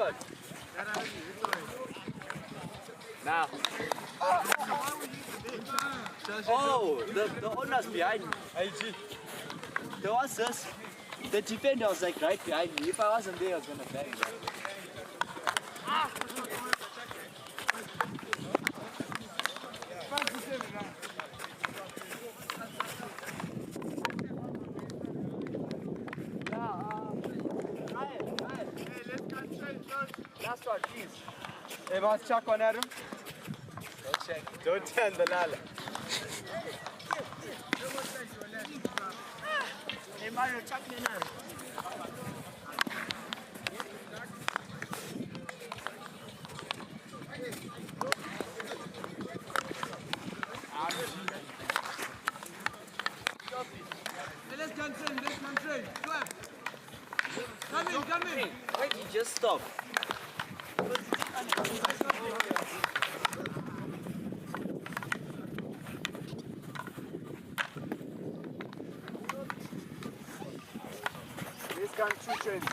good. Now. Oh, the owner's behind me. There was this. The defender was like right behind me. If I wasn't there, I was gonna bang him. Last one, please. Hey, boss, chuck on Adam. Don't check. Don't turn the lala. Hey, Mario, chuck me now. Hey, let's concentrate. Clap. Come in. Wait, you just stop. This country trend.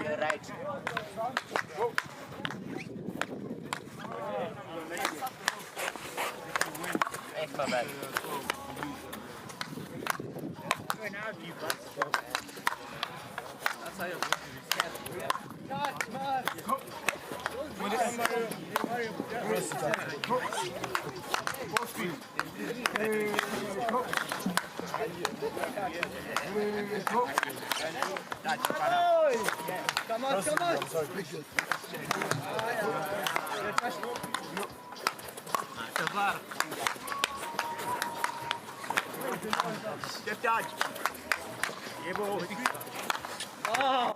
You're right. Thanks, my man. That's how Come on. Get down. Oh!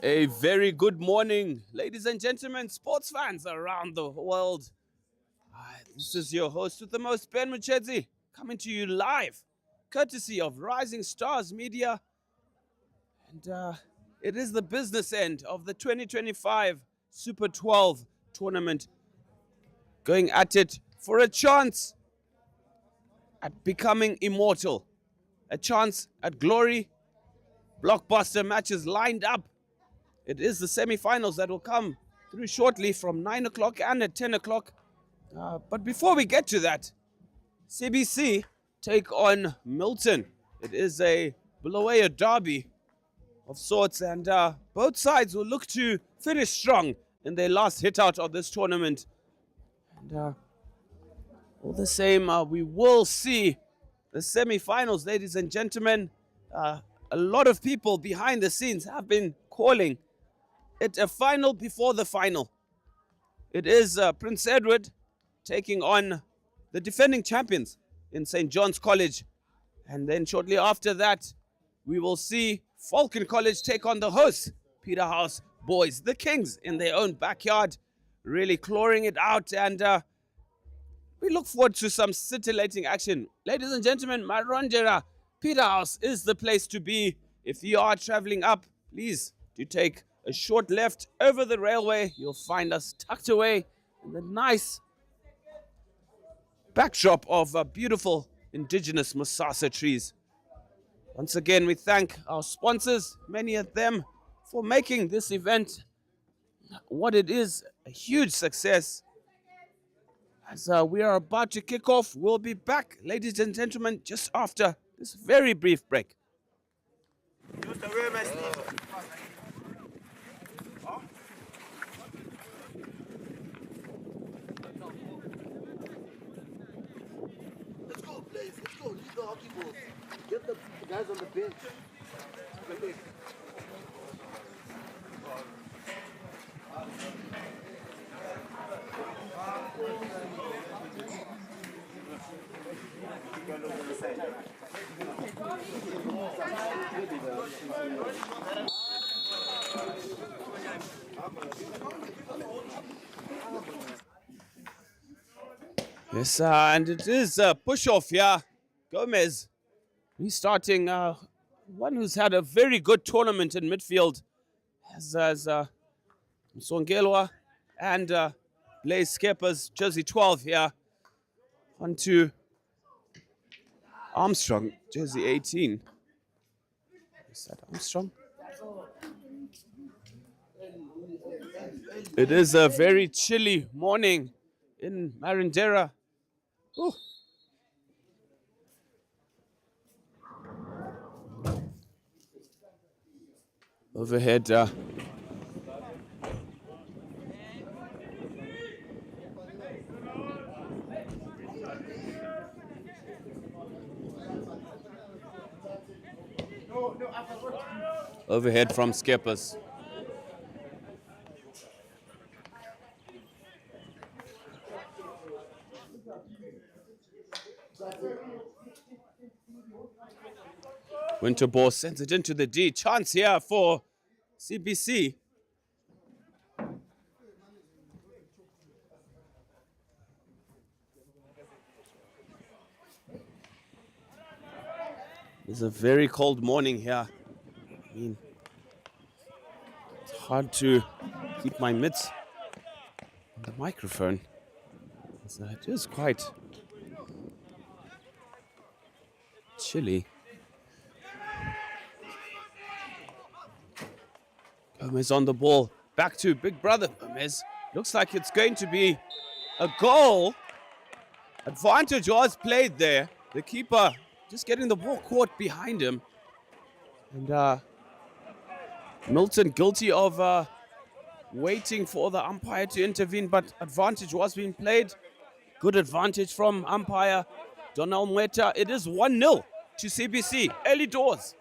A very good morning, ladies and gentlemen, sports fans around the world. This is your host with the most, Ben Muchedzi, coming to you live, courtesy of Rising Stars Media. And it is the business end of the 2025 Super 12 tournament, going at it for a chance at becoming immortal, a chance at glory. Blockbuster matches lined up. It is the semi-finals that will come through shortly from 9 o'clock and at 10 o'clock. But before we get to that, CBC take on MILTON. It is a Bulawayo derby of sorts, and both sides will look to finish strong in their last hit out of this tournament. And all the same, we will see the semi-finals, ladies and gentlemen. A lot of people behind the scenes have been calling it a final before the final. It is Prince Edward taking on the defending champions in St. John's College. And then shortly after that, we will see Falcon College take on the hosts, Peterhouse Boys, the Kings, in their own backyard, really clawing it out. And we look forward to some scintillating action. Ladies and gentlemen, Maronjera Peterhouse is the place to be. If you are traveling up, please do take a short left over the railway. You'll find us tucked away in the nice backdrop of beautiful indigenous Musasa trees. Once again, we thank our sponsors, many of them, for making this event what it is, a huge success. As we are about to kick off, we'll be back, ladies and gentlemen, just after this very brief break. Use the room as Let's go, Blaze. Let's go. Leave the hockey balls. Get the guys on the bench. Yes, and it is a push-off here. Gomez restarting one who's had a very good tournament in midfield as Msongelwa and Blaze Skeppers, jersey 12 here, onto Armstrong, jersey 18. Is that Armstrong? It is a very chilly morning in Marindera. Ooh. Overhead. Overhead from Skeppers. Winterball sends it into the D. Chance here for CBC. It's a very cold morning here. I mean, it's hard to keep my mitts on the microphone. So it is quite chilly. Gomez on the ball. Back to Big Brother Gomez. Looks like it's going to be a goal. Advantage was played there. The keeper just getting the ball caught behind him. And Milton guilty of waiting for the umpire to intervene, but advantage was being played. Good advantage from umpire Donald Mweta. It is 1-0 to CBC. Early doors.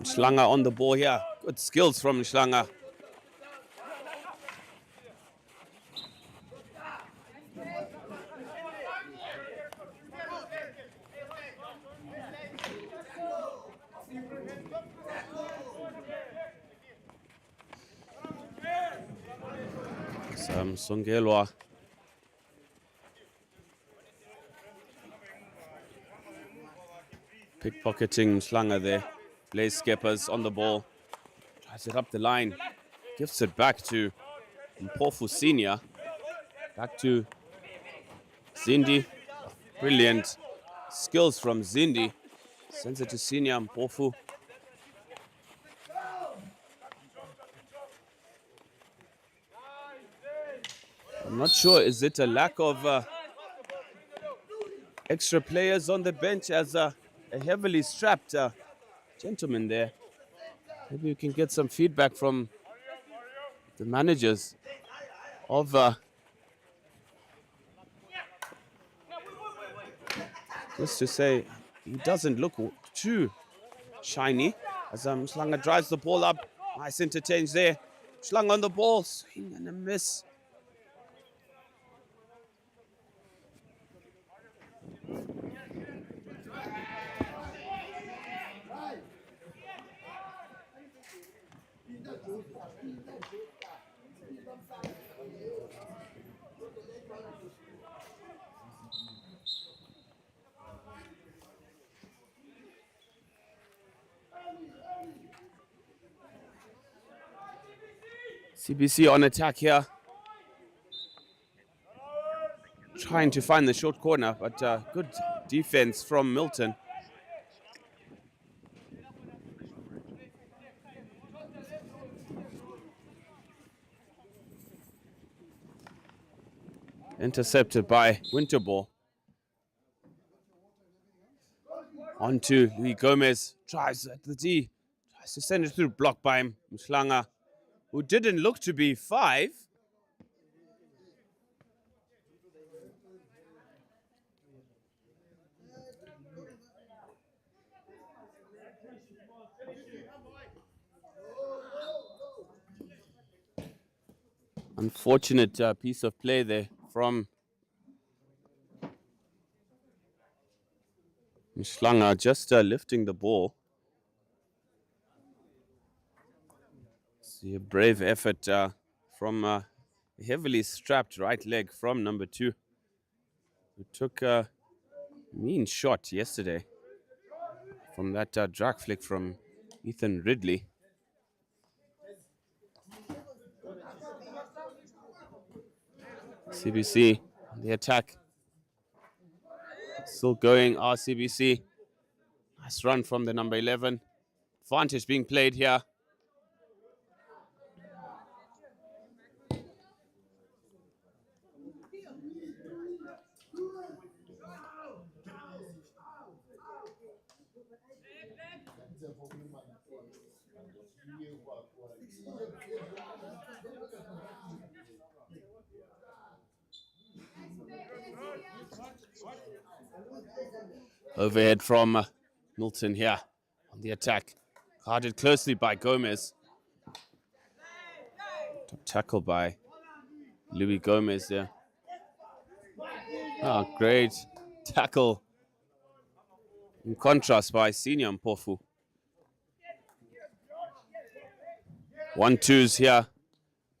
Schlanger on the ball here. Good skills from Schlanger. Songelwa. Pickpocketing Schlanger there. Blaze Skeppers on the ball. Tries it up the line. Gives it back to Mpofu Senior. Back to Zindi. Brilliant skills from Zindi. Sends it to Senior Mpofu. I'm not sure, is it a lack of extra players on the bench as a heavily strapped gentleman there? Maybe you can get some feedback from the managers of just to say he doesn't look too shiny as Schlanger drives the ball up. Nice interchange there. Schlanger on the ball, swing and a miss. CBC on attack here. Trying to find the short corner, but good defense from Milton. Intercepted by Winterball. On to Louis Gomez. Tries at the D. Tries to send it through, blocked by Mhlanga, who didn't look to be 5. Unfortunate piece of play there from Mhlanga, just lifting the ball. See a brave effort from a heavily strapped right leg from number 2, who took a mean shot yesterday from that drag flick from Ethan Ridley. CBC, the attack. Still going, RCBC. Nice run from the number 11. Advantage being played here. Overhead from Milton here on the attack. Guarded closely by Gomez. Top tackle by Louis Gomez there. Oh, great tackle. In contrast by Senior Mpofu. 1-2s here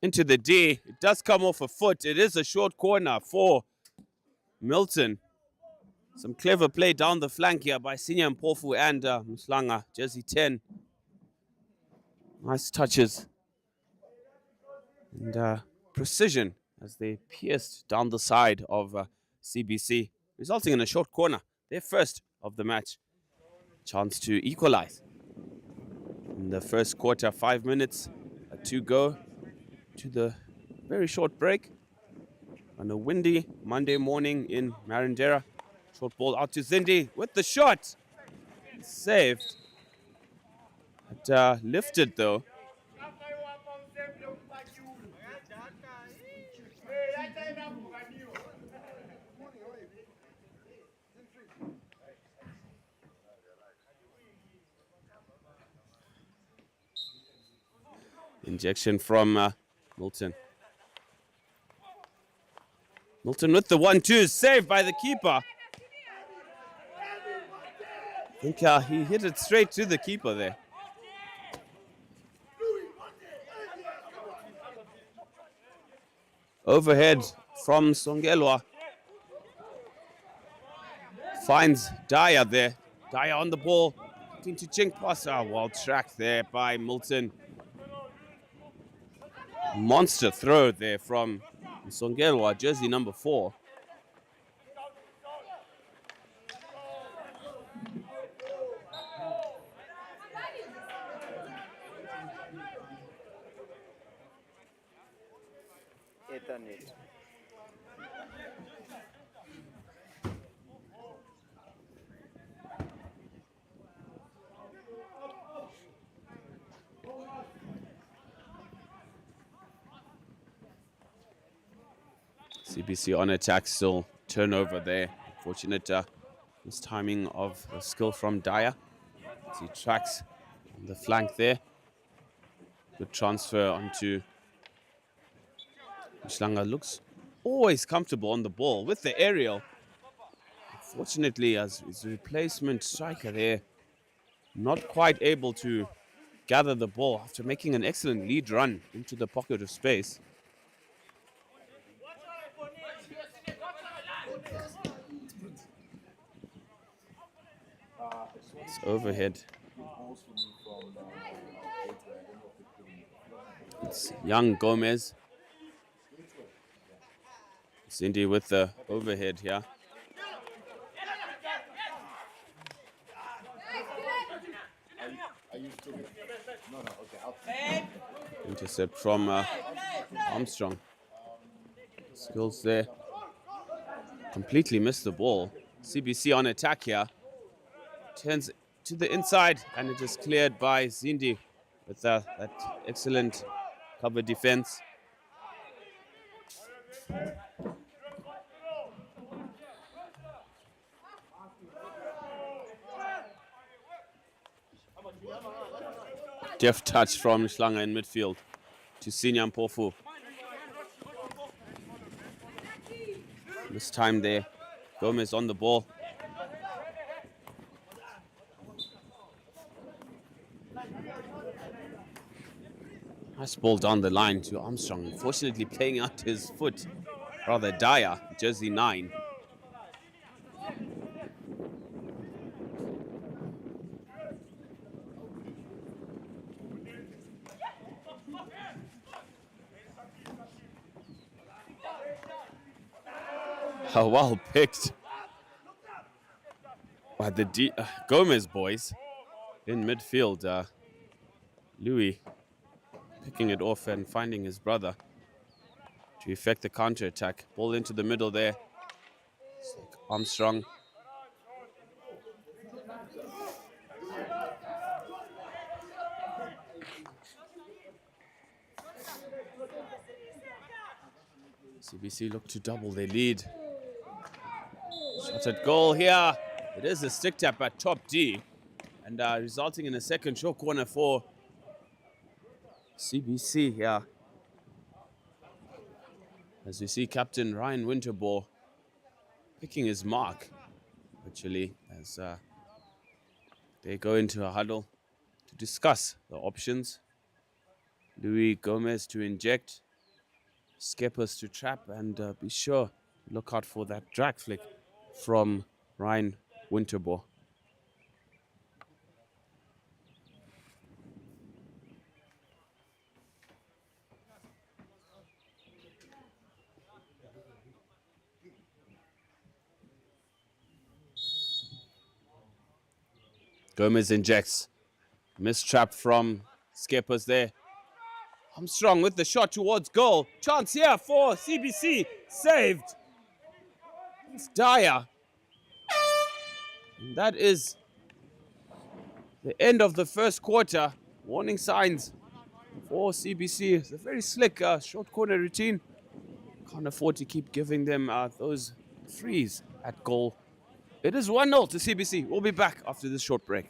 into the D. It does come off a foot. It is a short corner for Milton. Some clever play down the flank here by Senior Mpofu and Mhlanga, jersey 10. Nice touches. And precision as they pierced down the side of CBC, resulting in a short corner. Their first of the match. Chance to equalize. In the first quarter, 5 minutes to go to the very short break. On a windy Monday morning in Marindera. Short ball out to Zindi with the shot. Saved. But lifted though. Injection from Milton. Milton with the 1-2, saved by the keeper. I think he hit it straight to the keeper there. Overhead from Songelwa. Finds Dyer there. Dyer on the ball. Looking to chink pass. Well tracked there by Milton. Monster throw there from Songelwa, jersey number 4. CBC on attack, still turnover there. Fortunate mistiming of the skill from Dyer. As he tracks on the flank there. Good transfer onto Mhlanga. Looks always comfortable on the ball with the aerial. Fortunately, as his replacement striker there, not quite able to gather the ball after making an excellent lead run into the pocket of space. It's overhead. It's young Gomez. Cindy with the overhead here. Intercept from Armstrong. Skills there. Completely missed the ball. CBC on attack here. Turns to the inside, and it is cleared by Zindi with that excellent cover defense. Deft touch from Schlanger in midfield to Sinyam Pofu. This time there, Gomez on the ball. Nice ball down the line to Armstrong. Unfortunately playing out his foot. Rather dire, jersey 9. Oh, well picked by the Gomez boys in midfield. Louis picking it off and finding his brother to effect the counter-attack. Ball into the middle there. Armstrong. CBC look to double their lead. Shot at goal here. It is a stick tap at top D, and resulting in a second short corner for CBC here. As we see Captain Ryan Winterbourne picking his mark, actually, as they go into a huddle to discuss the options. Louis Gomez to inject, Skeppers to trap, and be sure to look out for that drag flick from Ryan Winterbourne. Gomez injects. Missed trap from Skeppers there. Armstrong with the shot towards goal. Chance here for CBC. Saved. It's Dyer. And that is the end of the first quarter. Warning signs for CBC. It's a very slick short corner routine. Can't afford to keep giving them those frees at goal. It is 1-0 to CBC. We'll be back after this short break.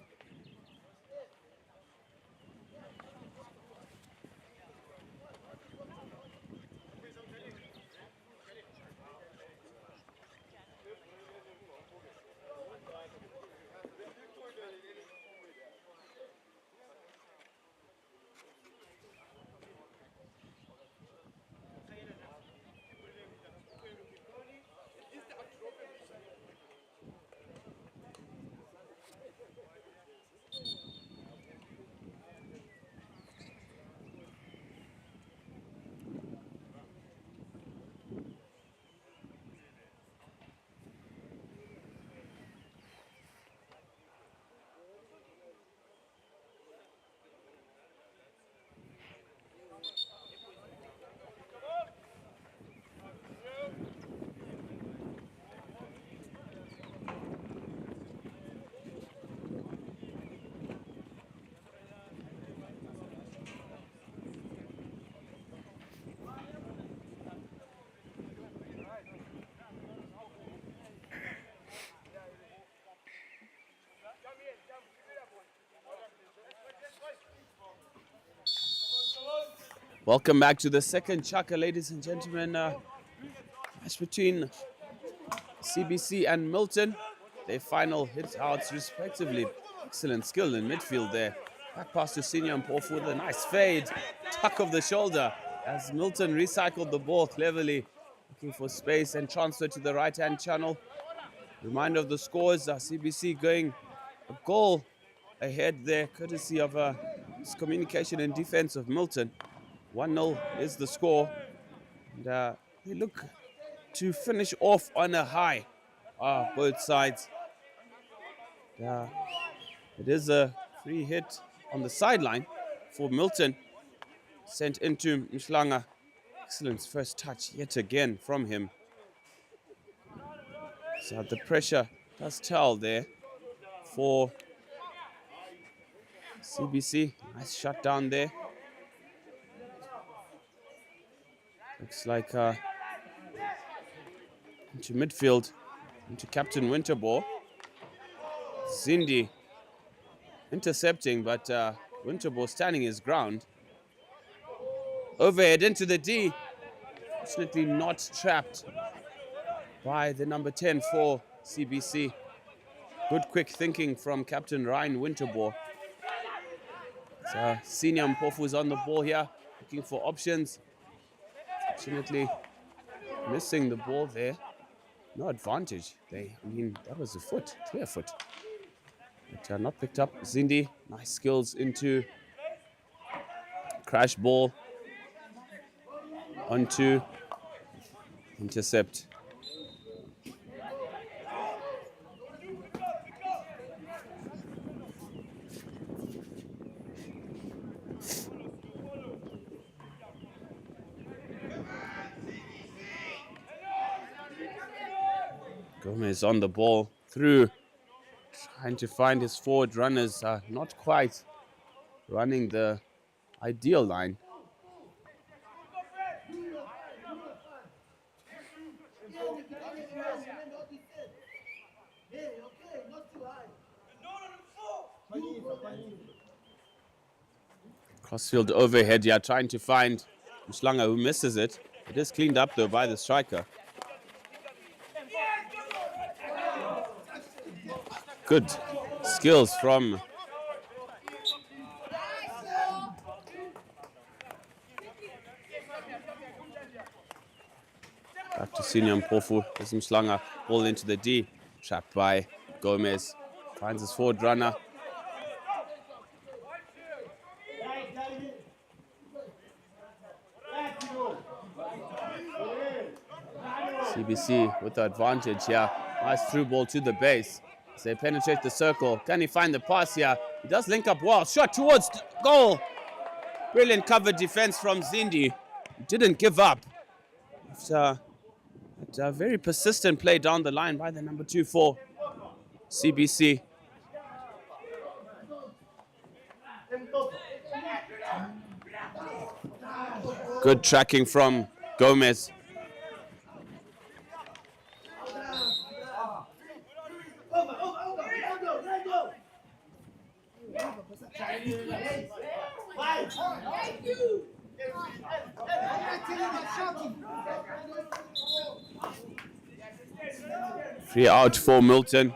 Welcome back to the second chaka, ladies and gentlemen. Match between CBC and Milton. Their final hit outs respectively. Excellent skill in midfield there. Back pass to Senior and Porf with a nice fade. Tuck of the shoulder as Milton recycled the ball cleverly. Looking for space and transfer to the right-hand channel. Reminder of the scores. CBC going a goal ahead there, courtesy of communication and defense of Milton. 1-0 is the score. And they look to finish off on a high, both sides. It is a free hit on the sideline for Milton. Sent into Mhlanga. Excellent first touch yet again from him. So the pressure does tell there for CBC. Nice shot down there. Looks like into midfield, into Captain Winterball. Zindi intercepting, but Winterball standing his ground. Overhead into the D. Fortunately not trapped by the number 10 for CBC. Good quick thinking from Captain Ryan Winterball. So Senior Mpofu is on the ball here, looking for options. Fortunately missing the ball there. No advantage. That was a foot, clear foot. But not picked up. Zindi, nice skills into crash ball onto intercept. Gomez on the ball through, trying to find his forward runners. Not quite running the ideal line. Crossfield overhead, trying to find Mhlanga, who misses it. It is cleaned up though by the striker. Good skills from back to Senior Mpofu. This is Mhlanga, ball into the D, trapped by Gomez. Finds his forward runner. CBC with the advantage here. Nice through ball to the base. As they penetrate the circle. Can he find the pass here? He does link up well. Shot towards goal. Brilliant cover defense from Zindi. Didn't give up. After a very persistent play down the line by the number 2 for CBC. Good tracking from Gomez. Free out for Milton.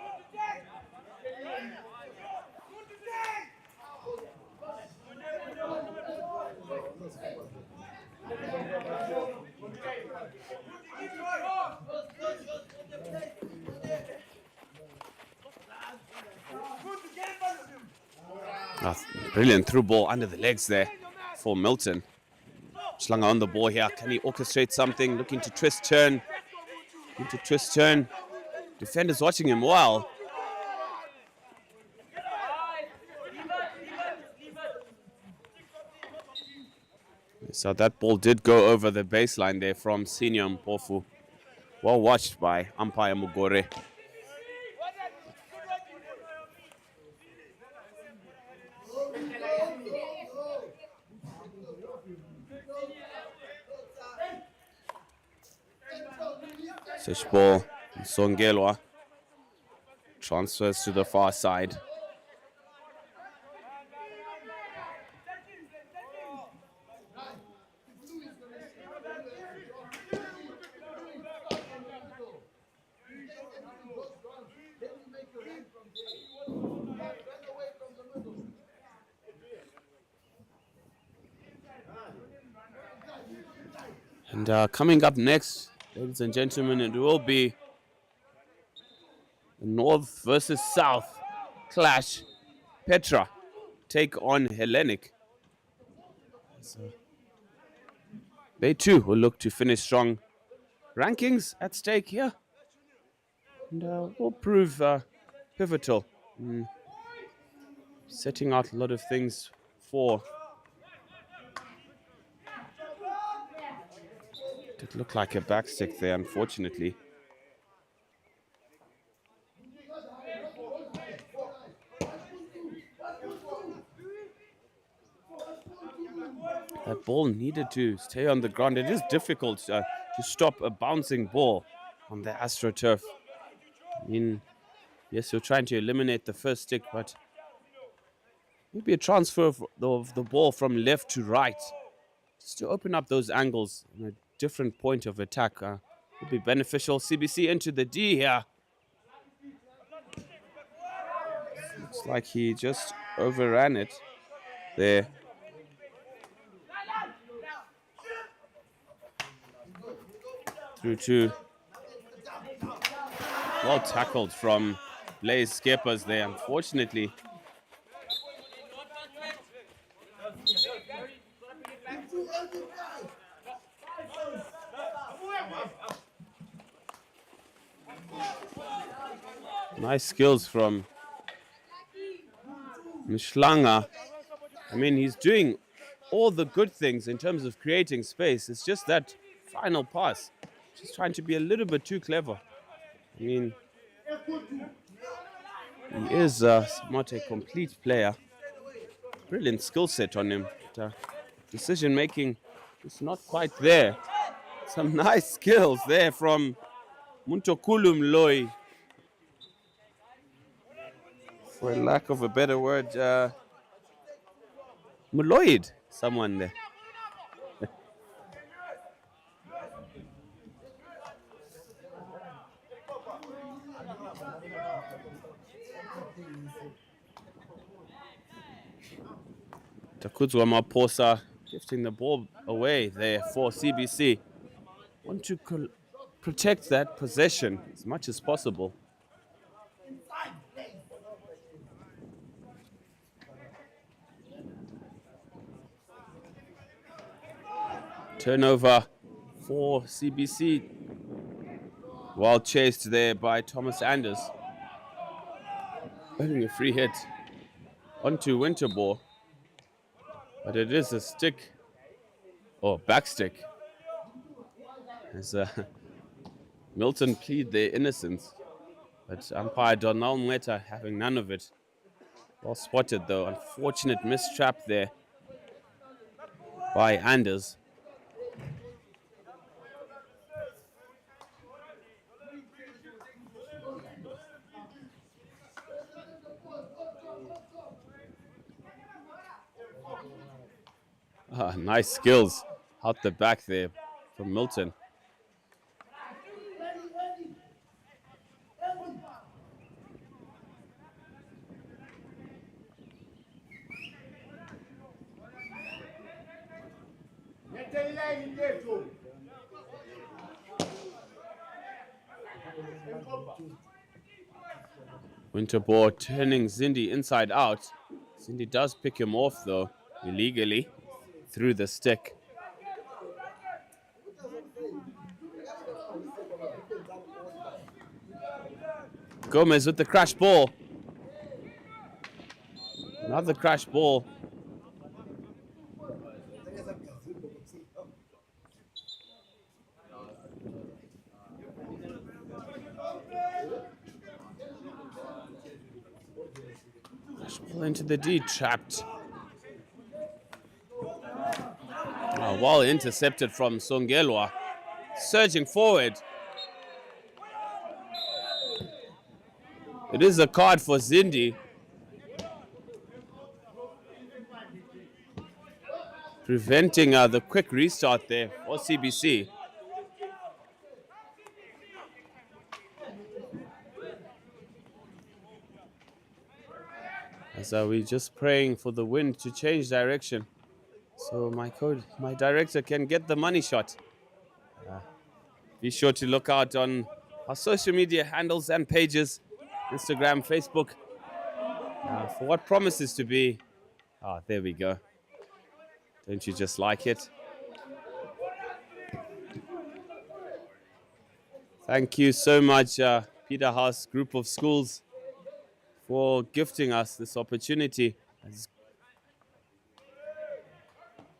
Brilliant through ball under the legs there for Milton. Mhlanga on the ball here. Can he orchestrate something? Looking to twist turn. Defenders watching him well. So that ball did go over the baseline there from Senior Mpofu. Well watched by umpire Mugore. Such ball, Songelwa transfers to the far side. And coming up next, ladies and gentlemen, it will be the North versus South clash. Petra take on Hellenic. So They too will look to finish strong. Rankings at stake here, and will prove pivotal in setting out a lot of things for. Did look like a backstick there, unfortunately. That ball needed to stay on the ground. It is difficult to stop a bouncing ball on the AstroTurf. I mean, yes, you're trying to eliminate the first stick, but maybe a transfer of the ball from left to right, just to open up those angles and a different point of attack would be beneficial. CBC into the D here. Looks like he just overran it there. Through to, well tackled from Blaze Skeppers there, unfortunately. Nice skills from Mshlanga. I mean, he's doing all the good things in terms of creating space. It's just that final pass. Just trying to be a little bit too clever. I mean, he is somewhat a complete player. Brilliant skill set on him. But, decision making is not quite there. Some nice skills there from Muntokulu Mloi. For lack of a better word, Muloid, someone there. Takudzwa Maposa gifting the ball away there for CBC. Want to protect that possession as much as possible. Turnover for CBC. Well chased there by Thomas Anders. Earning a free hit onto Winterball. But it is a stick, or back stick. As MILTON plead their innocence. But umpire Donald Mweta having none of it. Well spotted though. Unfortunate mistrap there by Anders. Nice skills out the back there from MILTON. Winterball turning Zindi inside out. Zindi does pick him off though, illegally, through the stick. Gomez with the crash ball. Another crash ball. Crash ball into the D, trapped. Well intercepted from Songelwa. Surging forward. It is a card for Zindi. Preventing the quick restart there for CBC. As we're just praying for the wind to change direction, so my director can get the money shot. Be sure to look out on our social media handles and pages, Instagram, Facebook, for what promises to be. There we go. Don't you just like it? Thank you so much, Peter House Group of Schools, for gifting us this opportunity.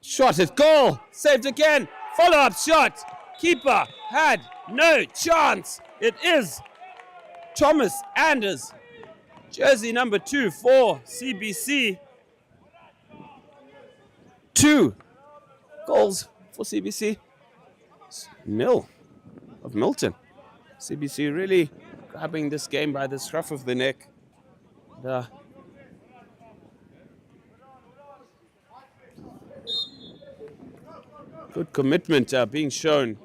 Shot at goal, saved again, follow-up shot. Keeper had no chance. It is Thomas Anders, jersey number 2 for CBC. 2 goals for CBC, 0 of MILTON. CBC really grabbing this game by the scruff of the neck. Good commitment being shown.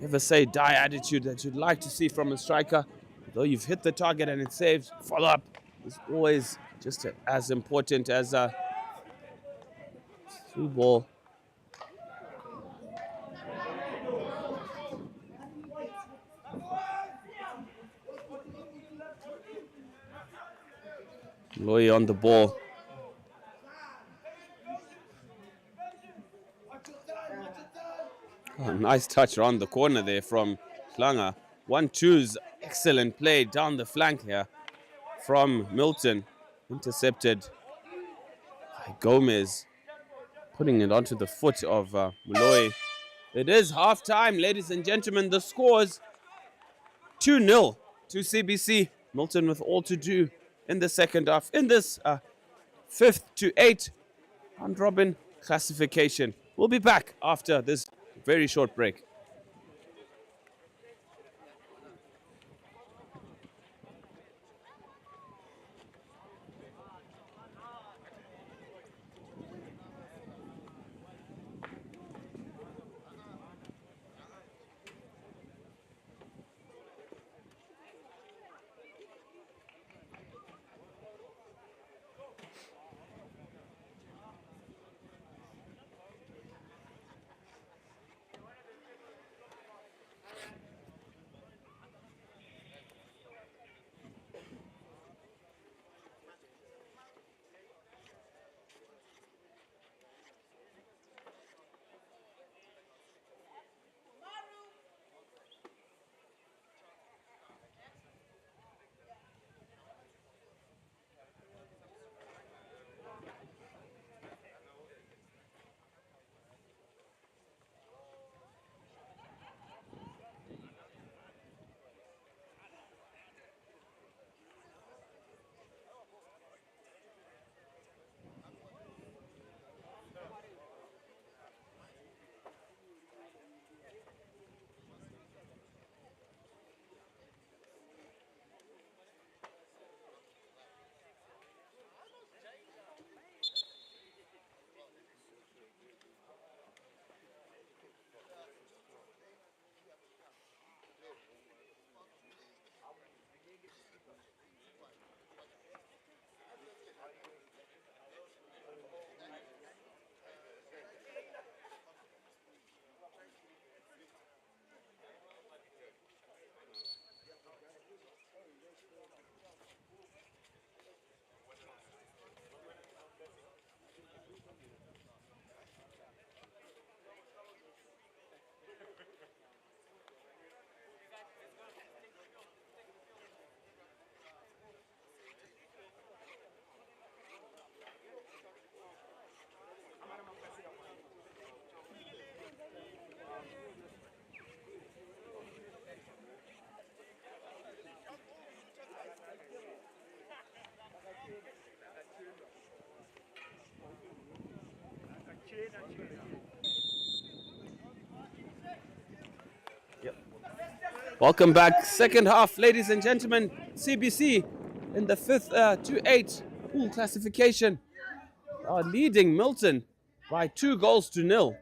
Never say die attitude that you'd like to see from a striker. Though you've hit the target and it's saved, follow up is always just as important as a through ball. Loy on the ball. Oh, nice touch around the corner there from Klanga. 1-2's excellent play down the flank here from MILTON. Intercepted by Gomez, putting it onto the foot of Moloi. It is half-time, ladies and gentlemen. The score's 2-0 to CBC. MILTON with all to do in the second half in this 5th to 8th round robin classification. We'll be back after this very short break. Welcome back. Second half, ladies and gentlemen. CBC in the 5th to 8th pool classification are leading MILTON by 2 goals to 0.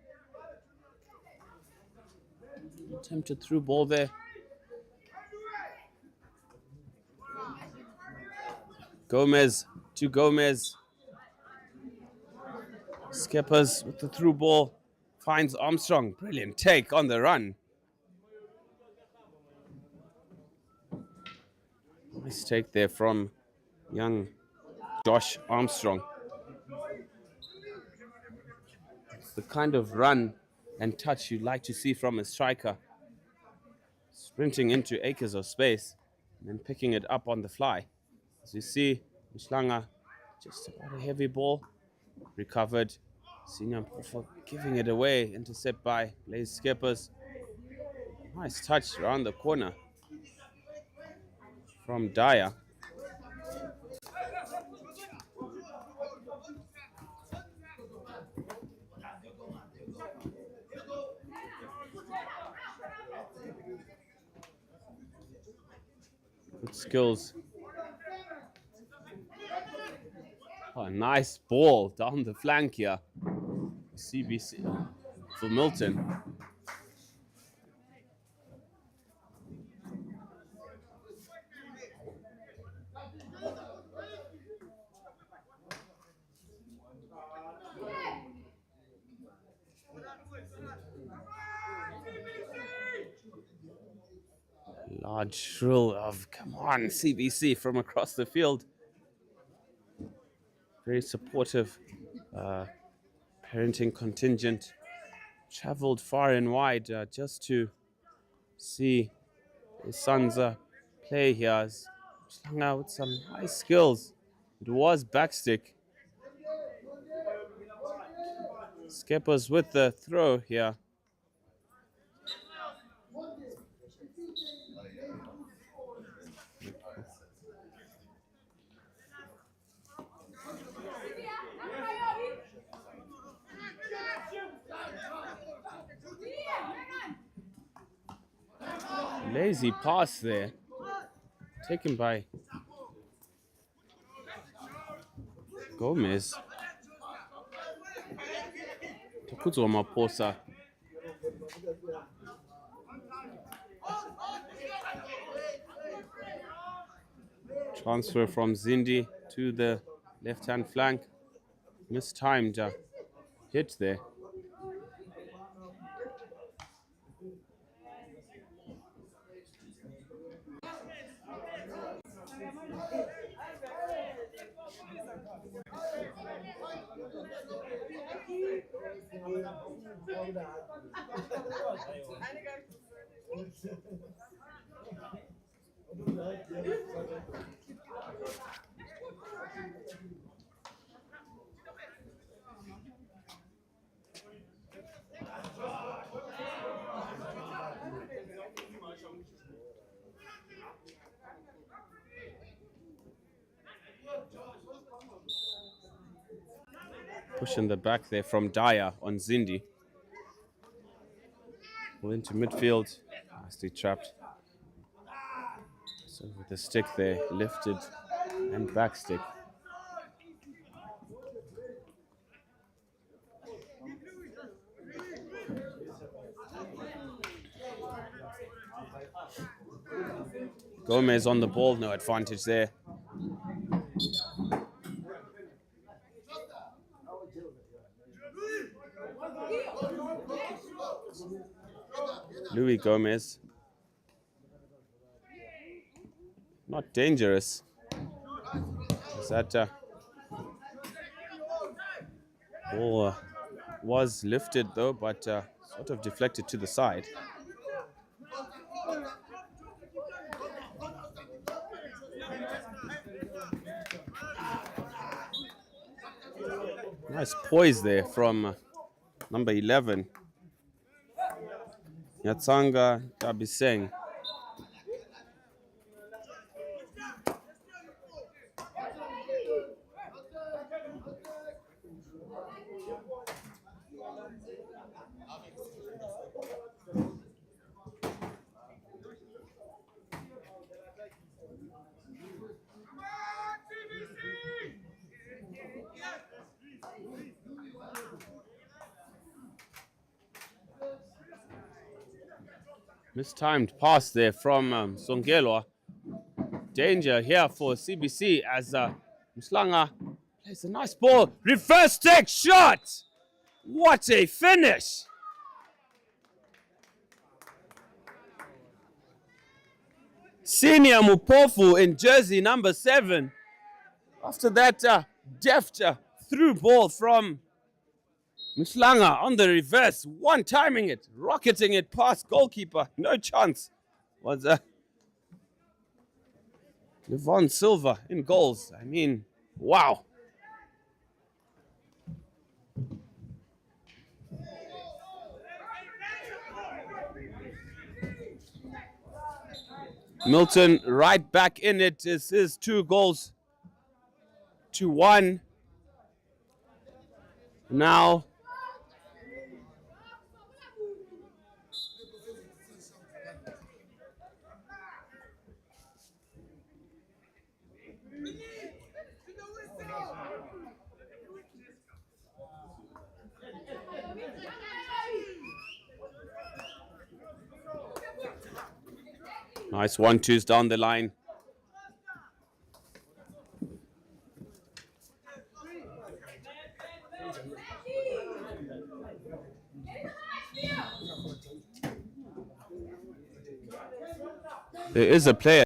Attempted through ball there. Gomez to Gomez. Skippers with the through ball. Finds Armstrong. Brilliant take on the run. Nice take there from young Josh Armstrong. It's the kind of run and touch you'd like to see from a striker. sprinting into acres of space and then picking it up on the fly. As you see, Mhlanga just about a heavy ball, recovered. Senior Mpofu giving it away, intercept by Blaze Skippers. Nice touch around the corner from Dyer. Good skills. Oh, nice ball down the flank here. CBC for MILTON. Large shrill of, come on, CBC from across the field. Very supportive parenting contingent. Traveled far and wide just to see his sons play here. Mhlanga with some nice skills. It was backstick. Skippers with the throw here. Lazy pass there. Taken by Gomez. Takuzo Maposa. Transfer from Zindi to the left-hand flank. Mistimed hit there. Push in the back there from Dyer on Zindi. Pull into midfield. Nicely trapped. So with the stick there, lifted and back stick. Gomez on the ball, no advantage there. Louis Gomez. Not dangerous. Is that ball was lifted though, but sort of deflected to the side. Nice poise there from number 11. Nyatsanga Dabiseng. Mistimed pass there from Songelwa. Danger here for CBC as Mhlanga plays a nice ball. Reverse take shot! What a finish! Senior Mpofu in jersey number 7. After that deft through ball from Mhlanga on the reverse, one timing it, rocketing it past goalkeeper, no chance. What's that? Yvonne Silva in goals. I mean, wow. Milton right back in it. This is 2 goals to 1. Now, nice 1-2s down the line. There is a player.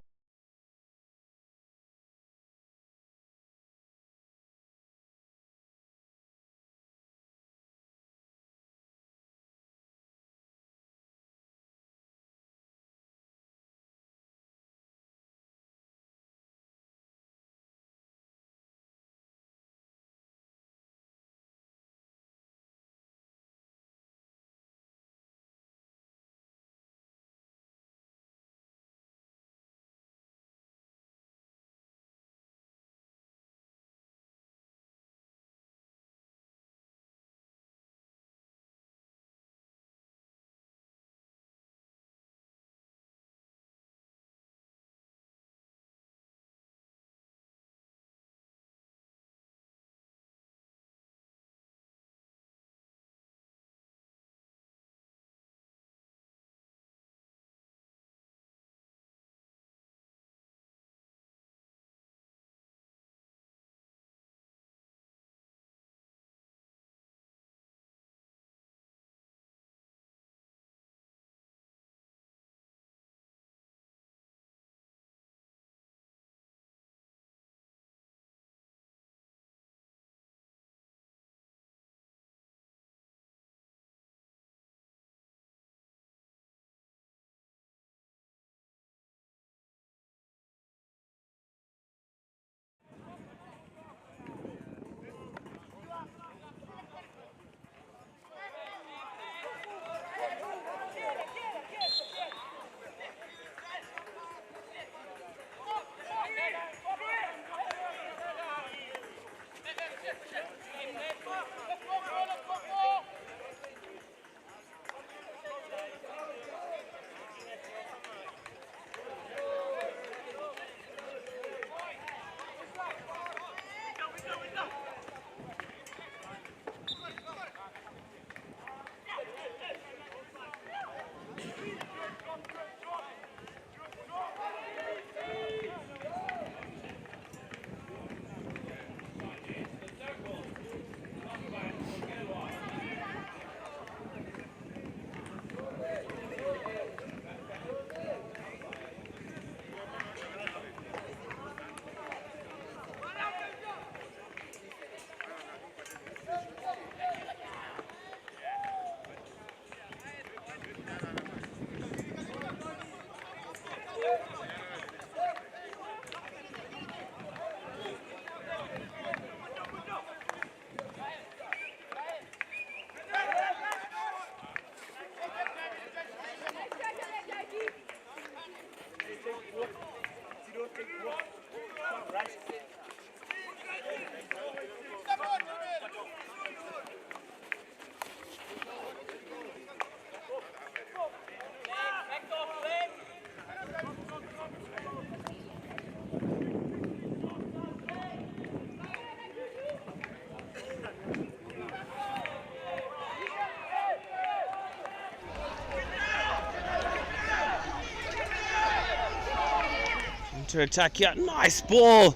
To attack here. Nice ball.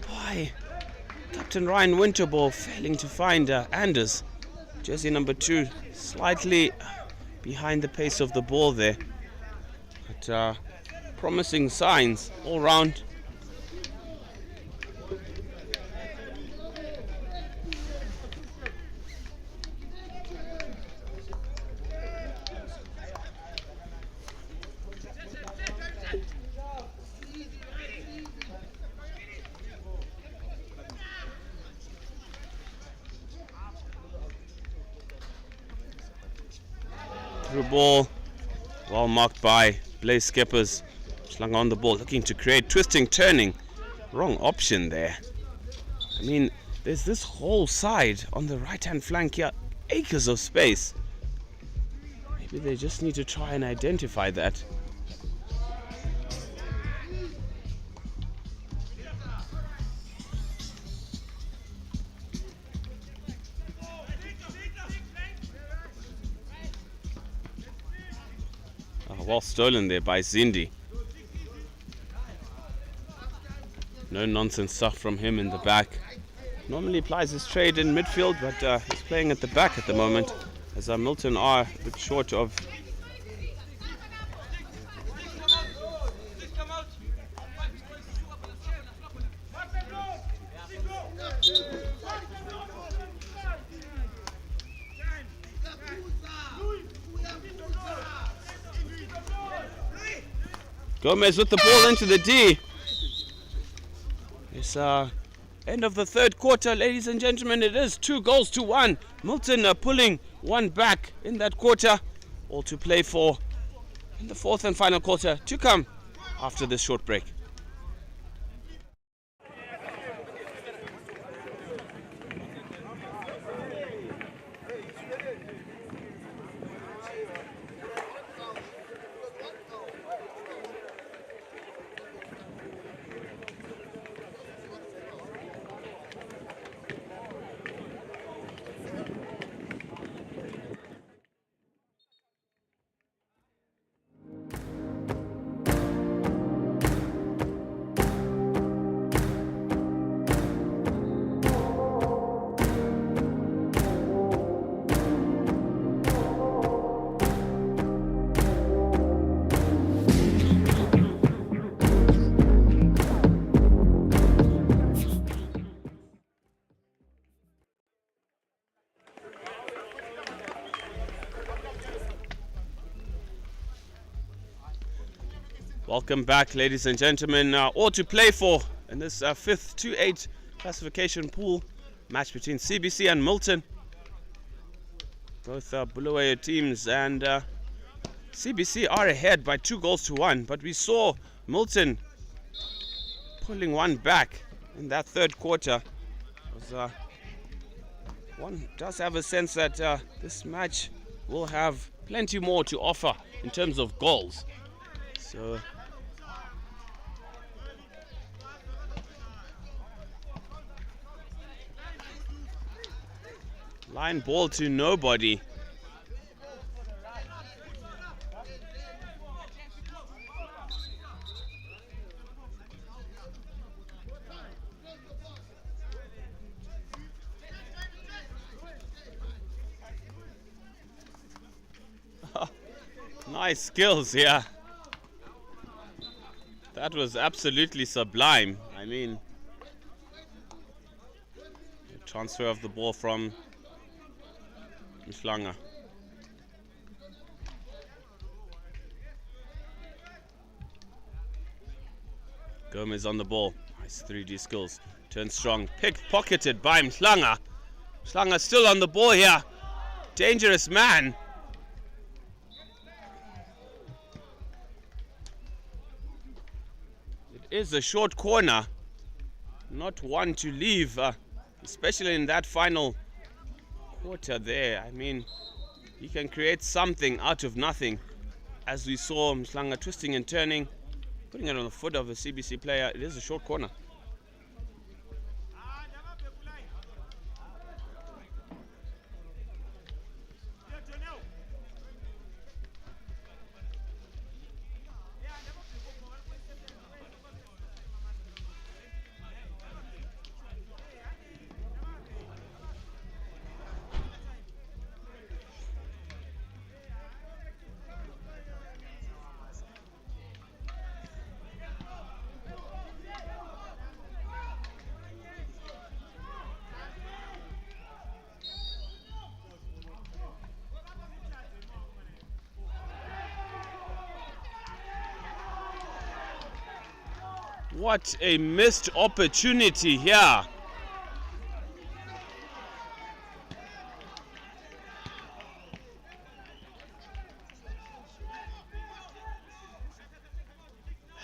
Boy, Captain Ryan Winterball failing to find Anders. Jersey number 2, slightly behind the pace of the ball there. But promising signs all round. Through ball. Well marked by Blaze Skippers. Slung on the ball, looking to create twisting, turning. Wrong option there. I mean, there's this whole side on the right-hand flank here. Acres of space. Maybe they just need to try and identify that. Well stolen there by Zindi. No nonsense stuff from him in the back. Normally applies his trade in midfield, but he's playing at the back at the moment, as MILTON are a bit short of. Gomez with the ball into the D. It's end of the third quarter, ladies and gentlemen. It is 2-1. MILTON are pulling one back in that quarter. All to play for in the fourth and final quarter to come after this short break. Welcome back, ladies and gentlemen. All to play for in this 5th 2-8 classification pool match between CBC and MILTON. Both Bulawayo teams, and CBC are ahead by 2-1, but we saw MILTON pulling one back in that third quarter. One does have a sense that this match will have plenty more to offer in terms of goals. So line ball to nobody. Nice skills, yeah. That was absolutely sublime. I mean, the transfer of the ball from Mhlanga. Gomez on the ball. Nice 3D skills. Turns strong. Pickpocketed by Mhlanga. Mhlanga still on the ball here. Dangerous man. It is a short corner. Not one to leave, especially in that final quarter there. I mean, he can create something out of nothing, as we saw Mhlanga twisting and turning, putting it on the foot of a CBC player. It is a short corner. What a missed opportunity here.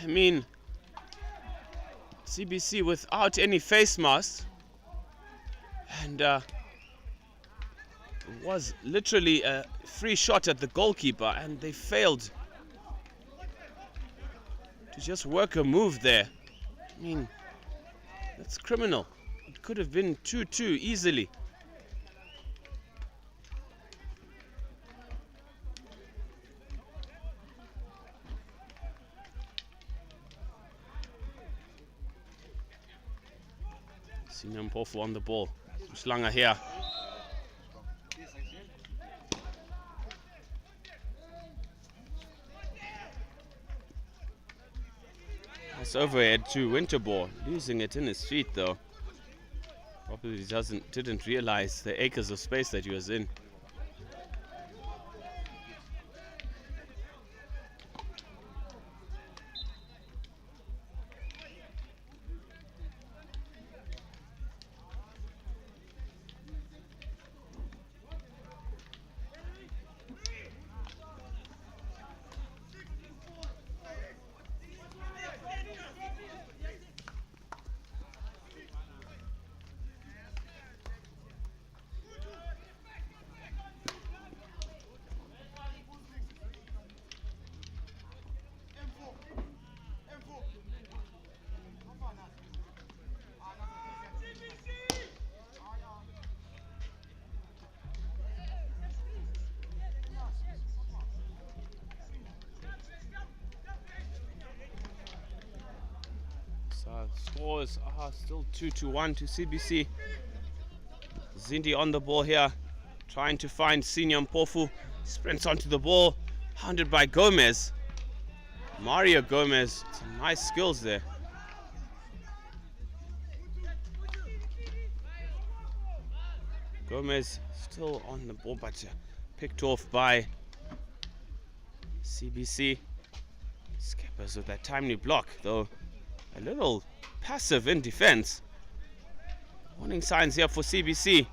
I mean, CBC without any face masks, and it was literally a free shot at the goalkeeper, and they failed to just work a move there. I mean, that's criminal. It could have been 2-2 easily. Senior Mpofu on the ball. Schlanger here. It's overhead to Winterbourne, losing it in his feet though. Probably didn't realize the acres of space that he was in. Scores are still 2-1 to CBC. Zindi on the ball here, trying to find Senior Mpofu. Sprints onto the ball, hounded by Gomez. Mario Gomez, some nice skills there. Gomez still on the ball, but picked off by CBC. Skippers with that timely block, though a little passive in defense. Warning signs here for CBC.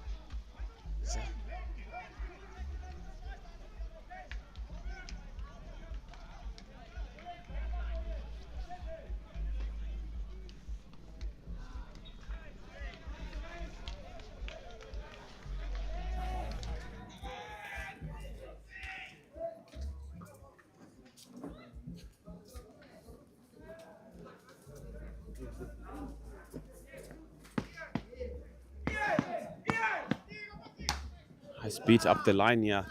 High speed up the line here,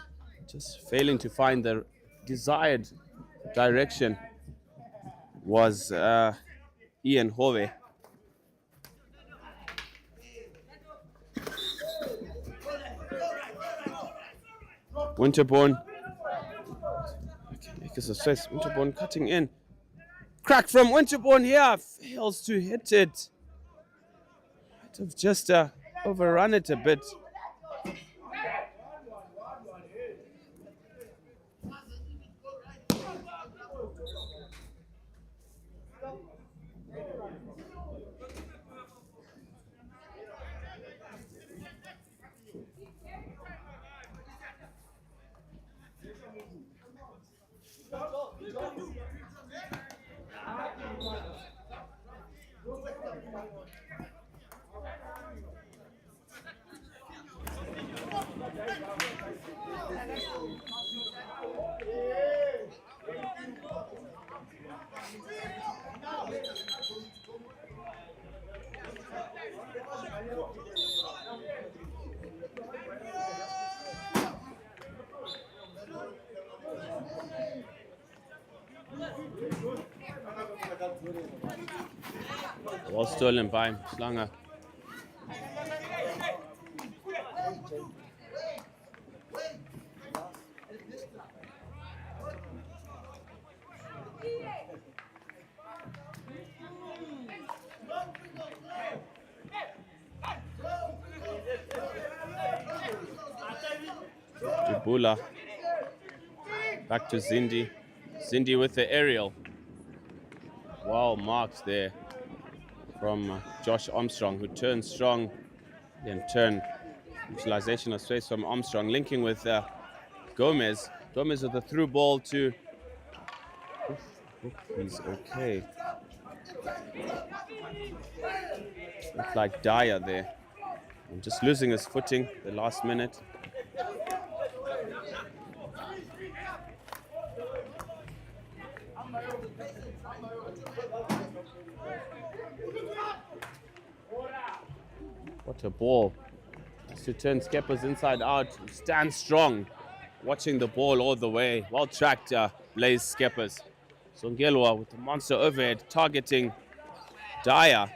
just failing to find the desired direction was Ian Hove. Winterbourne, make us a stress. Winterbourne cutting in. Crack from Winterbourne here, fails to hit it. Might have just overrun it a bit. Ball stolen by Schlanger. Dubula. Back to Zindi. Zindi with the aerial. Wow, marked there from Josh Armstrong, who turned strong, then turn. Utilization of space from Armstrong, linking with Gomez. Gomez with the through ball to He's okay. Looked like Dyer there. And just losing his footing the last minute. What a ball. Has to turn Skeppers inside out. Stand strong. Watching the ball all the way. Well tracked, Blaze Skeppers. Songelwa with the monster overhead targeting Dyer.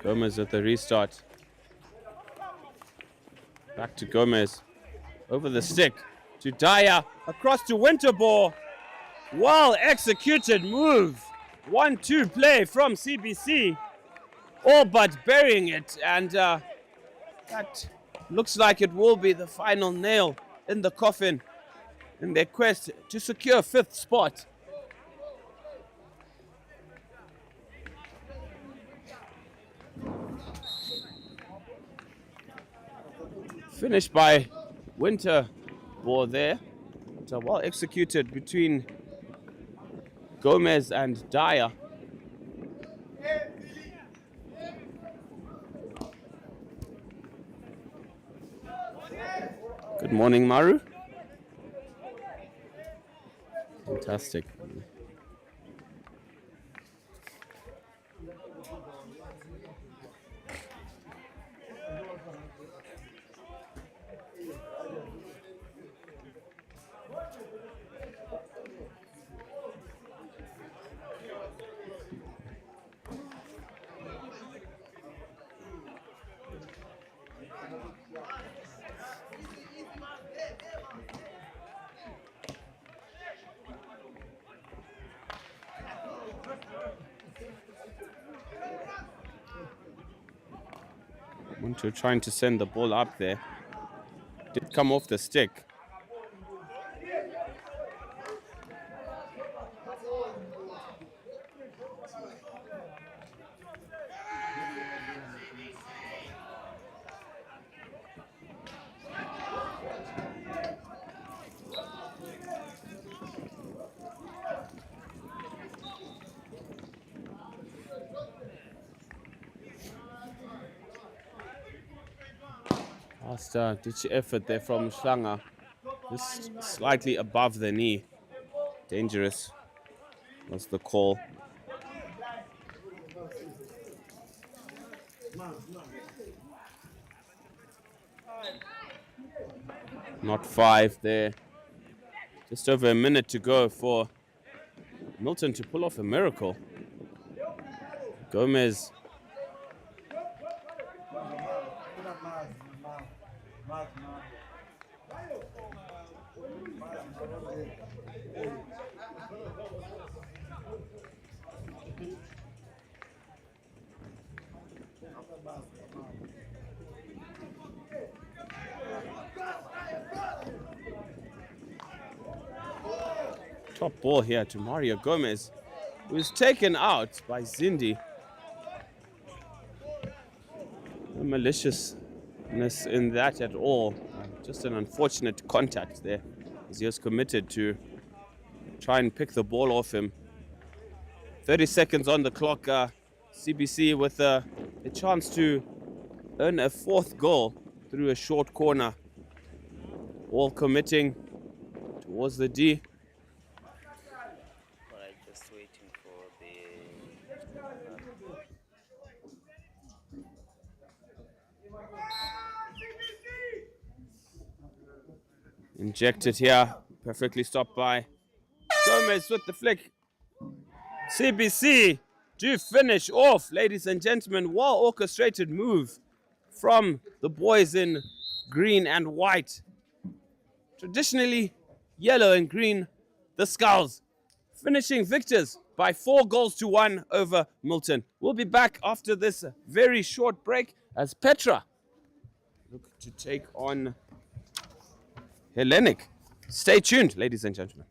Gomez at the restart. Back to Gomez. Over the stick to Dyer. Across to Winterball. Well executed move. 1-2 play from CBC. All but burying it. And that looks like it will be the final nail in the coffin in their quest to secure 5th spot. Finished by Winterball there. So well executed between Gomez and Dyer. Good morning, Maru. Fantastic. Winter trying to send the ball up there. Did come off the stick. Last ditch effort there from Schlanger. Just slightly above the knee. Dangerous was the call. Not 5 there. Just over a minute to go for Milton to pull off a miracle. Gomez. Top ball here to Mario Gomez, who is taken out by Zindi. No maliciousness in that at all. Just an unfortunate contact there, as he was committed to try and pick the ball off him. 30 seconds on the clock. CBC with a chance to earn a 4th goal through a short corner. All committing towards the D. Just waiting for the Injected here, perfectly stopped by Gomez with the flick. CBC do finish off, ladies and gentlemen. Well orchestrated move from the boys in green and white. Traditionally yellow and green, the Skulls finishing victors by 4-1 over Milton. We'll be back after this very short break as Petra look to take on Hellenic. Stay tuned, ladies and gentlemen.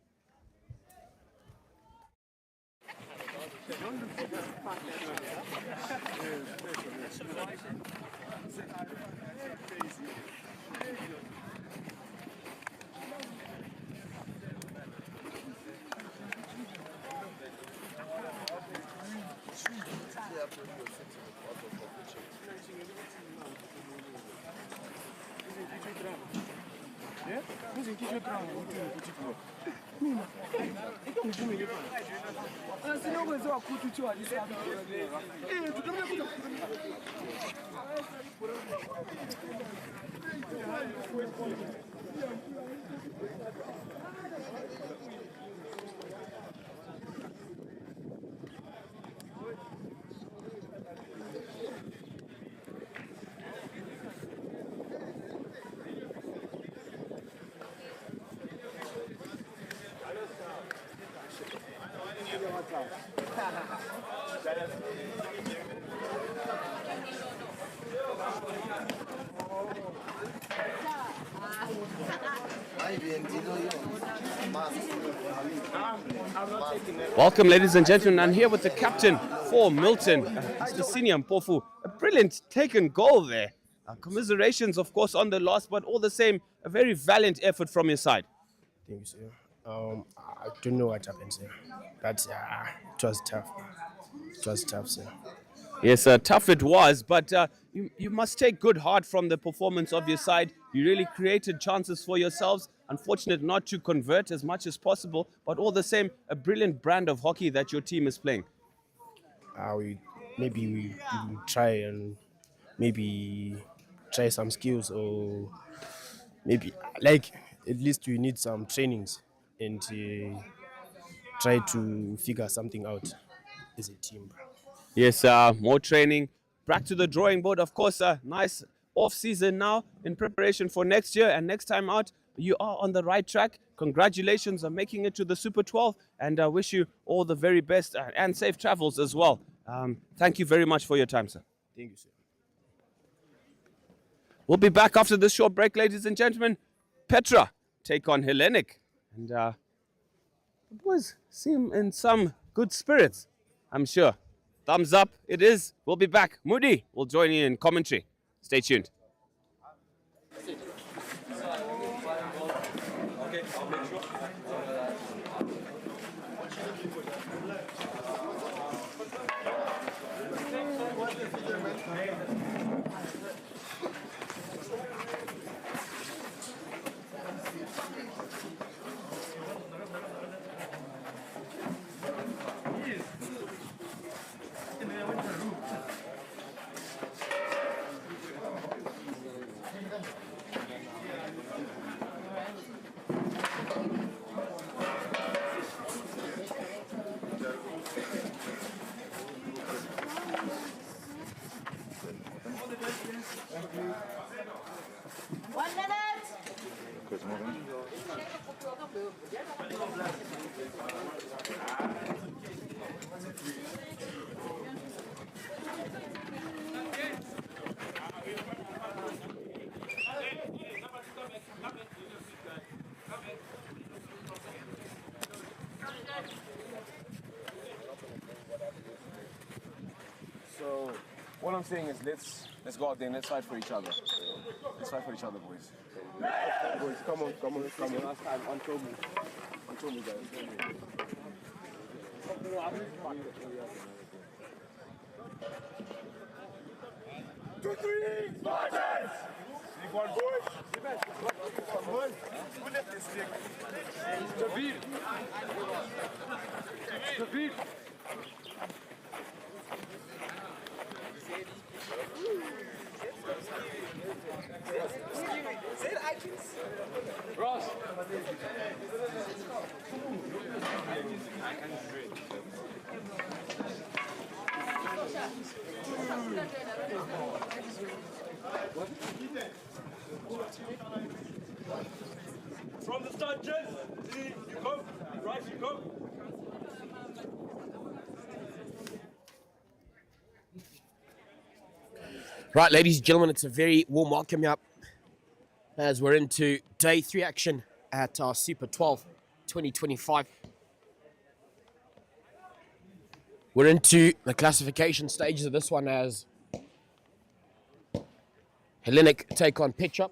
Welcome, ladies and gentlemen. I'm here with the captain for Milton, Mr. Senior Mpofu. A brilliant taken goal there. Commiserations, of course, on the loss, but all the same, a very valiant effort from your side. Thank you, sir. I don't know what happened, sir, but it was tough. It was tough, sir. Yes, tough it was, but you must take good heart from the performance of your side. You really created chances for yourselves. Unfortunate not to convert as much as possible, but all the same, a brilliant brand of hockey that your team is playing. We try and maybe try some skills, or maybe like at least we need some trainings and try to figure something out as a team. Yes, more training. Back to the drawing board. Of course, nice off-season now in preparation for next year. And next time out, you are on the right track. Congratulations on making it to the Super 12. And I wish you all the very best and safe travels as well. Thank you very much for your time, sir. Thank you, sir. We'll be back after this short break, ladies and gentlemen. Petra take on Hellenic. And the boys seem in some good spirits, I'm sure. Thumbs up, it is. We'll be back. Moody will join you in commentary. Stay tuned. So what I'm saying is let's go out there and let's fight for each other. Let's fight for each other, boys. Boys, come on. Last time on me, guys. 2, 3, Spartans! League One, boys. Who left this league? David. Ross. From the start, Jess. You come. Right, you come. Right, ladies and gentlemen, it's a very warm welcome up as we're into day 3 action at our Super 12 2025. We're into the classification stages of this one as Hellenic take on Petra.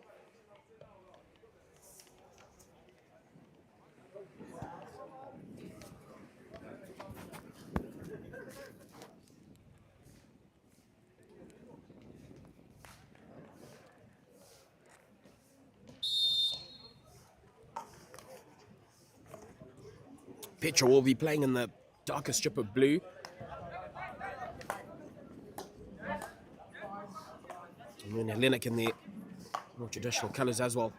Petra will be playing in the darker strip of blue. And then Hellenic in the more traditional colours as well.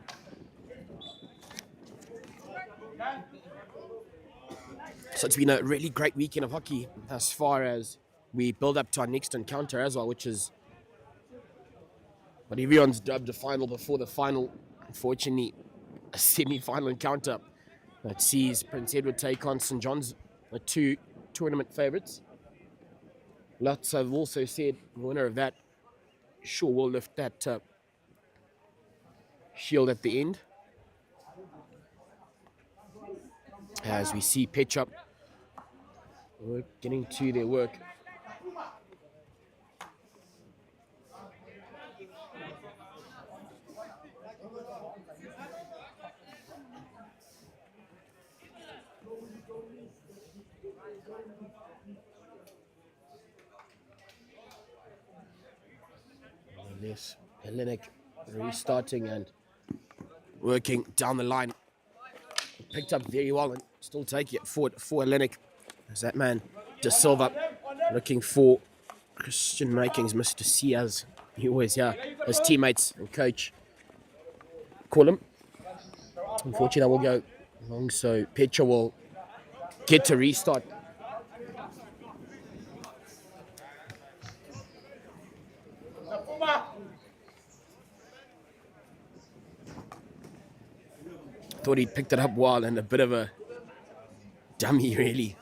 So it's been a really great weekend of hockey as far as we build up to our next encounter as well, which is what everyone's dubbed a final before the final. Unfortunately, a semi-final encounter that sees Prince Edward take on St. John's, the 2 tournament favourites. Lots have also said the winner of that sure will lift that shield at the end. As we see Petra getting to their work. Yes, Hellenic restarting and working down the line. Picked up very well and still taking it forward for Hellenic. As that man, De Silva, looking for Christian Makings, Mr. C, as he always his teammates and coach call him. Unfortunately, that will go long, so Petra will get to restart. Thought he picked it up well and a bit of a dummy, really.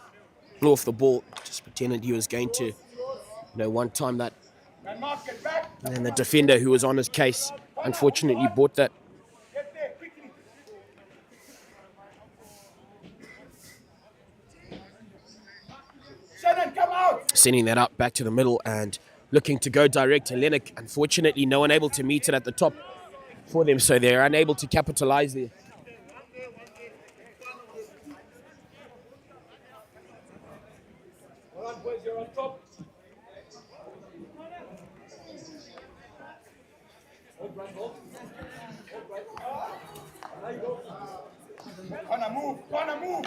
Off the ball, just pretended he was going to, one time that. And then the defender who was on his case, unfortunately, bought that. Sending that up back to the middle and looking to go direct. Hellenic, unfortunately, no one able to meet it at the top for them, so they're unable to capitalize there. Corner move.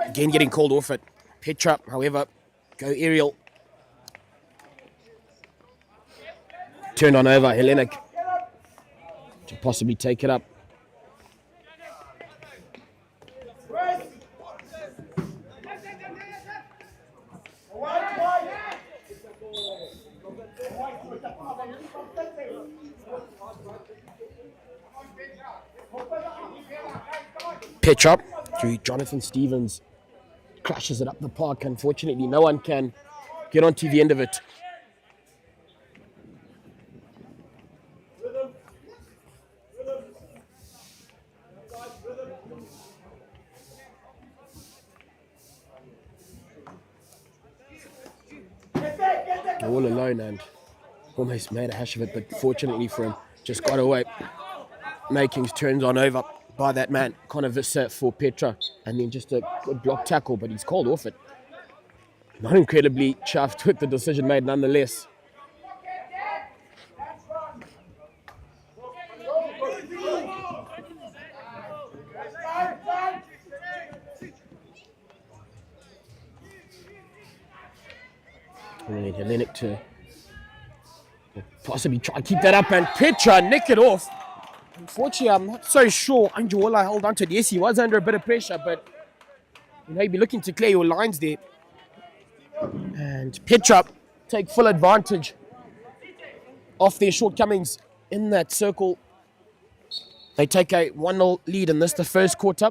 Again getting called off it. Petra, however, go aerial. Turned on over, Hellenic to possibly take it up. Pitch up through Jonathan Stevens. Crashes it up the park. Unfortunately, no one can get onto the end of it. All alone and almost made a hash of it, but fortunately for him, just got away. Makings turns on over by that man, Connor Visser for Petra, and then just a good block tackle, but he's called off it. Not incredibly chuffed with the decision made nonetheless. And then Hellenic to possibly try and keep that up, and Petra nick it off. Unfortunately, I'm not so sure Anjuola held on to it. Yes, he was under a bit of pressure, but you'd be looking to clear your lines there. And Petra take full advantage of their shortcomings in that circle. They take a 1-0 lead in this, the first quarter.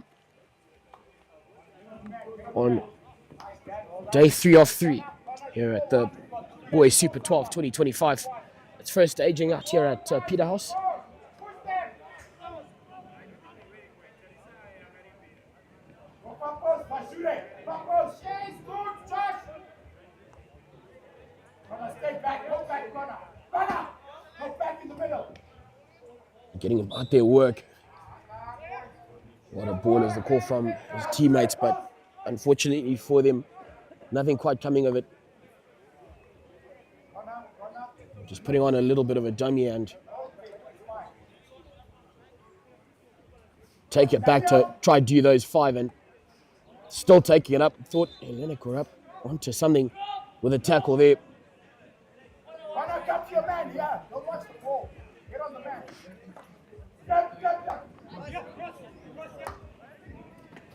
On day 3 of 3. here at the Boys Super 12 2025. It's first staging out here at Peter House. Getting him out there work. What a ball is the call from his teammates, but unfortunately for them, nothing quite coming of it. Just putting on a little bit of a dummy and take it back to try to do those 5 and still taking it up. Thought HELLENIC were up onto something with a tackle there. Come to your man here. Don't watch the ball. Get on the man.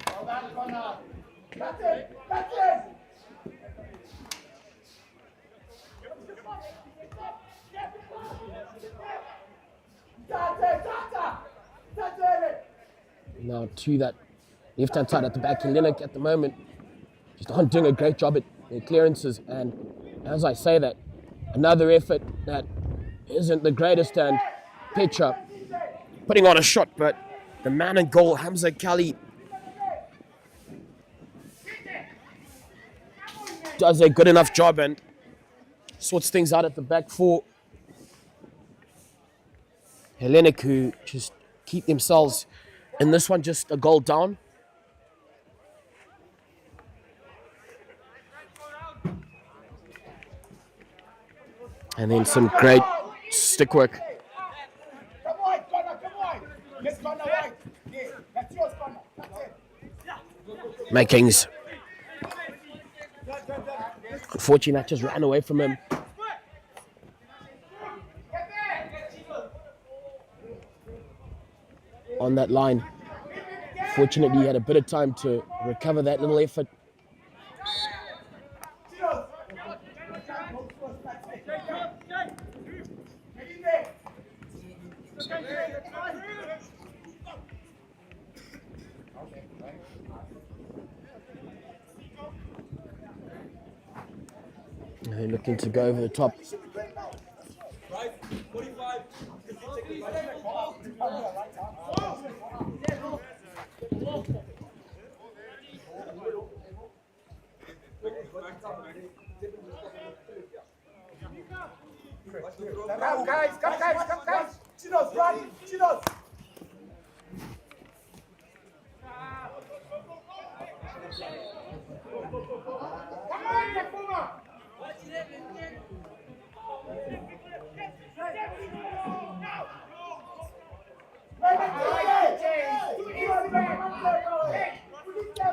Well done, Connor. That's it. That's it. Now to that left-hand side at the back, HELLENIC at the moment just aren't doing a great job at their clearances. And as I say that, another effort that isn't the greatest, and PETRA putting on a shot, but the man in goal, Hamza Kali, does a good enough job and sorts things out at the back for HELLENIC, who just keep themselves in this one just a goal down. And then some great stick work. Come on, Connor, come on. Let's Connor right. Yeah, that's yours, Connor. That's it. Makings. Unfortunately, that just ran away from him. On that line. Fortunately, he had a bit of time to recover that little effort. And they're looking to go over the top. Come guys. Chinos, run. Chinos. Come on, Yakuma.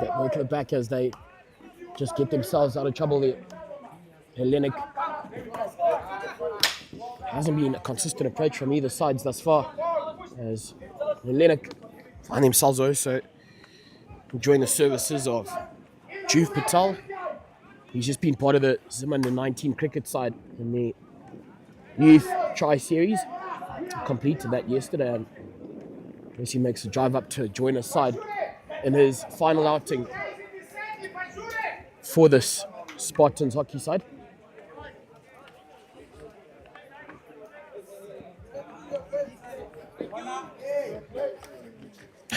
Get working it back as they just get themselves out of trouble there. HELLENIC hasn't been a consistent approach from either sides thus far, as HELLENIC find themselves also enjoying the services of Juve Patel. He's just been part of the Zim under 19 cricket side in the youth tri-series. Completed that yesterday, and as he makes a drive up to join his side in his final outing for this Spartans hockey side.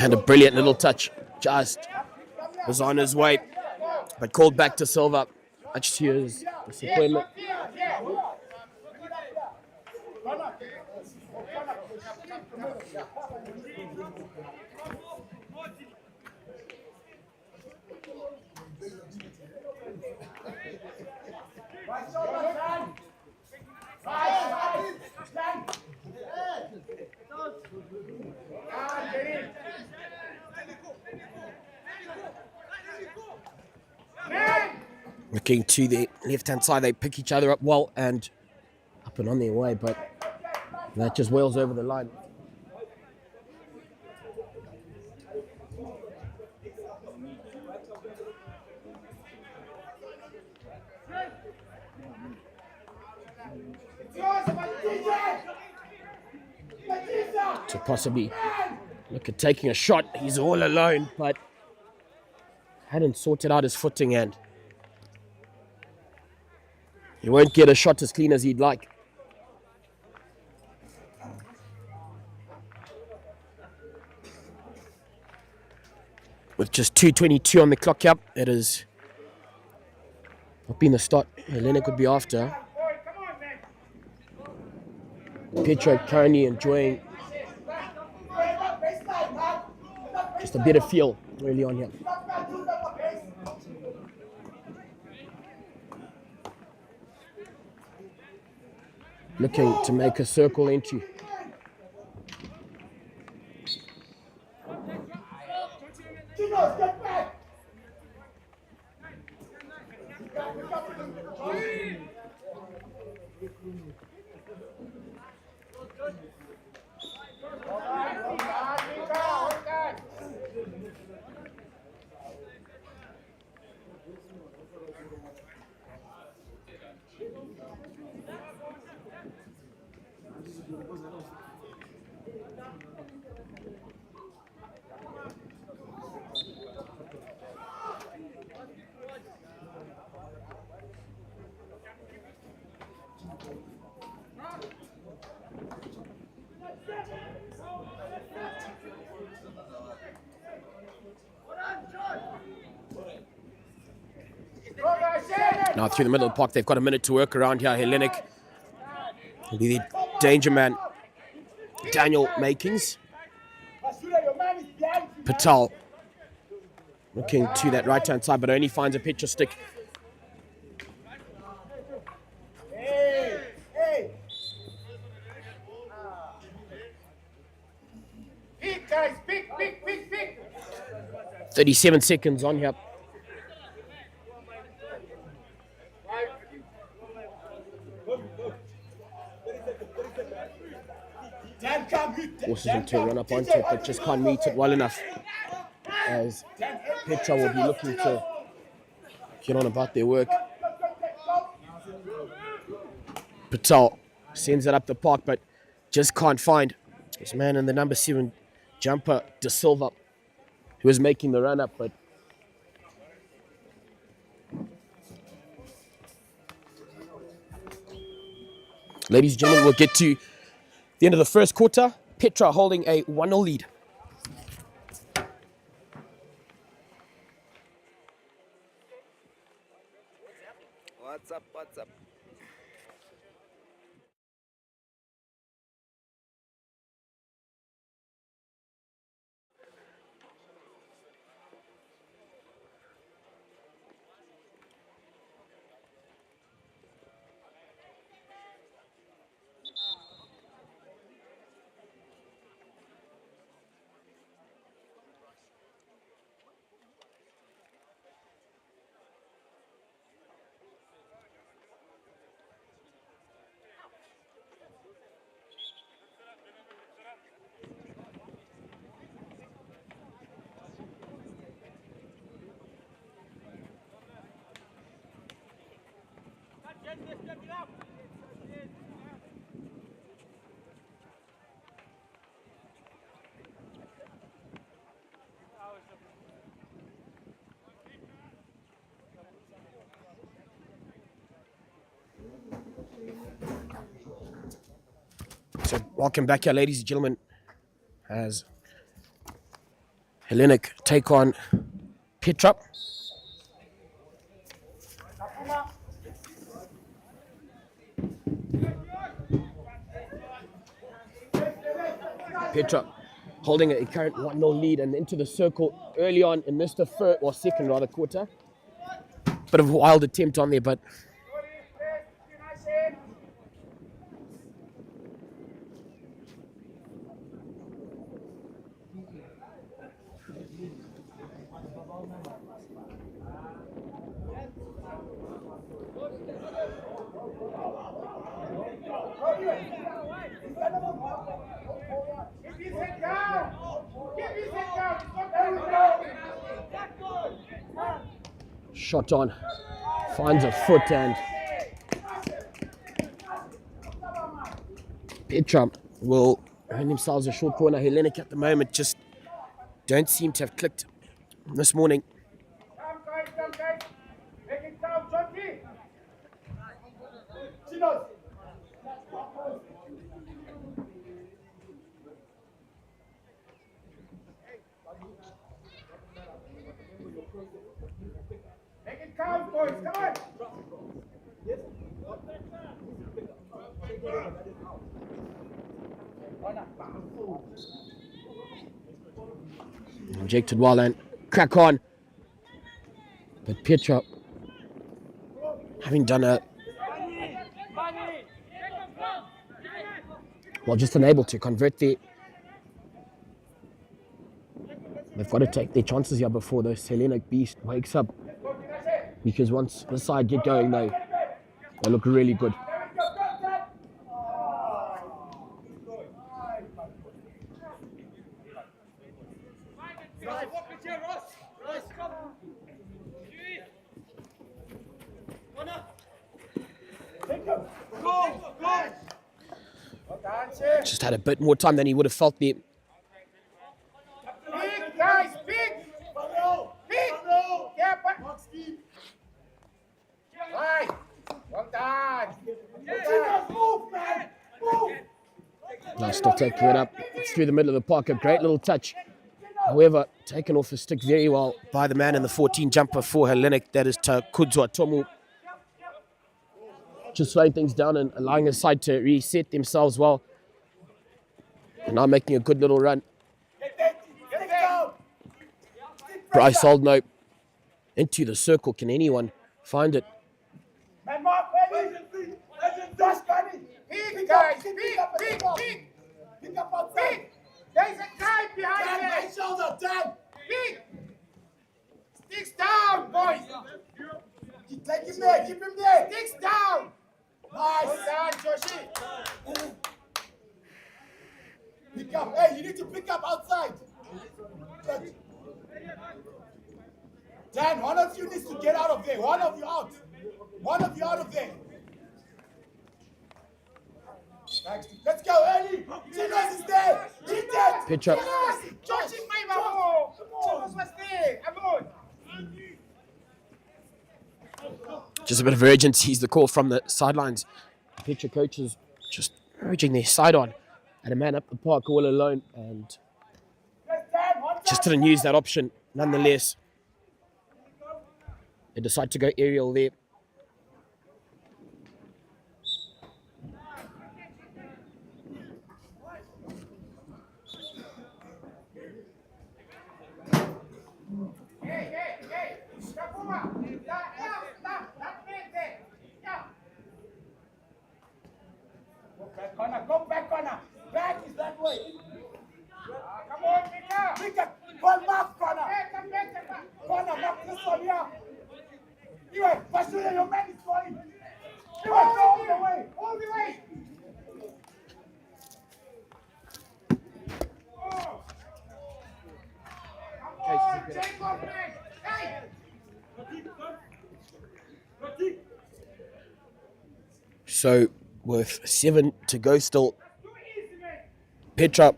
And a brilliant little touch, just was on his way, but called back to Silva, much to his disappointment. Looking to the left-hand side, they pick each other up well and up and on their way, but that just wails over the line. To possibly look at taking a shot. He's all alone, but hadn't sorted out his footing, and He won't get a shot as clean as he'd like. With just 2:22 on the clock up, it is not been the start Hellenic would be after. Petra currently enjoying just a bit of feel early on here. Looking to make a circle entry. Now through the middle of the park, they've got a minute to work around here. Hellenic will be the danger man. Daniel Makings. Patel looking to that right-hand side, but only finds a Petra stick. Pick, guys, pick. 37 seconds on here. Forces him to run up onto it, but just can't meet it well enough. As Petra will be looking to get on about their work. Patel sends it up the park, but just can't find his man in the number 7 jumper, De Silva, who was making the run up, but ladies and gentlemen, we'll get to the end of the first quarter. Petra holding a 1-0 lead. What's up? So welcome back here, ladies and gentlemen, as Hellenic take on Petra. Petra holding a current 1-0 lead and into the circle early on in this second quarter. Bit of a wild attempt on there, but shot on, finds a foot, and Petra will earn themselves a short corner. Hellenic at the moment just don't seem to have clicked this morning. Come guys, make it count, Johnny. Chinos. Make it count, boys. Come on. Injected well and crack on. But Petra, having done a well, just unable to convert there. They've got to take their chances here before the Hellenic beast wakes up. Because once the side get going, they look really good. Just had a bit more time than he would have felt there. Big, guys, big! Big! Yeah, but... Right! Well done! Move, man! Move! Now still taking it up through the middle of the park. A great little touch. However, taken off the stick very well by the man in the 14 jumper for Hellenic. That is Kudzwa Tomu. Just slowing things down and allowing his side to reset themselves well. And now making a good little run. Bryce Oldno into the circle. Can anyone find it? Man, Mark, ready? Just bunny! Big, guys! Big! Pick up outside! There's a guy behind you! My shoulder, Dan! Big! Sticks down, boys! Take him there, keep him there! Sticks down! Nice, done, Joshi! Pick up, hey, you need to pick up outside! Dan, one of you needs to get out of there. One of you out. One of you out of there. Let's go, Eddie. Chinos is there. Hit it. Pitch up. Josh is my ball. Chinos was there. Come on. Just a bit of urgency is the call from the sidelines. Petra coaches just urging their side on. And a man up the park all alone. And just didn't use that option nonetheless. They decide to go aerial there. Go back corner. Back is that way. Come on, Mika. Ball back corner. Corner, back this one here. Anyway, Bashura, your man is falling. Anyway, go all the way. All the way. Oh. Come on, Jacob, man. Hey. So, with 7 to go still, Petra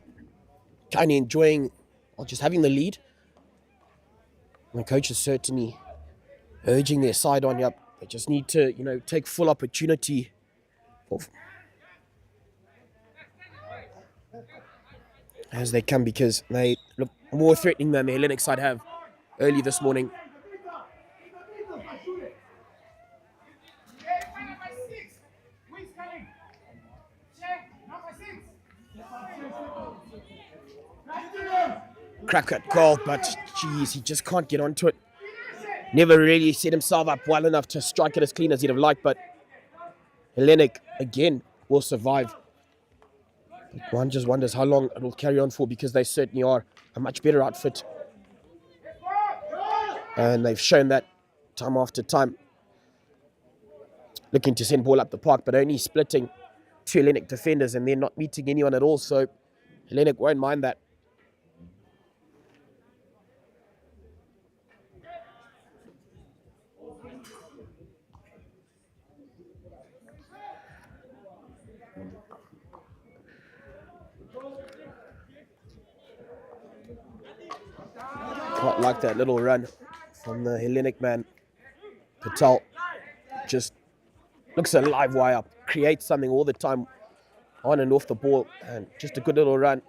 kind of enjoying, or just having the lead. The coach is certainly urging their side on up. They just need to, take full opportunity as they can, because they look more threatening than the Hellenic side have early this morning. Crack at goal, but geez, he just can't get onto it. Never really set himself up well enough to strike it as clean as he'd have liked, but Hellenic again will survive. But one just wonders how long it will carry on for, because they certainly are a much better outfit. And they've shown that time after time. Looking to send ball up the park, but only splitting 2 Hellenic defenders, and they're not meeting anyone at all, so Hellenic won't mind that. Quite like that little run from the Hellenic man. Patel just looks a live wire up. create something all the time on and off the ball, and just a good little run.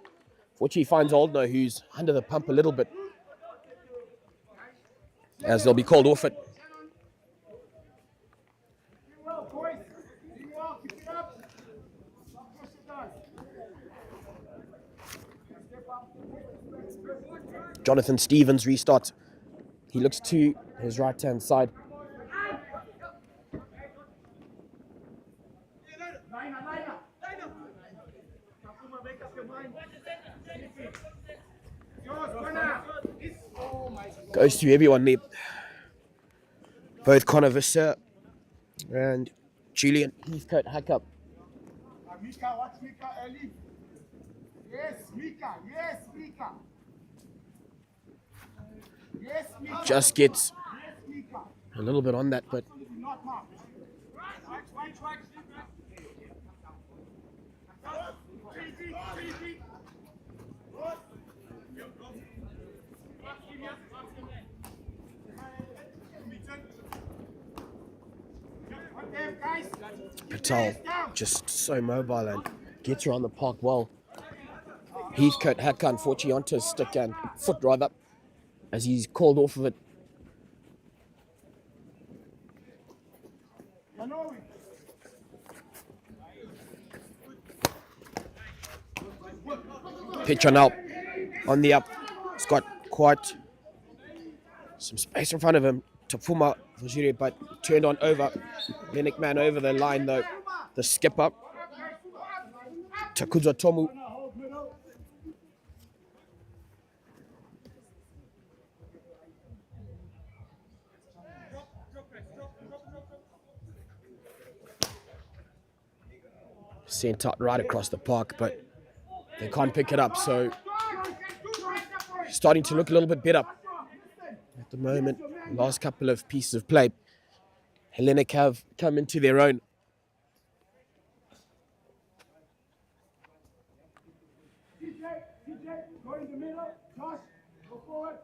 Fortunately, he finds Oldner, who's under the pump a little bit, as they'll be called off it. Jonathan Stevens restarts. He looks to his right-hand side. Goes to everyone there. Both Connor Visser and Julian Heathcote hack up. Mika, watch Mika early. Yes, Mika. Yes, Mika. Yes, Mika. Just gets Yes, Mika. a little bit on that, but Not mark. Patel just so mobile and gets around the park well. Heathcote hack unfortunately onto his stick and foot rather, as he's called off of it. Petra now on the up. He's got quite some space in front of him to Puma Vajiri, but turned on over. HELLENIC man over the line though. The skipper, Takuza Tomu. Sent out right across the park, but they can't pick it up, so starting to look a little bit better at the moment. Last couple of pieces of play, HELLENIC have come into their own. Go in the middle. Josh, go forward.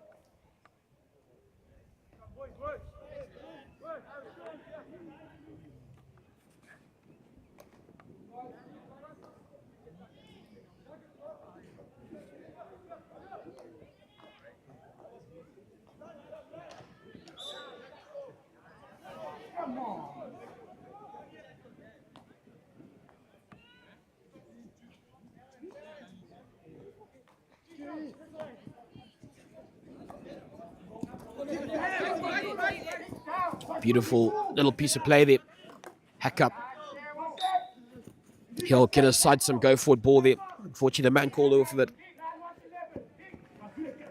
Come on. Beautiful little piece of play there. Hack up. He'll get aside some go forward ball there. Unfortunately, the man called off of it.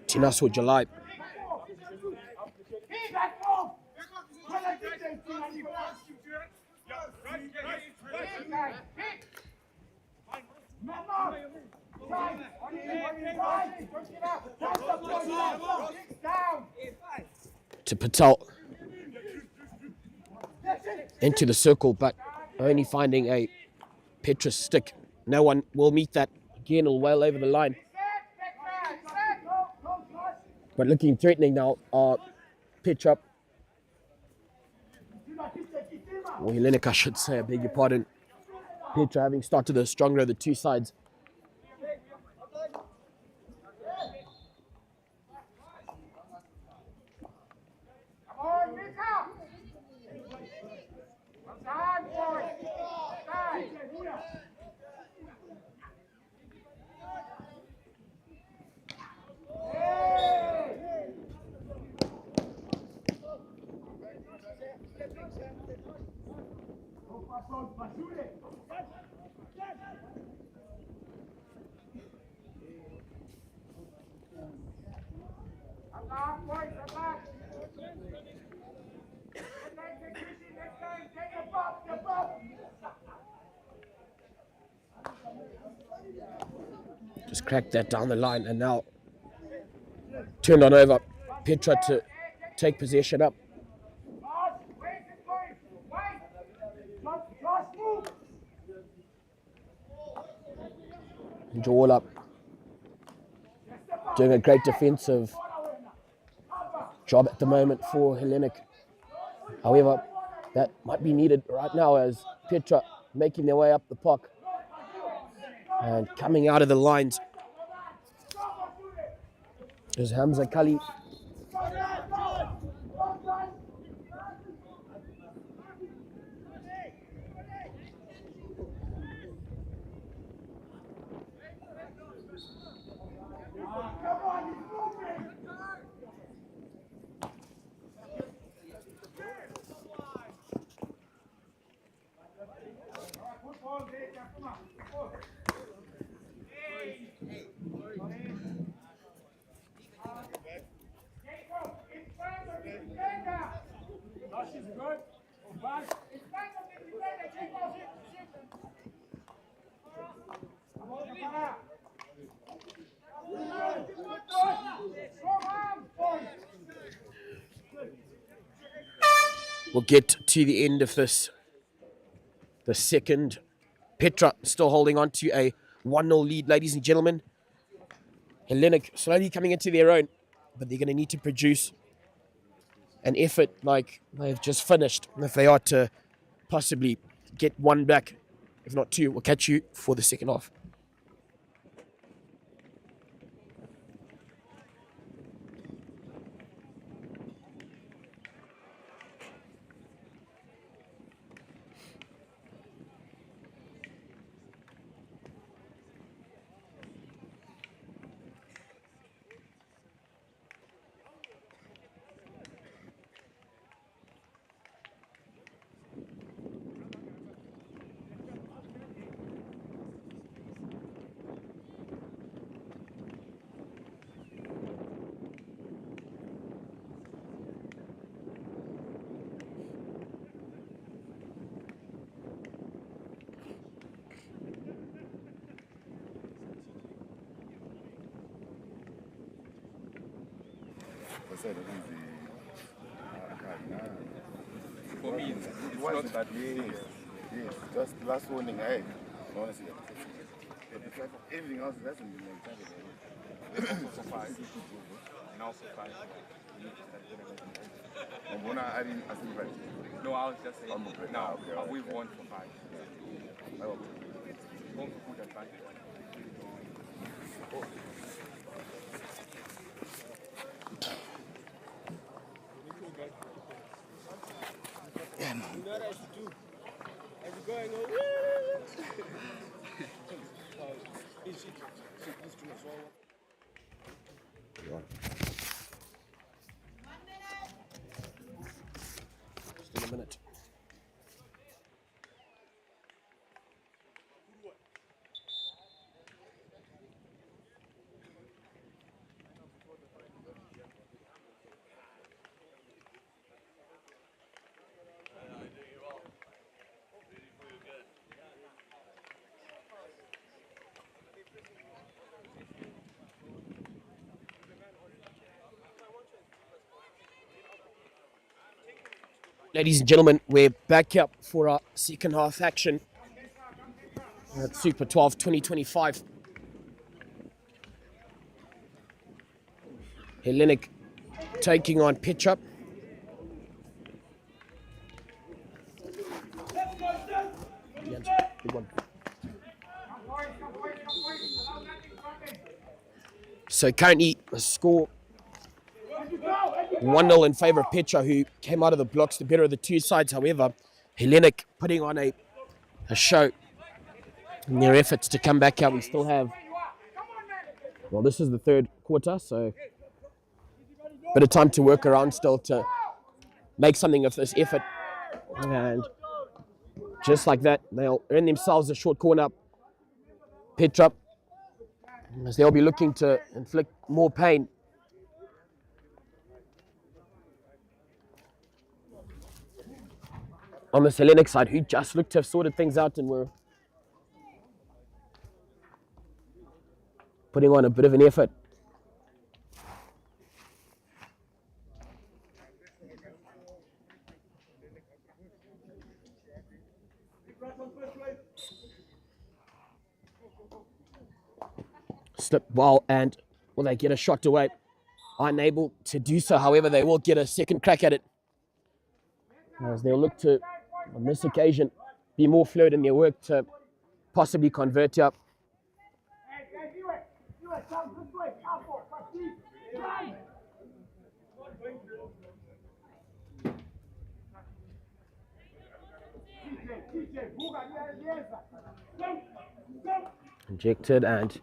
Tinaso July. To Patel. Into the circle, but only finding a Petra stick. No one will meet that. Again, well over the line. But looking threatening now are Petra. Or HELLENIC, I should say, I beg your pardon. Petra having started the stronger of the two sides. Just cracked that down the line and now turned on over. Petra to take possession up. Joel up. Doing a great defensive job at the moment for HELLENIC. However, that might be needed right now as Petra making their way up the park and coming out of the lines is Hamza Kali. We'll get to the end of this. The second, Petra still holding on to a 1-0 lead, ladies and gentlemen. Hellenic slowly coming into their own, but they're going to need to produce an effort like they've just finished if they are to possibly get one back, if not two. We'll catch you for the second half. For me, it wasn't that yes, just last warning I had. Honestly. But the fact of everything else hasn't been like that. Also 5. And also 5. No, I was just saying. Now, we've won for 5. Home for good advantage. Still a minute. Ladies and gentlemen, we're back up for our second half action at Super 12 2025. Hellenic taking on Petra. Good one. So currently the score 1-0 in favour of Petra, who came out of the blocks the better of the two sides. However, Hellenic putting on a show in their efforts to come back out. We still have, well, this is the third quarter, so a bit of time to work around still to make something of this effort. And just like that, they'll earn themselves a short corner. Petra, as they'll be looking to inflict more pain. On the Hellenic side, who just looked to have sorted things out and were putting on a bit of an effort. Slip well, and will they get a shot away? Unable to do so, however, they will get a second crack at it, as they'll look to, on this occasion, be more fluid in their work to possibly convert here. Injected and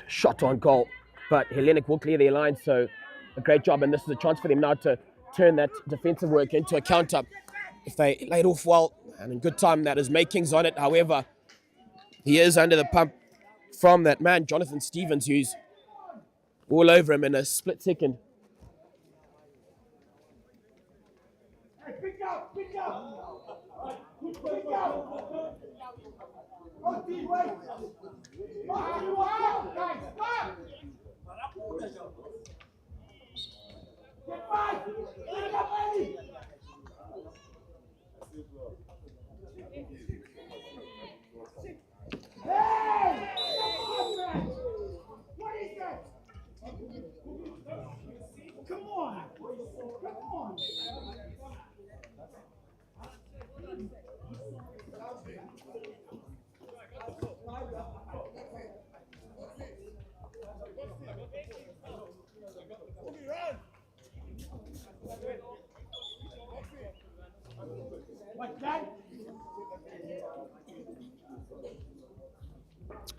shot on goal, but Hellenic will clear their line, so a great job, and this is a chance for them now to turn that defensive work into a counter. If they laid off well and in good time, that is makings on it. However, he is under the pump from that man, Jonathan Stevens, who's all over him in a split second.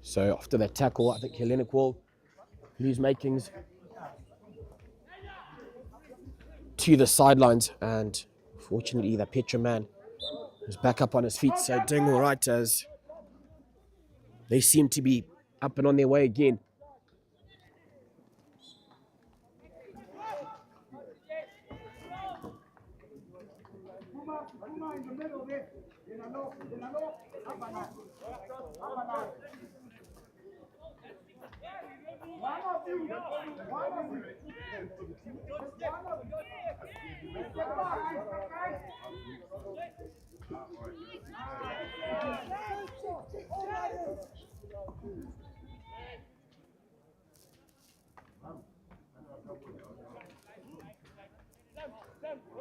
So after that tackle, I think Hellenic will lose makings to the sidelines, and fortunately the Petra man is back up on his feet, so doing all right as they seem to be up and on their way again.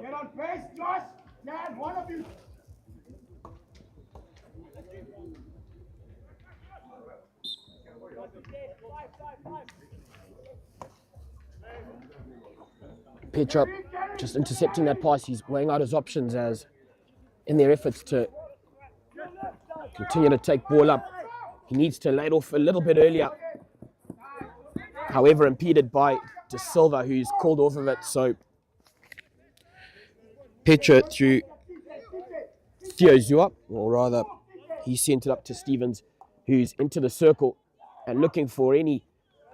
Get on base, Josh. Dan, one of you. Petra just intercepting that pass. He's weighing out his options as in their efforts to continue to take ball up. He needs to lay it off a little bit earlier. However, impeded by De Silva, who's called off of it. So Petra through Theo Zua, or rather, he sent it up to Stevens, who's into the circle and looking for any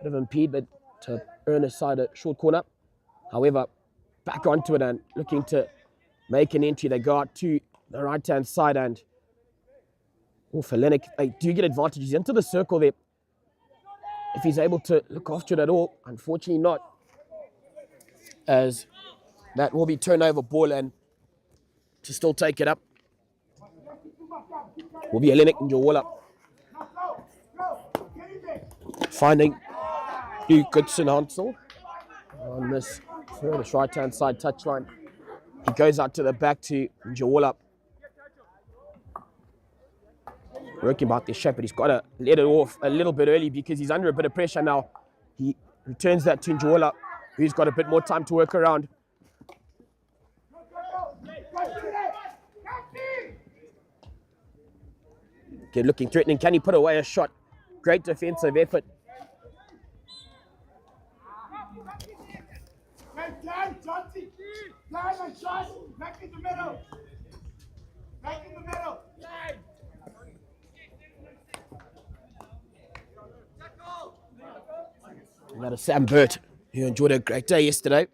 bit of impediment to earn a side a short corner. However, back onto it and looking to make an entry. They go out to the right-hand side, and HELLENIC, they do get advantages into the circle there. If he's able to look after it at all, unfortunately not, as that will be turnover ball, and to still take it up will be HELLENIC and Njawala. Finding Hugh Goodson Hansel on this furthest right-hand side touchline. He goes out to the back to Njawala. Working about this shape, but he's got to let it off a little bit early because he's under a bit of pressure now. He returns that to Njawala, who's got a bit more time to work around. Okay, looking threatening. Can he put away a shot? Great defensive effort. Back in the middle. Back in the middle. And that is Sam Burt, who enjoyed a great day yesterday.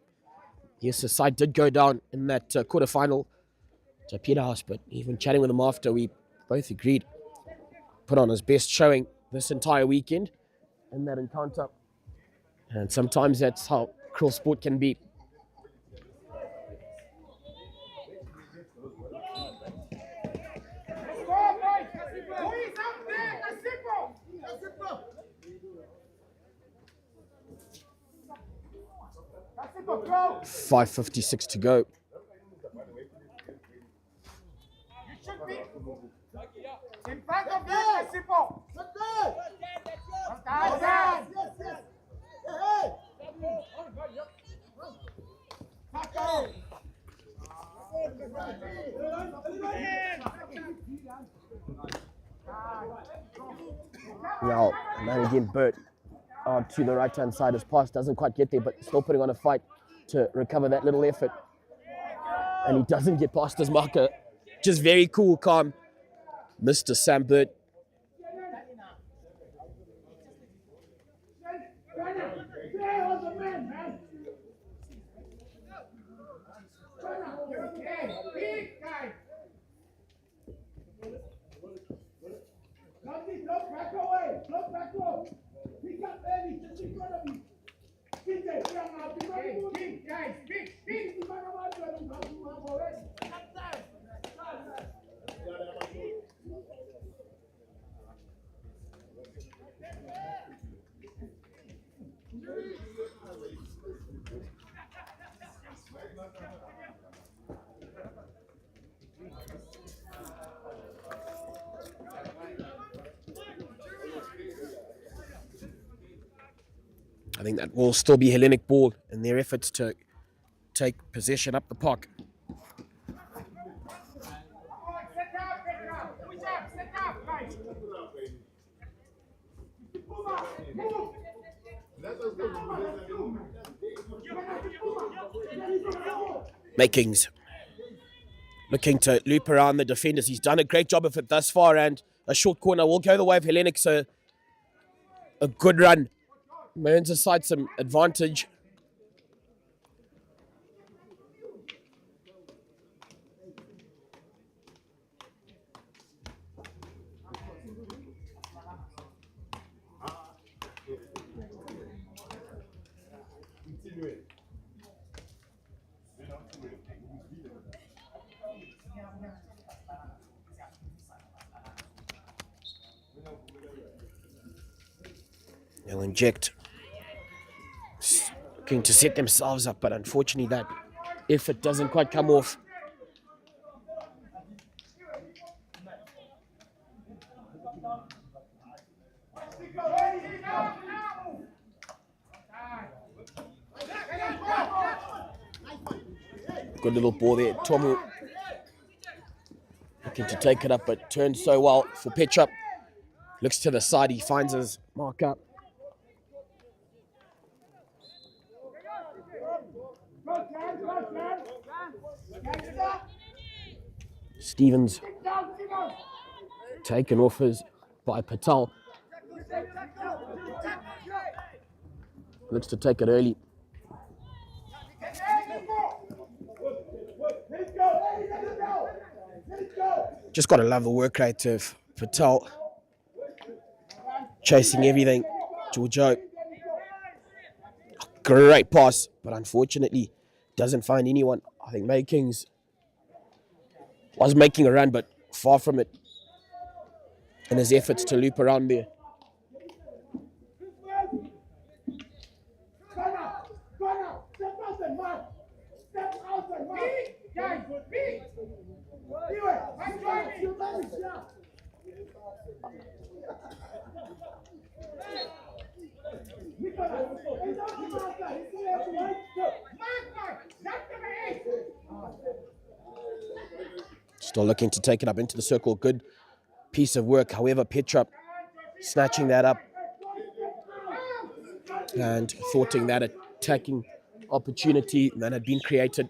Yes, the side did go down in that quarterfinal to Peterhouse, but even chatting with him after, we both agreed put on his best showing this entire weekend in that encounter. And sometimes that's how cruel sport can be. .5:56 to go. In front of you, Sipo. Down. Now, man again, Bert to the right-hand side. His pass doesn't quite get there, but still putting on a fight to recover that little effort. And he doesn't get past his marker. Just very cool, calm, Mr. Sam Burt. I think that will still be Hellenic ball in their efforts to take possession up the park. Makings looking to loop around the defenders. He's done a great job of it thus far, and a short corner will go the way of Hellenic, so a good run. Earns his side some advantage. They'll inject, looking to set themselves up, but unfortunately that effort doesn't quite come off. Good little ball there. Tomu looking to take it up, but turns so well for Petra. Looks to the side, he finds his marker. Stevens taken off by Patel. Looks to take it early. Just got to love the work rate of Patel. Chasing everything. Giorgio. Great pass, but unfortunately doesn't find anyone. I think Makings was making a run, but far from it in his efforts to loop around there. Still looking to take it up into the circle. Good piece of work. However, Petra snatching that up and thwarting that attacking opportunity that had been created.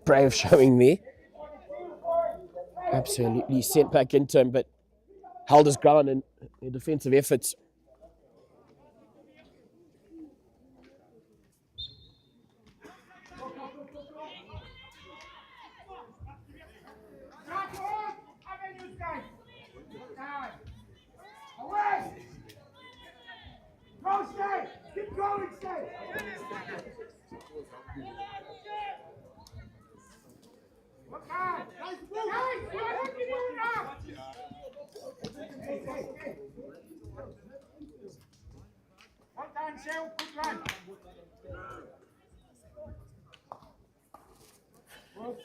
Brave showing there. Absolutely sent back into him, but held his ground in their defensive efforts.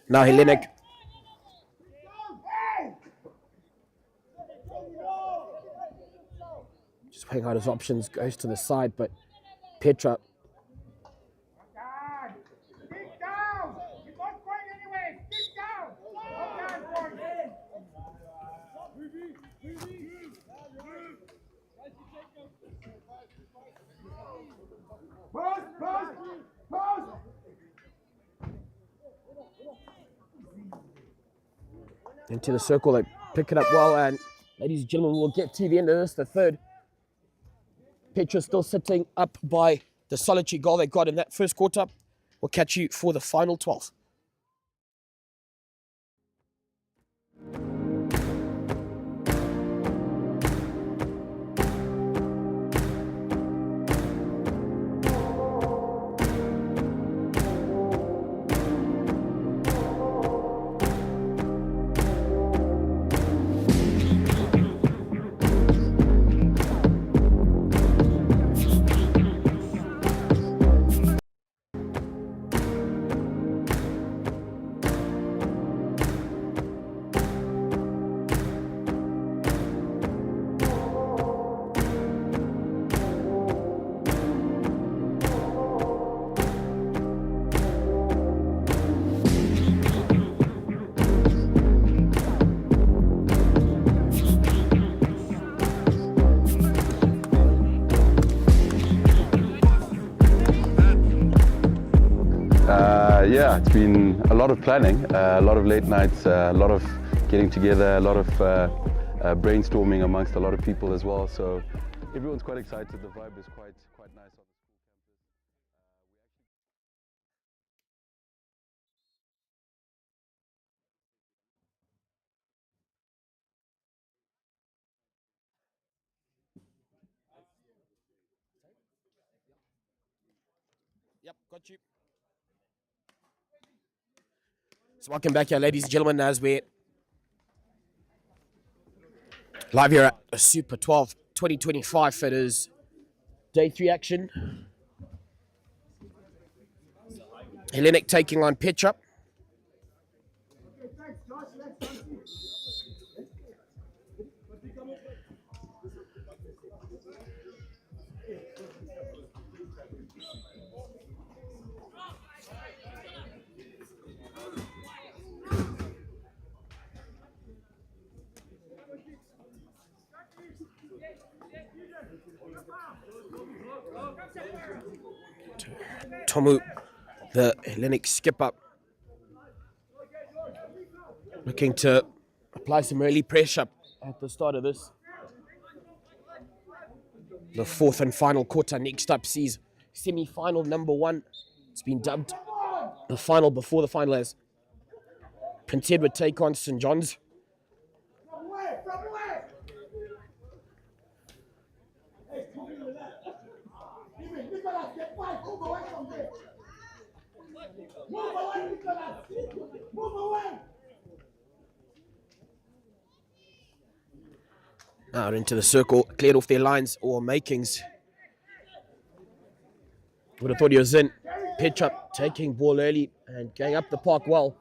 Now Hellenic. Just weighing out his options, goes to the side, but Petra. Stick down! You're not going anywhere! Stick down! Post! Into the circle, they pick it up well, and ladies and gentlemen, we'll get to the end of this, the third. Petra still sitting up by the solitary goal they got in that first quarter. We'll catch you for the final 12. Yeah, it's been a lot of planning, a lot of late nights, a lot of getting together, a lot of brainstorming amongst a lot of people as well. So everyone's quite excited. The vibe is quite nice on the school campus. Yep, got you. So welcome back here, ladies and gentlemen, as we're live here at the Super 12 2025. It is day 3 action. Hellenic taking on Petra. Tomu, the Hellenic skipper, looking to apply some early pressure at the start of this. The fourth and final quarter next up sees semi-final number 1. It's been dubbed the final before the final, as Prince Edward take on St. John's. Out into the circle, cleared off their lines or makings. Would have thought he was in. Petra taking ball early and going up the park well.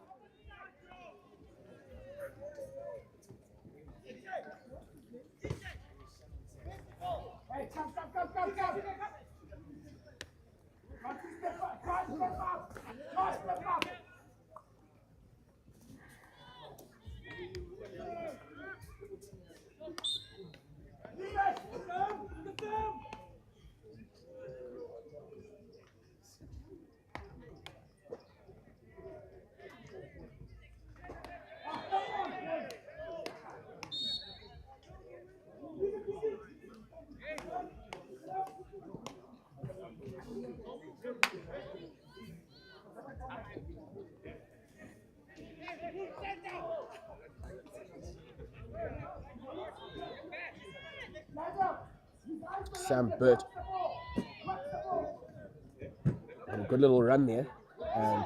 Sam Burt. And a good little run there. And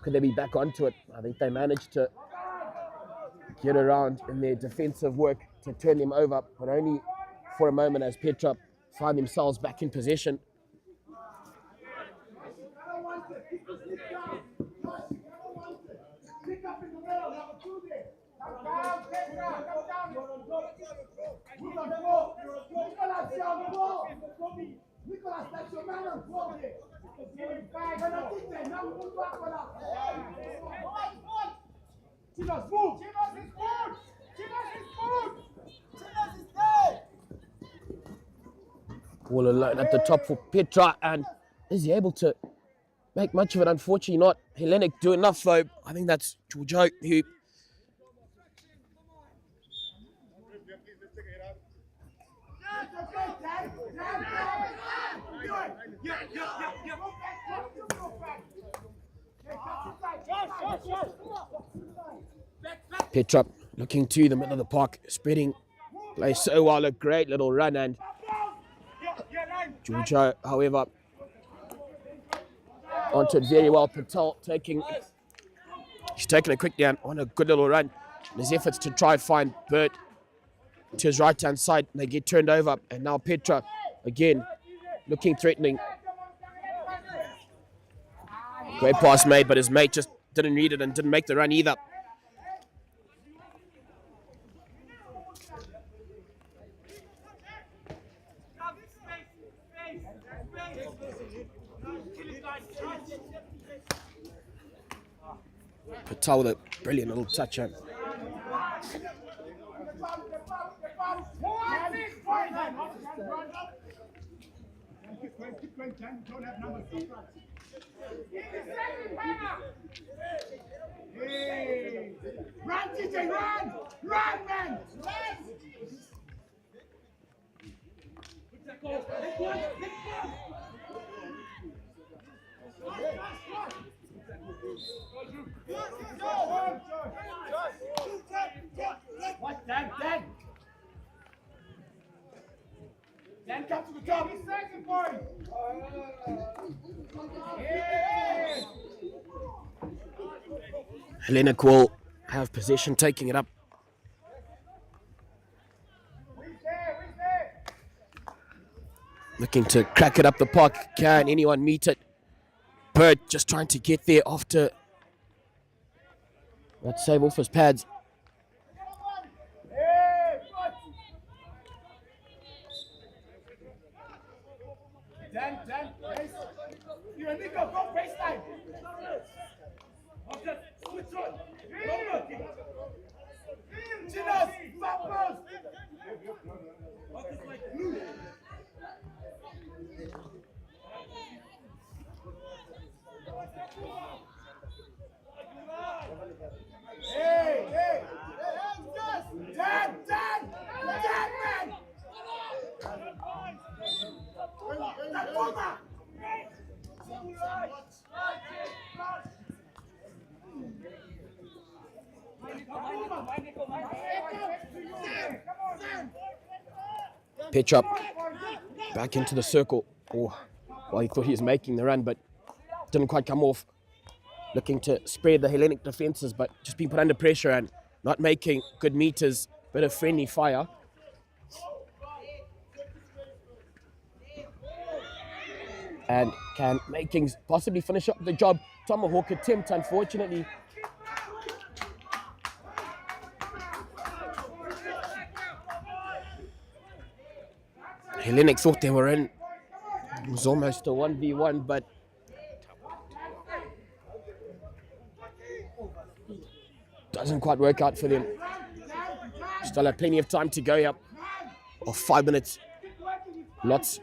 could they be back onto it? I think they managed to get around in their defensive work to turn them over, but only for a moment, as Petra find themselves back in possession. Nicolas, that's your man on 4 there. Chinos, move! Chinos is good! Chinos is good! Chinos is there! All alone at the top for Petra, and is he able to make much of it? Unfortunately not. Hellenic do enough though. I think that's Georgio who Petra looking to the middle of the park, spreading play so well, a great little run, and Georgio, however, onto it very well. Patel he's taking a quick down on a good little run. In his efforts to try and find Bert to his right hand side, they get turned over, and now Petra again looking threatening. Great pass made, but his mate just didn't read it and didn't make the run either. Patel with a brilliant little touch in. Run, TJ, run! Run, man! What, Dan? Dan, come to the top. Second point. Hellenic will have possession, taking it up. Looking to crack it up the park. Can anyone meet it? Bird just trying to get there after that save off his pads. Dan, you're a nigga, go baseline. Switch on. Chinos, stop close. Hey, Dan, man. Pitch up, back into the circle. Oh, well, he thought he was making the run, but didn't quite come off. Looking to spread the Hellenic defenses, but just being put under pressure and not making good meters. Bit of friendly fire. And can Makings possibly finish up the job? Tomahawk attempt, unfortunately. Hellenic thought they were in. It was almost a 1v1, but doesn't quite work out for them. Still have plenty of time to go here. Or 5 minutes. Lots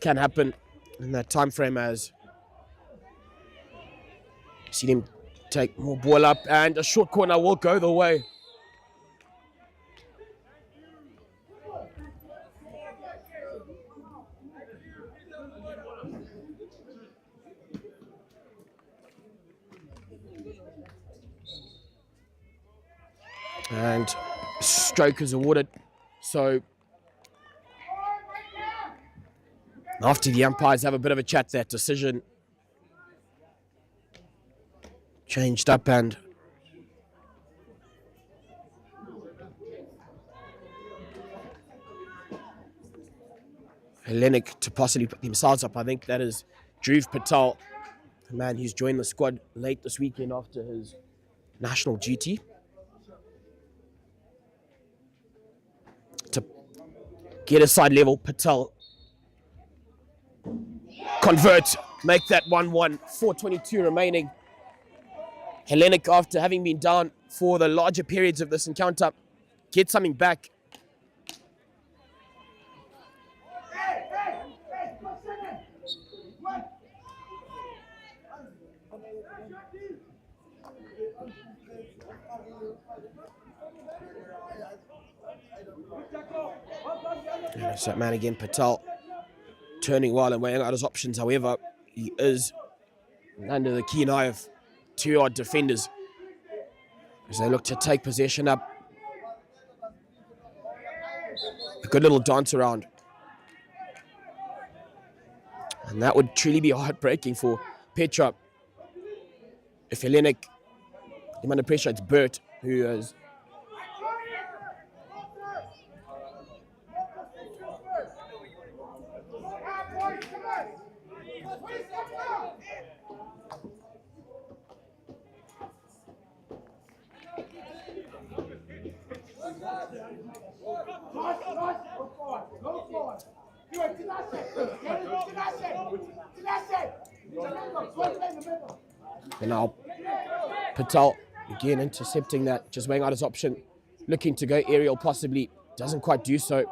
can happen in that time frame, as see him take more ball up, and a short corner will go the way. And stroke is awarded. So after the umpires have a bit of a chat, that decision changed up, and Hellenic to possibly put themselves up. I think that is Dhruv Patel, the man who's joined the squad late this weekend after his national duty. get a side level. Patel convert, make that 1-1, 4:22 remaining. Hellenic, after having been down for the larger periods of this encounter, get something back. There's that man again, Patel, turning well and weighing out his options. However, he is under the keen eye of two odd defenders as they look to take possession up. A good little dance around. And that would truly be heartbreaking for Petra. If Hellenic came under pressure, it's Bert who is and now Patel again intercepting that, just weighing out his option, looking to go aerial possibly, doesn't quite do so.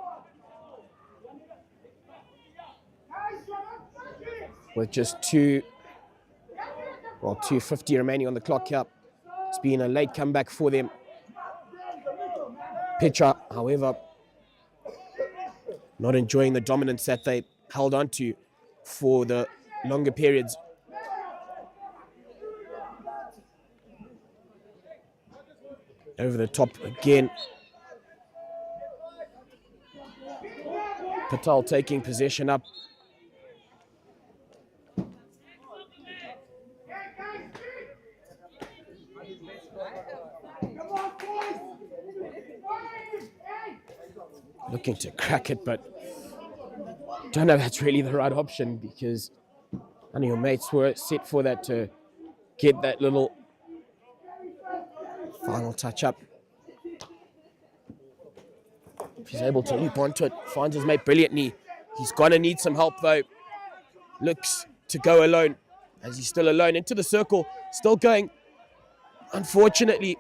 With just 2:50 remaining on the clock here. It's been a late comeback for them. Petra, however, not enjoying the dominance that they held on to for the longer periods. Over the top again. Patel taking possession up. Looking to crack it, but don't know if that's really the right option because none of your mates were set for that to get that little final touch up. If he's able to leap onto it, finds his mate brilliantly. He's going to need some help though. Looks to go alone as he's still alone into the circle, still going. Unfortunately,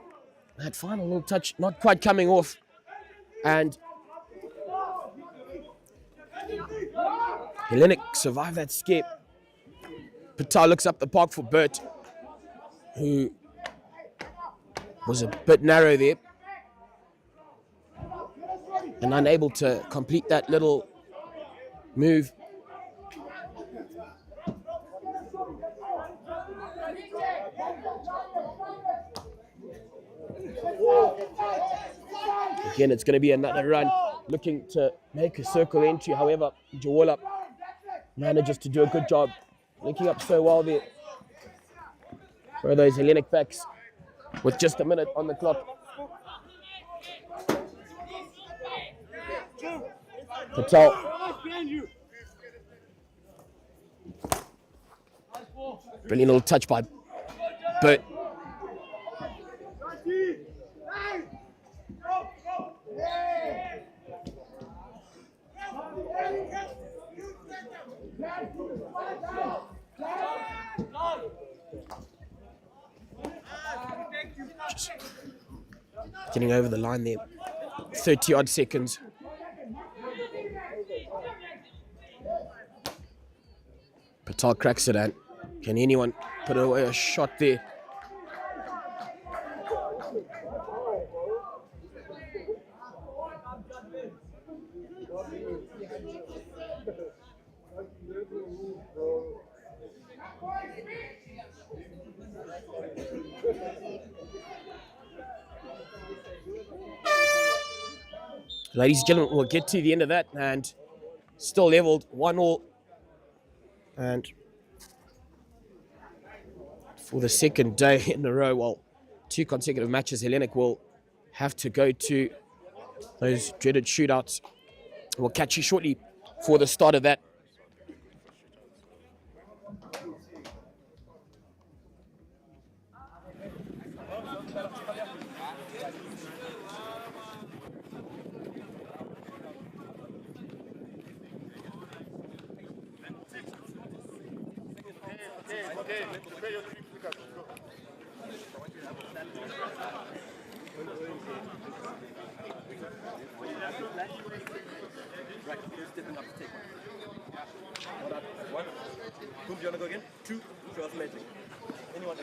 that final little touch not quite coming off. And Hellenic survived that skip. Patel looks up the park for Bert, who was a bit narrow there and unable to complete that little move. Again, it's going to be another run, looking to make a circle entry. However, Jawala manages to do a good job, linking up so well there for those Hellenic backs with just a minute on the clock. Patel. Brilliant little touch by Bert. Just getting over the line there. 30 odd seconds. Patel cracks it, and can anyone put away a shot there? Ladies and gentlemen, we'll get to the end of that, and still leveled 1-1. And for the second day in a row, well, 2 consecutive matches, Hellenic will have to go to those dreaded shootouts. We'll catch you shortly for the start of that. Okay, prepare your 3 flickers. Let's go. Right, who's stepping up to take one? Well done. 1. Whom do you want to go again? 2. Show us magic. Anyone?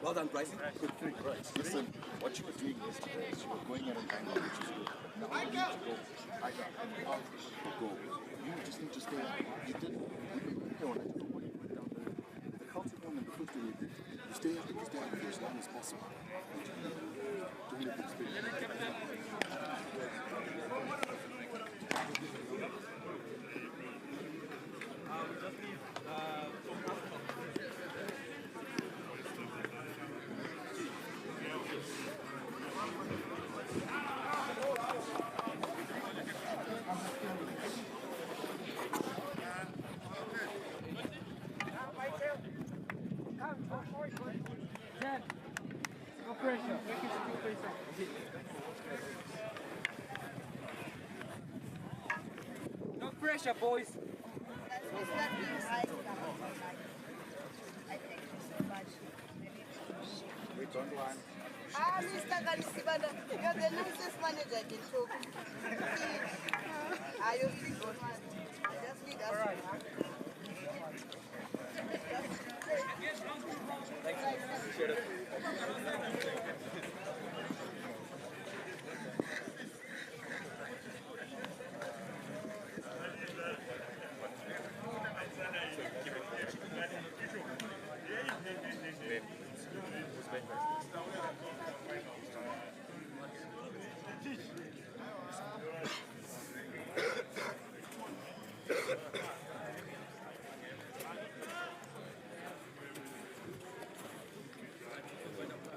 Well done, Bryce. Good. 3. Right. Listen, what you were doing yesterday is you were going at an angle which is good. Now you need to go. I got go. You just need to stay. You did. We don't want to do what you put down there. The culture one and the first thing you did. You stay up for as long as possible. Doing it experience. No pressure. Make it no pressure. No pressure, boys. We don't want. Mr. Ganisibanda, you're the nicest manager I can talk to. You really good man. Just lead us.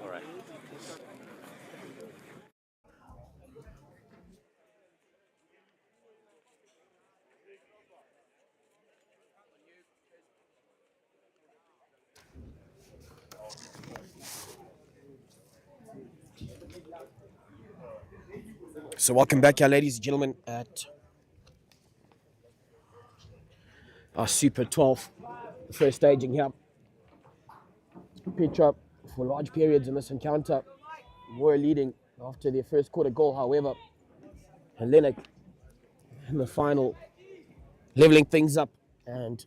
All right. So welcome back here, ladies and gentlemen, at our Super 12, the first staging here. Petra, for large periods in this encounter, were leading after their first quarter goal. However, HELLENIC in the final, leveling things up, and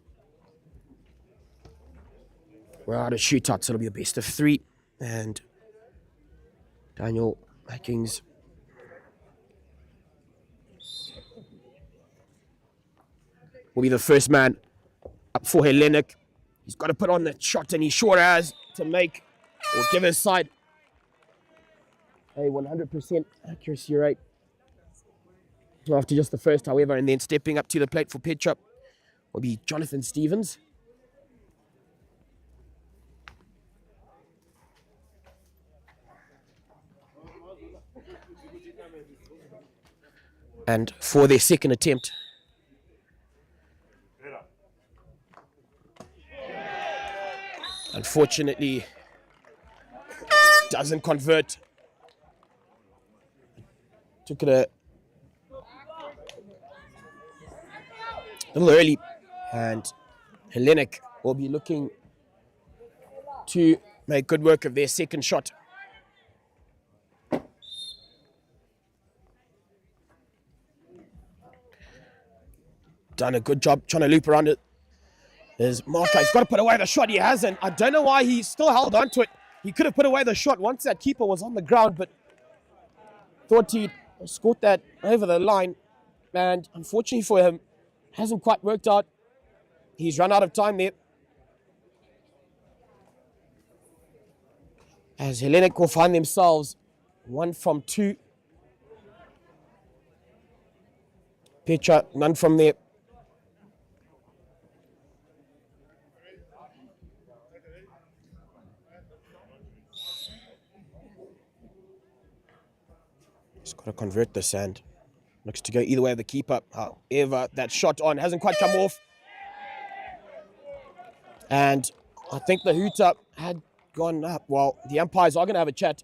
we're out of shootouts. So it'll be a best of 3, and Daniel Makings will be the first man up for HELLENIC. He's got to put on the shot, and he sure has, to make or give his side a 100% accuracy rate after just the first, however. And then stepping up to the plate for Petra will be Jonathan Stevens. And for their second attempt, unfortunately, doesn't convert. Took it a little early, and HELLENIC will be looking to make good work of their second shot. Done a good job trying to loop around it. There's Marca. He's got to put away the shot. He hasn't. I don't know why he still held on to it. He could have put away the shot once that keeper was on the ground, but thought he'd scored that over the line. And unfortunately for him, hasn't quite worked out. He's run out of time there. As HELLENIC will find themselves 1 from 2. Petra, none from there. Just got to convert this, and looks to go either way of the keeper. However, that shot on hasn't quite come off. And I think the hooter had gone up. Well, the umpires are going to have a chat.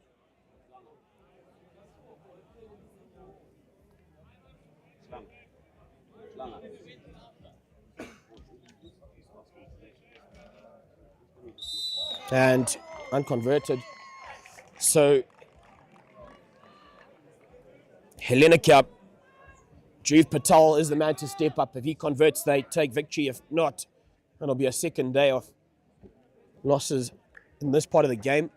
and unconverted. So HELLENIC up. Dhruv Patel is the man to step up. If he converts, they take victory. If not, it'll be a second day of losses in this part of the game.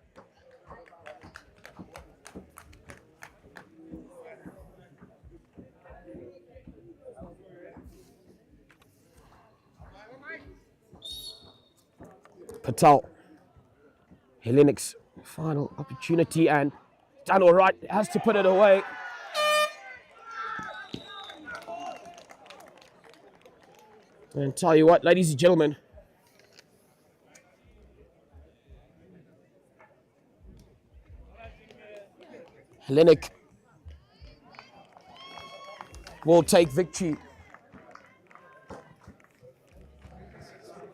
Patel, HELLENIC's final opportunity, and done all right, has to put it away. And tell you what, ladies and gentlemen, HELLENIC will take victory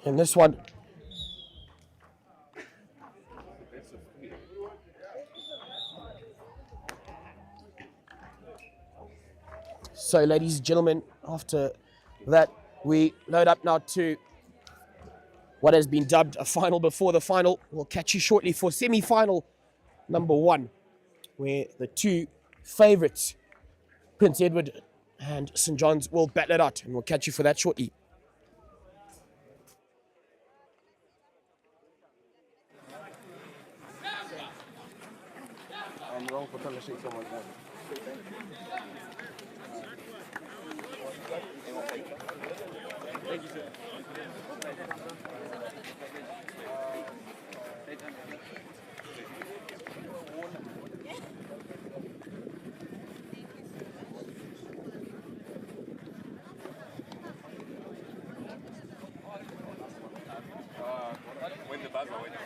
in this one. So, ladies and gentlemen, after that, we load up now to what has been dubbed a final before the final. We'll catch you shortly for semi-final number 1, where the two favourites, Prince Edward and St. John's, will battle it out, and we'll catch you for that shortly. I'm wrong for trying to shake someone's hand. Thank you, sir. When the buzzer went off.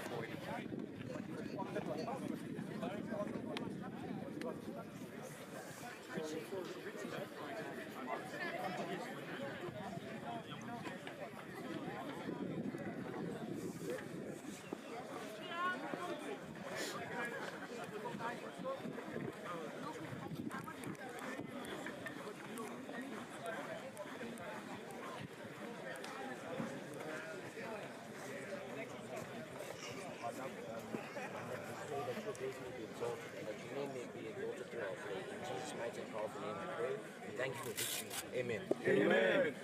Thank you for victory. Amen. Amen.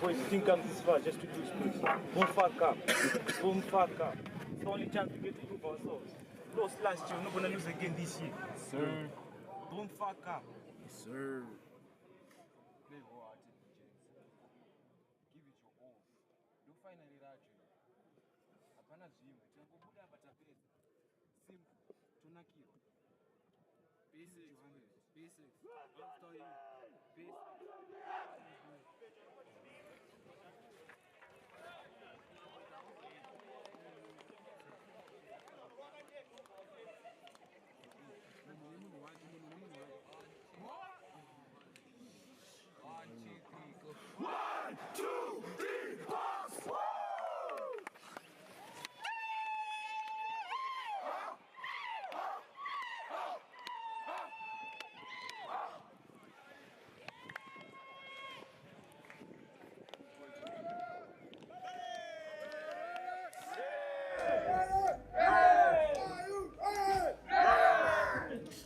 Boys, you think I'm this far just to lose, please? Don't fuck up. Don't fuck up. It's the only chance we get to prove ourselves. Lost last year, we're not gonna lose again this year. Sir. Don't fuck up. Sir. Play wholeheartedly, James. Give it your all. You'll finally rajula. Hapana zvimwe. Tinakubuda hapa tapedza. Simple. Tunakirwa. Basics. Basics. After you. Basics.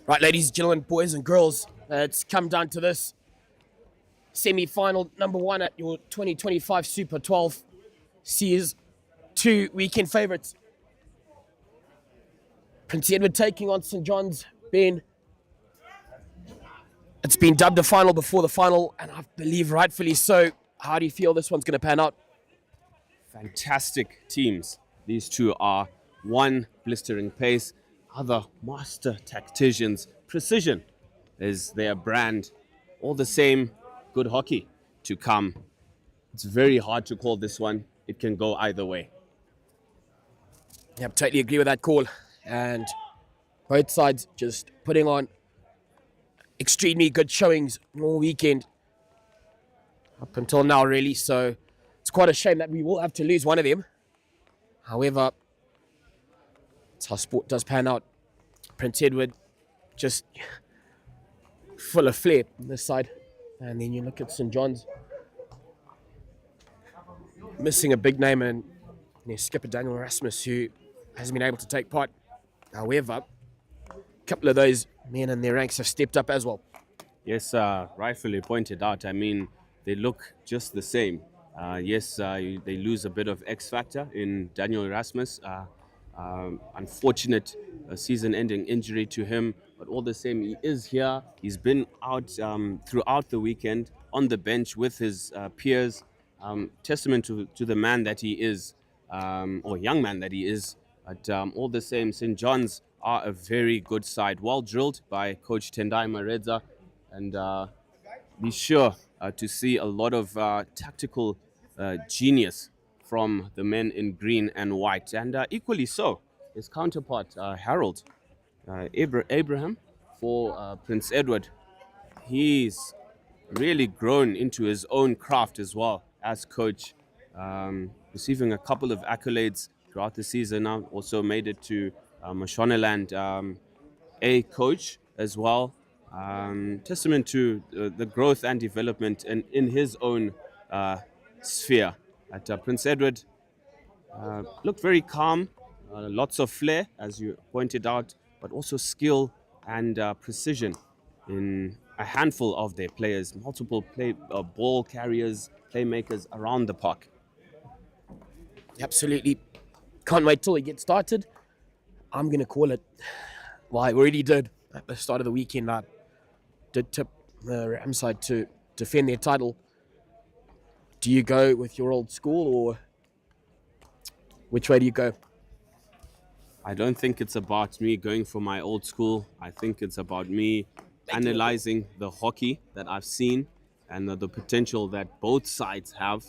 Right, ladies and gentlemen, boys and girls, it's come down to this. Semi-final number 1 at your 2025 Super 12 sees 2 weekend favourites. Prince Edward taking on St. John's. It's been dubbed a final before the final, and I believe rightfully so. How do you feel this one's going to pan out? Fantastic teams. These two are one blistering pace, other master tacticians. Precision is their brand. All the same, good hockey to come. it's very hard to call this one. It can go either way. Yep, totally agree with that call. And both sides just putting on extremely good showings all weekend up until now, really. So it's quite a shame that we will have to lose one of them. However, it's how sport does pan out. Prince Edward just full of flair on this side. And then you look at St. John's missing a big name and their skipper Daniel Erasmus, who hasn't been able to take part. However, a couple of those men in their ranks have stepped up as well. Yes, rightfully pointed out. I mean, they look just the same. Yes, they lose a bit of X factor in Daniel Erasmus. Unfortunate season-ending injury to him, but all the same, he is here. He's been out throughout the weekend on the bench with his peers. Testament to the man that he is, or young man that he is. But all the same, St. John's are a very good side, well drilled by Coach Tendai Maredza, and be sure to see a lot of tactical genius from the men in green and white, and equally so his counterpart Harold Abraham for Prince Edward. He's really grown into his own craft as well as coach, receiving a couple of accolades throughout the season now. Also made it to Mashonaland A coach as well. Testament to the growth and development in his own sphere. At Prince Edward, looked very calm, lots of flair, as you pointed out, but also skill and precision in a handful of their players, multiple ball carriers, playmakers around the park. Absolutely. Can't wait till it gets started. I'm going to call it. Well, I already did at the start of the weekend. I did tip the Rams side to defend their title. Do you go with your old school, or which way do you go? I don't think it's about me going for my old school. I think it's about me analyzing the hockey that I've seen and the potential that both sides have.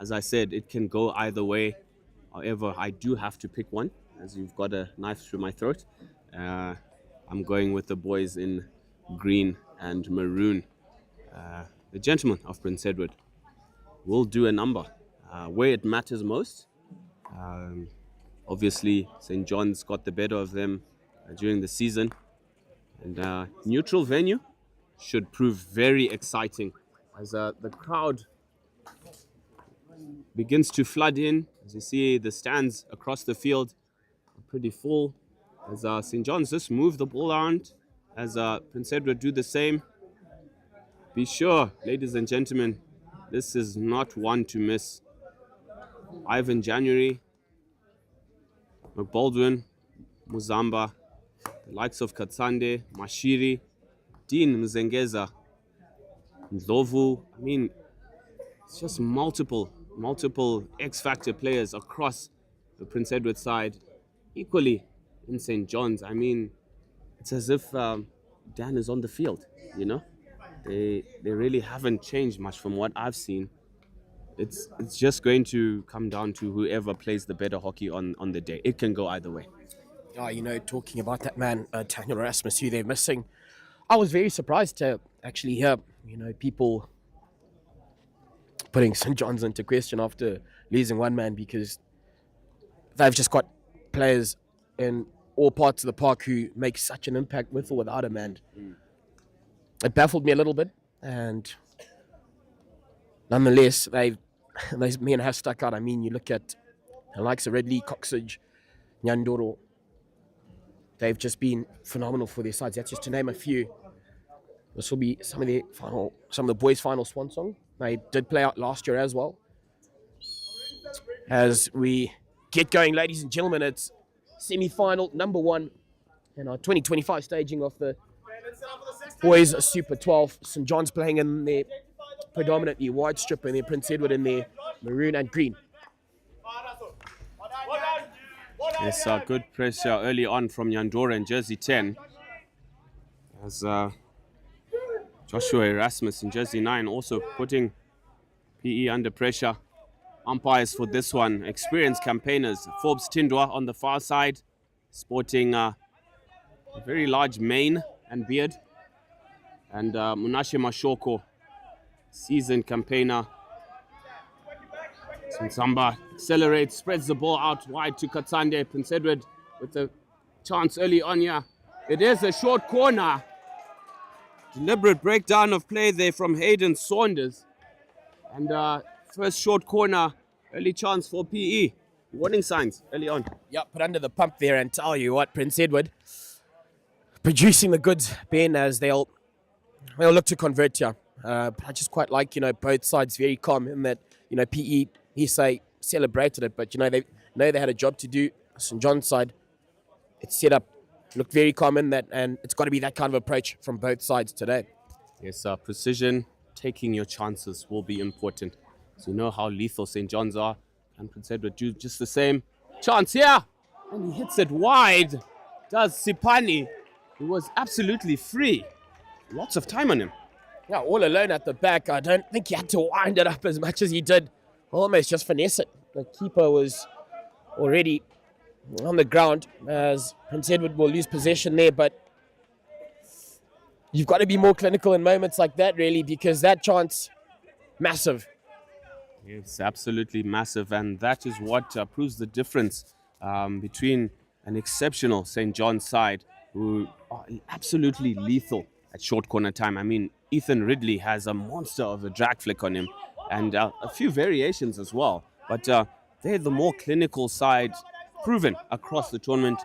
As I said, it can go either way. However, I do have to pick one, as you've got a knife through my throat. I'm going with the boys in green and maroon. The gentlemen of Prince Edward will do a number where it matters most. Obviously, St. John's got the better of them during the season. And neutral venue should prove very exciting as the crowd begins to flood in. As you see, the stands across the field are pretty full. As St. John's just move the ball around, as Prince Edward do the same. Be sure, ladies and gentlemen, this is not one to miss. Ivan January, McBaldwin, Muzamba, the likes of Katsande, Mashiri, Dean Mzengeza, Ndlovu. I mean, it's just multiple X-Factor players across the Prince Edward side, equally in St. John's. I mean, it's as if Dan is on the field, you know? They really haven't changed much from what I've seen. It's just going to come down to whoever plays the better hockey on the day. It can go either way. Oh, you know, talking about that man, Daniel Erasmus, who they're missing, I was very surprised to actually hear, you know, people putting St. John's into question after losing one man, because they've just got players in all parts of the park who make such an impact with or without him. And it baffled me a little bit, and nonetheless, those men have stuck out. I mean, you look at the likes of Ridley, Coxage, Nyandoro. They've just been phenomenal for their sides. That's just to name a few. This will be some of the boys' final swan song. They did play out last year as well. As we get going, ladies and gentlemen, it's semi-final number 1 in our 2025 staging of the boys Super 12. St. John's playing in their predominantly white strip, and their Prince Edward in their maroon and green. Yes, good pressure early on from Nyandora in jersey 10. As Joshua Erasmus in jersey 9 also putting PE under pressure. Umpires for this one, experienced campaigners. Forbes Tindwa on the far side, sporting a very large mane and beard. And Munashe Mashoko, seasoned campaigner. Samba accelerates, spreads the ball out wide to Katsande. Prince Edward with a chance early on here. It is a short corner. Deliberate breakdown of play there from Hayden Saunders. And first short corner, early chance for PE. Warning signs early on. Yeah, put under the pump there and tell you what, Prince Edward producing the goods, Ben, as they'll look to convert here. But I just quite like, both sides very calm in that, PE, he celebrated it, but, they know they had a job to do. St. John's side, it's set up, looked very calm in that, and it's got to be that kind of approach from both sides today. Yes, precision, taking your chances will be important. So you know how lethal St. John's are. And Prince Edward do just the same. Chance here! And he hits it wide. Does Sipani, who was absolutely free. Lots of time on him. Yeah, all alone at the back. I don't think he had to wind it up as much as he did. Almost just finesse it. The keeper was already on the ground as Prince Edward will lose possession there, but you've got to be more clinical in moments like that, really, because that chance, massive. It's absolutely massive, and that is what proves the difference between an exceptional St. John's side, who are absolutely lethal at short corner time. I mean, Ethan Ridley has a monster of a drag flick on him, and a few variations as well. But they're the more clinical side, proven across the tournament.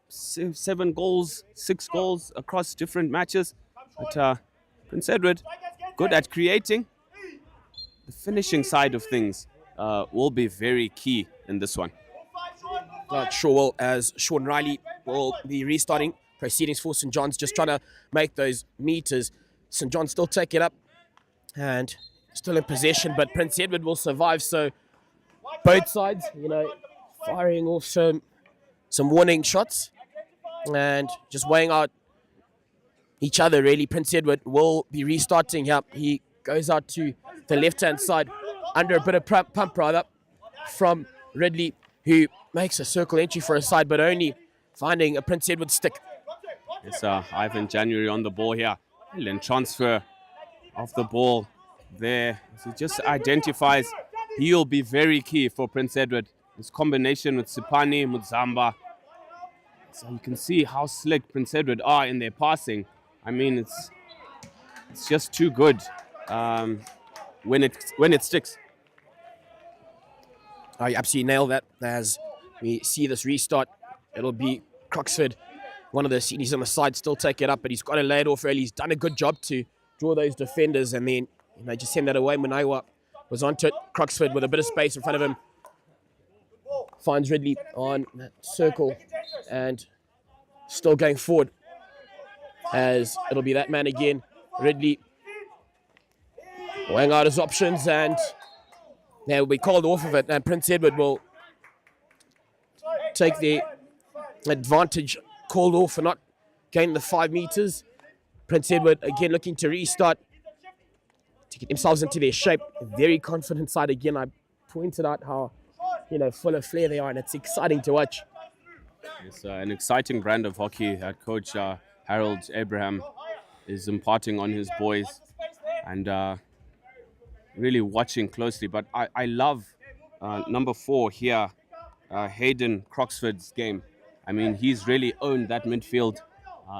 7 goals, 6 goals across different matches. But Prince Edward, good at creating. The finishing side of things will be very key in this one. Sure will, as Sean Riley will be restarting proceedings for St. John's, just trying to make those meters. St. John's still take it up and still in possession, but Prince Edward will survive. So both sides, firing off some warning shots and just weighing out each other, really. Prince Edward will be restarting here. He goes out to the left-hand side under a bit of pump rather from Ridley, who makes a circle entry for a side, but only finding a Prince Edward stick. It's Ivan January on the ball here. And transfer of the ball there. He just identifies he'll be very key for Prince Edward. His combination with Sipani, Mudzamba. So you can see how slick Prince Edward are in their passing. I mean, it's just too good when it sticks. I absolutely nailed that. As we see this restart, it'll be Croxford, one of the seniors on the side, still take it up, but he's got to lay it off early. He's done a good job to draw those defenders, and then just send that away. Munaiwa was onto it. Croxford with a bit of space in front of him finds Ridley on that circle and still going forward, as it'll be that man again. Ridley weighing out his options, and will be called off of it, and Prince Edward will take the advantage, called off for not gaining the 5 meters. Prince Edward again looking to restart to get themselves into their shape. A very confident side again. I pointed out how full of flair they are, and it's exciting to watch. It's an exciting brand of hockey that Coach Harold Abraham is imparting on his boys, and really watching closely. But I love number 4 here, Hayden Croxford's game. I mean, he's really owned that midfield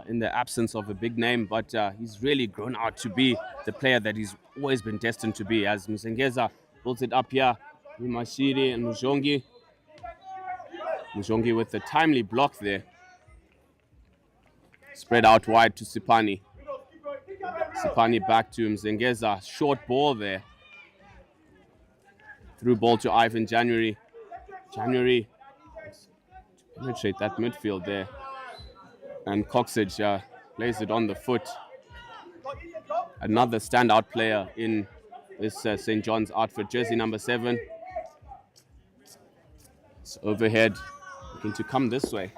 in the absence of a big name, but he's really grown out to be the player that he's always been destined to be. As Msengeza builds it up here, Mashiri and Mujongi. Mujongi with a timely block there. Spread out wide to Sipani. Sipani back to Msengeza. Short ball there. Through ball to Ivan January. January penetrate that midfield there. And Coxage plays it on the foot. Another standout player in this St. John's outfit. Jersey number 7. It's overhead. Looking to come this way.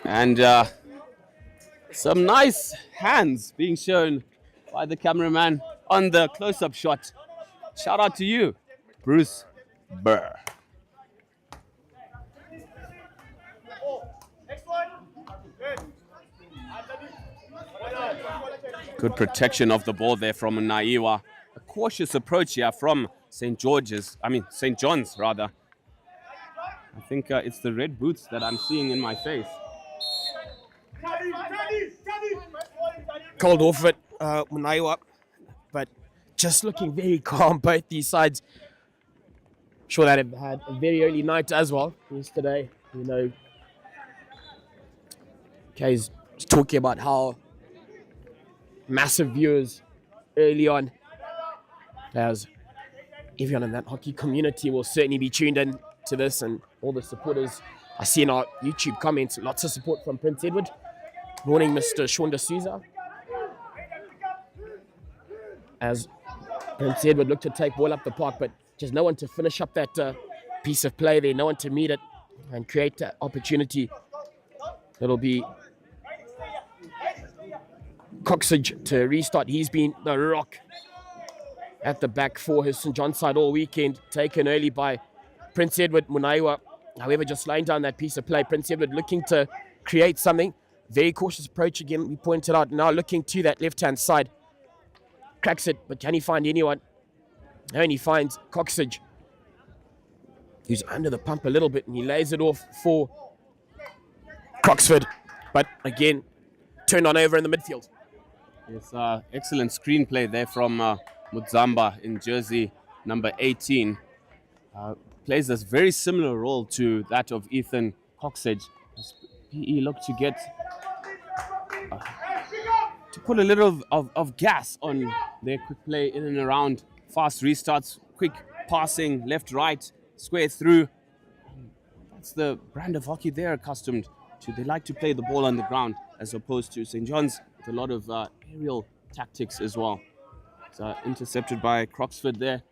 And some nice hands being shown by the cameraman. on the close-up shot. Shout out to you, Bruce Burr. Good protection of the ball there from Naiwa. A cautious approach here from St. John's rather. I think it's the red boots that I'm seeing in my face. Cold off it, Naiwa, but just looking very calm, both these sides. Sure that have had a very early night as well yesterday. You know, Kay's talking about how massive viewers early on, as everyone in that hockey community will certainly be tuned in to this, and all the supporters I see in our YouTube comments, lots of support from Prince Edward. Morning, Mr. Sean D'Souza. As Prince Edward looked to take ball up the park, but just no one to finish up that piece of play there, no one to meet it and create that opportunity. It'll be Coxage to restart. He's been the rock at the back for his St. John side all weekend, taken early by Prince Edward Munaiwa. However, just laying down that piece of play, Prince Edward looking to create something. Very cautious approach again, we pointed out. Now looking to that left-hand side. Cracks it, but can he find anyone? Only finds Coxage, who's under the pump a little bit, and he lays it off for Croxford. But again, turned on over in the midfield. Yes, excellent screenplay there from Mudzamba in jersey number 18. Plays a very similar role to that of Ethan Coxage. PE looked to get to put a little of gas on their quick play in and around, fast restarts, quick passing, left, right, square through. That's the brand of hockey they're accustomed to. They like to play the ball on the ground as opposed to St. John's with a lot of aerial tactics as well. It's intercepted by Croxford there.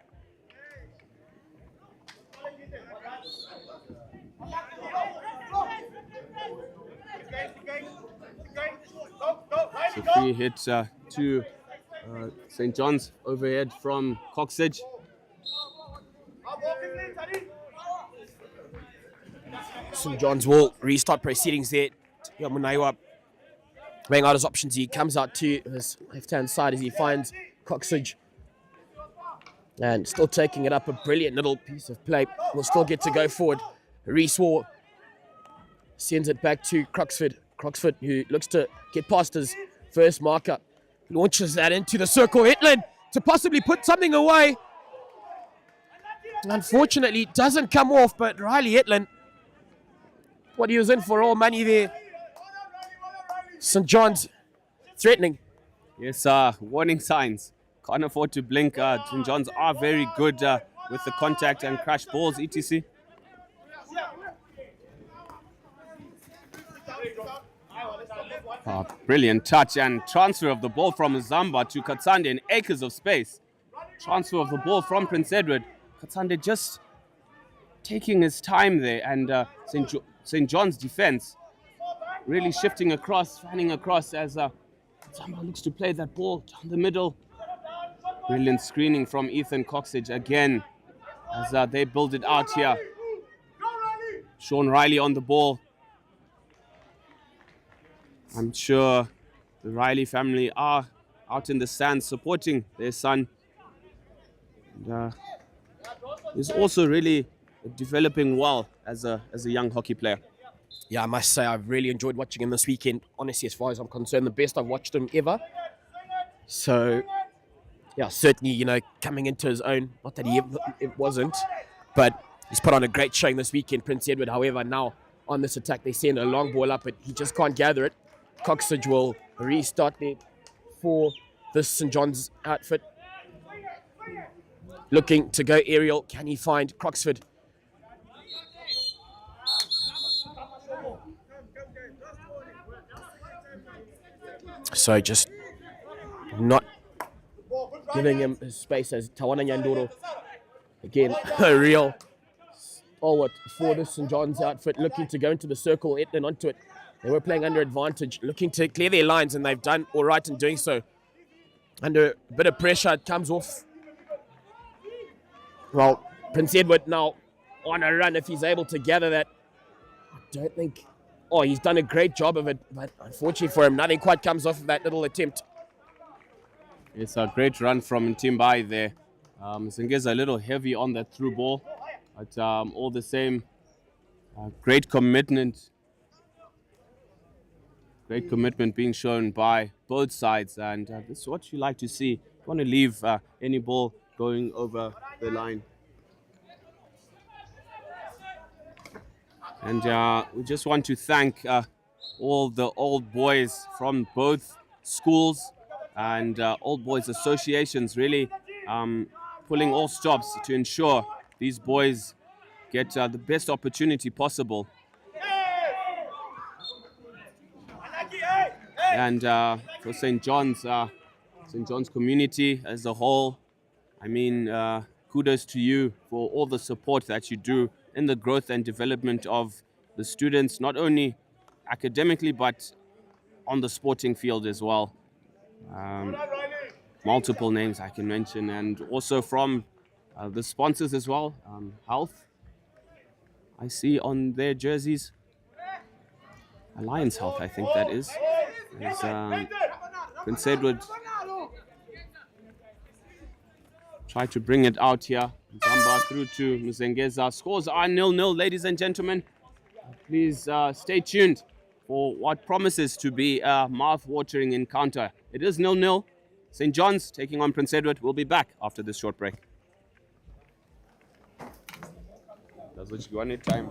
So free hit to St. John's overhead from Coxage. St. John's will restart proceedings there. Munaiwa weighing out his options. He comes out to his left-hand side as he finds Coxage. And still taking it up, a brilliant little piece of play. Will still get to go forward. Reese Wall sends it back to Croxford. Croxford, who looks to get past his first marker, launches that into the circle. Hetland to possibly put something away. Unfortunately, doesn't come off, but Riley Hetland, what he was in for all money there. St. John's threatening. Yes, warning signs. Can't afford to blink. St. John's are very good with the contact and crash balls, etc. Brilliant touch and transfer of the ball from Zamba to Katsande in acres of space. Transfer of the ball from Prince Edward. Katsande just taking his time there, and St. John's defense really shifting across, fanning across as Zamba looks to play that ball down the middle. Brilliant screening from Ethan Coxage again as they build it out here. Sean Riley on the ball. I'm sure the Riley family are out in the stands supporting their son. And, he's also really developing well as a young hockey player. Yeah, I must say I've really enjoyed watching him this weekend. Honestly, as far as I'm concerned, the best I've watched him ever. So, yeah, certainly, you know, coming into his own. Not that it wasn't, but he's put on a great showing this weekend, Prince Edward. However, now on this attack, they send a long ball up, but he just can't gather it. Coxage will restart there for this St. John's outfit. Looking to go aerial. Can he find Croxford? So just not giving him his space as Tawana Nyandoro. Again, a real stalwart for the St. John's outfit, looking to go into the circle, Etland onto it. They were playing under advantage, looking to clear their lines, and they've done all right in doing so. under a bit of pressure. It comes off. Well, Prince Edward now on a run if he's able to gather that. I don't think. Oh, he's done a great job of it, but unfortunately for him, nothing quite comes off of that little attempt. It's a great run from Timbai there. Zengeza a little heavy on that through ball, but all the same, great commitment. Great commitment being shown by both sides, and this is what you like to see. You want to leave any ball going over the line. And we just want to thank all the old boys from both schools and old boys associations, really pulling all stops to ensure these boys get the best opportunity possible. And for St. John's community as a whole, I mean, kudos to you for all the support that you do in the growth and development of the students, not only academically, but on the sporting field as well. Multiple names I can mention, and also from the sponsors as well. Health, I see on their jerseys. Alliance Health, I think that is. Prince Edward try to bring it out here. Zamba through to Mzengeza. Scores are 0-0, ladies and gentlemen. Please stay tuned for what promises to be a mouth-watering encounter. It is 0-0. St. John's taking on Prince Edward. We'll be back after this short break. That's what you want it time.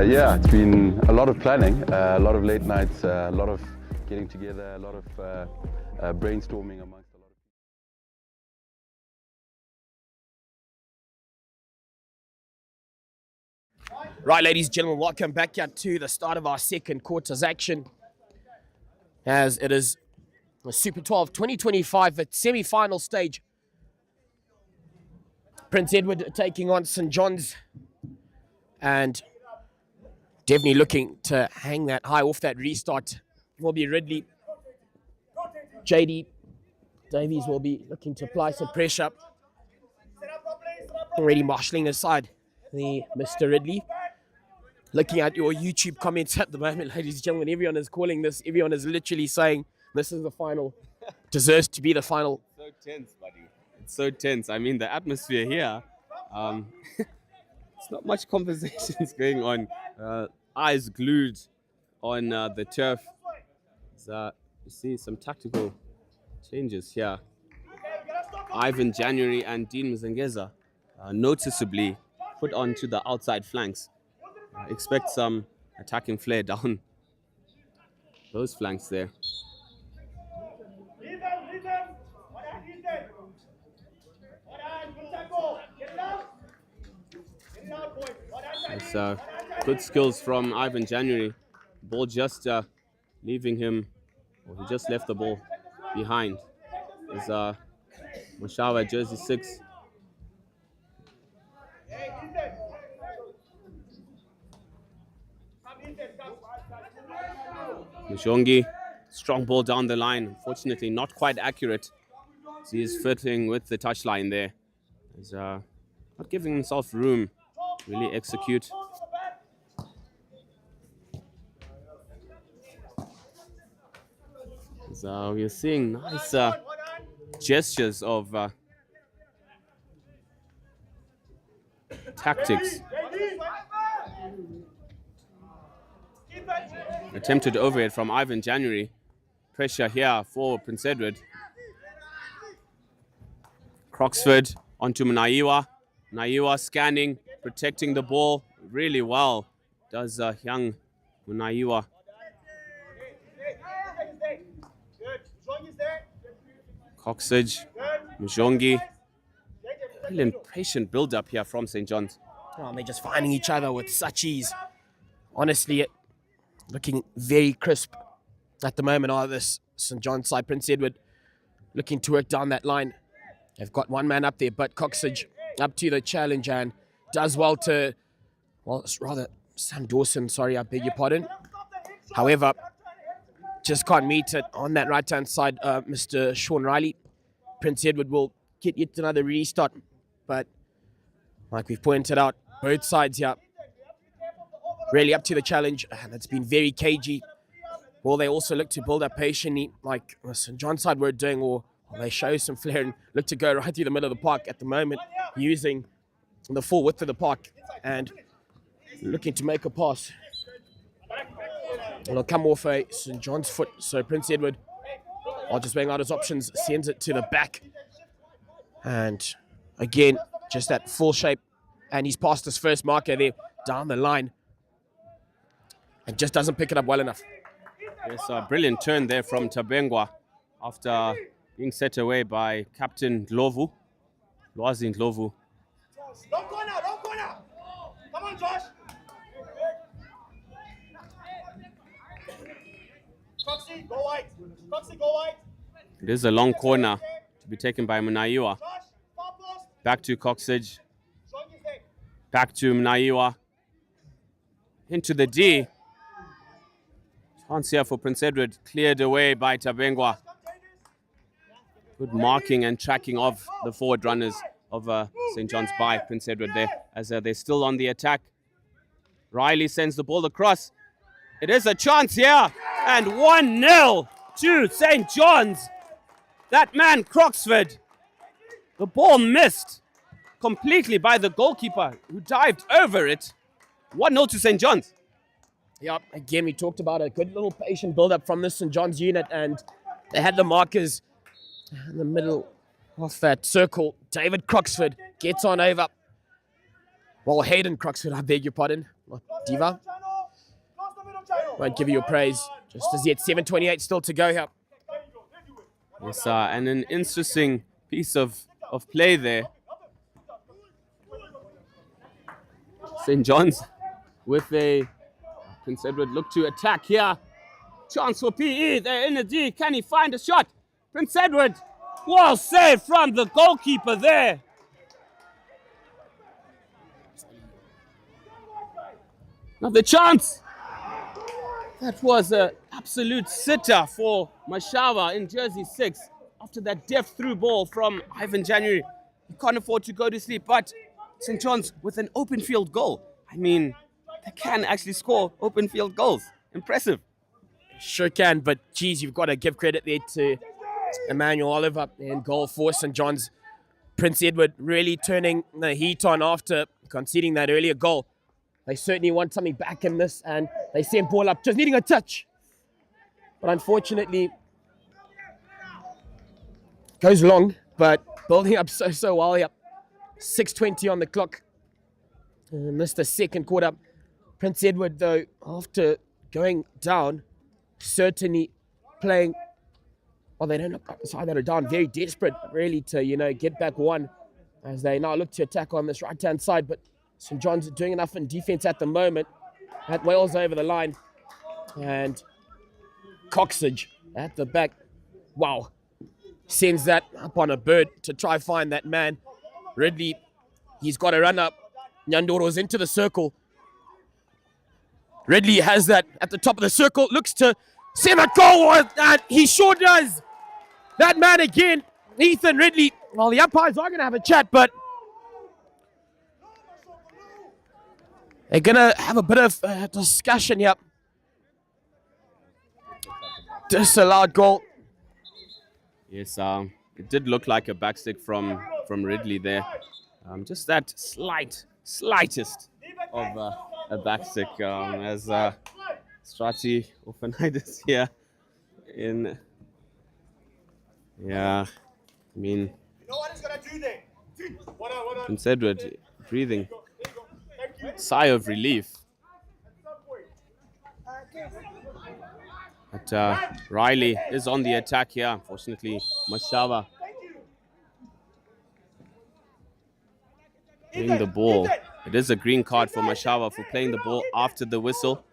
Yeah, it's been a lot of planning, a lot of late nights, a lot of getting together, a lot of brainstorming amongst a lot of. Right, ladies and gentlemen, welcome back to the start of our second quarter's action. As it is the Super 12 2025 at semi-final stage. Prince Edward taking on St. John's, and definitely looking to hang that high off that restart will be Ridley. JD Davies will be looking to apply some pressure. Already marshalling aside the Mr. Ridley. Looking at your YouTube comments at the moment, ladies and gentlemen, everyone is calling this, everyone is literally saying this is the final, deserves to be the final. So tense, buddy. It's so tense. I mean, the atmosphere here, it's not much conversations going on. Eyes glued on the turf. You see some tactical changes here. Ivan January and Dean Mzengeza noticeably put onto the outside flanks. Expect some attacking flair down those flanks there. It's good skills from Ivan January. Ball just leaving him, or he just left the ball behind. Is Mashawa, jersey 6. Mshongi, strong ball down the line. Unfortunately, not quite accurate. So he is fitting with the touchline there. He's not giving himself room to really execute. So we're seeing nice gestures of tactics. Attempted overhead from Ivan January. Pressure here for Prince Edward. Croxford onto Munaiwa. Munaiwa scanning, protecting the ball really well. Does young Munaiwa. Coxage, Mjongi. Brilliant, patient build-up here from St. John's. Oh, they're just finding each other with such ease. Honestly, looking very crisp at the moment. Oh, this St. John's side, Prince Edward, looking to work down that line. They've got one man up there, but Coxage up to the challenge and does well to, well, it's rather Sam Dawson, sorry, I beg your pardon. However, just can't meet it on that right-hand side, Mr. Sean Riley. Prince Edward will get yet another restart, but like we've pointed out, both sides here really up to the challenge, and it's been very cagey. Will they also look to build up patiently like St. John's side were doing, or will they show some flair and look to go right through the middle of the park at the moment, using the full width of the park and looking to make a pass? It'll come off a St. John's foot, so Prince Edward, while just weighing out his options, sends it to the back. And again, just that full shape, and he's past his first marker there down the line and just doesn't pick it up well enough. Yes, a brilliant turn there from Tabengwa after being set away by Captain Ndlovu, Lwazi Ndlovu. Long corner, long corner. Come on, Josh. Coxie, go wide. Coxie, go wide. It is a long corner to be taken by Mnaiwa. Back to Coxage. Back to Mnaiwa. Into the D. Chance here for Prince Edward. Cleared away by Tabengwa. Good marking and tracking of the forward runners of St. John's by Prince Edward there, as they're still on the attack. Riley sends the ball across. It is a chance here. And 1-0 to St. John's. That man, Croxford. The ball missed completely by the goalkeeper who dived over it. 1-0 to St. John's. Yeah, again, we talked about a good little patient build-up from this St. John's unit, and they had the markers in the middle of that circle. David Croxford gets on over. Well, Hayden Croxford, I beg your pardon. Not Diva. Won't give you your praise. Just as yet, 7:28 still to go here. Yes, and an interesting piece of play there. St. John's with a Prince Edward look to attack here. Chance for PE. They're in the D. Can he find a shot? Prince Edward. Well saved from the goalkeeper there. Another chance. That was an absolute sitter for Mashawa in jersey 6 after that deft through ball from Ivan January. He can't afford to go to sleep, but St. John's with an open field goal. I mean, they can actually score open field goals. Impressive. Sure can, but geez, you've got to give credit there to Emmanuel Oliver in goal for St. John's. Prince Edward really turning the heat on after conceding that earlier goal. They certainly want something back in this, and they send ball up, just needing a touch. But unfortunately, goes long, but building up so well here. 6:20 on the clock. And this the second quarter. Prince Edward, though, after going down, certainly playing, well, they don't look side that are down, very desperate, really, to, get back one as they now look to attack on this right-hand side. But St. John's are doing enough in defense at the moment. That Wales over the line. And Coxage at the back. Wow. Sends that up on a bird to try find that man. Ridley, he's got to run up. Nyandoro's into the circle. Ridley has that at the top of the circle. Looks to send a goal. And he sure does. That man again, Ethan Ridley. Well, the umpires are going to have a chat, but they're going to have a bit of discussion here. Disallowed goal. Yes, it did look like a backstick from Ridley there. Just that slightest of a backstick as Strati Ofenidis here in. Yeah, I mean, Prince Edward breathing sigh of relief. But Riley is on the attack here. Unfortunately, Mashava playing the ball. It is a green card for Mashava for playing the ball after the whistle.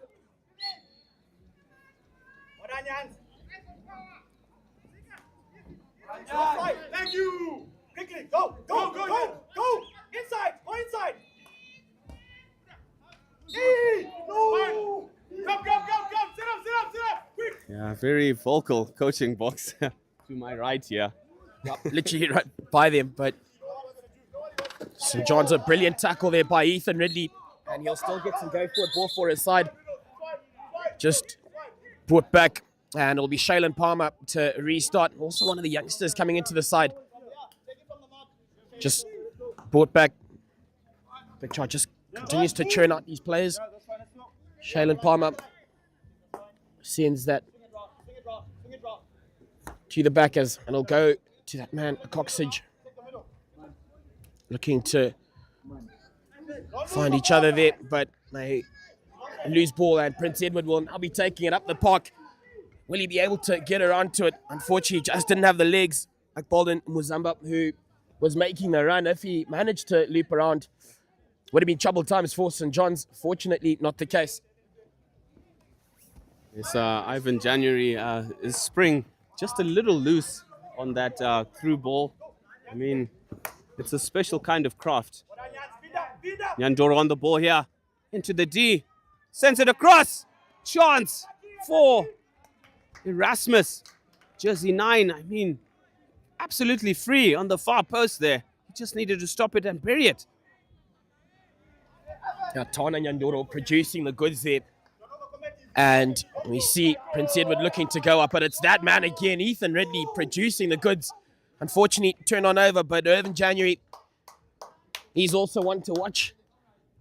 Thank you. Quickly, go. Inside, go inside. No. Come. Sit up. Quick. Yeah, very vocal coaching box to my right here. Literally right by them, but St. John's a brilliant tackle there by Ethan Ridley, and he'll still get some go-forward ball for his side. Just brought back, and it'll be Shaylin Palmer to restart. Also one of the youngsters coming into the side. Just brought back. PETRA just continues to churn out these players. Shaylin Palmer sends that to the backers, and it'll go to that man, Coxage, looking to find each other there, but they lose ball, and Prince Edward will now be taking it up the park. Will he be able to get around to it? Unfortunately, just didn't have the legs like Bolden Muzamba, who was making the run. If he managed to loop around, would have been troubled times for St. John's. Fortunately, not the case. Yes, Ivan January is spring just a little loose on that through ball. I mean, it's a special kind of craft. Nyandoro on the ball here. Into the D. Sends it across. Chance for Erasmus. Jersey 9. I mean, absolutely free on the far post there. He just needed to stop it and bury it. Now, Tana Nyandoro producing the goods there. And we see Prince Edward looking to go up, but it's that man again, Ethan Ridley, producing the goods. Unfortunately, turned on over, but Irvin January, he's also one to watch.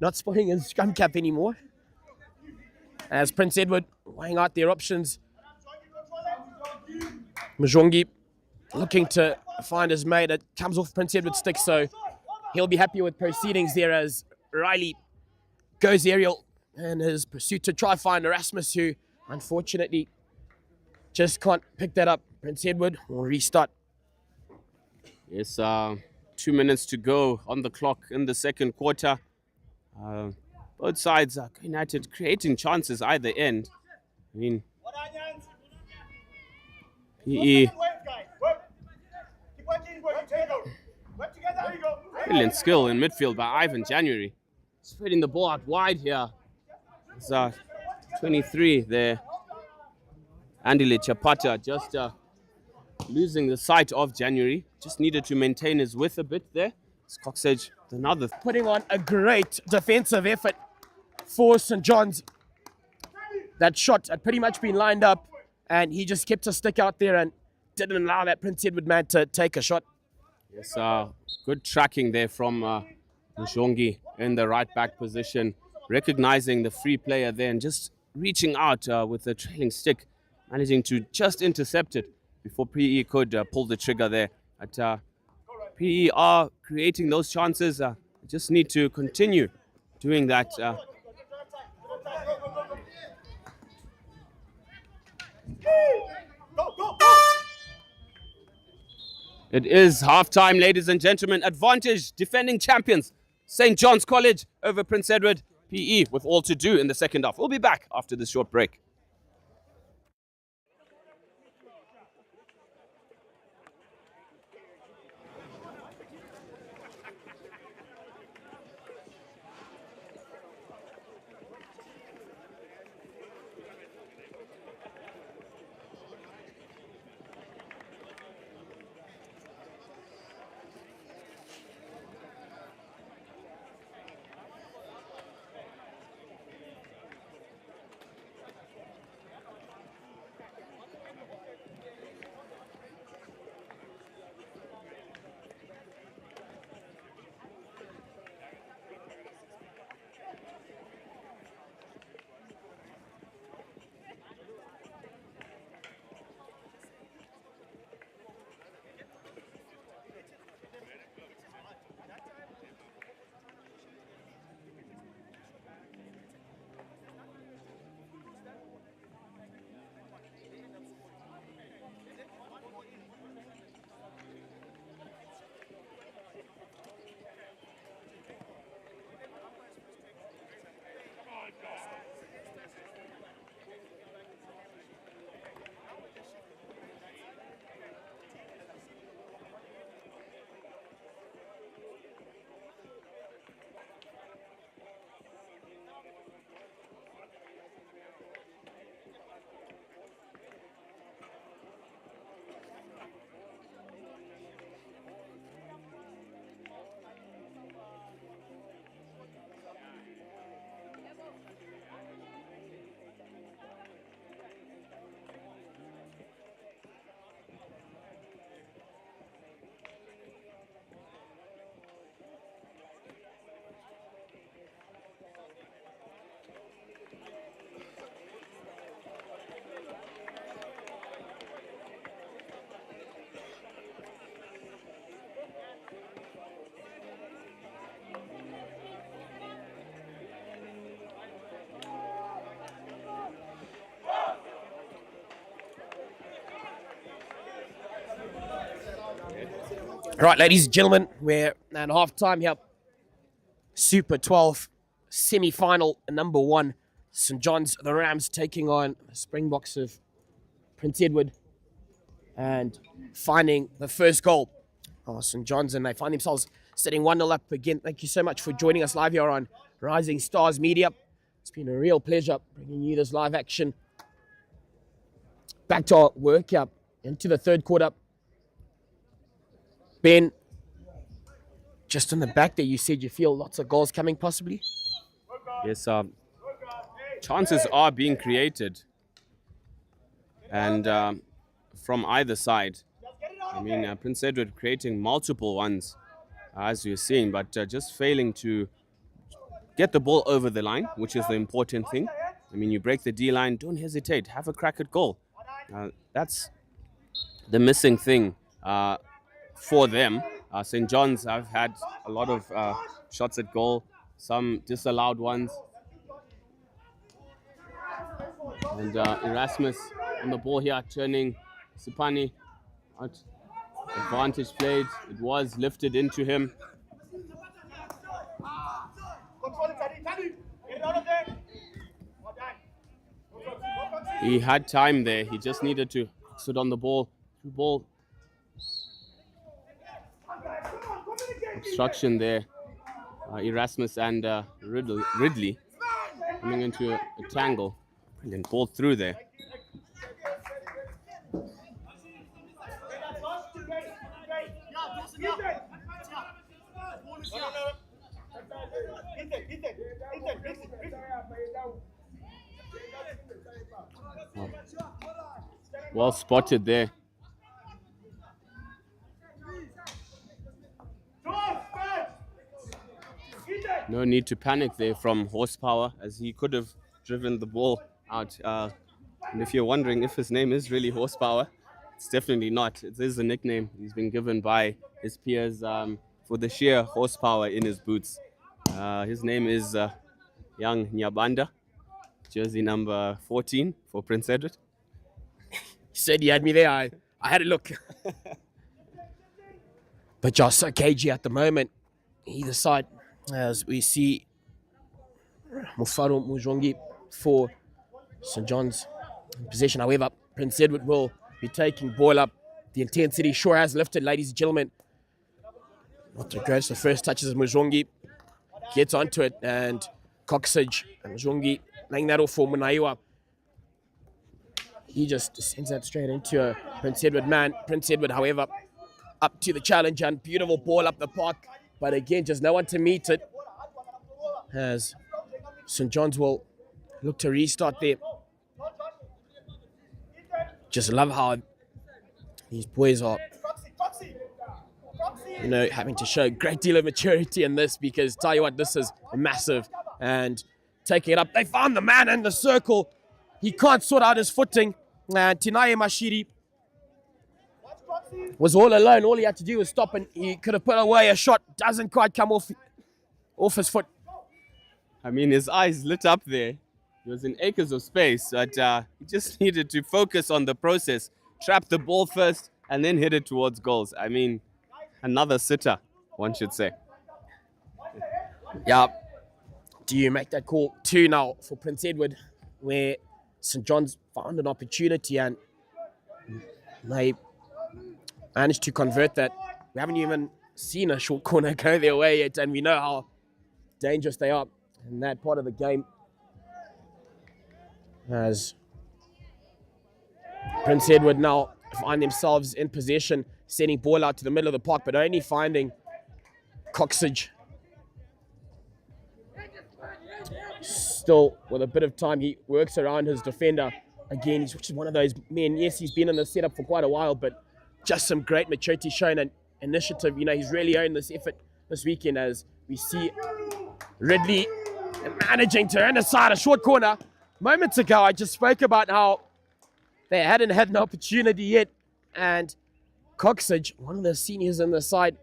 Not spotting his scrum cap anymore. As Prince Edward weighing out their options. Mjongi looking to find his mate. It comes off Prince Edward's stick, so he'll be happy with proceedings there as Riley goes aerial in his pursuit to try find Erasmus, who unfortunately just can't pick that up. Prince Edward will restart. Yes, 2 minutes to go on the clock in the second quarter. Both sides are going at it, creating chances either end. I mean, PE, brilliant skill in midfield by Ivan January. Spreading the ball out wide here. It's 23 there. Andile Chapata just losing the sight of January. Just needed to maintain his width a bit there. It's Coxage, another. Putting on a great defensive effort for St. John's. That shot had pretty much been lined up, and he just kept a stick out there and didn't allow that Prince Edward man to take a shot. Yes, good tracking there from Njongi in the right back position, recognizing the free player there and just reaching out with the trailing stick, managing to just intercept it before PE could pull the trigger there. But PE are creating those chances. Just need to continue doing that. It is halftime, ladies and gentlemen. Advantage, defending champions, St. John's College over Prince Edward. PE with all to do in the second half. We'll be back after this short break. Right, ladies and gentlemen, we're at half time here. Super 12 semi-final number 1. St. John's, the Rams, taking on the Springboks of Prince Edward and finding the first goal. St. John's, and they find themselves sitting 1-0 up again. Thank you so much for joining us live here on Rising Stars Media. It's been a real pleasure bringing you this live action. Back to our work up into the third quarter. Ben, just on the back there, you said you feel lots of goals coming possibly? Yes, chances are being created. And from either side. I mean, Prince Edward creating multiple ones, as you're seeing, but just failing to get the ball over the line, which is the important thing. I mean, you break the D line, don't hesitate, have a crack at goal. That's the missing thing for them. St. John's have had a lot of shots at goal, some disallowed ones. And Erasmus on the ball here, turning Sipani out. Advantage played. It was lifted into him. He had time there. He just needed to sit on the ball. Ball. Obstruction there. Erasmus and Ridley coming into a tangle. Brilliant ball through there. Well spotted there. No need to panic there from Horsepower, as he could have driven the ball out. And if you're wondering if his name is really Horsepower, it's definitely not. It is a nickname he's been given by his peers for the sheer horsepower in his boots. His name is Young Nyabanda, jersey number 14 for Prince Edward. He said he had me there. I had a look. But just so cagey at the moment, either side, as we see Mufaro Mujongi for St. John's in possession. However, Prince Edward will be taking ball up. The intensity sure has lifted, ladies and gentlemen. Not the greatest. The first touches of Mujongi. Gets onto it, and Coxage and Mujongi laying that off for Munaiwa. He just sends that straight into a Prince Edward man. Prince Edward, however, up to the challenge, and beautiful ball up the park. But again, just no one to meet it, as St. John's will look to restart there. Just love how these boys are, having to show a great deal of maturity in this, because tell you what, this is massive. And taking it up, they found the man in the circle. He can't sort out his footing. And Tinaye Mashiri was all alone. All he had to do was stop, and he could have put away a shot. Doesn't quite come off his foot. I mean, his eyes lit up there. He was in acres of space, but he just needed to focus on the process, trap the ball first, and then hit it towards goals. I mean, another sitter, one should say. Yeah. Do you make that call 2 now for Prince Edward, where St. John's found an opportunity and they managed to convert that? We haven't even seen a short corner go their way yet, and we know how dangerous they are in that part of the game. As Prince Edward now find themselves in possession, sending ball out to the middle of the park, but only finding Coxage. Still, with a bit of time, he works around his defender. Again, he's one of those men. Yes, he's been in the setup for quite a while, but just some great maturity shown and initiative. He's really owned this effort this weekend, as we see Ridley managing to earn aside a short corner. Moments ago, I just spoke about how they hadn't had an opportunity yet, and Coxage, one of the seniors on the side,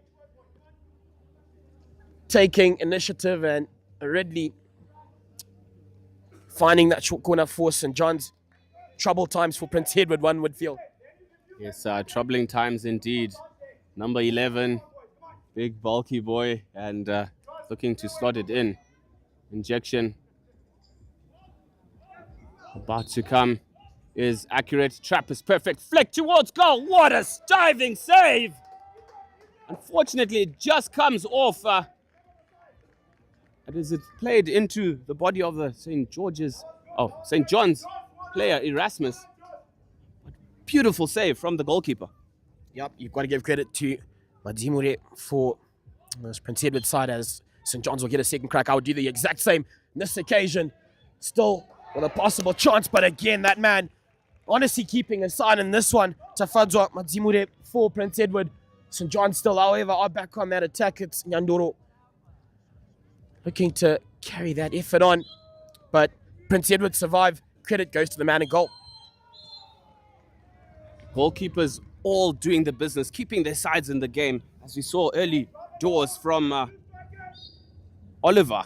taking initiative, and Ridley finding that short corner for St. John's. Trouble times for Prince Edward, one would feel. Yes, troubling times indeed. Number 11, big bulky boy, and looking to slot it in. Injection about to come is accurate. Trap is perfect. Flick towards goal. What a diving save! Unfortunately, it just comes off. As it's played into the body of the St. John's player, Erasmus. Beautiful save from the goalkeeper. Yep, you've got to give credit to Madzimure for this Prince Edward side, as St. John's will get a second crack. I would do the exact same on this occasion. Still with a possible chance, but again, that man honestly keeping a sign in this one. Tafadzwa Madzimure for Prince Edward. St. John's still, however, are back on that attack. It's Nyandoro looking to carry that effort on, but Prince Edward survive. Credit goes to the man in goal. Goalkeepers all doing the business, keeping their sides in the game, as we saw early doors from Oliver.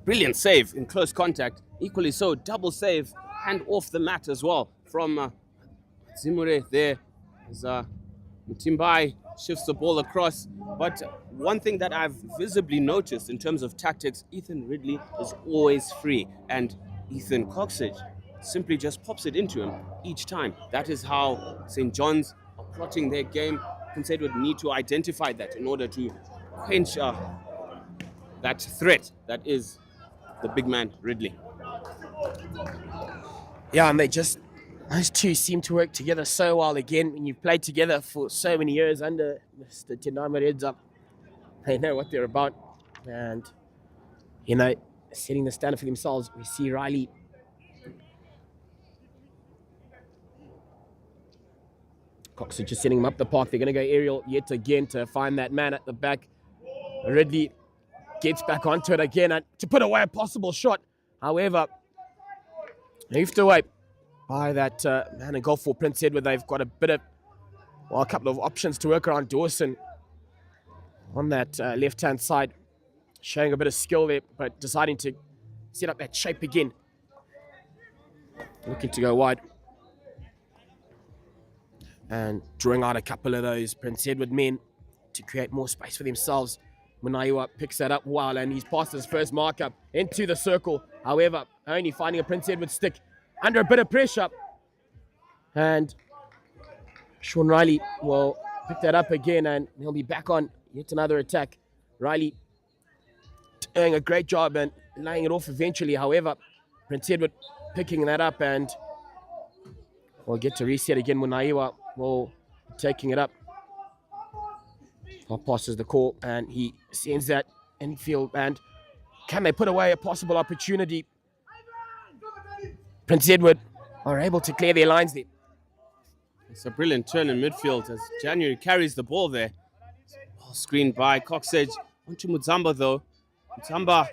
Brilliant save in close contact. Equally so, double save and off the mat as well from Zimure there. As Mutimbai shifts the ball across. But one thing that I've visibly noticed in terms of tactics, Ethan Ridley is always free, and Ethan Coxage simply just pops it into him each time. That is how St. John's are plotting their game. Prince Edward need to identify that in order to quench that threat that is the big man, Ridley. Yeah, and those two seem to work together so well. Again, when you've played together for so many years under Mr. Tendama Redza, they know what they're about. And, setting the standard for themselves. We see Riley Cox are just sending him up the park. They're going to go aerial yet again to find that man at the back. Ridley gets back onto it again and to put away a possible shot. However, moved away by that man in goal for Prince Edward. They've got a couple of options to work around. Dawson on that left-hand side, showing a bit of skill there, but deciding to set up that shape again. Looking to go wide. And drawing out a couple of those Prince Edward men to create more space for themselves. Munaiwa picks that up well, and he's past his first marker into the circle. However, only finding a Prince Edward stick under a bit of pressure. And Sean Riley will pick that up again, and he'll be back on yet another attack. Riley doing a great job and laying it off eventually. However, Prince Edward picking that up, and we'll get to reset again. Munaiwa will taking it up. Passes the call, and he sends that infield. And can they put away a possible opportunity? Prince Edward are able to clear their lines there. It's a brilliant turn in midfield as January carries the ball there. Ball screened by Coxage. Onto Mudzamba though. Mudzamba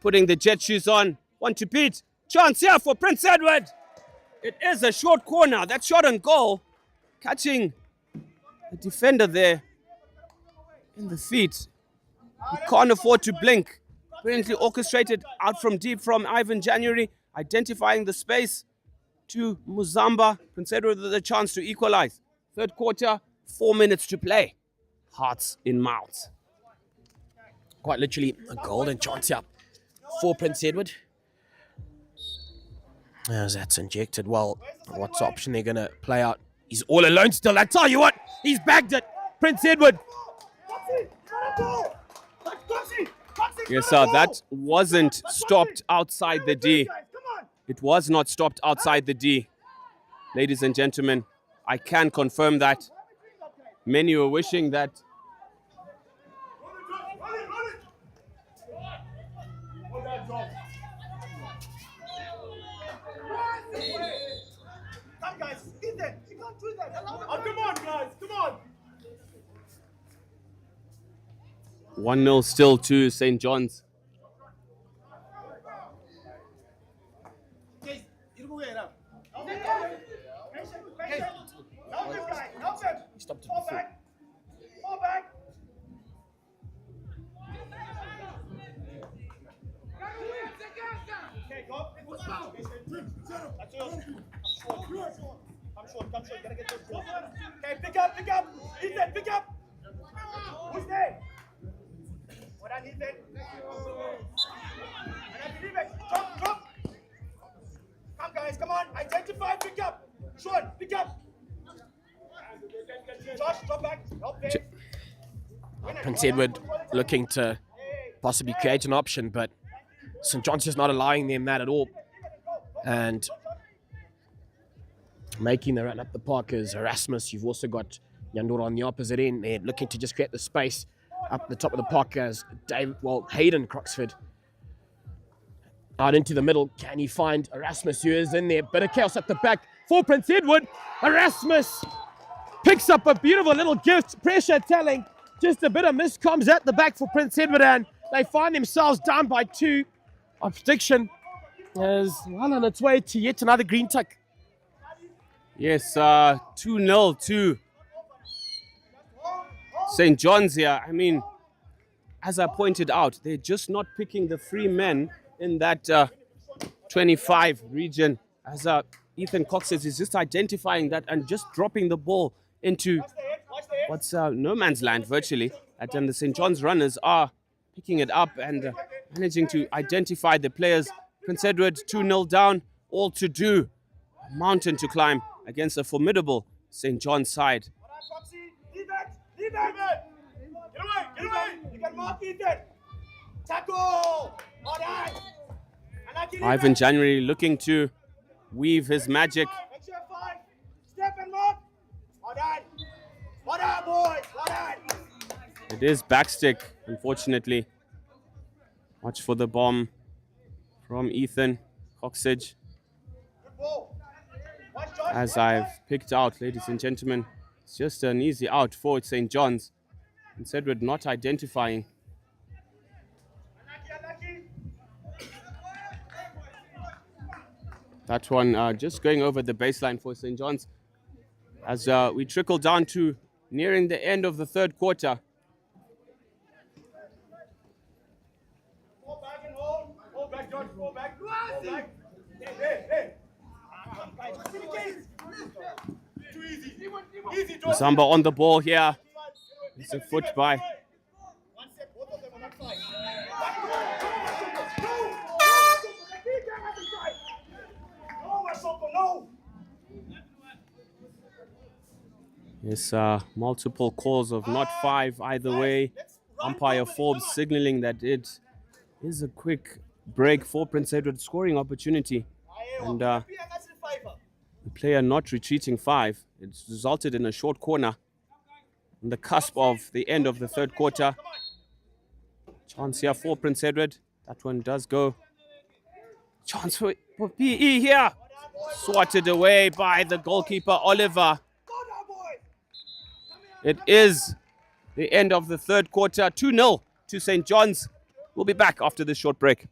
putting the jet shoes on. One to beat. Chance here for Prince Edward. It is a short corner. That shot on goal. Catching the defender there in the feet. He can't afford to blink. Brilliantly orchestrated out from deep from Ivan January. Identifying the space to Muzamba. Prince Edward with a chance to equalize. Third quarter, 4 minutes to play. Hearts in mouths. Quite literally a golden chance here for Prince Edward. As that's injected, well, what's the option they're going to play out? He's all alone still. I tell you what, he's bagged it. Prince Edward. Yes, sir, that wasn't stopped outside the D. It was not stopped outside the D. Ladies and gentlemen, I can confirm that. Many were wishing that. Come, guys, get there. You can't do that. Oh, come on, guys, come on. 1-0 still to St. John's. He stopped it before. Fall back. Okay, go. That's yours. Come short. Come short. You gotta get this ball. Okay, pick up. Ethan, pick up. Who's there? What I need then? And I believe it. Drop. Come guys, come on. Identify, pick up. Sean, pick up. Josh, drop back. Help there. Prince Edward looking to possibly create an option, but St. John's just not allowing them that at all. And making the run up the park is Erasmus. You've also got Yandura on the opposite end. They're looking to just create the space up the top of the park as Hayden Croxford out into the middle. Can he find Erasmus, who is in there? Bit of chaos at the back for Prince Edward. Erasmus picks up a beautiful little gift. Pressure telling. Just a bit of miscoms at the back for Prince Edward, and they find themselves down by 2. Obstruction is well on its way to yet another green tuck. Yes, 2-0 to St. John's here. I mean, as I pointed out, they're just not picking the free men in that 25 region. As Ethan Cox says, he's just identifying that and just dropping the ball into what's no man's land virtually. And the St. John's runners are picking it up and managing to identify the players. Prince Edward 2-0 down, all to do. A mountain to climb against a formidable St. John's side. Leave it. Get away. You can mark Ethan. Tackle. All right. Ivan January looking to weave his magic. Make sure 5. Step and mark. All right. Boys. All right. It is backstick, unfortunately. Watch for the bomb from Ethan Coxage. As I've picked out, ladies and gentlemen, it's just an easy out for St. John's. Prince Edward not identifying. That one just going over the baseline for St. John's. As we trickle down to nearing the end of the third quarter. Hold back, George. Hold back. Hey. Too easy. Easy, George. Zamba on the ball here. It's a foot by. One step, both of them on that side. No. Yes, multiple calls of not 5 either way. Umpire Forbes signaling that it is a quick break for Prince Edward, scoring opportunity. And the player not retreating 5. It's resulted in a short corner on the cusp of the end of the third quarter. Chance here for Prince Edward. That one does go. Chance for PE here. Swatted away by the goalkeeper, Oliver. It is the end of the third quarter. 2-0 to St. John's. We'll be back after this short break.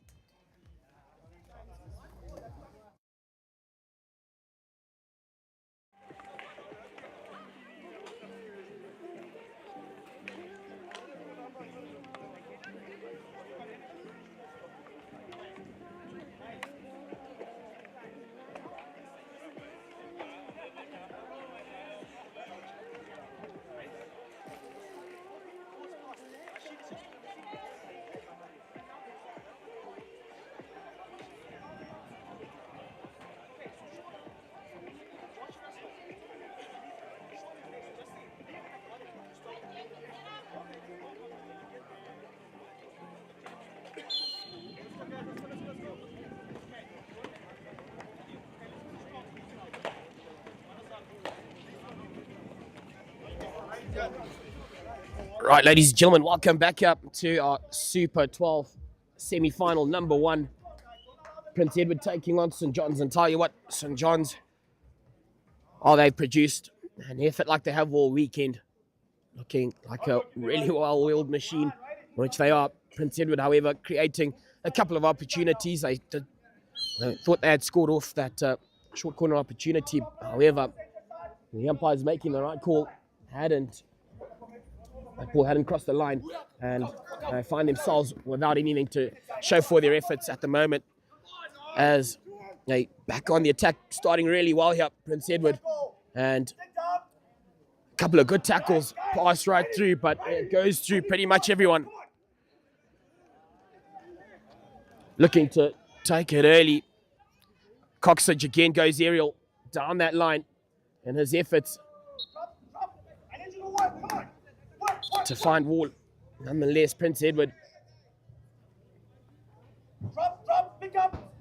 Right, ladies and gentlemen, welcome back up to our Super 12 semi-final number 1. Prince Edward taking on St. John's, and tell you what, St. John's, they've produced an effort like they have all weekend, looking like a really well-oiled machine, which they are. Prince Edward, however, creating a couple of opportunities. They thought they had scored off that short corner opportunity. However, the umpire's making the right call. That ball hadn't crossed the line, and they find themselves without anything to show for their efforts at the moment, as they back on the attack, starting really well here, Prince Edward, and Couple of good tackles, pass right through, but it goes through pretty much everyone. Looking to take it early. Coxage again goes aerial down that line, and his efforts to find Wall. Nonetheless, Prince Edward. Drop, pick up.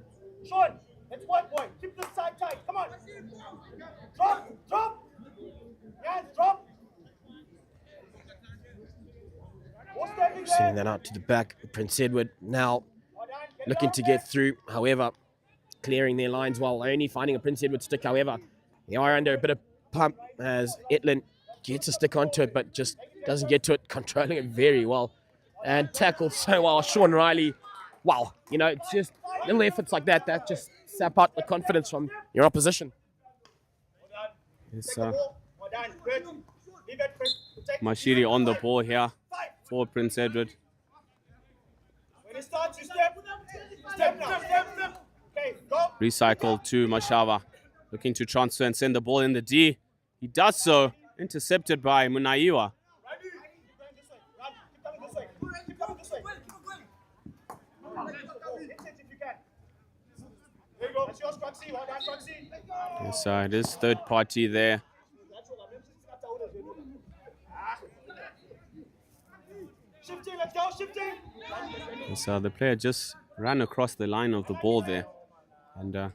Sean, let's work, boy. Keep the side tight. Come on. Drop. Yes, drop. Sending that out to the back. Prince Edward now looking to get through. However, clearing their lines while only finding a Prince Edward stick. However, they are under a bit of pump as Etlin gets a stick onto it, but just doesn't get to it, controlling it very well. And tackled so well. Sean Riley, wow. You know, it's just little efforts like that that just sap out the confidence from your opposition. It's Mashiri on the ball here for Prince Edward. When it starts, you step now. Okay, go. Recycle to Mashava. Looking to transfer and send the ball in the D. He does so. Intercepted by Munaiwa. Keep coming this way. There you go. That's yours, Croxy. Well done, Croxy. Yes, it is third party there. Shifting, let's go, shifting. Yes, the player just ran across the line of the ball there. And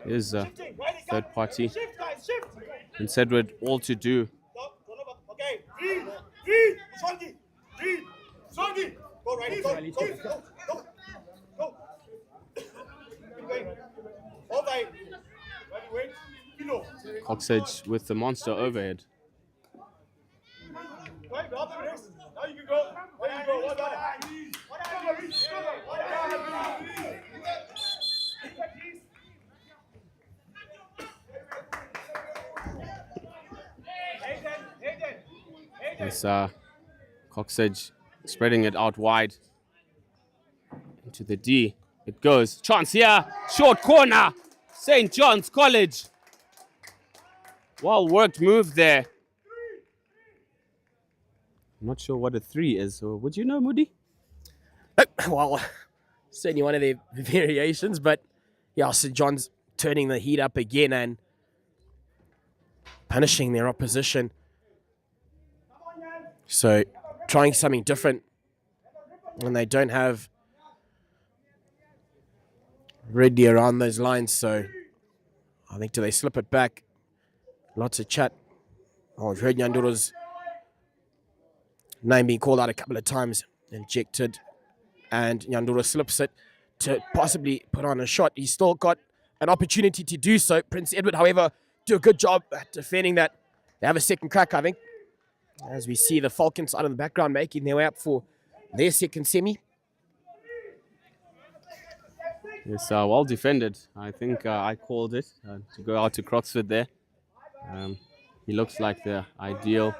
is third party. Shift, guys, shift. Prince Edward all to do. Okay, breathe. Songi. Go right, go. Keep going. Hold tight. Ready, wait. Kilo. Coxage with the monster overhead. Right, grab the wrist. Now you can go. There you go. Well done. Yes, Coxage spreading it out wide into the D. It goes. Chance here. Short corner. St. John's College. Well worked move there. I'm not sure what a 3 is. So would you know, Moody? Well, certainly one of their variations, but yeah, St. John's turning the heat up again and punishing their opposition. So trying something different when they don't have Reddy around those lines. So I think do they slip it back? Lots of chat. Oh, I've heard Nyanduro's name being called out a couple of times, injected, and Nyanduro slips it to possibly put on a shot. He's still got an opportunity to do so. Prince Edward, however, do a good job at defending that. They have a second crack, I think, as we see the Falcons out in the background making their way up for their second semi. Yes, well defended. I think I called it to go out to Croxford there. He looks like the ideal.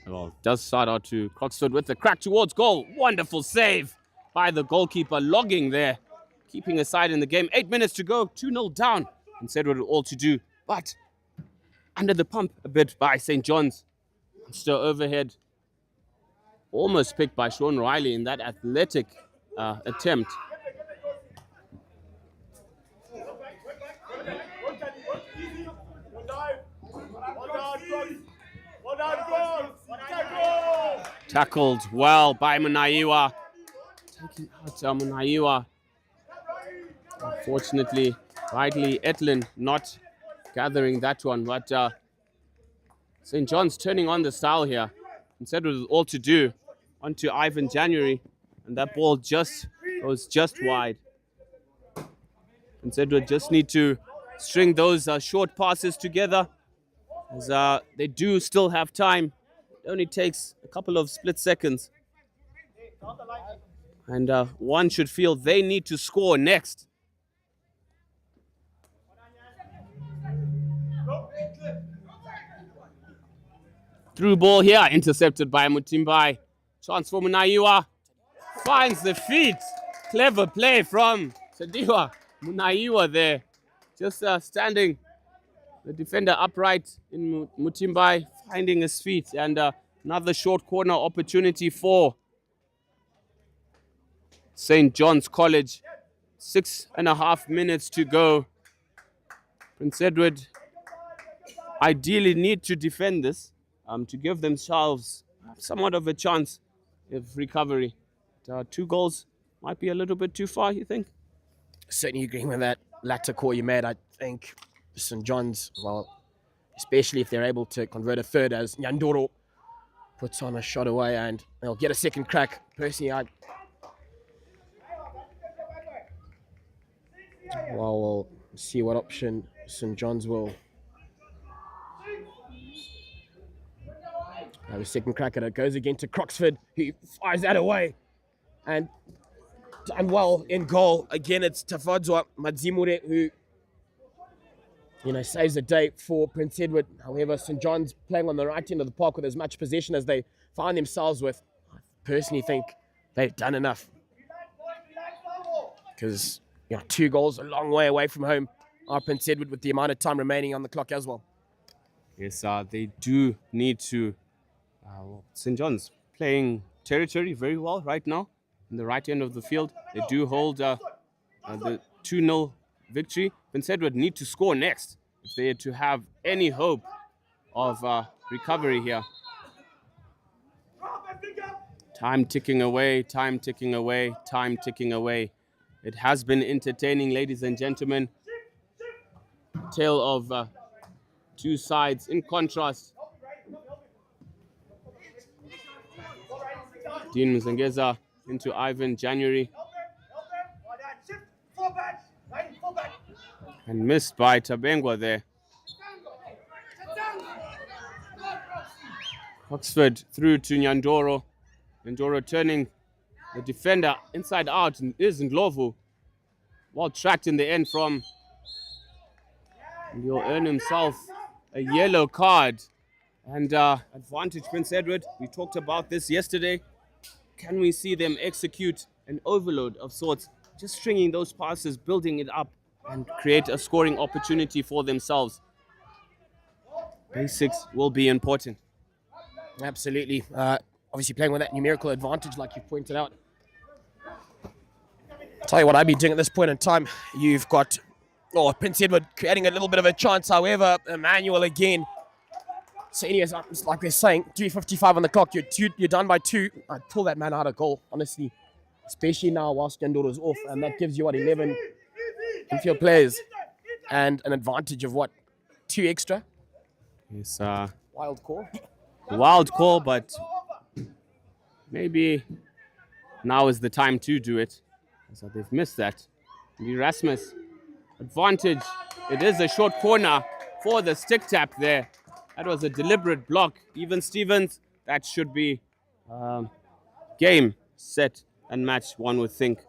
Well, does start out to Croxford with the crack towards goal. Wonderful save by the goalkeeper, logging there, keeping aside in the game. 8 minutes to go, 2-0 down. And said what it all to do, but under the pump a bit by St. John's. Monster overhead, almost picked by Sean Riley in that athletic attempt. Tackled well by Munaiwa. Taking out Munaiwa. Unfortunately, Riley Etlin not gathering that one, but St. John's turning on the style here. Instead of all to do, onto Ivan January, and that ball just goes just wide. Instead we just need to string those short passes together, as they do still have time. It only takes a couple of split seconds. And one should feel they need to score next. Through ball here, intercepted by Mutimbai. Chance for Munaiwa. Finds the feet. Clever play from Sadiwa. Munaiwa there. Just standing the defender upright in Mutimbai, finding his feet, and another short corner opportunity for St. John's College. 6.5 minutes to go. Prince Edward ideally need to defend this to give themselves somewhat of a chance of recovery. 2 goals might be a little bit too far, you think? Certainly agreeing with that latter call you made. I think St. John's, well, especially if they're able to convert a third as Nyandoro puts on a shot away and they'll get a second crack. Personally, we'll see what option St. John's will have a second crack at it. Goes again to Croxford, who fires that away. And done well in goal. Again, it's Tafadzwa Madzimure who, saves the day for Prince Edward. However, St. John's playing on the right end of the park with as much possession as they find themselves with. I personally think they've done enough. Because 2 goals a long way away from home are Prince Edward with the amount of time remaining on the clock as well. Yes, they do need to. St. John's playing territory very well right now in the right end of the field. They do hold the 2-0 victory. Prince Edward need to score next if they are to have any hope of recovery here. Time ticking away, time ticking away, time ticking away. It has been entertaining, ladies and gentlemen. Tale of 2 sides in contrast. Dean Mzengeza into Ivan January. And missed by Tabengwa there. Oxford through to Nyandoro. Nyandoro turning the defender inside out, and is Ndlovu. Well tracked in the end from. And he'll earn himself a yellow card. And advantage Prince Edward. We talked about this yesterday. Can we see them execute an overload of sorts? Just stringing those passes, building it up, and create a scoring opportunity for themselves. Basics will be important. Absolutely. Obviously playing with that numerical advantage like you pointed out. Tell you what I'd be doing at this point in time. You've got Prince Edward creating a little bit of a chance. However, Emmanuel again. So anyways, like they're saying, 3:55 on the clock. You're done by 2. I'd pull that man out of goal, honestly. Especially now whilst Nyandoro's off. And that gives you, 11 infield players. And an advantage of, 2 extra? Yes, wild call. Wild call, but maybe now is the time to do it. So they've missed that. And Erasmus, advantage. It is a short corner for the stick tap there. That was a deliberate block. Even Stevens, that should be game, set, and match, one would think,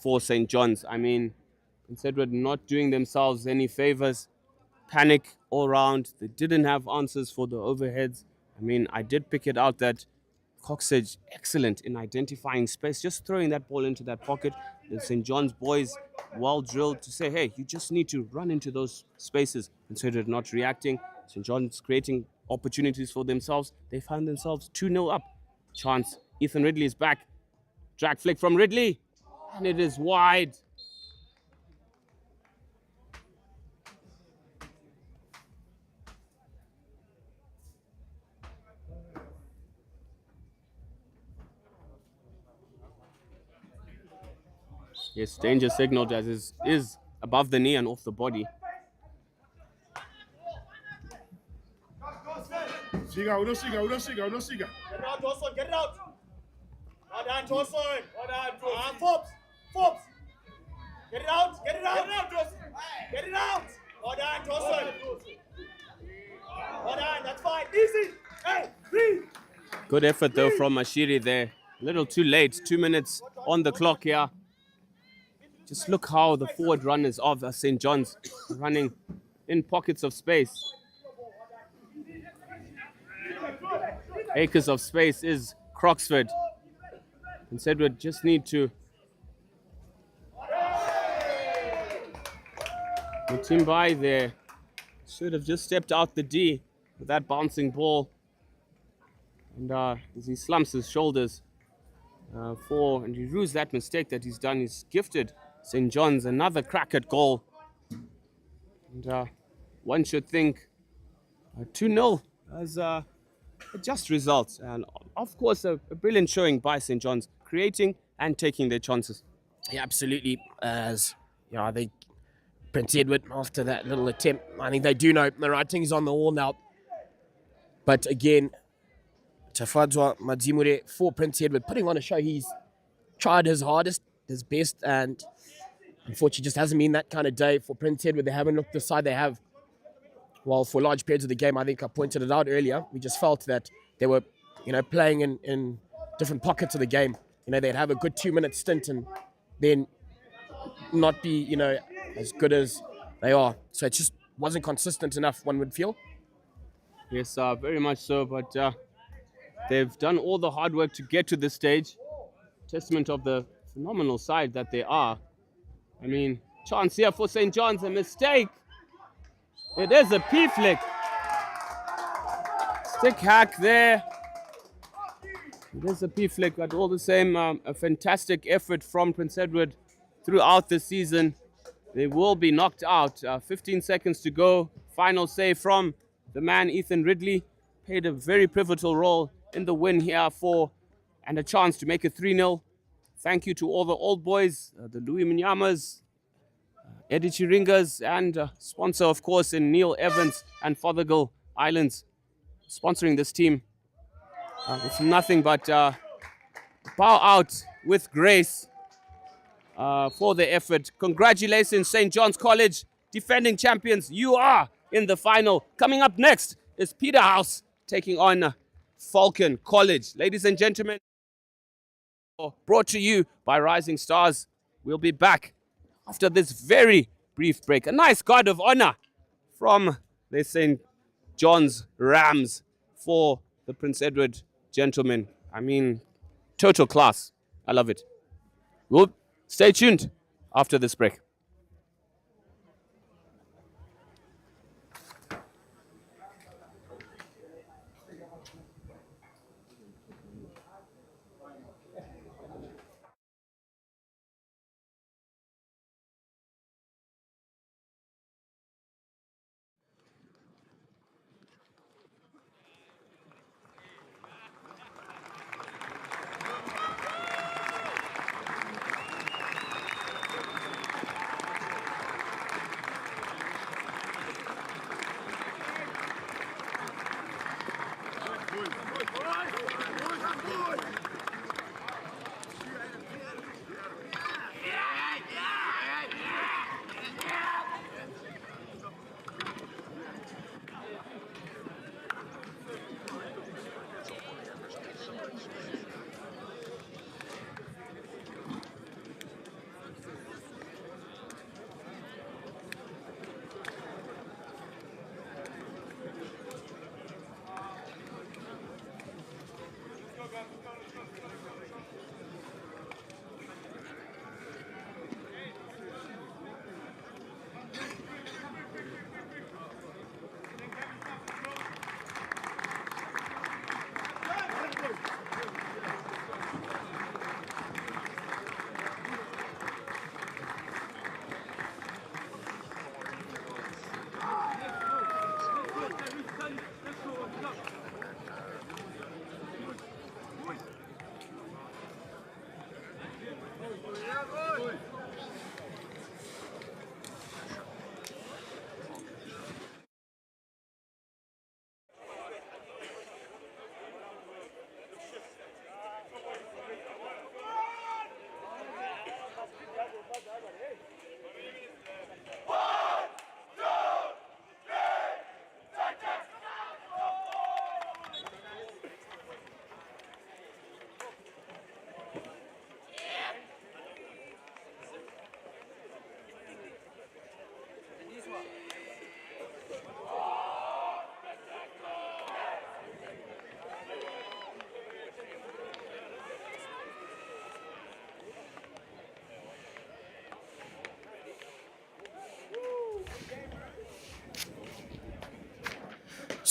for St. John's. I mean, Prince Edward not doing themselves any favors. Panic all round. They didn't have answers for the overheads. I mean, I did pick it out that Coxedge, excellent in identifying space, just throwing that ball into that pocket. The St. John's boys well drilled to say, hey, you just need to run into those spaces. And so they're not reacting. St. John's creating opportunities for themselves. They found themselves 2-0 up. Chance. Ethan Ridley is back. Drag flick from Ridley. And it is wide. Yes, danger signaled as is above the knee and off the body. Shiga, we don't Shiga. Get it out, Dawson, get it out. Well done, Dawson. Well done, Forbes. Get it out, Dawson. Get it out. Well done, Dawson. Well done, that's fine. Easy. Hey, breathe. Good effort though from Ashiri there. A little too late. 2 minutes on the clock here. Just look how the forward runners of St. John's running in pockets of space. Acres of space is Croxford. And said we just need to. Mutimbai there, should have just stepped out the D with that bouncing ball. And as he slumps his shoulders and he rues that mistake that he's done, he's gifted St. John's another crack at goal. And one should think 2-0 as a just result. And of course, a brilliant showing by St. John's, creating and taking their chances. Yeah, absolutely. As I think Prince Edward, after that little attempt, I think they do know the writing's on the wall now. But again, Tafadzwa Madzimure for Prince Edward, putting on a show. He's tried his hardest, his best, and unfortunately just hasn't been that kind of day for Prince Edward. They haven't looked the side they have. Well, for large periods of the game, I think I pointed it out earlier. We just felt that they were, playing in different pockets of the game. They'd have a good 2-minute stint and then not be, as good as they are. So it just wasn't consistent enough, one would feel. Yes, very much so. But they've done all the hard work to get to this stage. Testament of the phenomenal side that they are. I mean, chance here for St. John's, a mistake. It is a P flick. Stick hack there. It is a P flick, but all the same, a fantastic effort from Prince Edward throughout the season. They will be knocked out. 15 seconds to go. Final save from the man, Ethan Ridley. Played a very pivotal role in the win here and a chance to make it 3-0. Thank you to all the old boys, the Louis Mnyamas, Eddie Chiringas, and sponsor, of course, in Neil Evans and Fothergill Islands, sponsoring this team. It's nothing but bow out with grace for the effort. Congratulations, St. John's College, defending champions. You are in the final. Coming up next is Peterhouse taking on Falcon College. Ladies and gentlemen, brought to you by Rising Stars. We'll be back after this very brief break. A nice guard of honor from the St. John's Rams for the Prince Edward gentlemen. I mean, total class. I love it. We'll stay tuned after this break.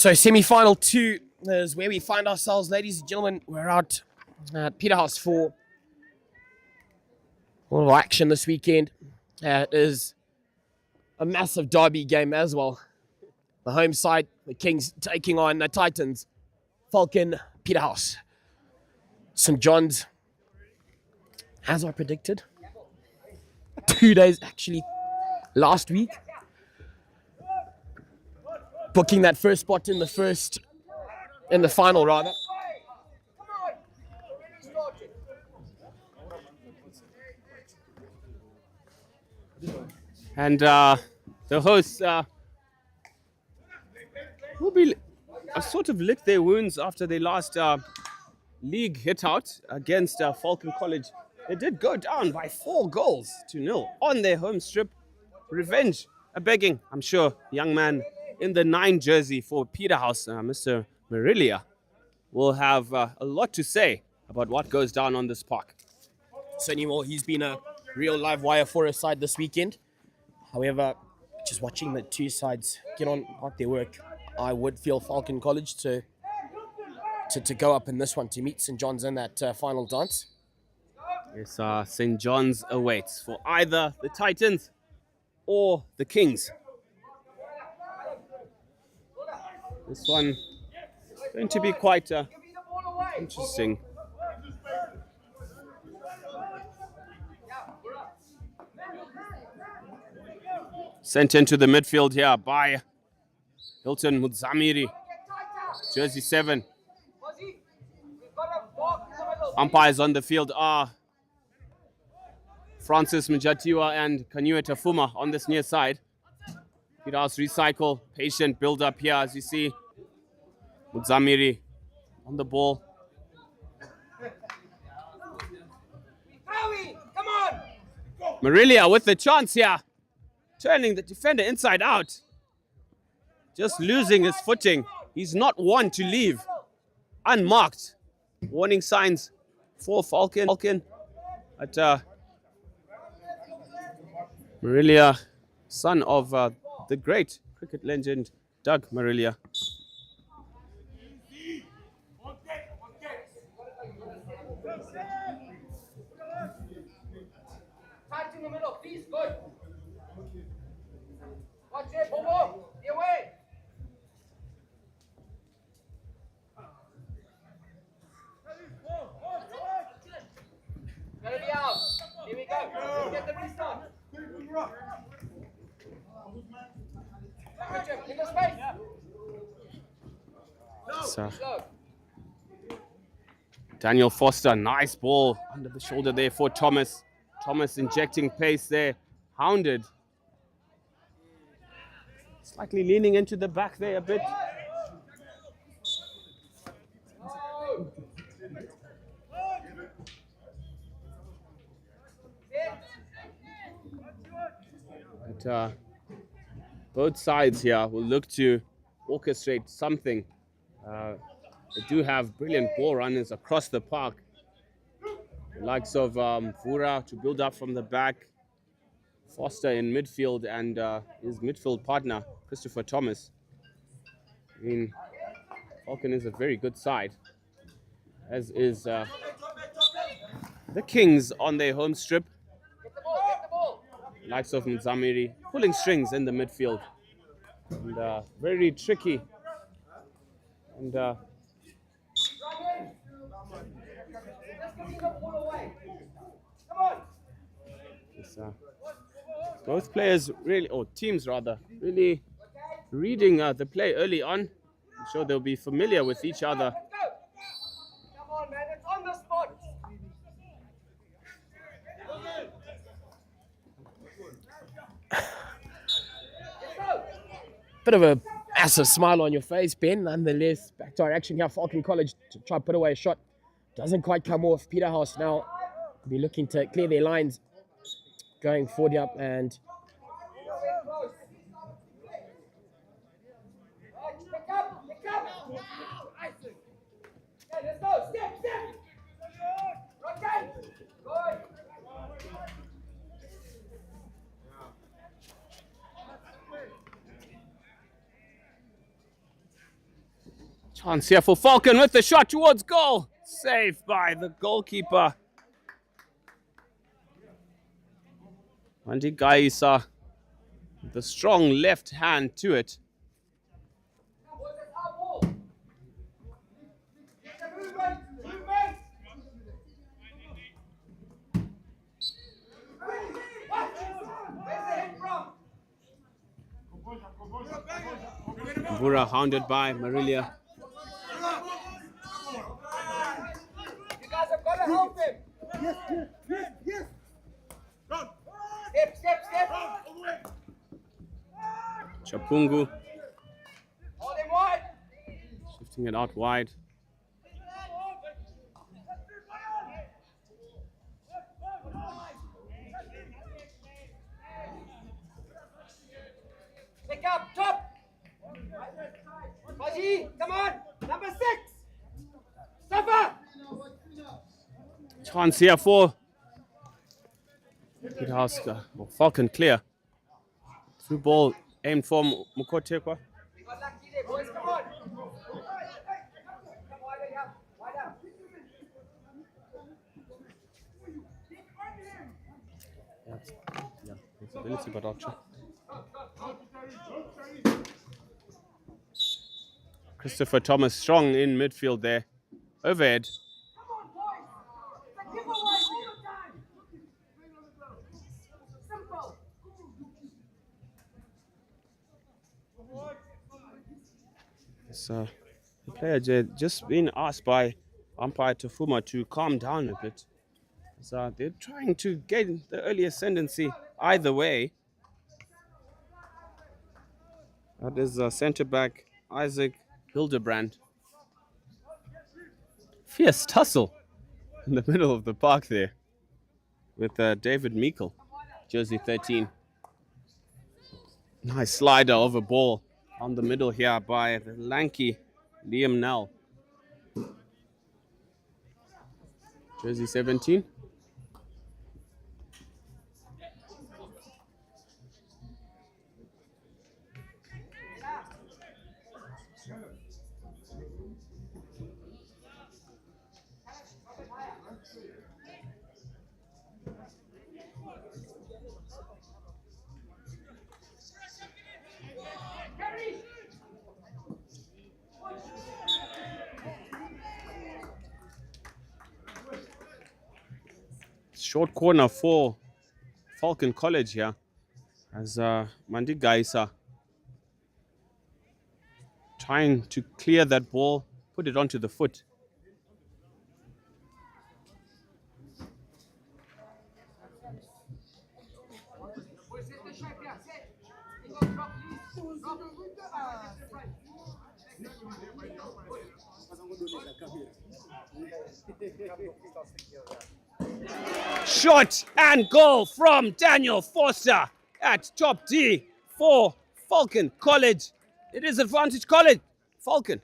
So semi-final 2 is where we find ourselves, ladies and gentlemen. We're out at Peterhouse for a little action this weekend. It is a massive derby game as well. The home side, the Kings taking on the Titans. Falcon, Peterhouse. St. John's, as I predicted, 2 days actually last week. Booking that first spot in the final rather. And the hosts will be sort of licked their wounds after their last league hit out against Falcon College. They did go down by 4-0 on their home strip. Revenge begging, I'm sure, young man in the 9 jersey for Peterhouse, Mr. Marilia, will have a lot to say about what goes down on this park. So anymore, he's been a real live wire for his side this weekend. However, just watching the two sides get on with their work, I would feel Falcon College to go up in this one to meet St. John's in that final dance. Yes, St. John's awaits for either the Titans or the Kings. This one going to be quite interesting. Sent into the midfield here by Hilton Mudzamiri, jersey 7. Umpires on the field are Francis Mjatiwa and Kanyue Tafuma on this near side. Peterhouse recycle, patient build up here as you see. Mudzamiri on the ball. Marilia with the chance here. Turning the defender inside out. Just losing his footing. He's not one to leave unmarked. Warning signs for Falcon. At Marilia, son of the great cricket legend Doug Marilia. Tight in the middle, please, good. Watch it, Bobo. Be away. Get it out. Here we go. Let's get the restart. In the space. So, Daniel Foster, nice ball under the shoulder there for Thomas. Thomas injecting pace there, hounded. Slightly leaning into the back there a bit. But both sides here will look to orchestrate something. They do have brilliant ball runners across the park. The likes of Vura to build up from the back. Foster in midfield and his midfield partner, Christopher Thomas. I mean, Falcon is a very good side, as is the Kings on their home strip. Likes of Mzamiri pulling strings in the midfield. And very tricky. And both players really, or teams rather, really reading the play early on. I'm sure they'll be familiar with each other. Come on, man, it's on the spot. Bit of a massive smile on your face, Ben. Nonetheless, back to our action here. Falcon College to try to put away a shot. Doesn't quite come off. Peterhouse now will be looking to clear their lines going forward up and Let's go, step. Okay, good. Chance here for Falcon with the shot towards goal. Saved by the goalkeeper. Mandi Gaisa, the strong left hand to it. Vura hounded by Marilia. You guys have got to help him. Yes. Step. Chapungu Hold him wide. shifting it out wide. Pick up, top. Baji, come on. Number 6. Safa. Chance here for Kidhauska. Falcon clear. Through ball aimed for Mukotekwa. We got lucky there, boys. Come on. Come wide up. Yeah, responsibility, but option. Christopher Thomas strong in midfield there. Overhead. Come on, boys. It's a giveaway all the time. Simple. The player just been asked by umpire Tafuma to calm down a bit. So they're trying to gain the early ascendancy either way. That is centre back Isaac Hildebrand. Fierce tussle in the middle of the park there with David Meikle, jersey 13. Nice slider over ball on the middle here by the lanky Liam Nell. Jersey 17. Short corner for Falcon College here as Mandi Gaisa trying to clear that ball, put it onto the foot. Shot and goal from Daniel Foster at top D for Falcon College. It is Advantage College, Falcon.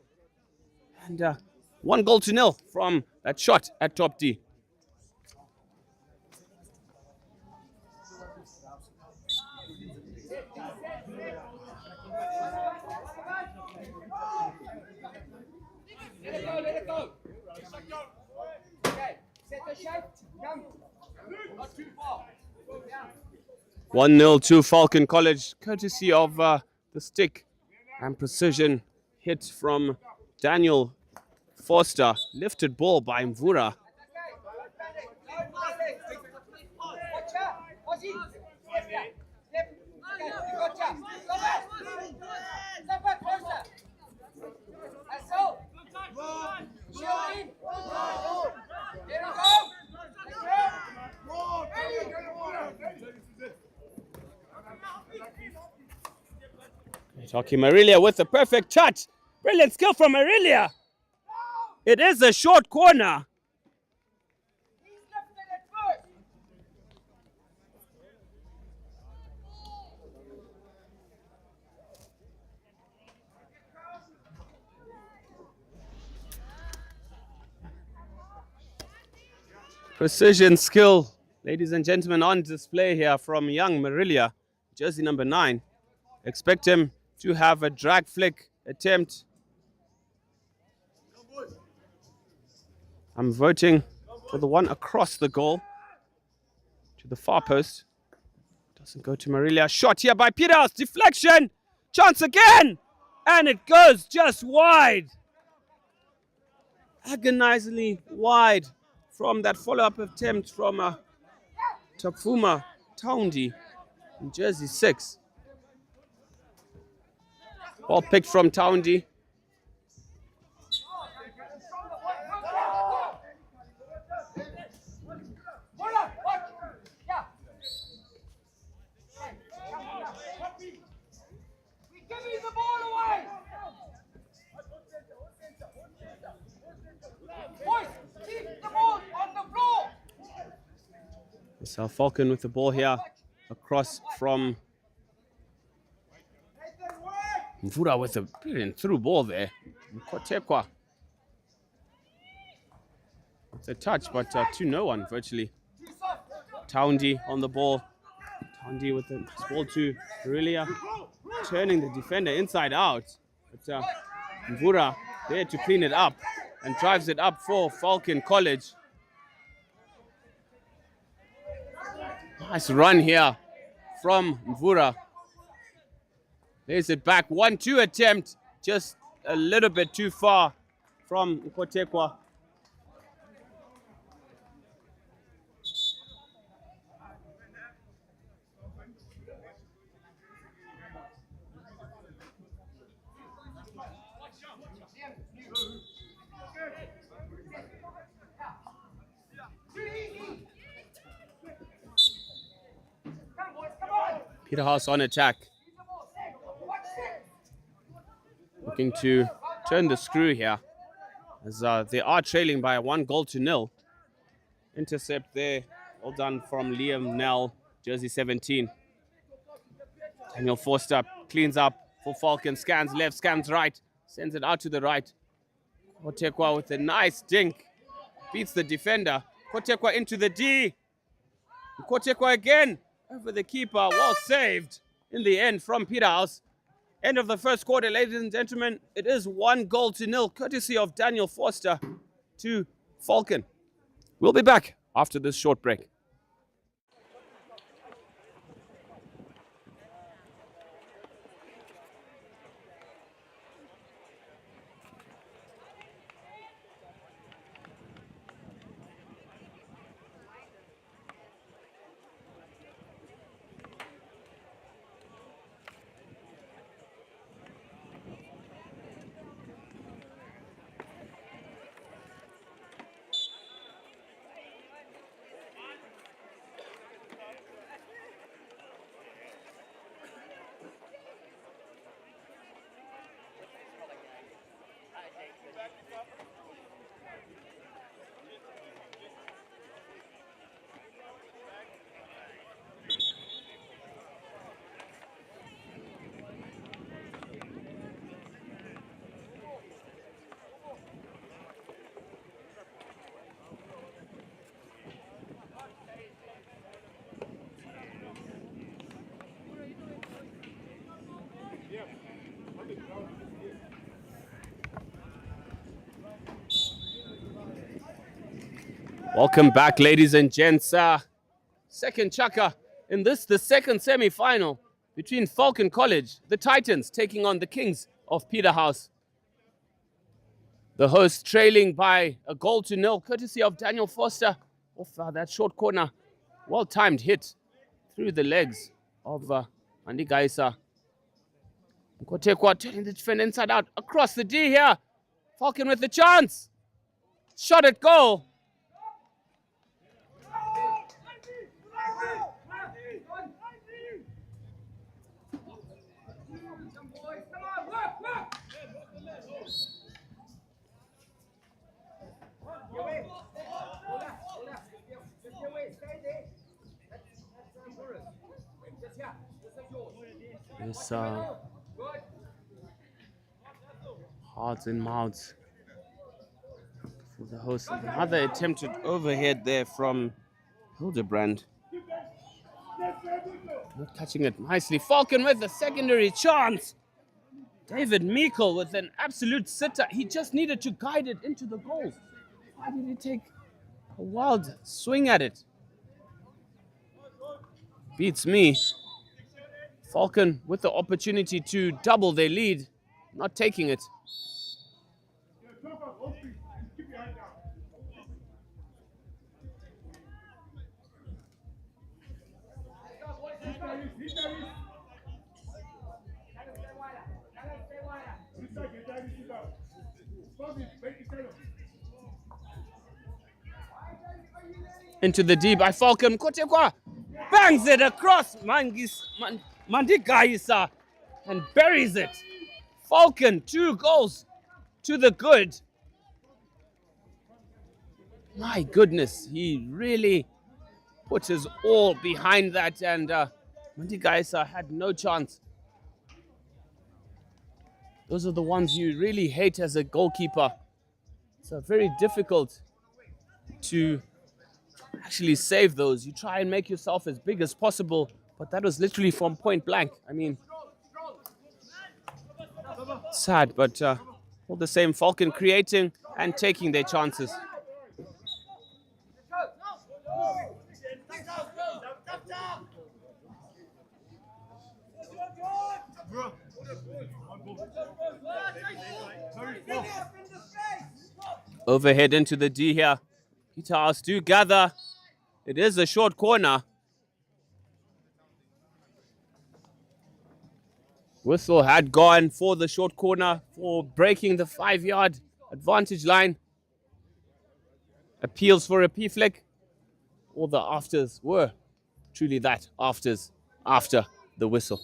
And 1-0 from that shot at top D. Let it go. Okay, set the shape. Come. Not too far. 1-0 to Falcon College, courtesy of the stick and precision hit from Daniel Foster. Lifted ball by Mvura. Talking Marilia with a perfect touch. Brilliant skill from Marilia. It is a short corner. Precision skill, ladies and gentlemen, on display here from young Marilia, jersey number 9. Expect him to have a drag flick attempt I'm voting for the one across the goal to the far post. Doesn't go to Marilia. Shot here by Peters. Deflection. Chance again. And it goes just wide. Agonizingly wide from that follow-up attempt from Takfuma Taundi in jersey 6. Ball picked from Taundi. So Falcon with the ball here, across from Mvura with a brilliant through ball there. Kotekwa with a touch, but to no one virtually. Taundi on the ball. Taundi with the ball to Marilia, turning the defender inside out. But Mvura there to clean it up and drives it up for Falcon College. Nice run here from Mvura. There's it back. 1-2 attempt. Just a little bit too far from Kotekwa. Peterhouse on attack. Looking to turn the screw here as they are trailing by 1-0. Intercept there. All done from Liam Nell, jersey 17. Daniel Forster cleans up for Falcon. Scans left, scans right. Sends it out to the right. Kotekwa with a nice dink. Beats the defender. Kotekwa into the D. Kotekwa again. Over the keeper, well saved in the end from Peterhouse. End of the first quarter, ladies and gentlemen. It is 1-0, courtesy of Daniel Forster to Falcon. We'll be back after this short break. Welcome back, ladies and gents. Second chaka in this, the second semi-final between Falcon College, the Titans, taking on the Kings of Peterhouse. The hosts trailing by 1-0, courtesy of Daniel Forster off that short corner. Well-timed hit through the legs of Andy Gaisa. Kotekwa turning the defender inside out, across the D here. Falcon with the chance. Shot at goal. This hearts and mouths for the host. Another attempted overhead there from Hildebrand. Not catching it nicely. Falcon with a secondary chance. David Meikle with an absolute sitter. He just needed to guide it into the goal. Why did he take a wild swing at it? Beats me. Falcon with the opportunity to double their lead, not taking it. Into the D by Falcon. Kotekwa bangs it across Mandigaisa and buries it. Falcon, 2 goals to the good. My goodness, he really put his all behind that, and Mandigaisa had no chance. Those are the ones you really hate as a goalkeeper. It's very difficult to actually save those. You try and make yourself as big as possible, but that was literally from point blank. I mean, sad, but all the same, Falcon creating and taking their chances. Overhead into the D here. Petras do gather. It is a short corner. Whistle had gone for the short corner for breaking the 5-yard advantage line. Appeals for a P flick. All the afters were truly that, afters after the whistle.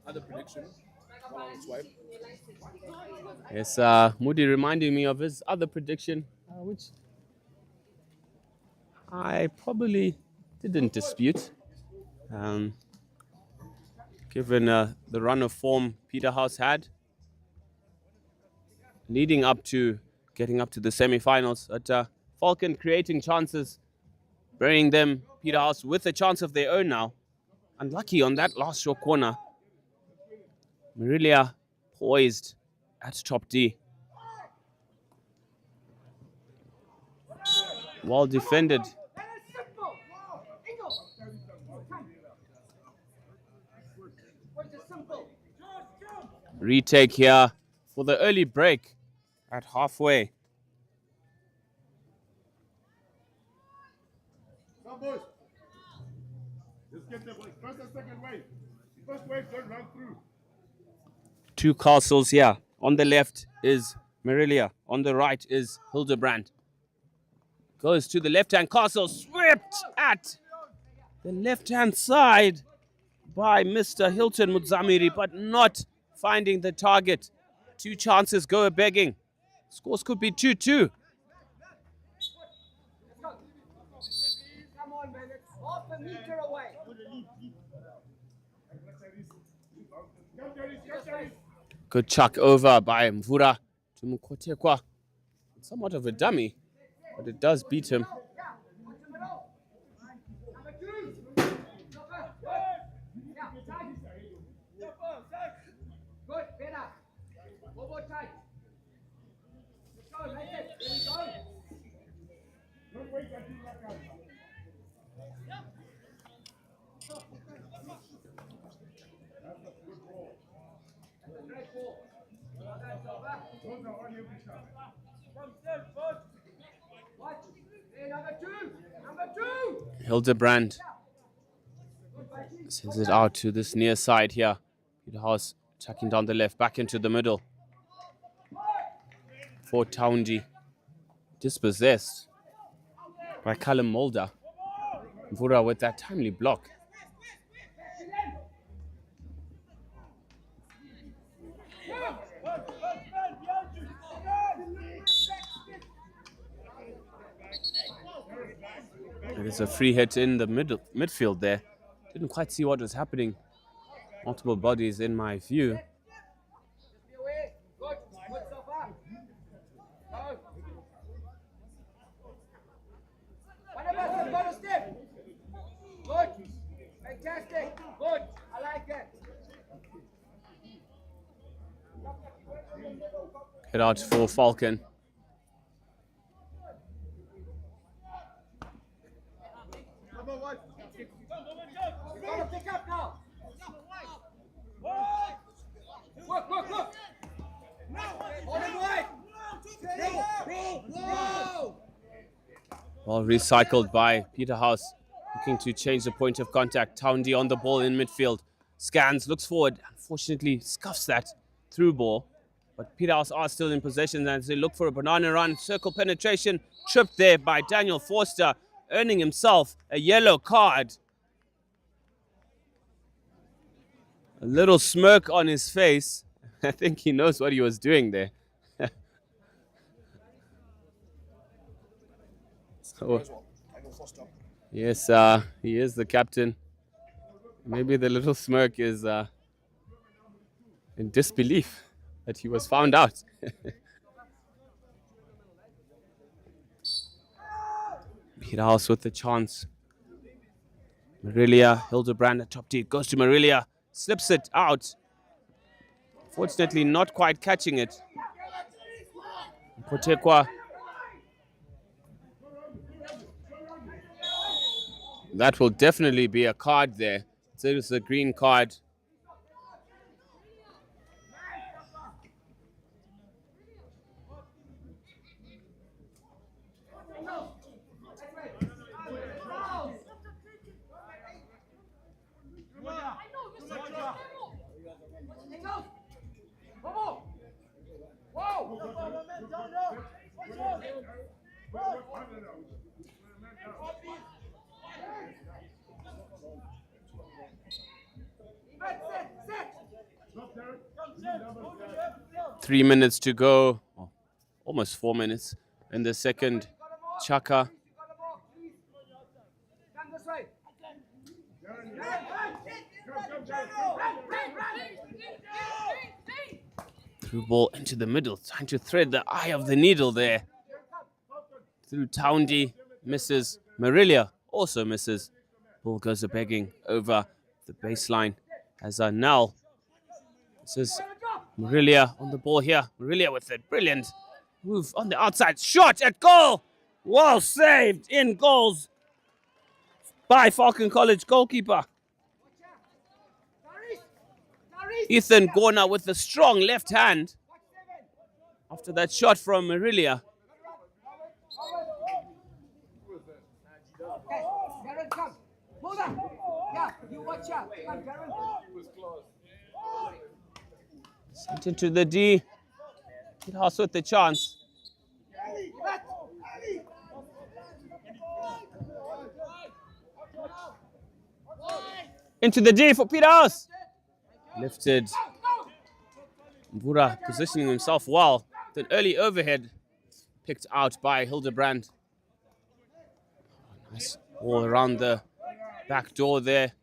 Other prediction. Swipe. Yes, Moody reminding me of his other prediction, which I probably didn't dispute. Given the run of form Peterhouse had, leading up to getting up to the semi-finals. But Falcon creating chances, burying them, Peterhouse with a chance of their own now. Unlucky on that last short corner. Marilia poised at top D. Well defended. Retake here for the early break at halfway. Come, boys. Let's get the first and second wave. The first wave don't run through. 2 castles here. On the left is Marilia. On the right is Hildebrand. Goes to the left-hand castle. Swept at the left-hand side by Mr. Hilton Mudzamiri, but not finding the target. 2 chances go a-begging. Scores could be 2-2. Come on, man. It's half a meter away. Good chuck over by Mvura to Mukotekwa. Somewhat of a dummy, but it does beat him. Good, better. One more time. Let's go, make it. Here we go. Don't wait until you back out. That's a good ball. Great ball. Those are on every shot. What? Hey, number 2. Number 2. Hildebrand sends it out to this near side here. Peterhouse chucking down the left, back into the middle. For Towndi. Dispossessed by Callum Mulder. Mvura with that timely block. There's a free hit in the midfield there. Didn't quite see what was happening. Multiple bodies in my view. Good. Fantastic. Good. I like it. Head out for Falcon. Ball recycled by Peterhouse, looking to change the point of contact. Towndy on the ball in midfield. Scans, looks forward. Unfortunately, scuffs that through ball. But Peterhouse are still in possession as they look for a banana run. Circle penetration, tripped there by Daniel Forster, earning himself a yellow card. A little smirk on his face. I think he knows what he was doing there. So, yes, he is the captain. Maybe the little smirk is in disbelief that he was found out. Peterhouse with the chance. Marilia, Hildebrand at top deep, goes to Marilia, slips it out. Fortunately, not quite catching it. Kotekwa. That will definitely be a card there. So it's a green card. Three minutes to go, almost 4 minutes in the second. Chaka. Through ball into the middle, trying to thread the eye of the needle there. Through Towndy, misses. Marilia also misses. Ball goes begging over the baseline as Nal. This is Marilia on the ball here. Marilia with a brilliant move on the outside. Shot at goal! Well saved in goals by Falcon College goalkeeper. Ethan Gorner with a strong left hand after that shot from Marilia. Sent into the D. Peterhouse with the chance. Into the D for Peterhouse. Lifted. Mbura positioning himself well. An early overhead picked out by Hildebrand. Nice all around the back door there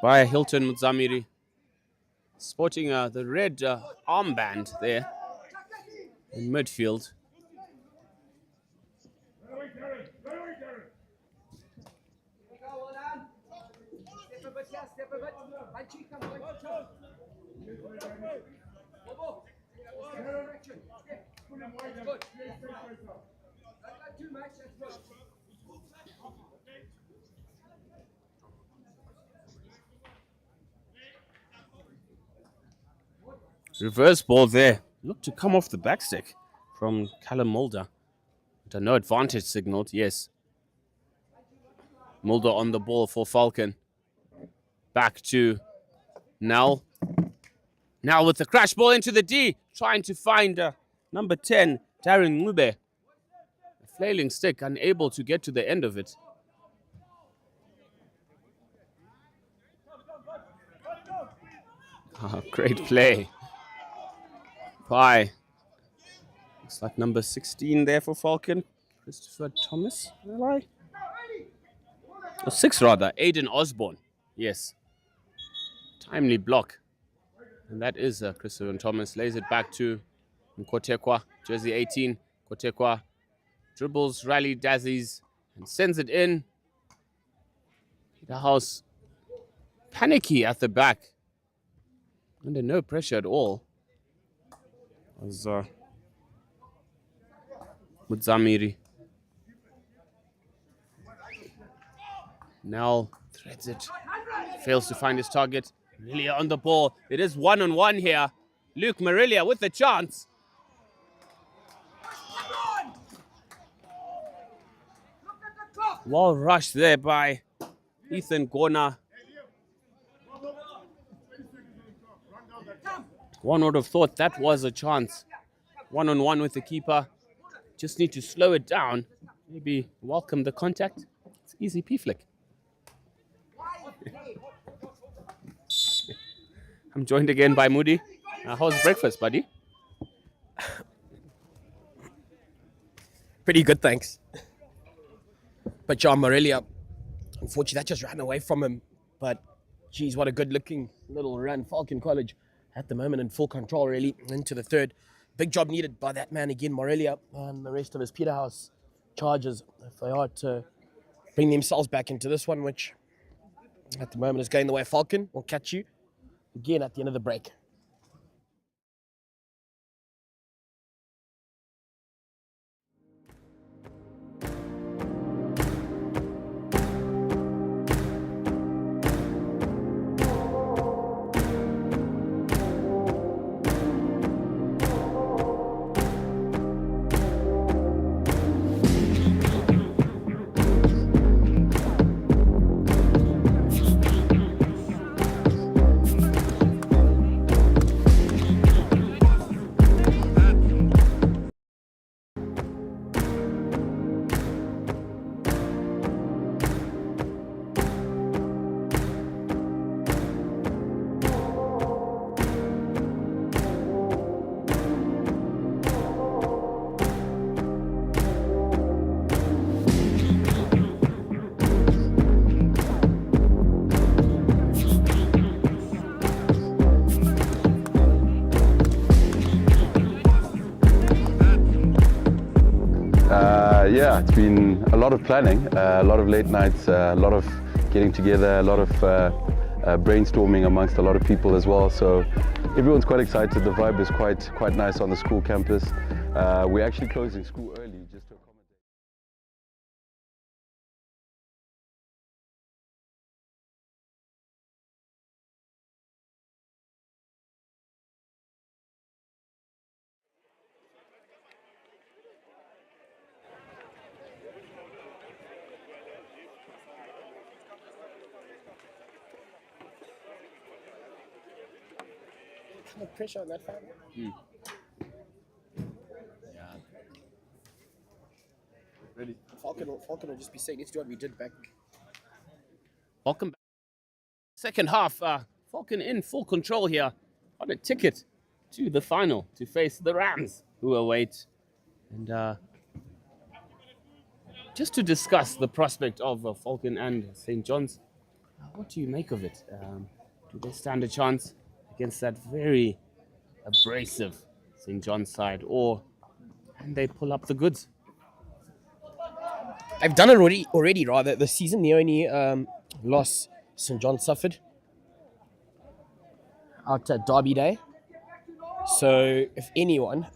by Hilton Muzamiri. Sporting the red armband there in midfield. Reverse ball there. Looked to come off the backstick from Callum Mulder. But no advantage signaled, yes. Mulder on the ball for Falcon. Back to Nal. Now with the crash ball into the D. Trying to find number 10, Darren Ngube. A flailing stick, unable to get to the end of it. Oh, great play by, looks like number 16 there for Falcon. Christopher Thomas, or 6 rather, Aiden Osborne. Yes. Timely block. And that is Christopher Thomas. Lays it back to Kotekwa, jersey 18. Kotekwa dribbles, rally, dazzes, and sends it in. Peterhouse panicky at the back. Under no pressure at all. was Mudzamiri. Nell threads it. Fails to find his target. Marilia on the ball. It is 1-on-1 here. Luke Marilia with the chance. Well rushed there by Ethan Gona. One would have thought that was a chance. 1-on-1 with the keeper. Just need to slow it down. Maybe welcome the contact. It's easy P-flick. I'm joined again by Moody. How's breakfast, buddy? Pretty good, thanks. But John Morelia, unfortunately, that just ran away from him. But, geez, what a good-looking little run. Falcon College at the moment in full control, really, into the third. Big job needed by that man again, Morelia, and the rest of his Peterhouse charges, if they are to bring themselves back into this one, which at the moment is going the way of Falcon. We'll catch you again at the end of the break. Yeah, it's been a lot of planning, a lot of late nights, a lot of getting together, a lot of brainstorming amongst a lot of people as well. So everyone's quite excited. The vibe is quite nice on the school campus. We're actually closing school early just to accommodate. No pressure on that fan. Yeah. Ready? Falcon will just be saying, let's do what we did back. Welcome back. Second half, Falcon in full control here on a ticket to the final to face the Rams, who await. And just to discuss the prospect of Falcon and St. John's, what do you make of it? Do they stand a chance against that very abrasive St. John's side, or can they pull up the goods? They've done it already rather this season. The only loss St. John suffered out at Derby Day. So if anyone,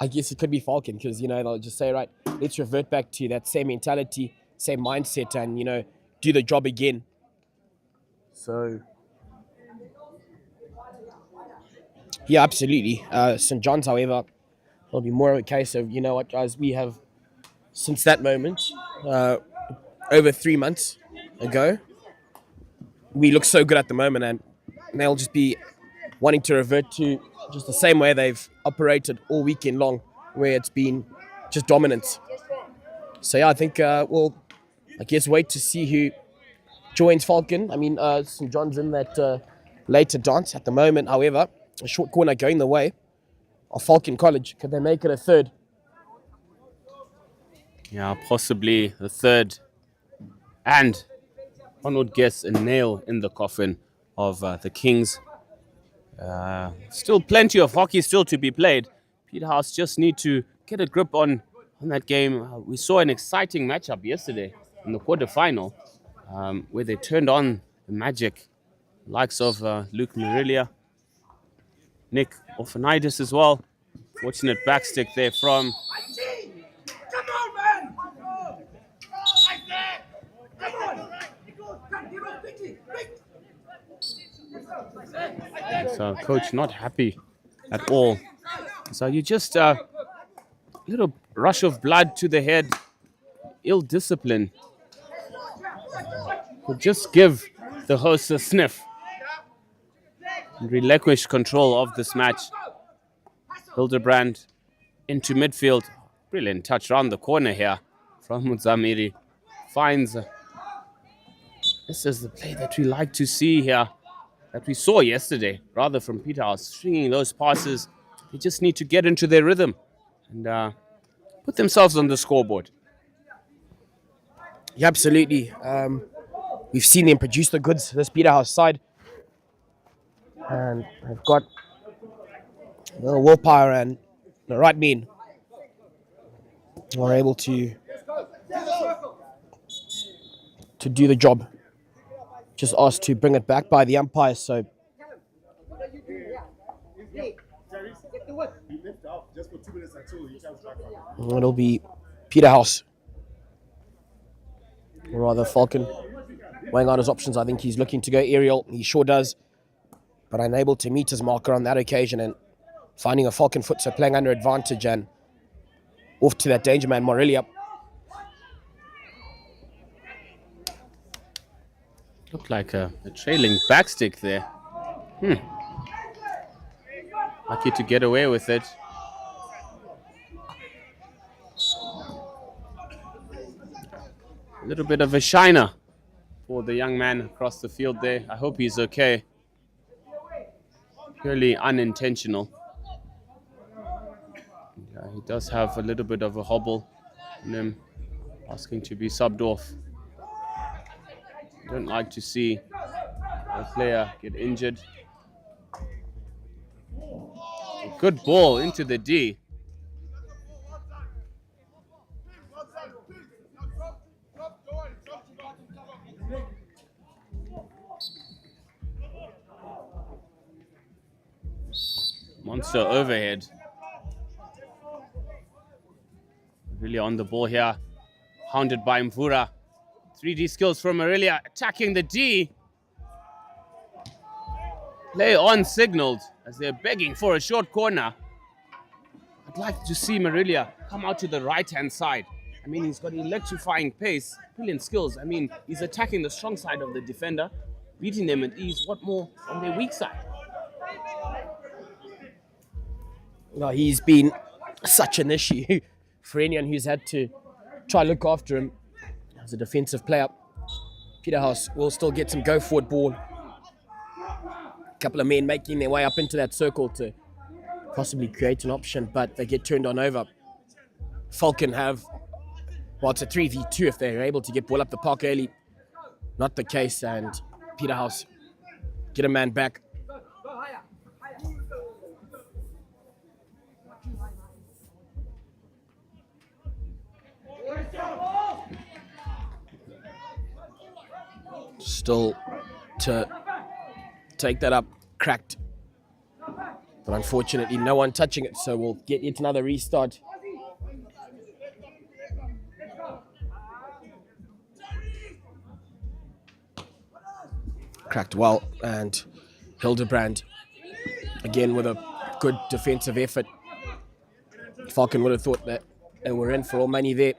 I guess it could be Falcon, because they'll just say, right, let's revert back to that same mentality, same mindset, and do the job again. So yeah, absolutely. St. John's, however, will be more of a case of, you know what, guys, we have, since that moment, over 3 months ago, we look so good at the moment, and they'll just be wanting to revert to just the same way they've operated all weekend long, where it's been just dominance. So yeah, I think we'll, wait to see who joins Falcon. I mean, St. John's in that later dance at the moment, however. A short corner going the way of Falcon College. Could they make it a third? Yeah, possibly the third. And one would guess a nail in the coffin of the Kings. Still plenty of hockey still to be played. Peterhouse just need to get a grip on that game. We saw an exciting matchup yesterday in the quarterfinal where they turned on the magic, likes of Luke Marilia. Nick, Orphanitis as well. Fortunate backstick there from Come on, man! Like that! Come on! Come, give up quickly! Quick! so coach not happy at all. So you just little rush of blood to the head, ill discipline. Could just give the hosts a sniff and relinquish control of this match. Hildebrand into midfield. Brilliant touch around the corner here from Muzamiri. Finds. This is the play that we like to see here, that we saw yesterday, rather from Peterhouse. Stringing those passes. They just need to get into their rhythm and put themselves on the scoreboard. Yeah, absolutely. We've seen them produce the goods, this Peterhouse side. And they've got the willpower and the right men are able to do the job. Just asked to bring it back by the umpires, so it'll be Peterhouse, or rather Falcon, weighing out his options. I think he's looking to go aerial. He sure does, but unable to meet his marker on that occasion and finding a Falcon foot, so playing under advantage and off to that danger man, Morelia. Looked like a trailing backstick there. Lucky to get away with it. A little bit of a shiner for the young man across the field there. I hope he's okay. Purely unintentional. Yeah, he does have a little bit of a hobble in him, asking to be subbed off. Don't like to see a player get injured. A good ball into the D. Monster overhead. Really on the ball here. Hounded by Mvura. 3D skills from Aurelia, attacking the D. Play on signaled as they're begging for a short corner. I'd like to see Aurelia come out to the right-hand side. I mean, he's got electrifying pace, brilliant skills. I mean, he's attacking the strong side of the defender, beating them at ease. What more on their weak side? Well, he's been such an issue for anyone who's had to try look after him as a defensive player. Peterhouse will still get some go-forward ball. A couple of men making their way up into that circle to possibly create an option, but they get turned on over. Falcon have, well, it's a 3v2 if they're able to get ball up the park early. Not the case, and Peterhouse get a man back. Still to take that up, cracked. But unfortunately, no one touching it, so we'll get yet another restart. Cracked well, and Hildebrand, again with a good defensive effort. Falcon would have thought that they were in for all money there.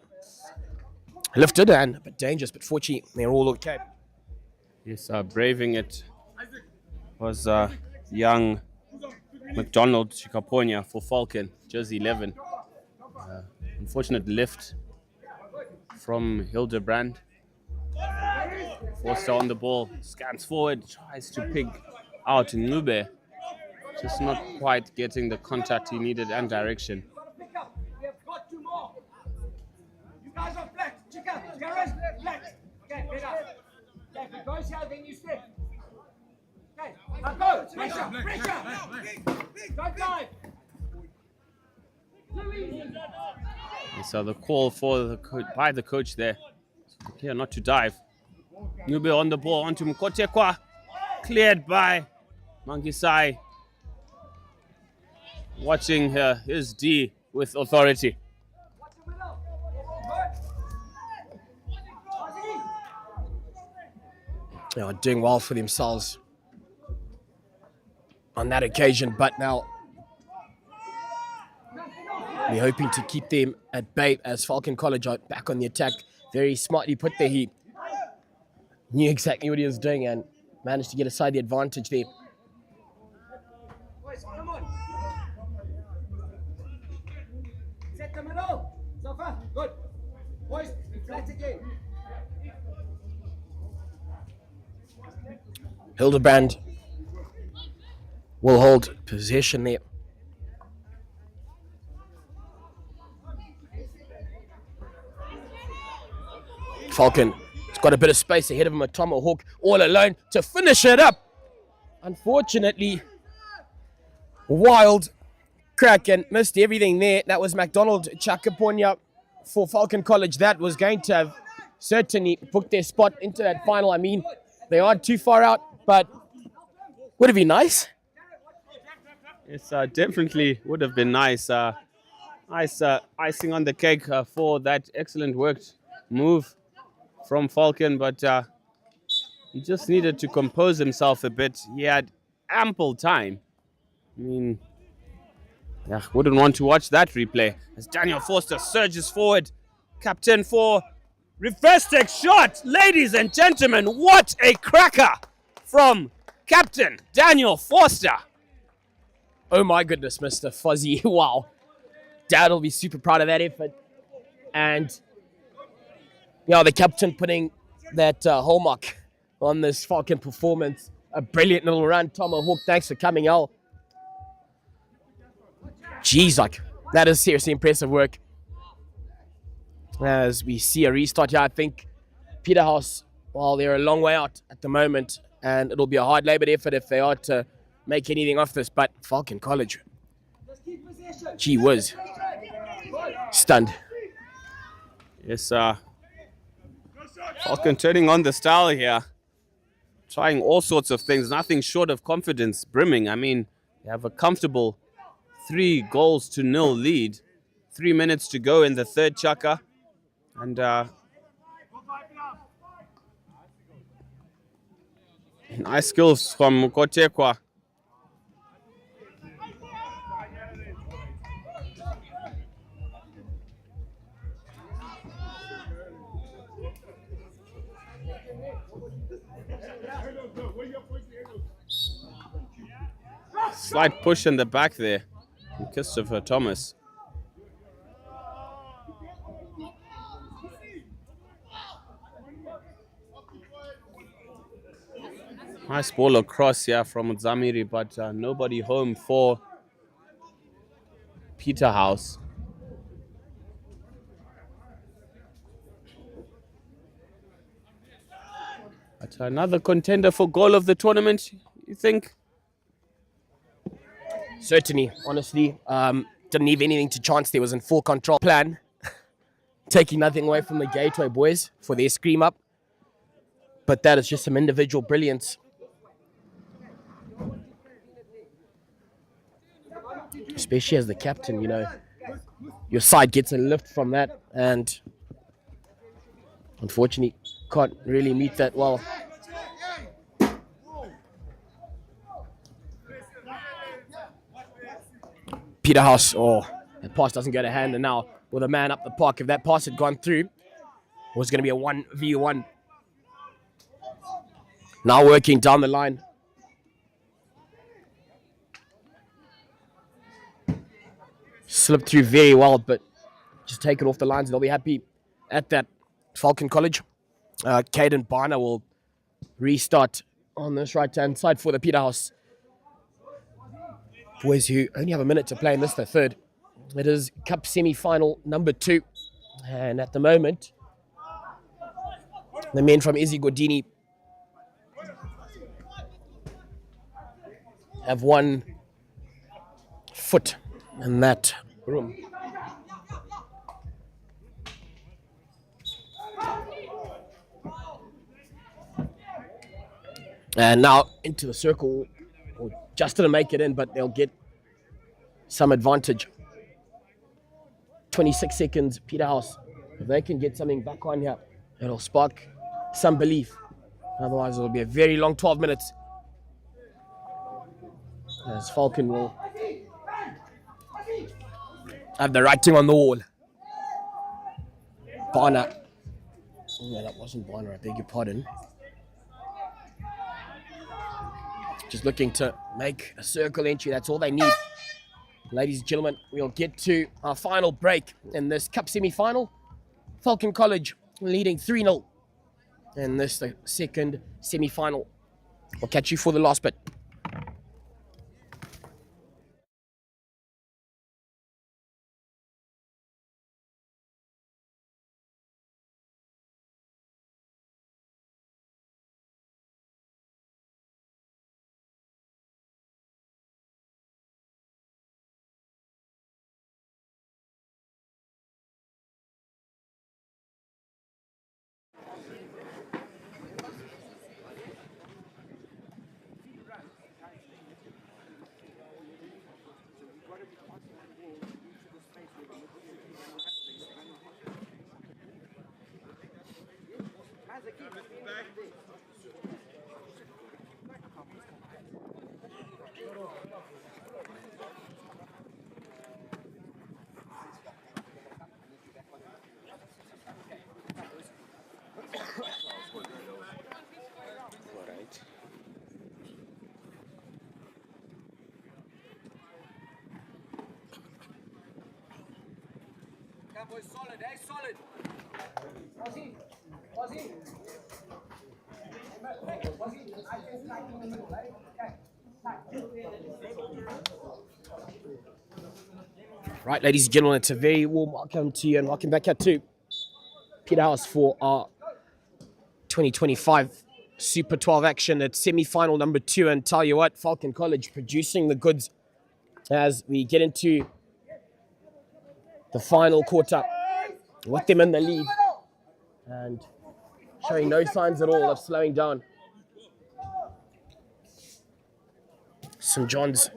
Lifted and a bit dangerous, but fortunately, they're all okay. Yes, braving it was young McDonald Chikaponya for Falcon, jersey 11. Unfortunate lift from Hildebrand. Forster on the ball, scans forward, tries to pick out Nube. Just not quite getting the contact he needed and direction. You guys are flat. Chica, guys, flat. Okay, get up. Okay, if it goes here, then you step. Okay, now go. Pressure, pressure. Don't dive. And so the call for by the coach there, clear not to dive. Nube on the ball onto Mkotekwa, cleared by Mangisai. watching his D with authority. They are doing well for themselves on that occasion, but now we're hoping to keep them at bay as Falcon College are back on the attack. Very smartly put there. He knew exactly what he was doing and managed to get aside the advantage there. Boys, come on. Set the middle. So far, good. Boys, flat again. Hildebrand will hold possession there. Falcon has got a bit of space ahead of him. A Tomahawk all alone to finish it up. Unfortunately, wild crack and missed everything there. That was McDonald Chakaponya for Falcon College. That was going to have certainly booked their spot into that final. I mean, they aren't too far out, but would have been nice. It's definitely would have been nice. Icing on the cake for that excellent worked move from Falcon, but he just needed to compose himself a bit. He had ample time. I mean, yeah, wouldn't want to watch that replay as Daniel Forster surges forward. Captain for reverse take shot. Ladies and gentlemen, what a cracker from Captain Daniel Forster. Oh my goodness, Mr. Fuzzy. Wow. Dad will be super proud of that effort. And, yeah, the captain putting that hallmark on this Falcon performance. A brilliant little run. Tomahawk, thanks for coming out. Jeez, like, that is seriously impressive work. As we see a restart here, I think Peterhouse, well, they're a long way out at the moment, and it'll be a hard labored effort if they are to make anything off this, but Falcon College, gee whiz, stunned. Yes, Falcon turning on the style here, trying all sorts of things, nothing short of confidence brimming. I mean, they have a comfortable 3-0 lead, 3 minutes to go in the third chaka, and nice skills from Kotekwa. Slight push in the back there, Christopher Thomas. Nice ball across here from Zamiri, but nobody home for Peterhouse. But another contender for goal of the tournament, you think? Certainly, honestly. Didn't leave anything to chance. There was in full control plan. Taking nothing away from the Gateway boys for their scream up. But that is just some individual brilliance. Especially as the captain, you know, your side gets a lift from that, and unfortunately can't really meet that well. Peterhouse, that pass doesn't go to hand, and now with a man up the park, if that pass had gone through, it was going to be a 1v1. Now working down the line. Slipped through very well, but just take it off the lines. They'll be happy at that. Falcon College. Caden Barner will restart on this right-hand side for the Peterhouse boys, who only have a minute to play in this, the third. It is Cup semi-final number 2. And at the moment, the men from Izzy Godini have 1 foot in that room. And now into the circle. Just didn't make it in, but they'll get some advantage. 26 seconds, Peterhouse. If they can get something back on here, it'll spark some belief. Otherwise, it'll be a very long 12 minutes. As Falcon will have the writing on the wall. Barner. No, that wasn't Barner, I beg your pardon. Just looking to make a circle entry, that's all they need. Ladies and gentlemen, we'll get to our final break in this Cup semi-final. Falcon College leading 3-0 in this, the second semi-final. We'll catch you for the last bit. Boys, solid, eh? Solid. Ozzy. Ozzy. Right, ladies and gentlemen, it's a very warm welcome to you and welcome back out to Peterhouse for our 2025 Super 12 action at semi-final number 2. And tell you what, Falcon College producing the goods as we get into the final quarter with them in the lead and showing no signs at all of slowing down. St. John's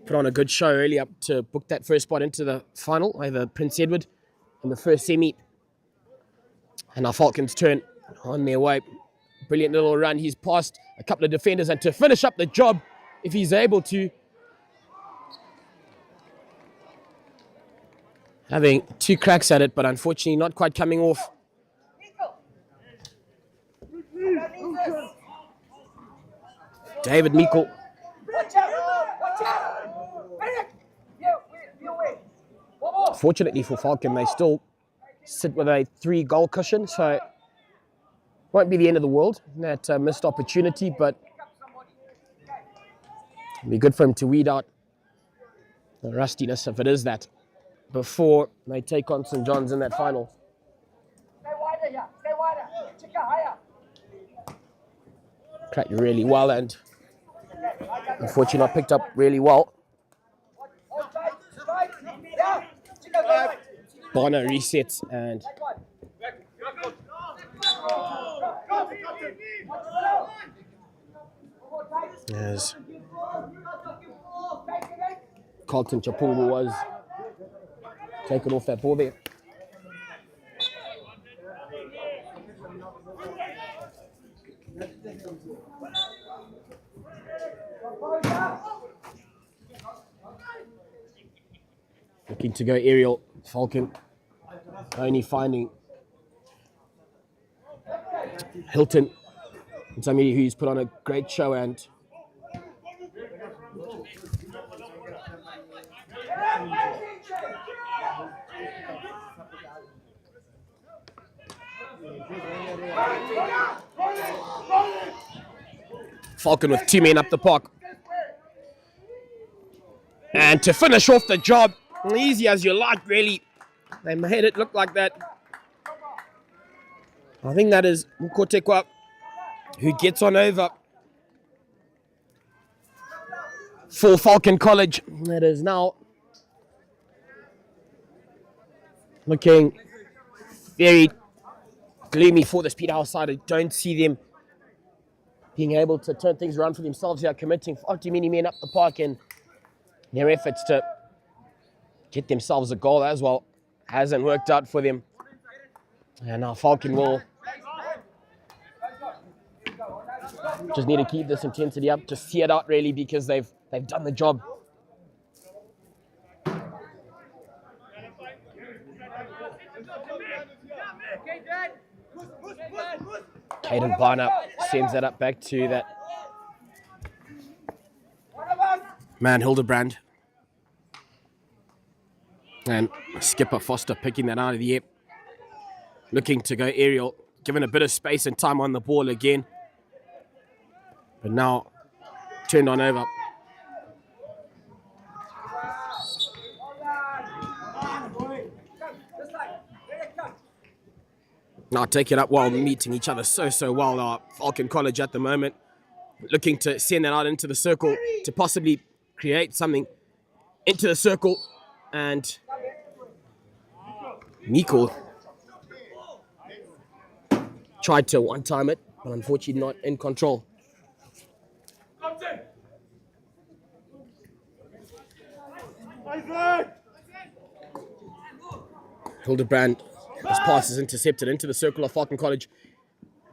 put on a good show earlier to book that first spot into the final over Prince Edward in the first semi. And our Falcons turn on their way. Brilliant little run. He's passed a couple of defenders, and to finish up the job, if he's able to, having 2 cracks at it, but unfortunately not quite coming off. David Meikle. Fortunately for Falcon, they still sit with a 3-goal cushion, so won't be the end of the world. That missed opportunity, but it'll be good for him to weed out the rustiness, if it is that, before they take on St. John's in that final. Stay wider here. Stay wider. Chica higher. Cracked really well and unfortunately not picked up really well. Bono resets and as Carlton Chapulu was taken off that ball there. Looking to go aerial, Falcon only finding Hilton, somebody who's put on a great show, and Falcon with 2 men up the park. And to finish off the job, easy as you like, really. They made it look like that. I think that is Mkotekwa, who gets on over for Falcon College. That is now looking very gloomy for the Peterhouse side. I don't see them being able to turn things around for themselves here, committing far too many men up the park, and their efforts to get themselves a goal as well. Hasn't worked out for them. And now Falcon will just need to keep this intensity up, just see it out really, because they've done the job. Caden Barner sends that up back to that man Hildebrand. And skipper Foster picking that out of the air. Looking to go aerial, given a bit of space and time on the ball again. But now turned on over. Now take it up while meeting each other so well. Falcon College at the moment looking to send that out into the circle to possibly create something into the circle. And Miko tried to one-time it, but unfortunately not in control. Hildebrand, his pass is intercepted into the circle of Falcon College.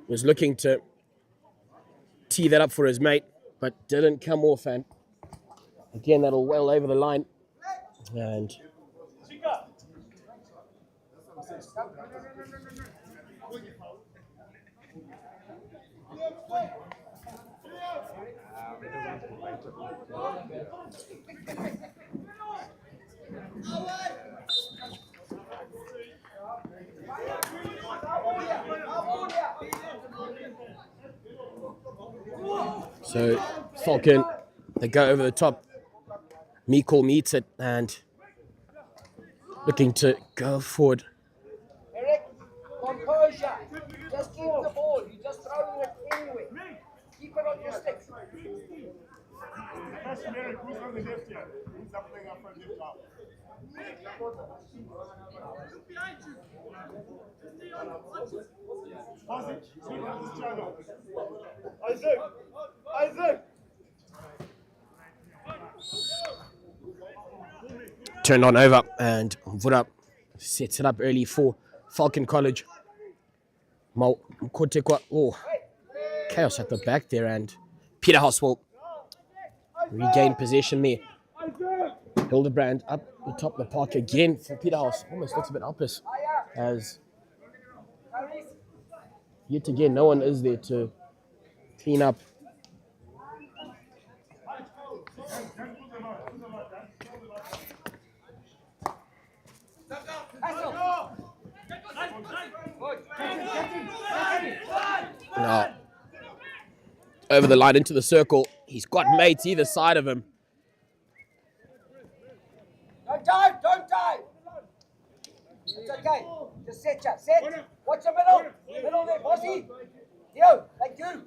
Was looking to tee that up for his mate, but didn't come off. And again, that'll well over the line. And so Falcon, they go over the top. Mikkel meets it and looking to go forward. Eric, composure. Just keep the ball. You're just throwing it anyway. Keep it on your sticks. That's Eric, who's on the left here? Who's playing up front left now? Isaac! Turned on over and Vura sets it up early for Falcon College. Oh, chaos at the back there, and Peterhouse will regain possession there. Hildebrand up the top of the park again for Peterhouse. Almost looks a bit helpless, as yet again no one is there to clean up. Now, over the line into the circle. He's got mates either side of him. Don't dive, don't dive. It's okay. Just set ya, set. Watch the middle. Middle there, bossy. Yo, thank you.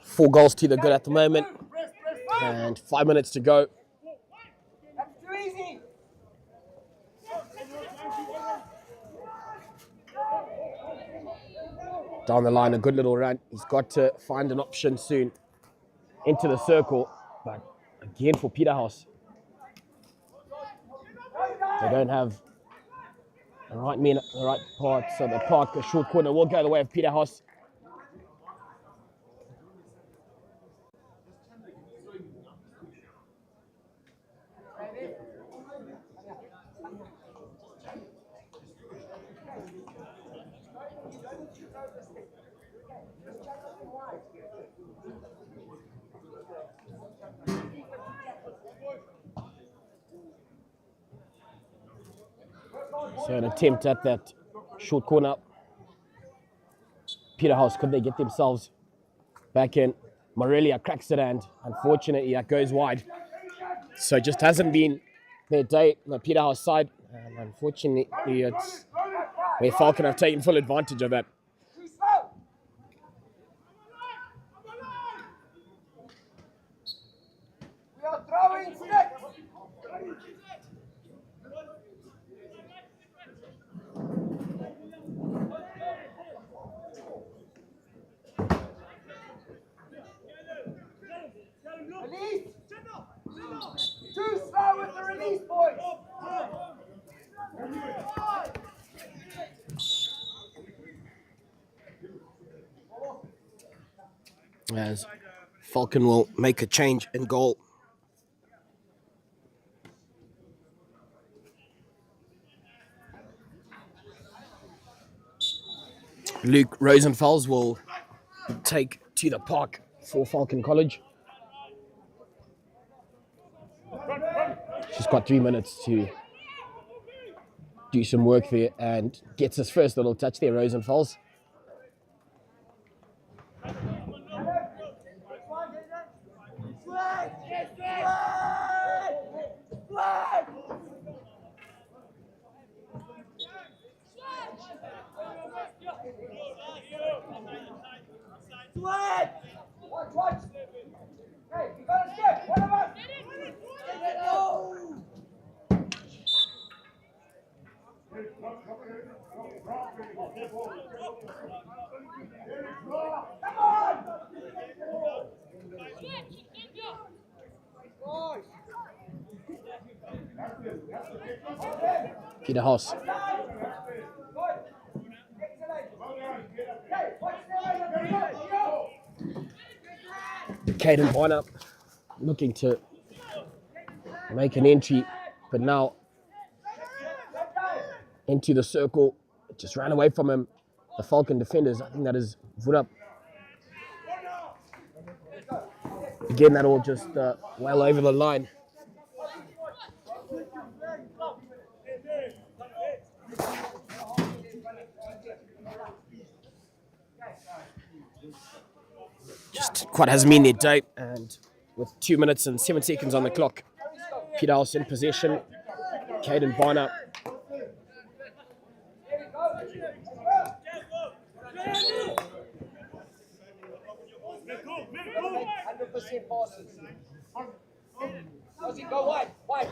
4 goals to the good at the moment. And 5 minutes to go. That's too easy. Down the line, a good little run. He's got to find an option soon into the circle. But again for Peterhouse, they don't have the right men at the right part. So the park, a short corner, will go the way of Peterhouse. So an attempt at that short corner. Peterhouse, could they get themselves back in? Morelia cracks it, and unfortunately that goes wide. So it just hasn't been their day on the Peterhouse side. And unfortunately it's where Falcon have taken full advantage of that. We are throwing sticks. Release. as Falcon will make a change in goal. Luke Rosenfels will take to the park for Falcon College. She's got 3 minutes to do some work there and gets his first little touch there, Rosenfels. Watch! Hey, you gotta skip! One of us! Come on! Peterhouse. Caden Bonner looking to make an entry, but now into the circle. Just ran away from him. The Falcon defenders, I think that is Vurup. Again, that all just well over the line. Just quite hasn't been their day, and with 2 minutes and 7 seconds on the clock, Peterhouse in possession. Caden Bonner. Passes. Does he go wide? Wide.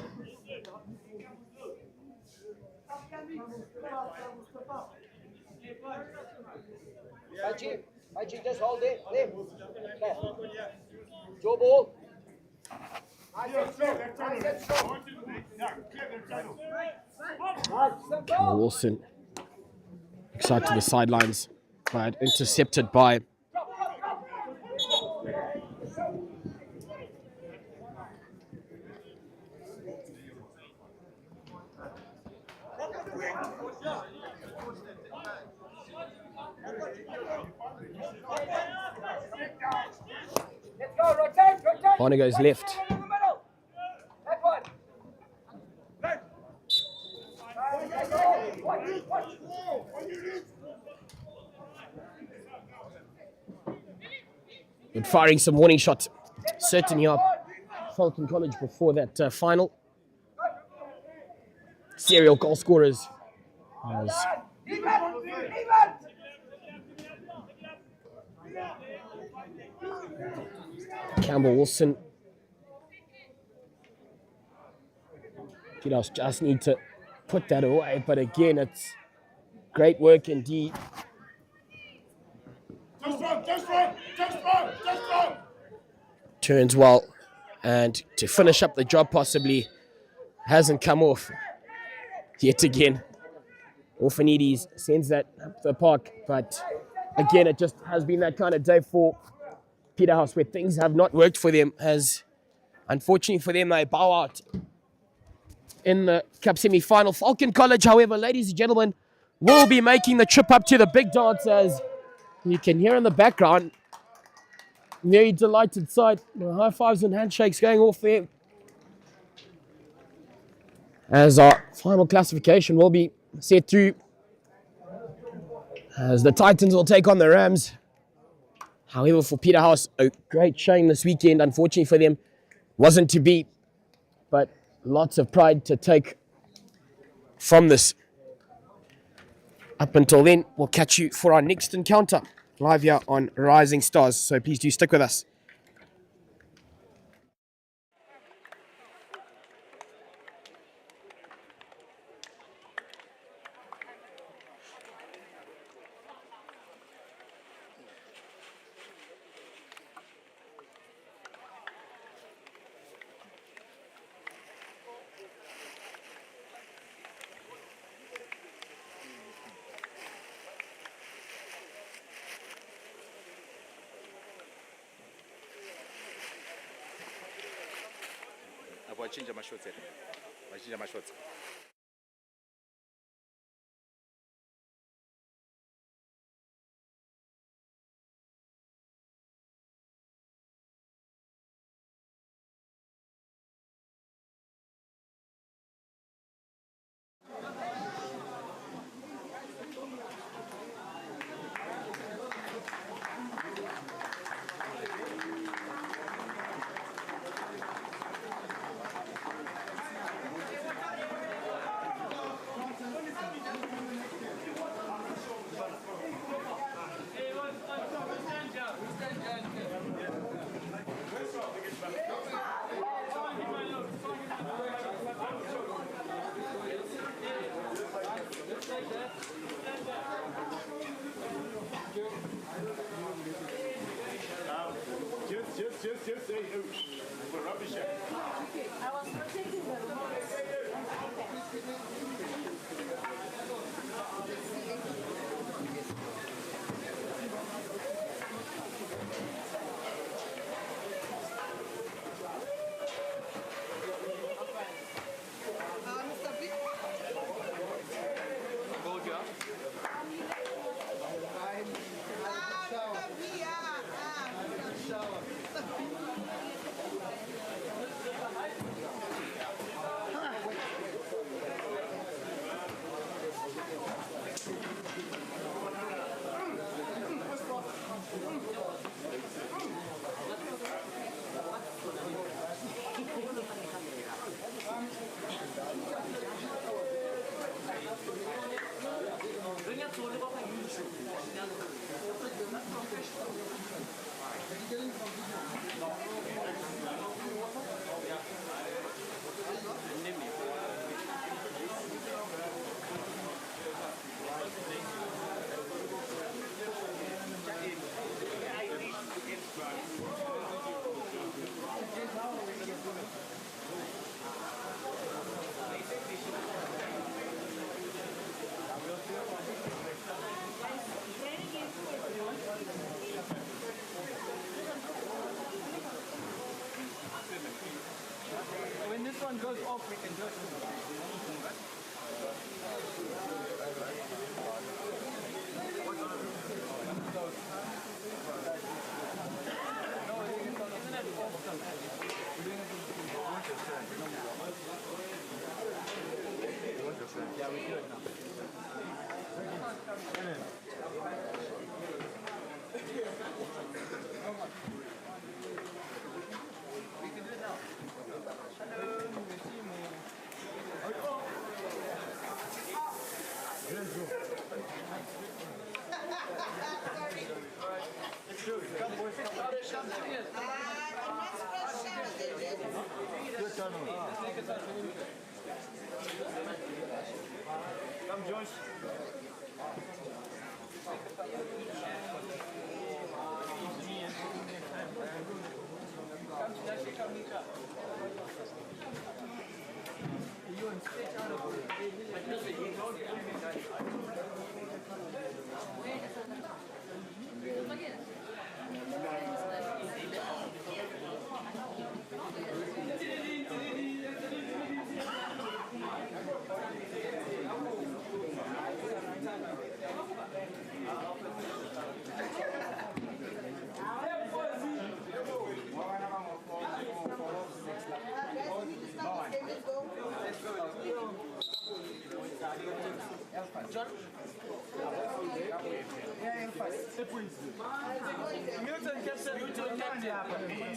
Haji, just hold it. There. Joe ball. Wilson excited to the sidelines, but intercepted by Bonner goes left. But firing some warning shots, certainly up Falcon College before that final. Serial goal scorers as Campbell Wilson. Peterhouse just need to put that away, but again, it's great work indeed. Turns well, and to finish up the job possibly hasn't come off yet again. Orphanides sends that up the park, but again, it just has been that kind of day for Peterhouse where things have not worked for them, as unfortunately for them, they bow out in the Cup semi-final. Falcon College, however, ladies and gentlemen, will be making the trip up to the big dance, as you can hear in the background. Very delighted sight. High fives and handshakes going off there, as our final classification will be set through, as the Titans will take on the Rams. However, for Peterhouse, a great shame this weekend, unfortunately for them, wasn't to be, but lots of pride to take from this. Up until then, we'll catch you for our next encounter live here on Rising Stars, so please do stick with us. wachinja amashots ena. Wachinja amashots. Just say, we're rubbish here. I was protecting the remote. Mr. B. Go, Joe. Mr. B, shower. When this one goes off, we can do it. Yeah, we do it now. We can do it now. Hello, Let's do it. Come, boys. Good turn on. Come, Josh. You and stretch out of Milton captain. Milton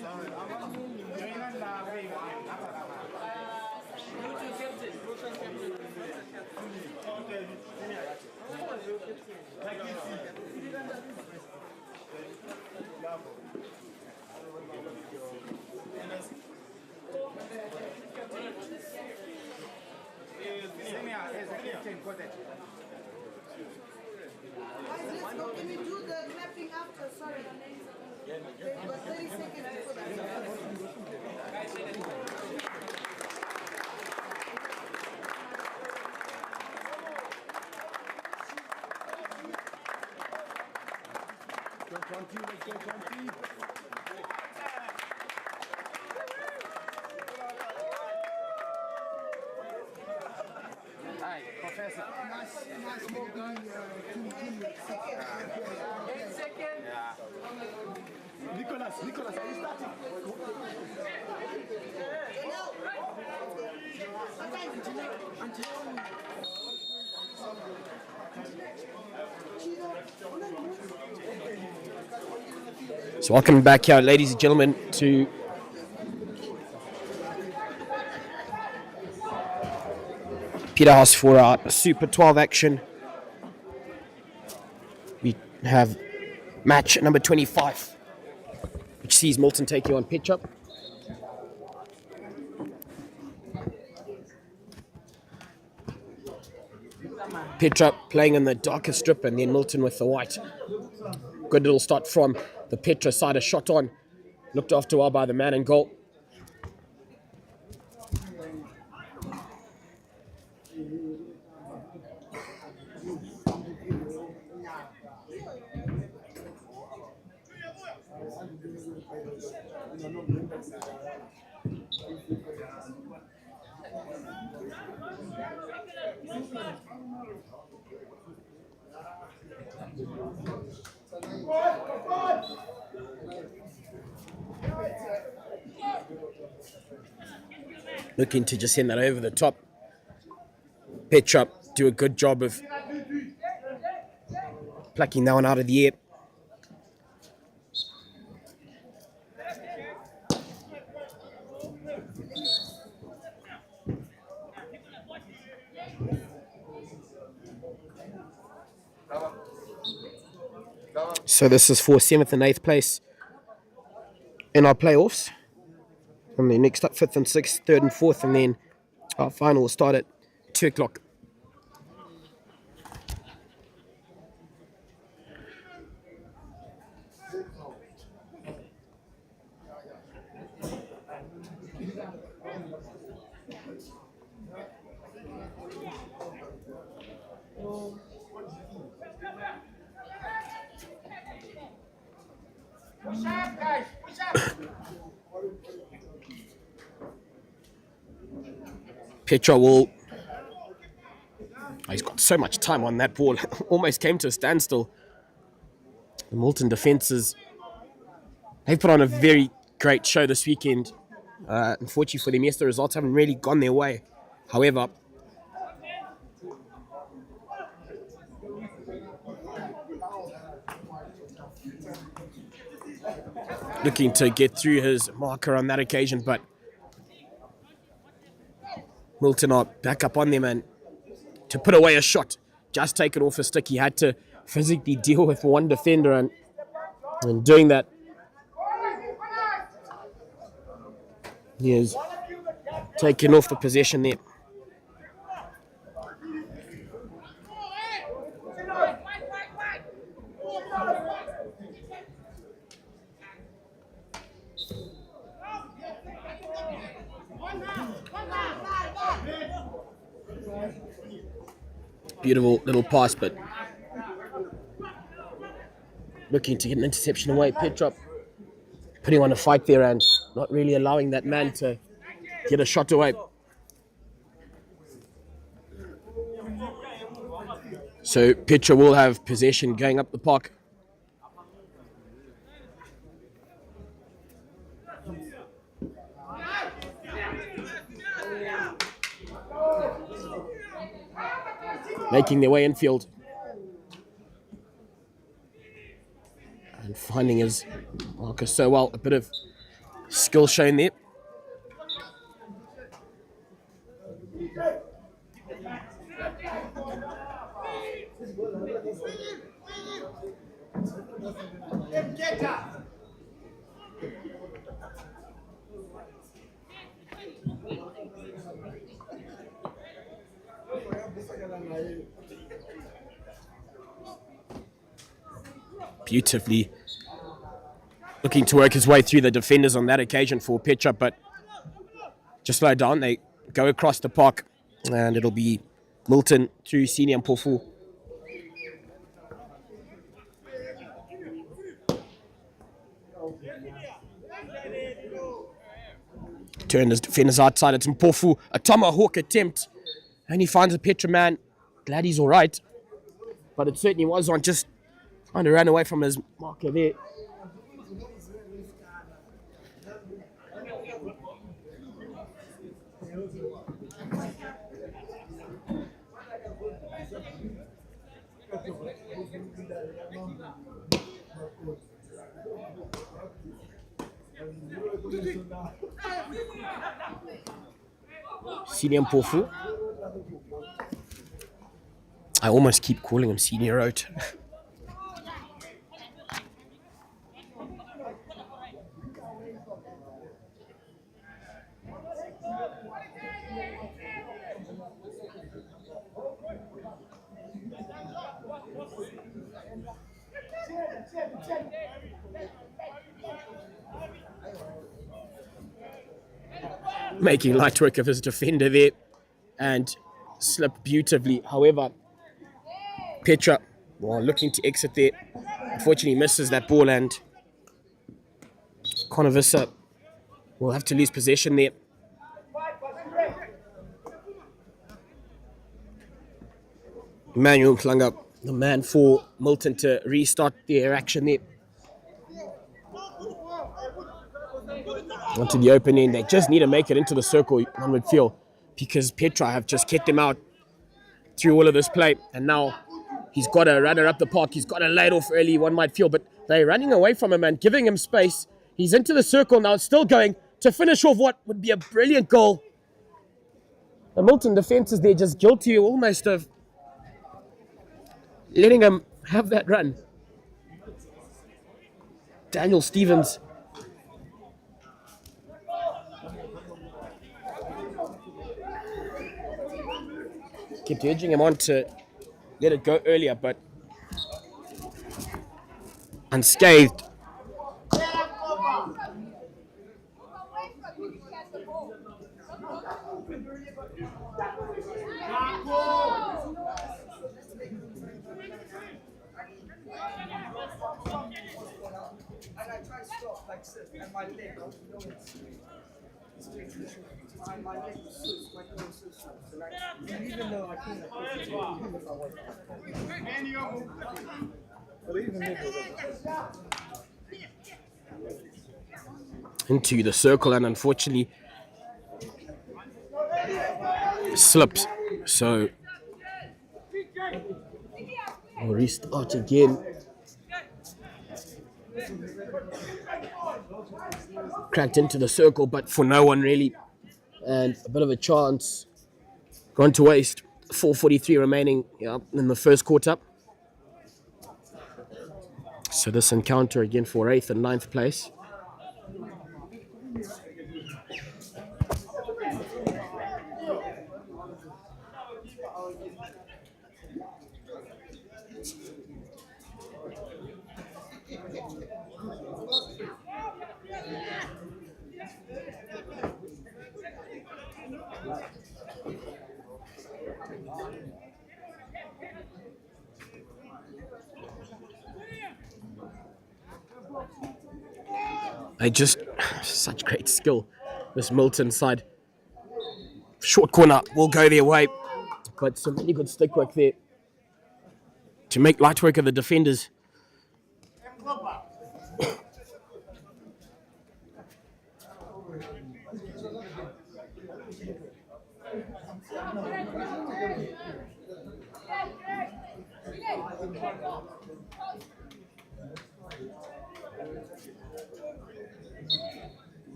Let's go. Can we do the clapping after? Sorry. They've got 30 seconds before that. Let's go, Conti. Nicholas, are you starting? So welcome back here, ladies and gentlemen, to Peterhouse for our Super 12 action. We have match number 25, which sees MILTON taking on PETRA. PETRA playing in the darker strip and then MILTON with the white. Good little start from the PETRA side, a shot on. Looked after well by the man in goal. Looking to just send that over the top. PETRA do a good job of plucking that one out of the air. So this is for 7th and 8th place in our playoffs. And then next up 5th and 6th, 3rd and 4th, and then our final will start at 2 o'clock. Push up, guys. Push up. PETRA will... he's got so much time on that ball. Almost came to a standstill. The MILTON defences, they've put on a very great show this weekend. Unfortunately for them, yes, the results haven't really gone their way. However, looking to get through his marker on that occasion, but MILTON are back up on them, and to put away a shot, just take it off a stick. He had to physically deal with one defender, and doing that, he is taken off the possession there. Beautiful little pass, but looking to get an interception away. PETRA putting on a fight there and not really allowing that man to get a shot away. So PETRA will have possession going up the park. Making their way infield. And finding his marker so well. A bit of skill shown there. Beautifully looking to work his way through the defenders on that occasion for PETRA, but just slow down. They go across the park, and it'll be MILTON through Senior Mpofu. Turn his defenders outside. It's Mpofu, a tomahawk attempt, and he finds a PETRA man glad he's all right. But it certainly was on just trying to run away from his marker there. Senior Mpofu. I almost keep calling him Senior Oat. Making light work of his defender there and slipped beautifully. However, Petra, well, looking to exit there, unfortunately misses that ball, and Konavisa will have to lose possession there. Emmanuel Klanga, the man for Milton to restart their action there. Onto the open end. They just need to make it into the circle, one would feel, because Petra have just kept them out through all of this play. And now he's got a runner up the park. He's got to lay it off early, one might feel. But they're running away from him and giving him space. He's into the circle now, still going to finish off what would be a brilliant goal. The Milton defense is there just guilty almost of letting him have that run. Daniel Stevens. Kept urging him on to let it go earlier, but unscathed. Even though I can't into the circle, and unfortunately slips. So we'll restart again. Cracked into the circle, but for no one really. And a bit of a chance gone to waste. 4:43 remaining in the first quarter. So this encounter again for 8th and 9th place. They just, such great skill, this Milton side. Short corner will go their way, but some really good stick work there to make light work of the defenders.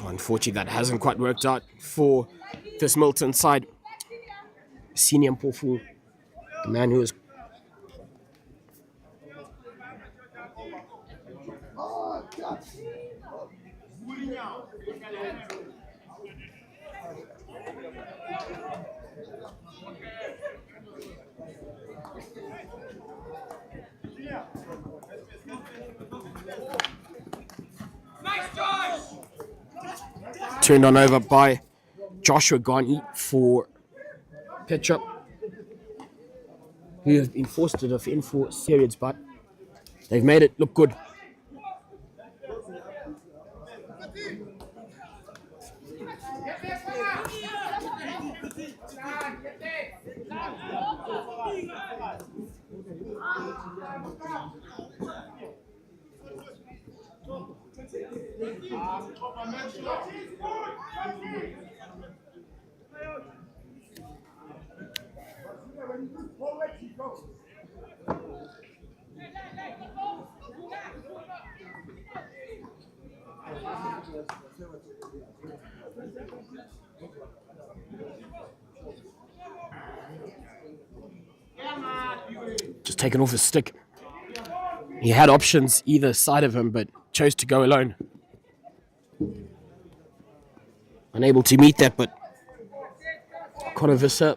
Unfortunately, that hasn't quite worked out for this Milton side. Senior Mpofu, the man who is turned on over by Joshua Garney for Petra, who have been forced to defend for periods, but they've made it look good. Just taken off his stick. He had options either side of him, but chose to go alone. Unable to meet that, but Konovisa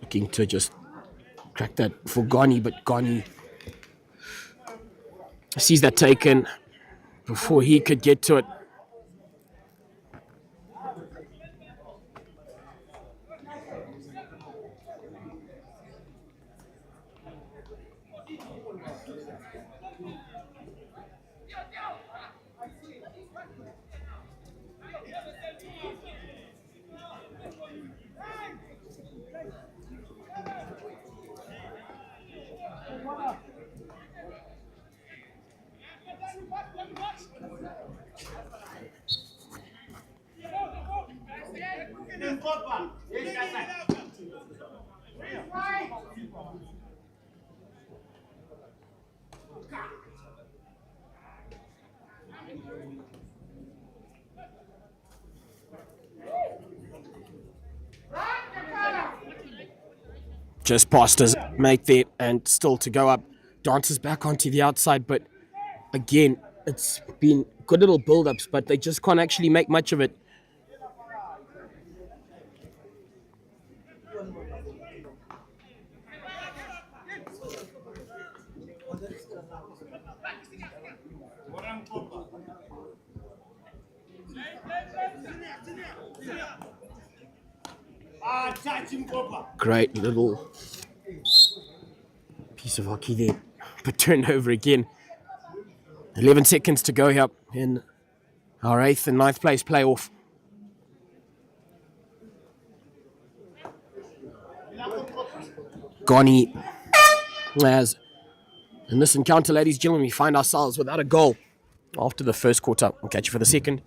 looking to just crack that for Gani, but Gani sees that taken before he could get to it. Just past his mate there and still to go up. Dances back onto the outside, but again, it's been good little build-ups, but they just can't actually make much of it. Great little piece of hockey there, but turned over again. 11 seconds to go here in our 8th and 9th place playoff. Gani as in this encounter, ladies and gentlemen, we find ourselves without a goal after the first quarter. We'll catch you for the second.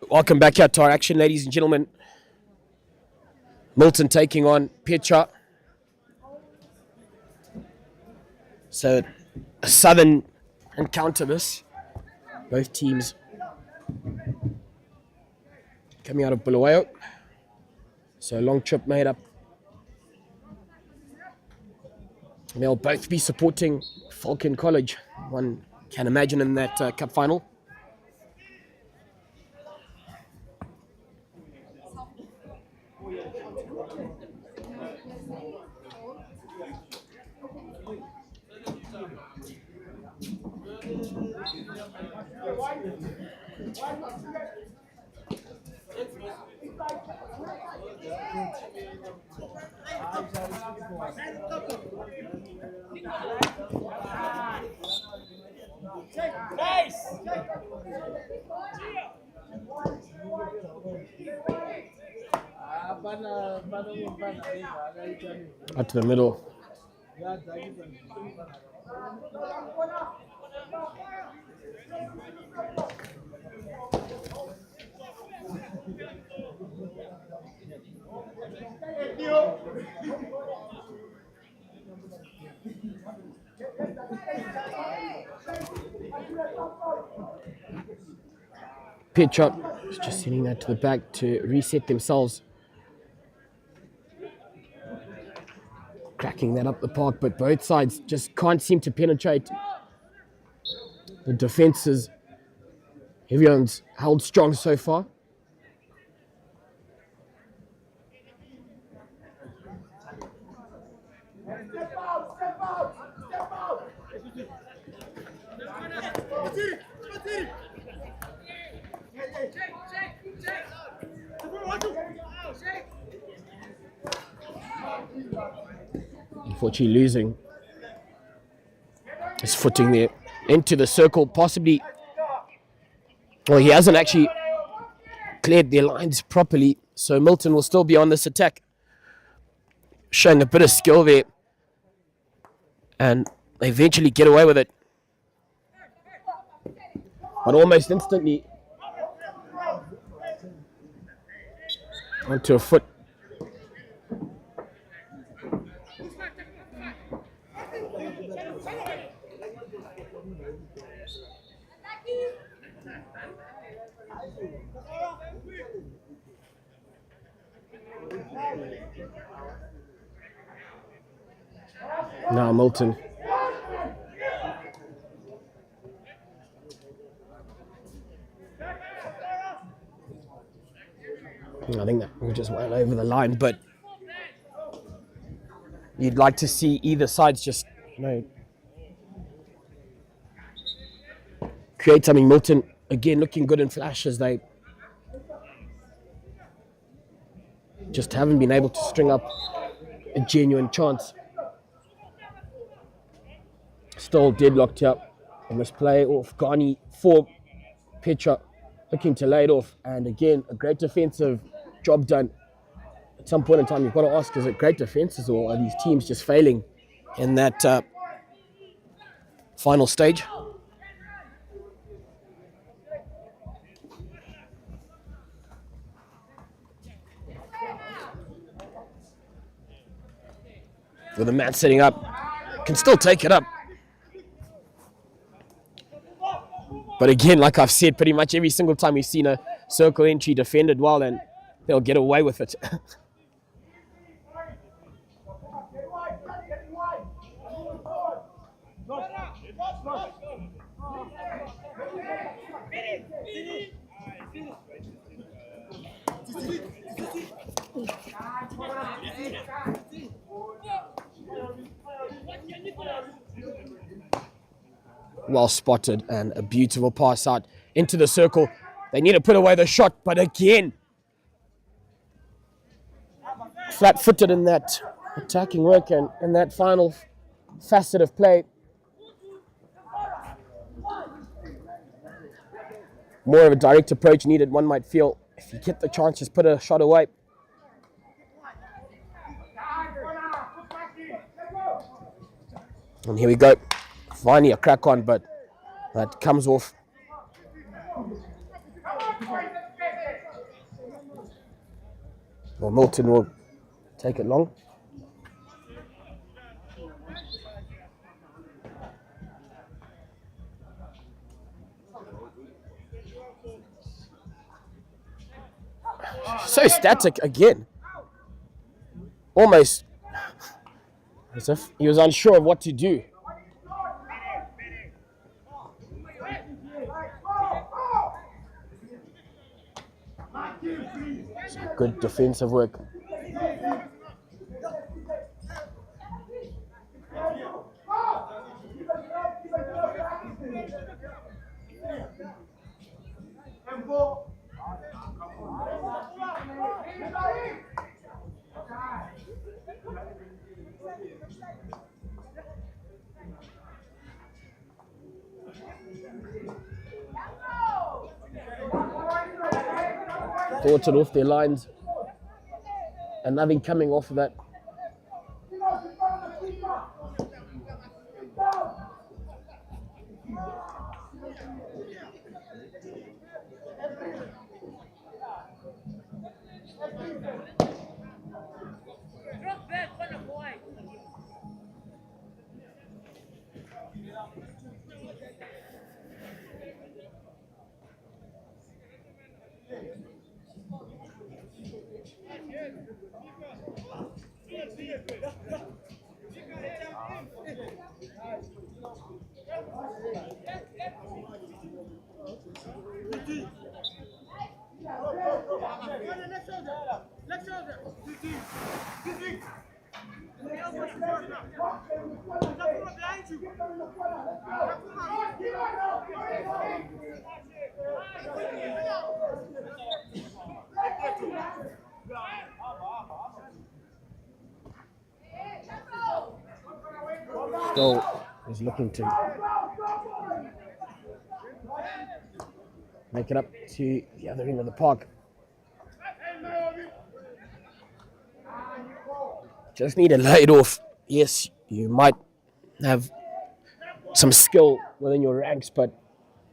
Welcome back here to our action, ladies and gentlemen. MILTON taking on PETRA. So, a southern encounter this. Both teams coming out of Bulawayo. So, a long trip made up. And they'll both be supporting FALCON College. One can imagine in that cup final. Out to the middle. Petra is just sending that to the back to reset themselves. Cracking that up the park, but both sides just can't seem to penetrate. The defenses, everyone's held strong so far. Step out, step out, step out. Unfortunately losing his footing there into the circle, possibly. Well, he hasn't actually cleared their lines properly, so Milton will still be on this attack. Showing a bit of skill there. And they eventually get away with it. But almost instantly onto a foot. Now Milton. I think that we just went over the line, but you'd like to see either side's just, create something. Milton, again, looking good in flashes. They just haven't been able to string up a genuine chance. Still deadlocked here on this play off. Ghani for Petra, looking to lay it off. And again, a great defensive job done. At some point in time, you've got to ask, is it great defenses or are these teams just failing in that final stage? With a man setting up, can still take it up. But again, like I've said, pretty much every single time we've seen a circle entry defended well, and they'll get away with it. Well spotted and a beautiful pass out into the circle. They need to put away the shot, but again, flat-footed in that attacking work and in that final facet of play. More of a direct approach needed, one might feel. If you get the chance, just put a shot away. And here we go. Finally a crack on, but that comes off. Well, Milton will take it long. So static again. Almost as if he was unsure of what to do. Good defensive work. Thought it off their lines. and nothing coming off of that. Still is looking to make it up to the other end of the park. Just need to lay it off. Yes, you might have some skill within your ranks, but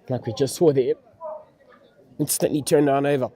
like we just saw there, instantly turned down over.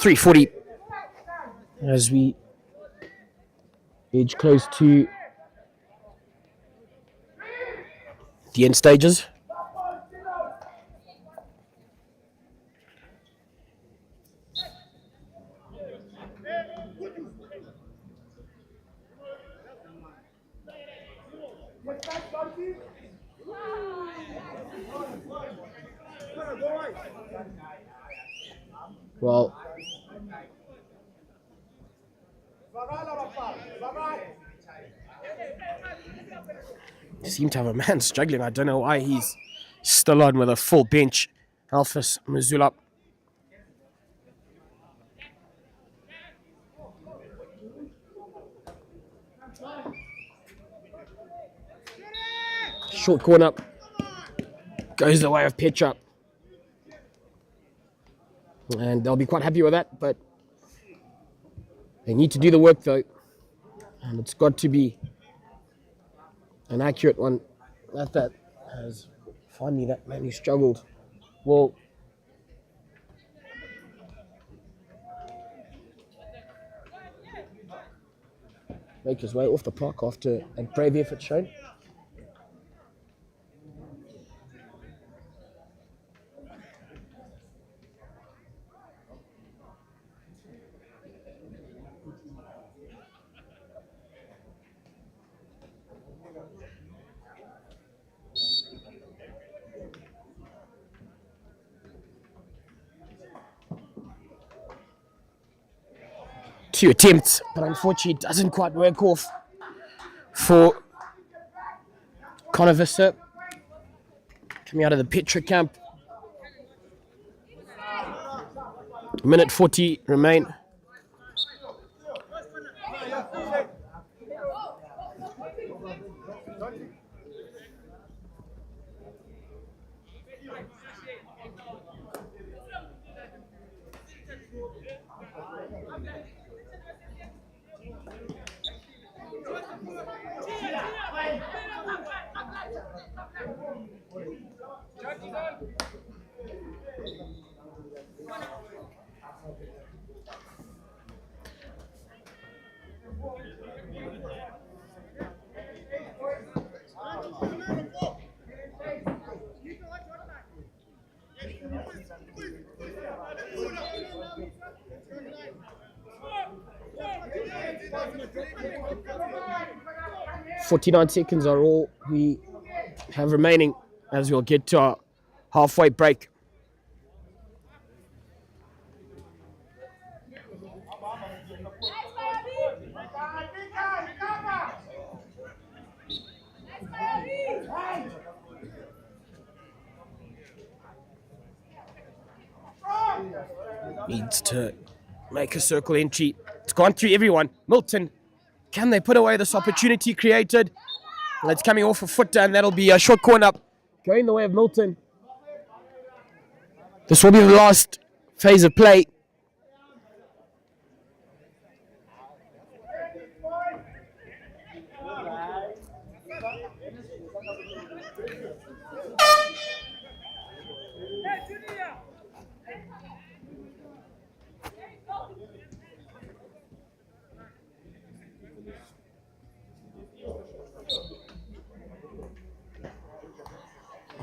.340 as we edge close to the end stages. Well, seem to have a man struggling. I don't know why he's still on with a full bench. Alphas Missoula. Short corner. Goes the way of Petra. And they'll be quite happy with that, but they need to do the work though. And it's got to be an accurate one at that, as finally that man who struggled will make his way off the park after a brave effort shown. Two attempts, but unfortunately it doesn't quite work off for Conavista. Coming out of the Petra camp. Minute 40 remain. 49 seconds are all we have remaining as we'll get to our halfway break. Needs to make a circle entry. It's gone through everyone. Milton, can they put away this opportunity created? Well, it's coming off a foot and that'll be a short corner going the way of Milton. This will be the last phase of play.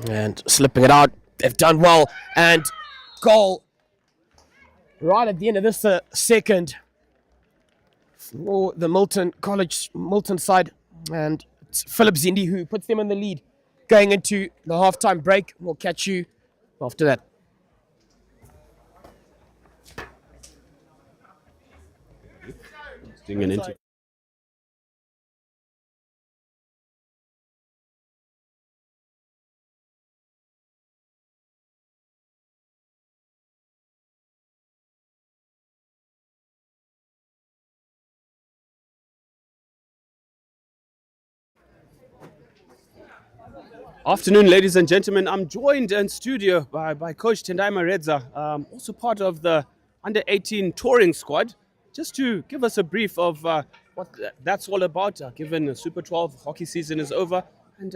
And slipping it out. They've done well. And goal right at the end of this second for the Milton side. And it's Philip Zindi who puts them in the lead going into the halftime break. We'll catch you after that. Doing an interview. Afternoon, ladies and gentlemen. I'm joined in studio by Coach Tendai Maredza, also part of the under-18 touring squad, just to give us a brief of what that's all about, given the Super 12 hockey season is over, and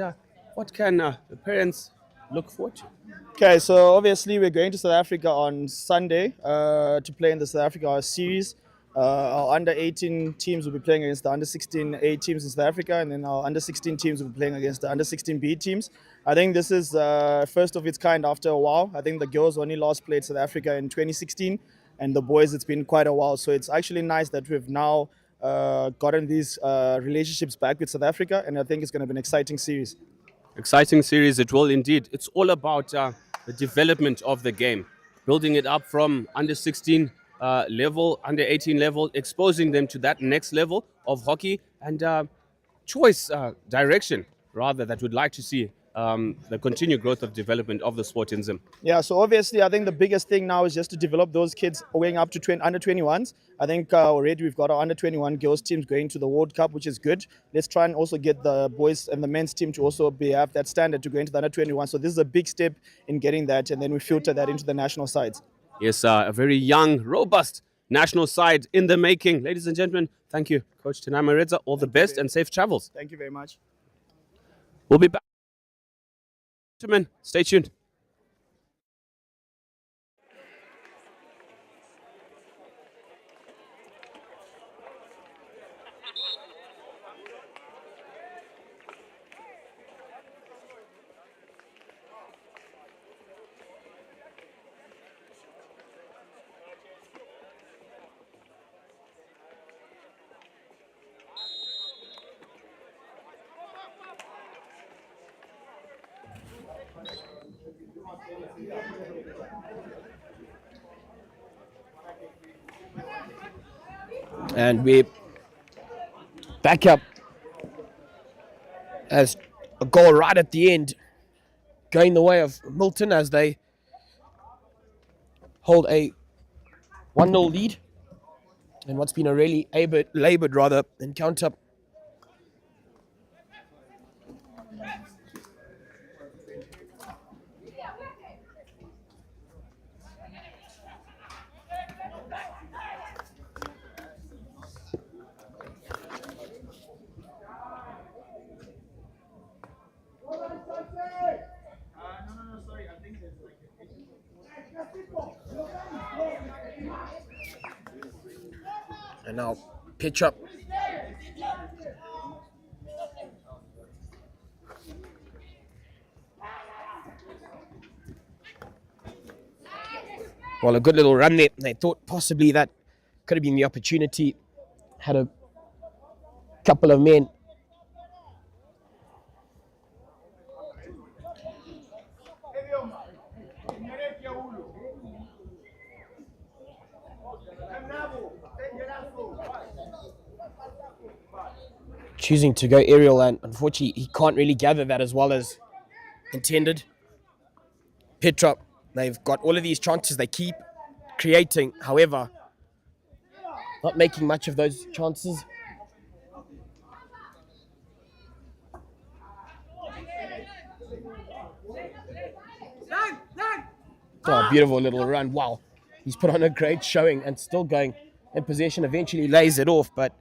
what can the parents look forward to? Okay, so obviously we're going to South Africa on Sunday to play in the South Africa series. Our under-18 teams will be playing against the under-16 A teams in South Africa, and then our under-16 teams will be playing against the under-16 B teams. I think this is first of its kind after a while. I think the girls only last played South Africa in 2016, and the boys, it's been quite a while. So it's actually nice that we've now gotten these relationships back with South Africa, and I think it's going to be an exciting series. Exciting series, it will indeed. It's all about the development of the game, building it up from under-16 level, under-18 level, exposing them to that next level of hockey and choice direction, rather, that we'd like to see the continued growth of development of the sport in Zim. Yeah, so obviously I think the biggest thing now is just to develop those kids going up to under-21s. I think already we've got our under-21 girls teams going to the World Cup, which is good. Let's try and also get the boys and the men's team to also have that standard to go into the under-21. So this is a big step in getting that, and then we filter that into the national sides. Yes, a very young, robust national side in the making. Ladies and gentlemen, thank you, Coach Tendai Maredza. All the best and safe travels. Thank you very much. We'll be back. Gentlemen, stay tuned. And we're back up as a goal right at the end going the way of Milton as they hold a 1-0 lead in what's been a really laboured encounter. And now PETRA. Well, a good little run there. They thought possibly that could have been the opportunity had a couple of men. Choosing to go aerial, and unfortunately he can't really gather that as well as intended. Petra, they've got all of these chances they keep creating, however, not making much of those chances. Oh, beautiful little run. Wow. He's put on a great showing and still going in possession. Eventually lays it off, but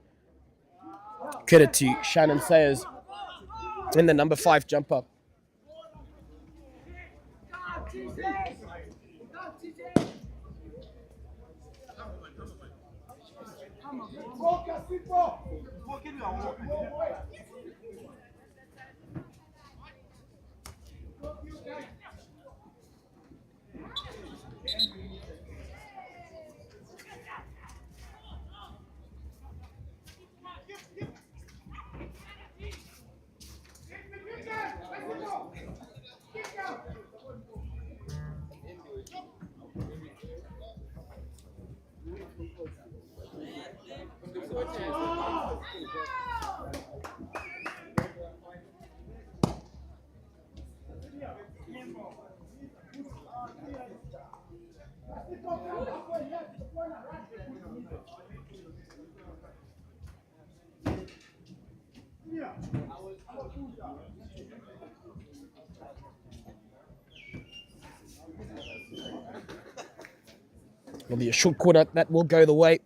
credit to Shannon Sayers in the number 5 jumper. It'll be a short quarter that will go the way.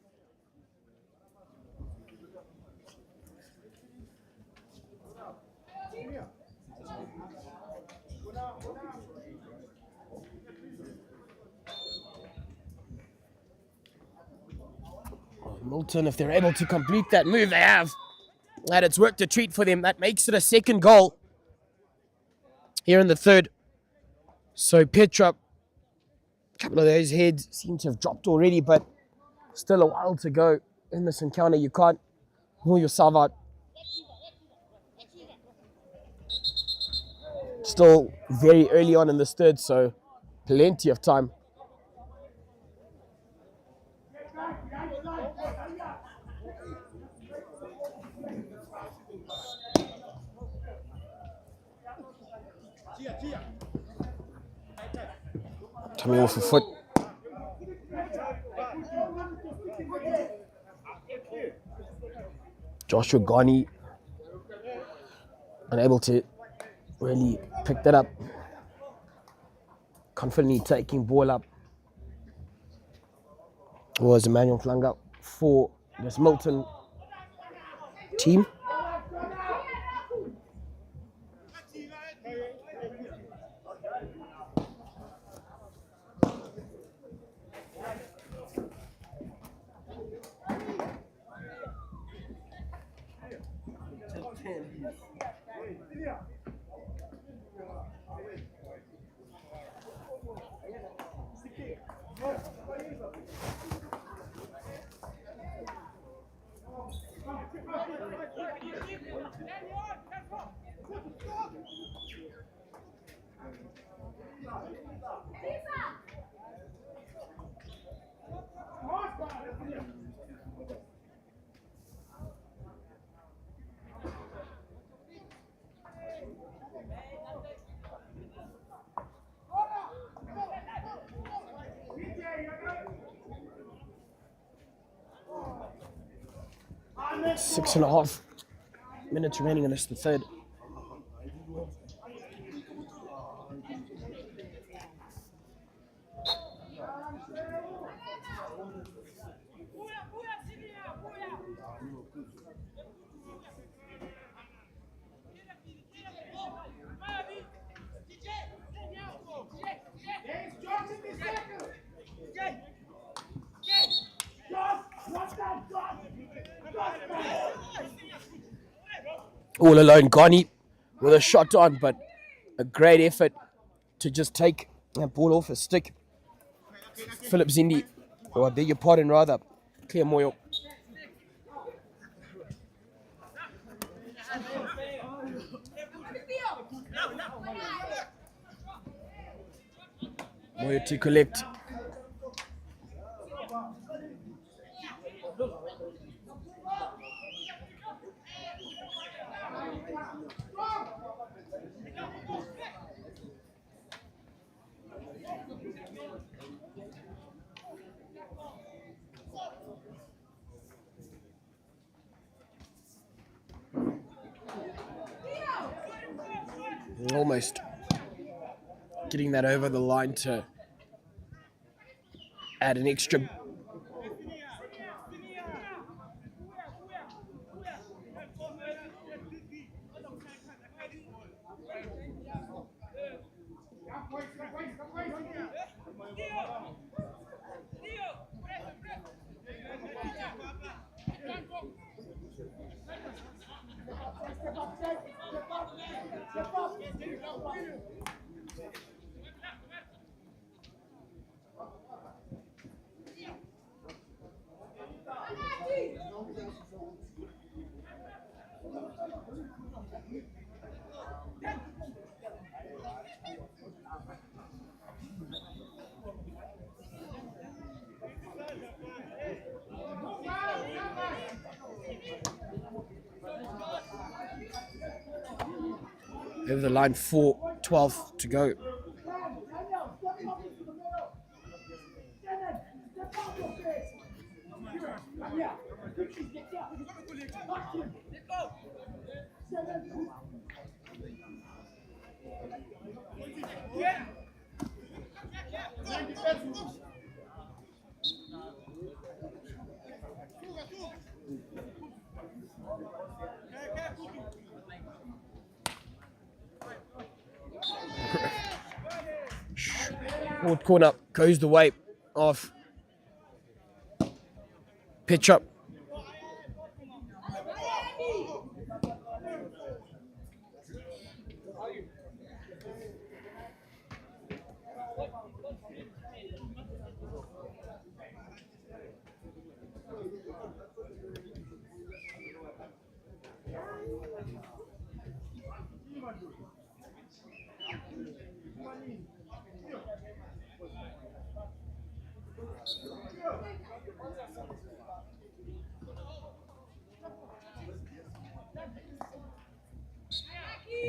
MILTON, if they're able to complete that move, they have. And it's worked a treat for them. That makes it a second goal here in the third. So Petra, a couple of those heads seem to have dropped already, but still a while to go in this encounter. You can't rule yourself out. Still very early on in this third, so plenty of time. Coming off the foot. Joshua Ghani unable to really pick that up. Confidently taking ball up was Emmanuel Flanga for this MILTON team. Six and a half minutes remaining in this, the third. All alone, Ghani with a shot on, but a great effort to just take that ball off his stick. Philip Zindi, or I beg your pardon rather, Clear Moyo. Moyo to collect. Almost getting that over the line to add an extra. Over the line, 4:12 to go. Forward corner goes the way of PETRA.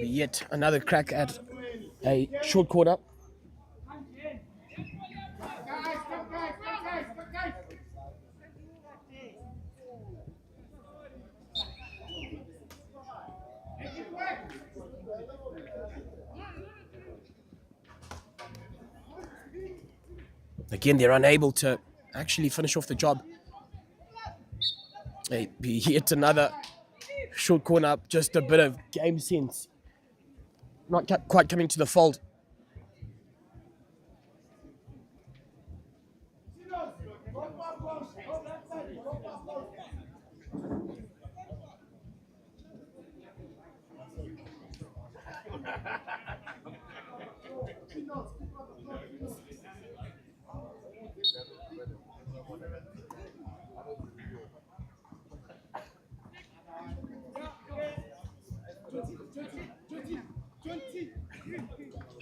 Yet another crack at a short corner. Again, they're unable to actually finish off the job. Yet another short corner, just a bit of game sense. Not quite coming to the fold.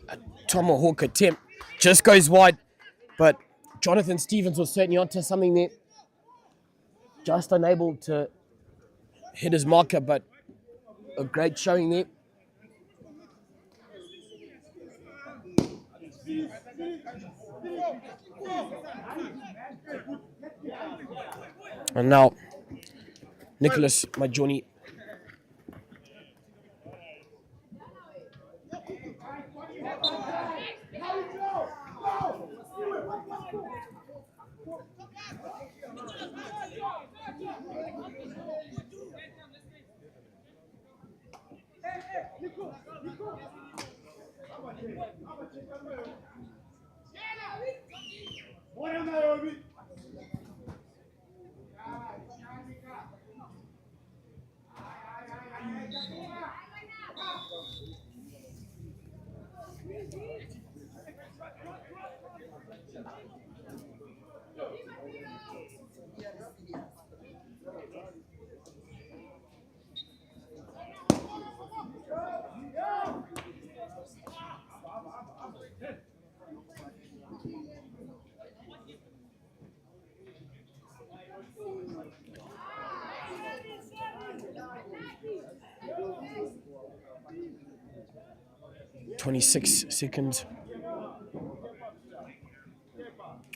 A tomahawk attempt just goes wide, but Jonathan Stevens was certainly onto something there. Just unable to hit his marker, but a great showing there. And now, Nicholas Majoni. .26 seconds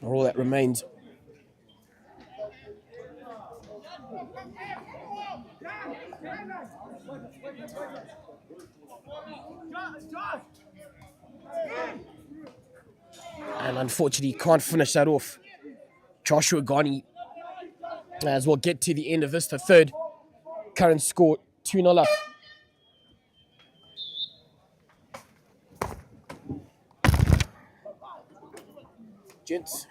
are all that remains. And unfortunately, can't finish that off. Joshua Ghani as we'll get to the end of this, the third. Current score 2-0 up. Gents.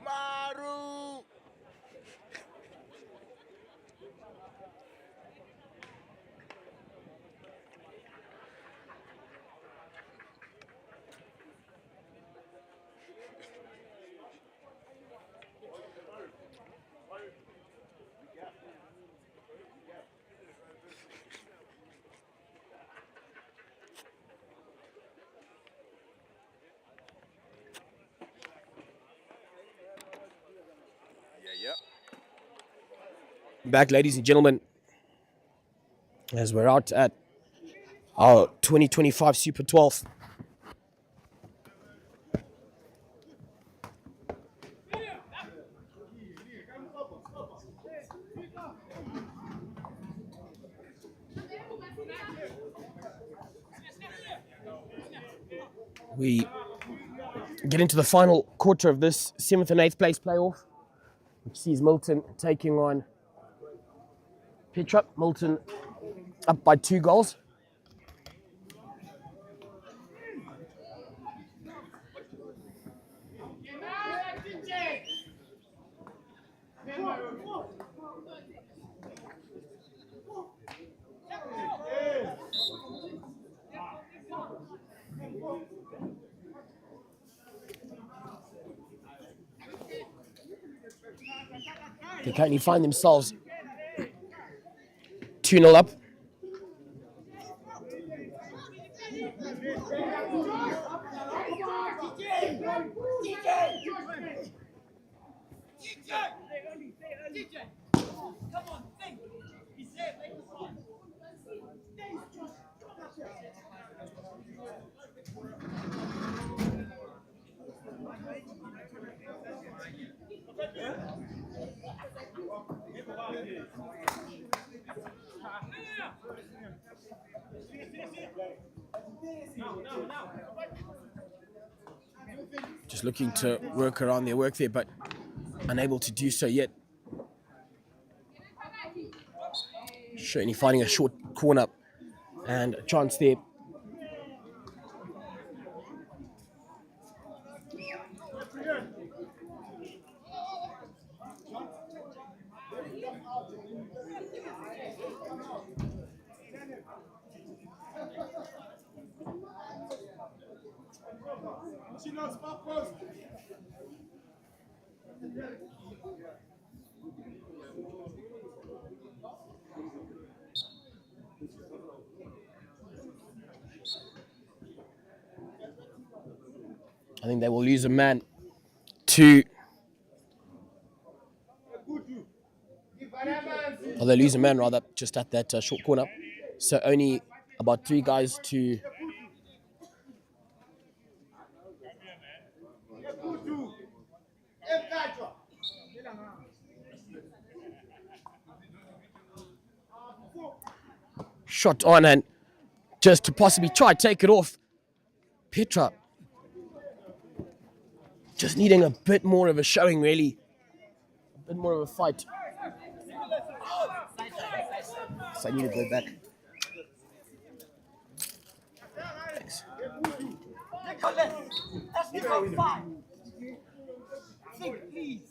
Maru! Back, ladies and gentlemen, as we're out at our 2025 Super 12. We get into the final quarter of this 7th and 8th place playoff, which sees MILTON taking on PETRA. MILTON up by 2 goals. They currently find themselves 2-0 up. Just looking to work around their work there, but unable to do so yet. Certainly finding a short corner and a chance there. I think they will lose a man to, or they lose a man rather, just at that short corner. So only about 3 guys to shot on, and just to possibly try take it off. Petra just needing a bit more of a showing, really. A bit more of a fight. So I need to go back. Thanks. Take your left. Let's give up 5. Think, please.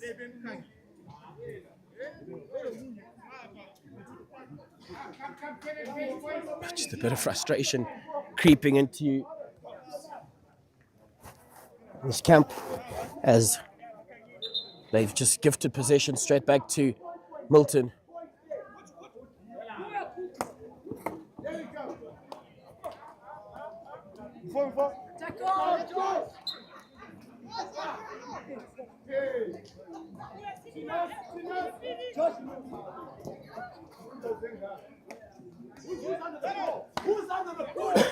Just a bit of frustration creeping into this camp as they've just gifted possession straight back to Milton. Who's under the ball?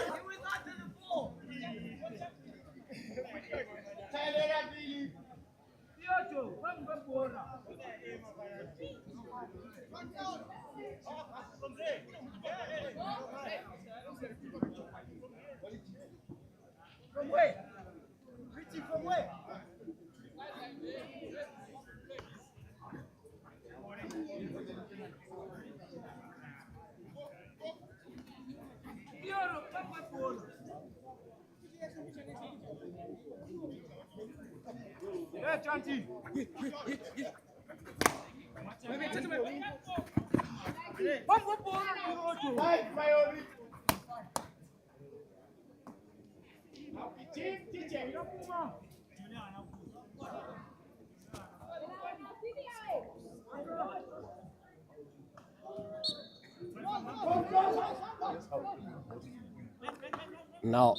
From where? Richie, from where? Yeah, Chanti. Now,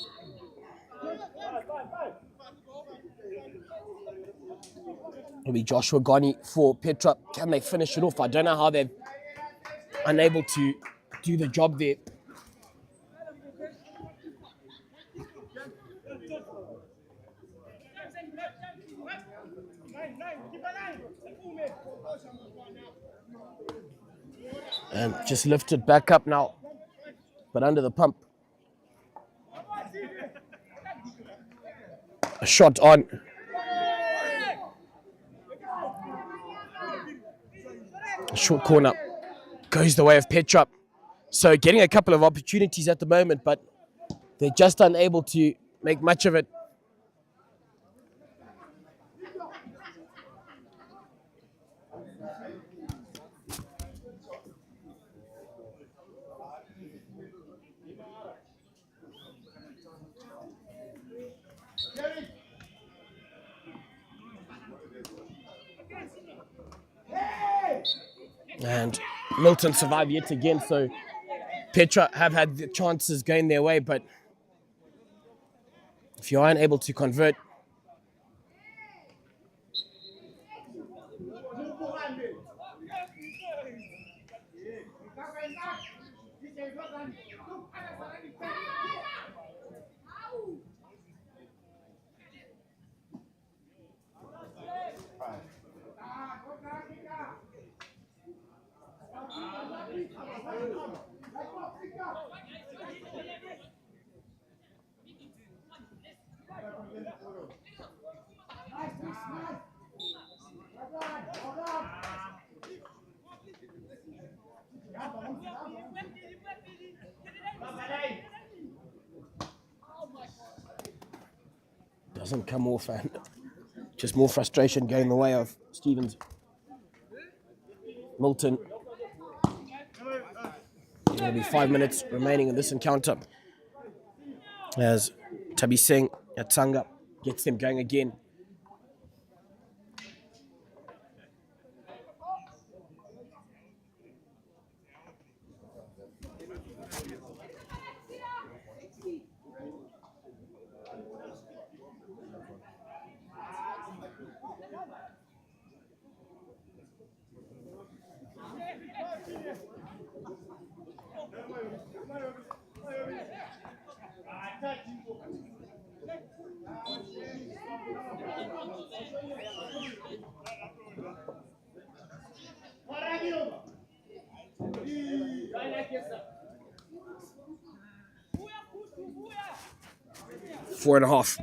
it'll be Joshua Goni for Petra. Can they finish it off? I don't know how they're unable to do the job there. And just lifted back up now, but under the pump. A shot on. A short corner goes the way of Petra. So getting a couple of opportunities at the moment, but they're just unable to make much of it. And Milton survived yet again, so Petra have had the chances going their way, but if you aren't able to convert, doesn't come off, and just more frustration going the way of Stevens. Milton. There'll be 5 minutes remaining in this encounter as Tabi Singh at Tsanga gets them going again. Four and a half.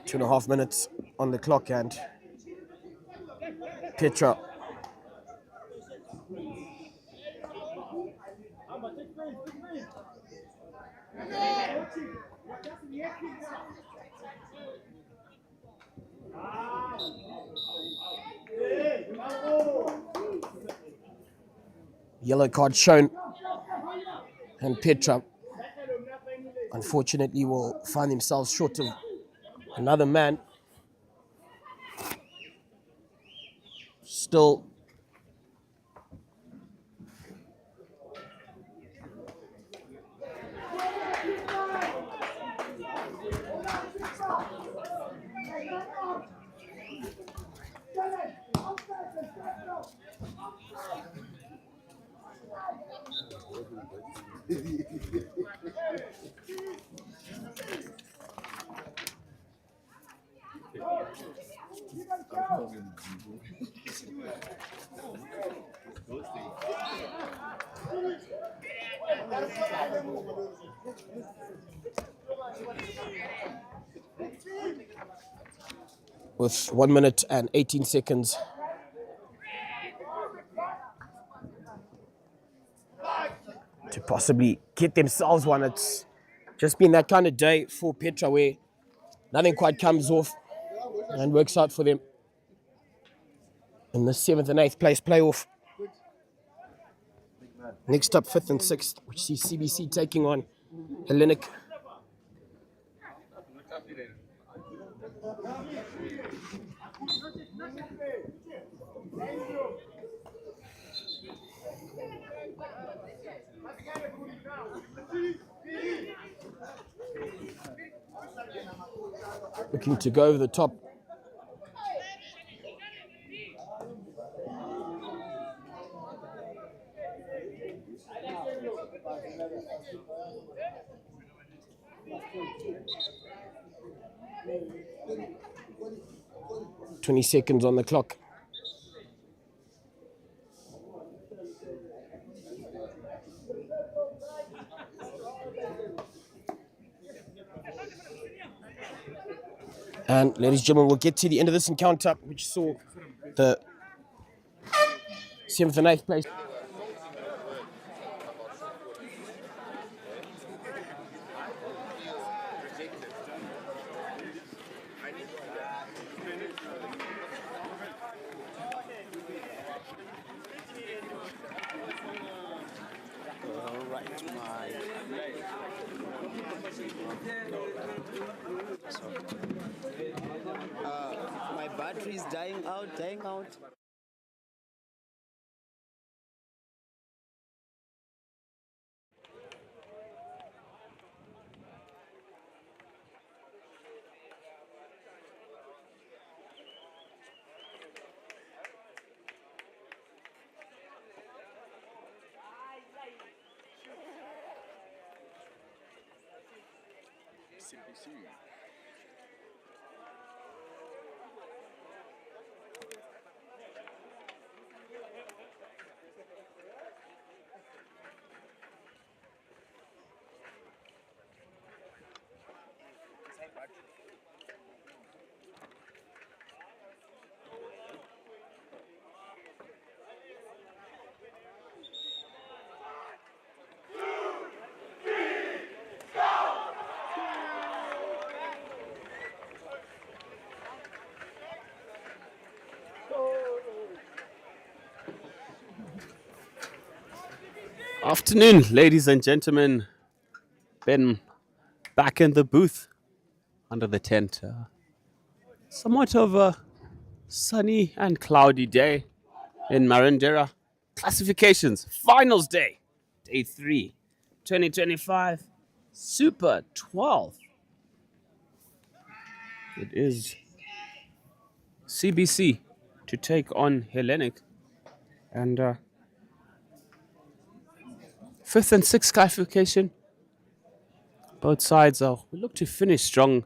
Two and a half minutes on the clock, and Petra yellow card shown, and Petra unfortunately will find themselves short of another man. Still with 1 minute and 18 seconds to possibly get themselves one. It's just been that kind of day for Petra where nothing quite comes off and works out for them in the 7th and 8th place playoff. Next up, 5th and 6th, which sees CBC taking on Hellenic. Looking to go over the top. "20 seconds on the clock. And ladies and gentlemen, we'll get to the end of this encounter, which saw the 7th and 8th place. My battery is dying out. CBC. Afternoon, ladies and gentlemen. Ben back in the booth under the tent. Somewhat of a sunny and cloudy day in Marindera. Classifications, finals day, day 3, 2025, Super 12. It is CBC to take on Hellenic. And 5th and 6th classification. Both sides we look to finish strong.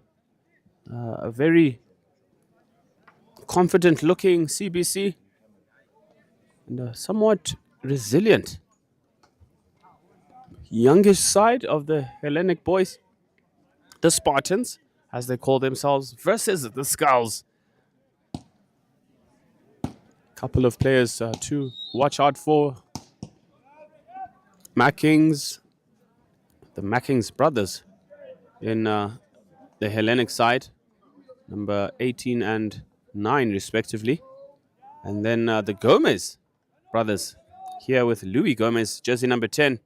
A very confident looking CBC and a somewhat resilient youngish side of the Hellenic boys, the Spartans, as they call themselves, versus the Skulls. Couple of players to watch out for. Mackings, the Mackings brothers in the Hellenic side, number 18 and 9 respectively. And then the Gomez brothers here with Louis Gomez, jersey number 10.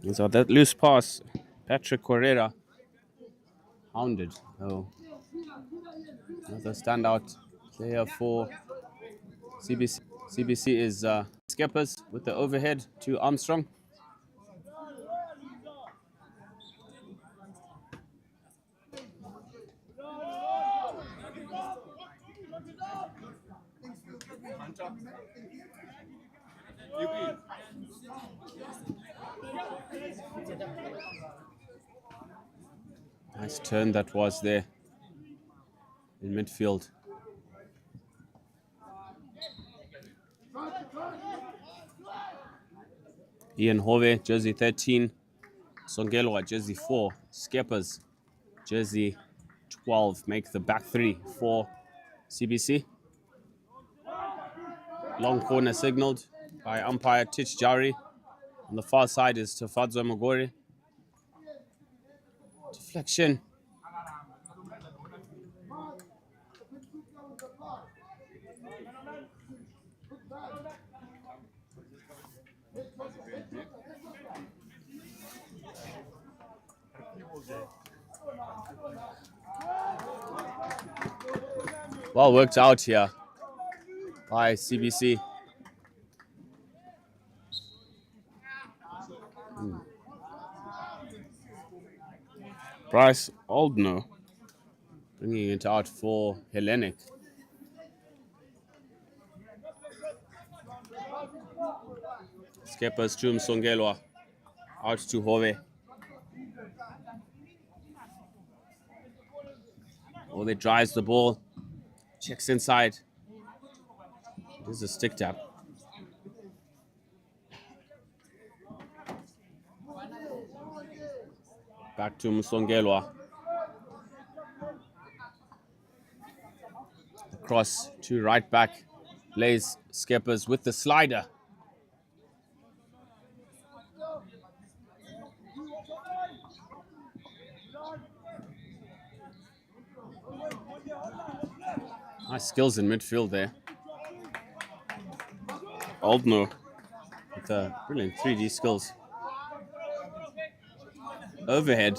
And so that loose pass, Patrick Correa hounded. Oh, another standout player for CBC. CBC is Skeppers with the overhead to Armstrong. Nice turn that was there in midfield. Ian Hove, jersey 13. Songelwa, jersey 4. Skeppers, jersey 12. Make the back three for CBC. Long corner signaled by umpire Tich Jari. On the far side is Tafadzo Magori. Deflection. Well worked out here by CBC. Bryce Aldno bringing it out for Hellenic. Skeppers to Msongelwa. Out to Hove. Hove drives the ball. Checks inside. This is a stick tap. Back to Msongelwa. Cross to right back. Blaze Skeppers with the slider. Nice skills in midfield there. Aldno with the brilliant 3D skills. Overhead.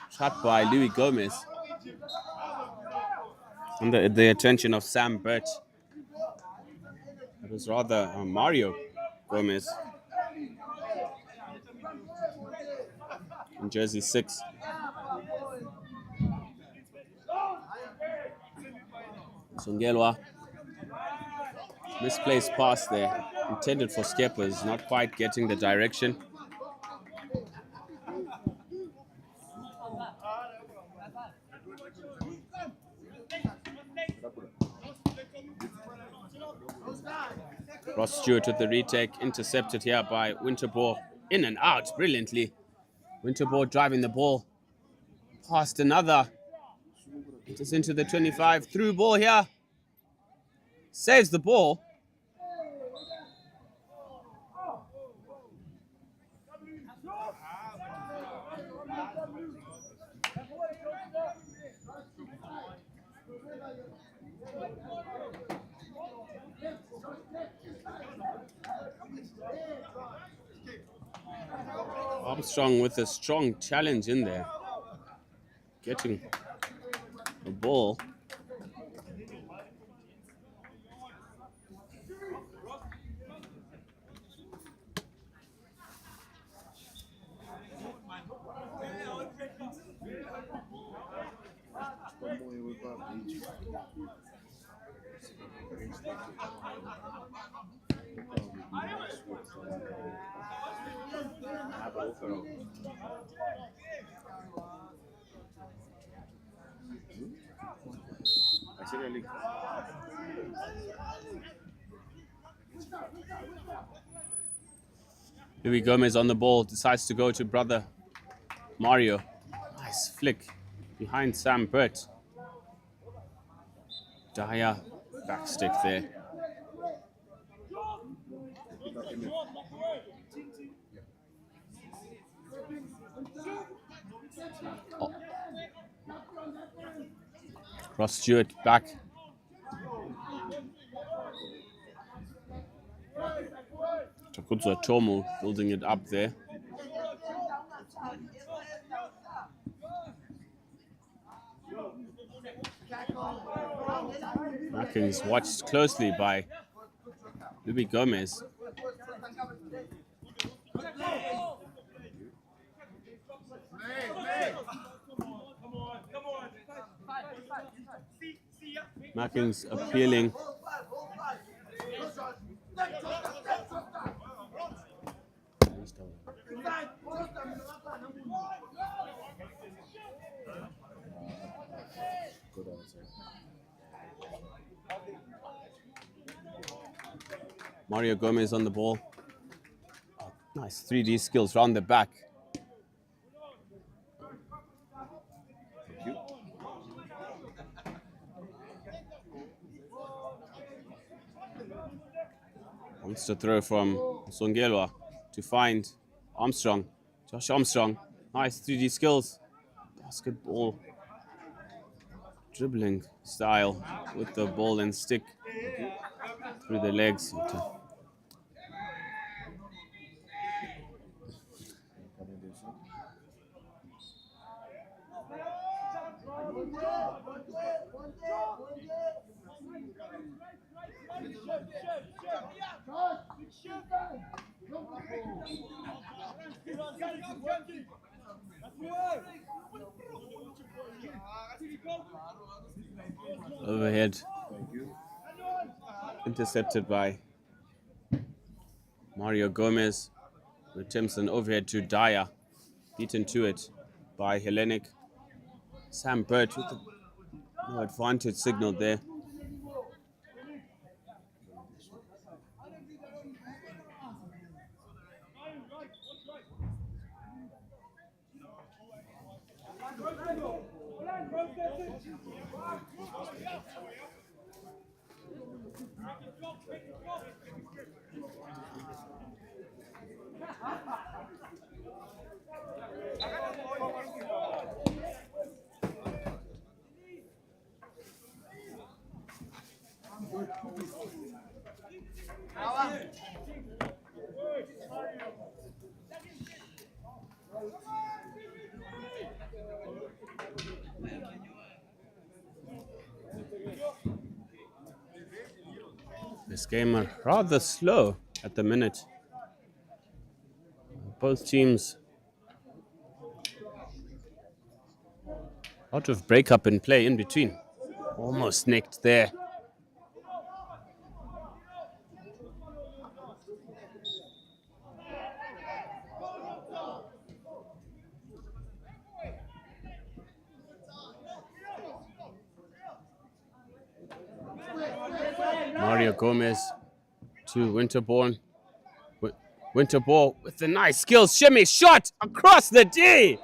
Shot by Louis Gomez. Under the attention of Sam Birch. It was rather Mario Gomez. In jersey 6. Songelwa. Misplaced pass there. Intended for Skeppers. Not quite getting the direction. Ross Stewart with the retake. Intercepted here by Winterbourg. In and out brilliantly. Winterbourg driving the ball. Past another. It is into the 25. Through ball here. Saves the ball. Armstrong with a strong challenge in there. Getting the ball. Louis Gomez on the ball, decides to go to brother Mario. Nice flick behind Sam Burt. Dyer backstick there. Oh. Ross Stewart back. Takutsu Atomo building it up there. Marking is watched closely by Louis Gomez. Marking's appealing. Mario Gomez on the ball. Oh, nice 3D skills round the back. Wants to throw from Songelwa to find Armstrong. Josh Armstrong. Nice 3D skills. Basketball dribbling style with the ball and stick through the legs. Overhead. Intercepted by Mario Gomez. Attempts an overhead to Dyer. Beaten to it by Hellenic. Sam Burt with the no advantage signal there. This game are rather slow at the minute. Both teams out of breakup and play in between. Almost nicked there. Mario Gomez to Winterborn. Winterborn with the nice skills. Shimmy shot across the D.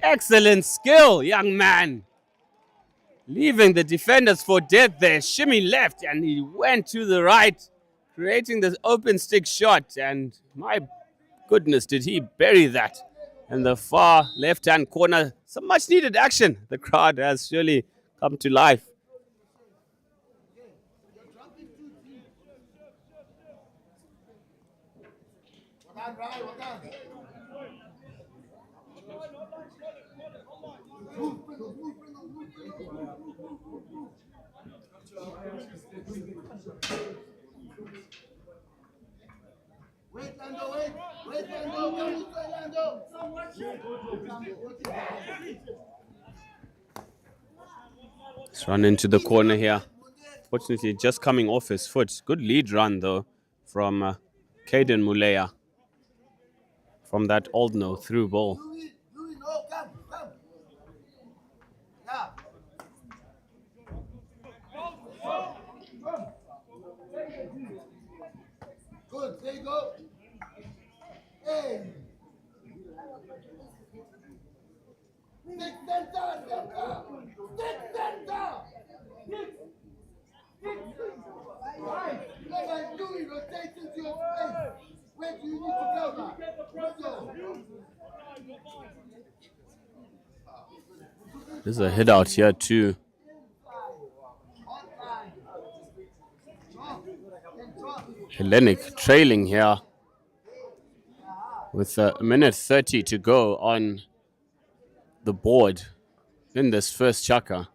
Excellent skill, young man. Leaving the defenders for dead there. Shimmy left and he went to the right, creating this open stick shot. And my goodness, did he bury that in the far left-hand corner. Some much needed action. The crowd has surely come to life Wait, Lando, wait. Wait, Lando. Come this way, Lando. Let's run into the corner here. Fortunately, just coming off his foot. Good lead run, though, from Caden Mulea. From that Oldno through ball. Louis, no, come. Yeah. Good, there you go. Hey. Stick center. Right. Like Louis rotates into your space. Where do you need to go now? There's a hit out here too. Hellenic trailing here with a minute 30 to go on the board in this first chaka.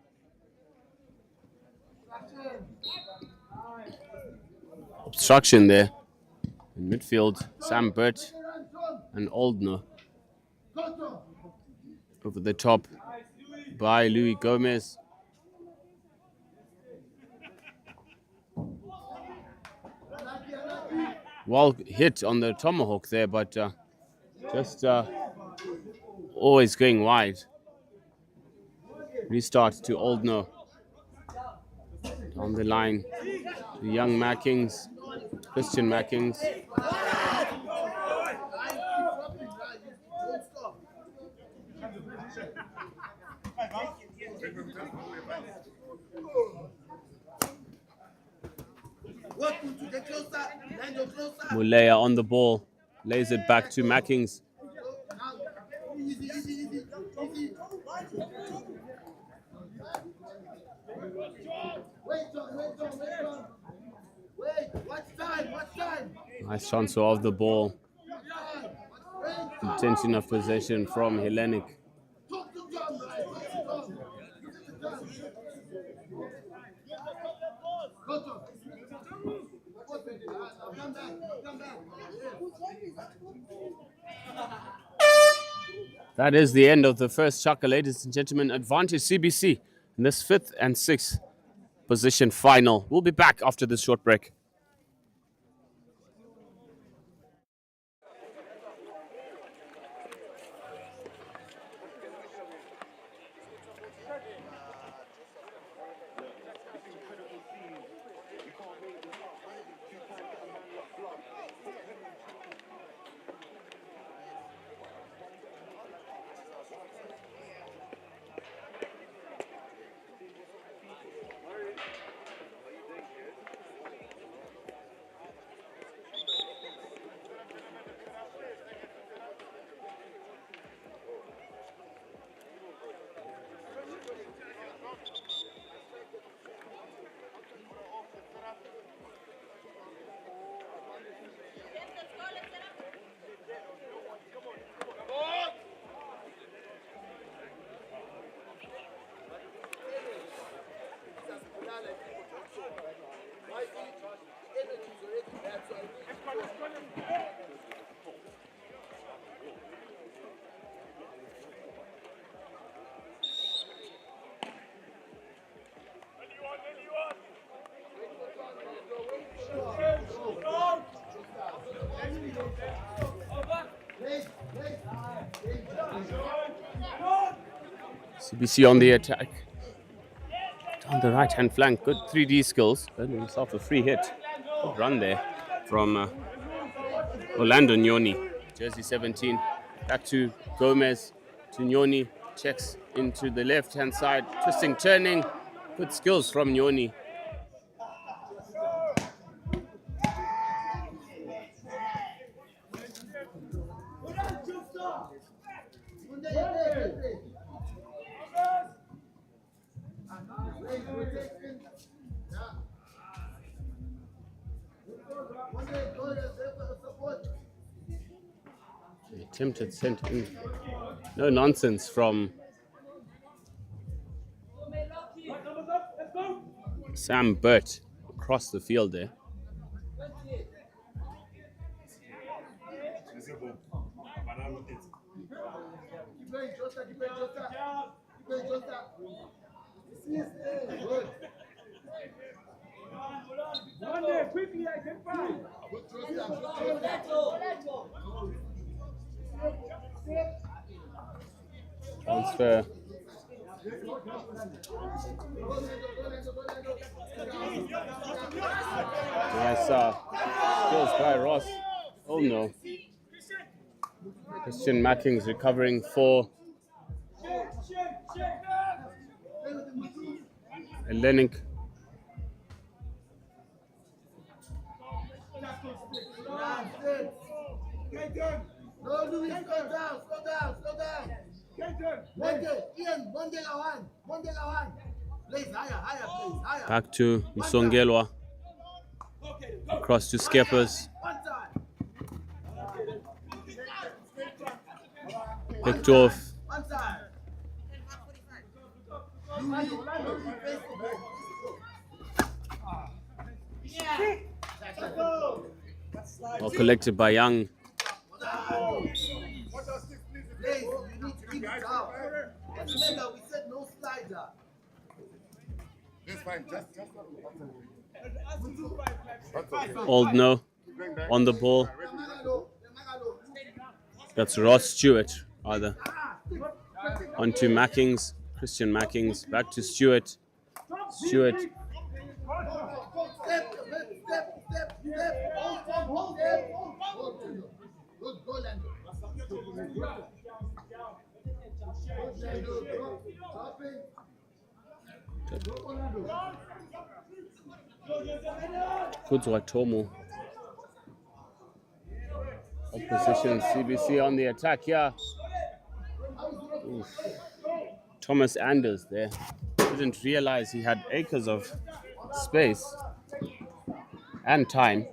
Obstruction there in midfield. Sam Burt and Oldno over the top by Louis Gomez. Well hit on the tomahawk there, but just always going wide. Restart to Oldno. Down the line, the young Mackings, Christian Mackings. Mulea on the ball, lays it back to Mackings. Nice transfer of the ball. Intention of possession from Hellenic. That is the end of the first chaka, ladies and gentlemen. Advantage CBC in this 5th and 6th position final. We'll be back after this short break. CBC on the attack. On the right-hand flank, good 3D skills. Earning himself a free hit. Good run there from Orlando Nyoni, jersey 17. Back to Gomez, to Nyoni. Checks into the left-hand side. Twisting, turning. Good skills from Nyoni. Attempted sent in. No nonsense from Sam Burt across the field there. Quickly, I can find. Transfer. Nice skills by Ross. Oh no. Christian Mackings recovering for HELLENIC. No, Louis, slow down. Monday, Lawan. Please, higher, please, higher. Back to Msongelwa. Across to Skeppers. Picked off. Well collected by Young. Remember, we said no slider. That's fine. Just. Old no on the ball. That's Ross Stewart, rather. On to Mackings, Christian Mackings. Back to Stewart. Stewart. Kudzwa Tomo. Opposition CBC on the attack here. Oof. Thomas Anders there. Didn't realize he had acres of space and time.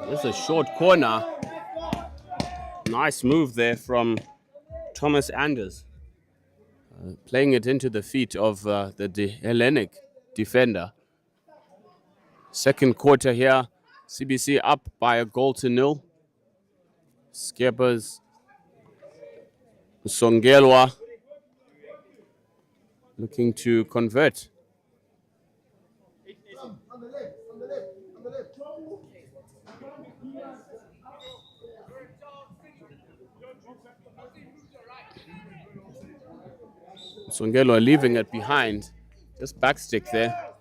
This is a short corner. Nice move there from Thomas Anders. Playing it into the feet of the HELLENIC defender. Second quarter here. CBC up by a goal to nil. Skeppers. Songelwa looking to convert. Songelwa leaving it behind. Just backstick there.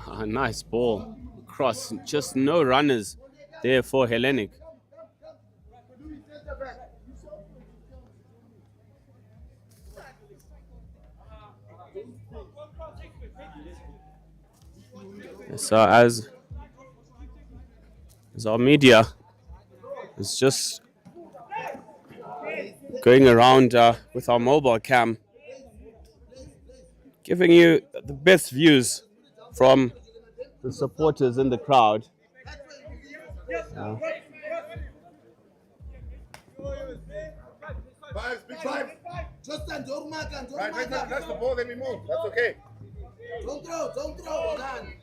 A nice ball cross. Just no runners there for HELLENIC. So as our media is just going around with our mobile cam, giving you the best views from the supporters in the crowd. Five. Justin, don't mark. Right, that's the ball, then we move. That's okay. Don't throw. Hold on.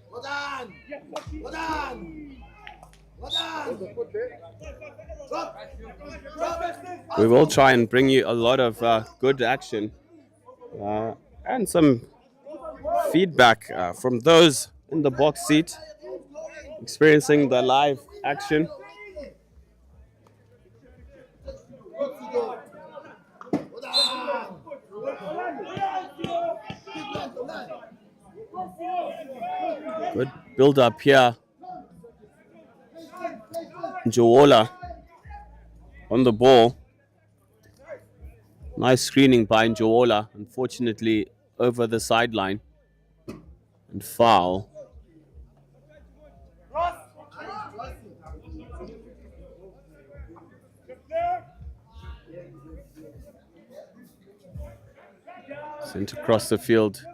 We will try and bring you a lot of good action and some feedback from those in the box seat experiencing the live action. Good build up here. Njowola on the ball. Nice screening by Njowola, unfortunately over the sideline. And foul. Sent across the field.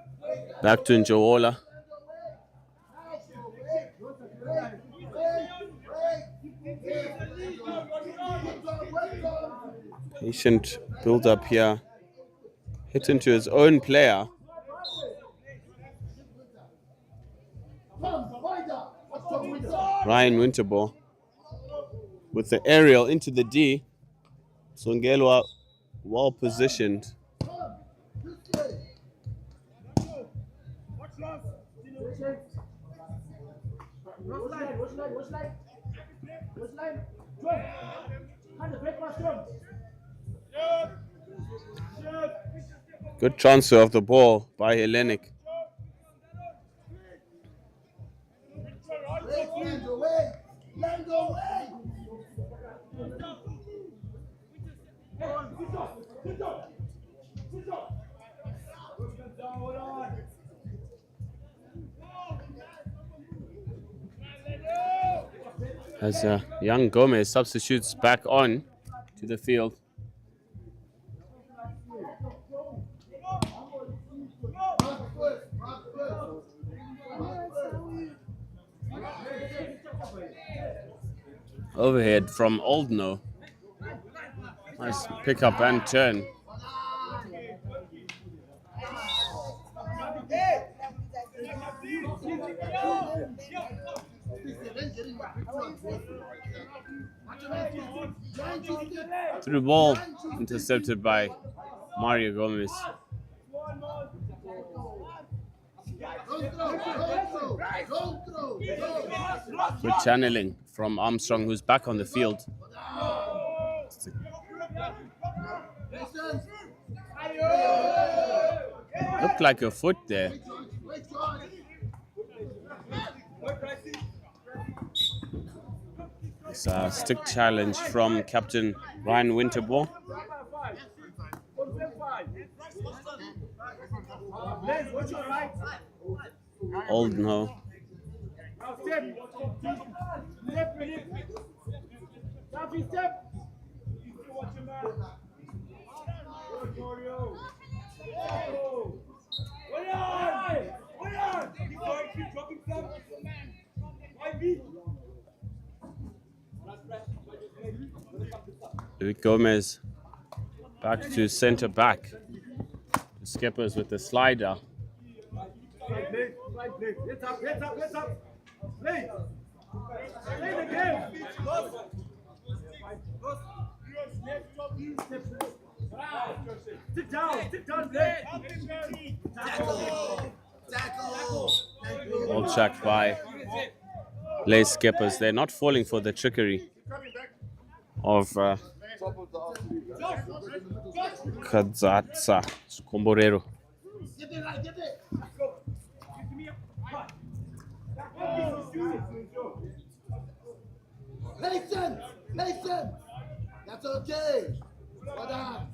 Back to Njowola. Patient build up here. Hit into his own player. Ryan Winterbo with the aerial into the D. Songelwa well positioned. Good transfer of the ball by Hellenic. As young Gomez substitutes back on to the field. Overhead from Oldno. Nice pick up and turn. Through ball intercepted by Mario Gomez. Good channeling from Armstrong, who's back on the field. Looked like a foot there. It's a stick challenge from Captain Ryan Winterbo. Old no. Luis Gomez back to center back. The Skippers with the slider. All checked by Lace Skippers. They're not falling for the trickery of Kadzatsa Komborero. Listen, that's okay. Well done.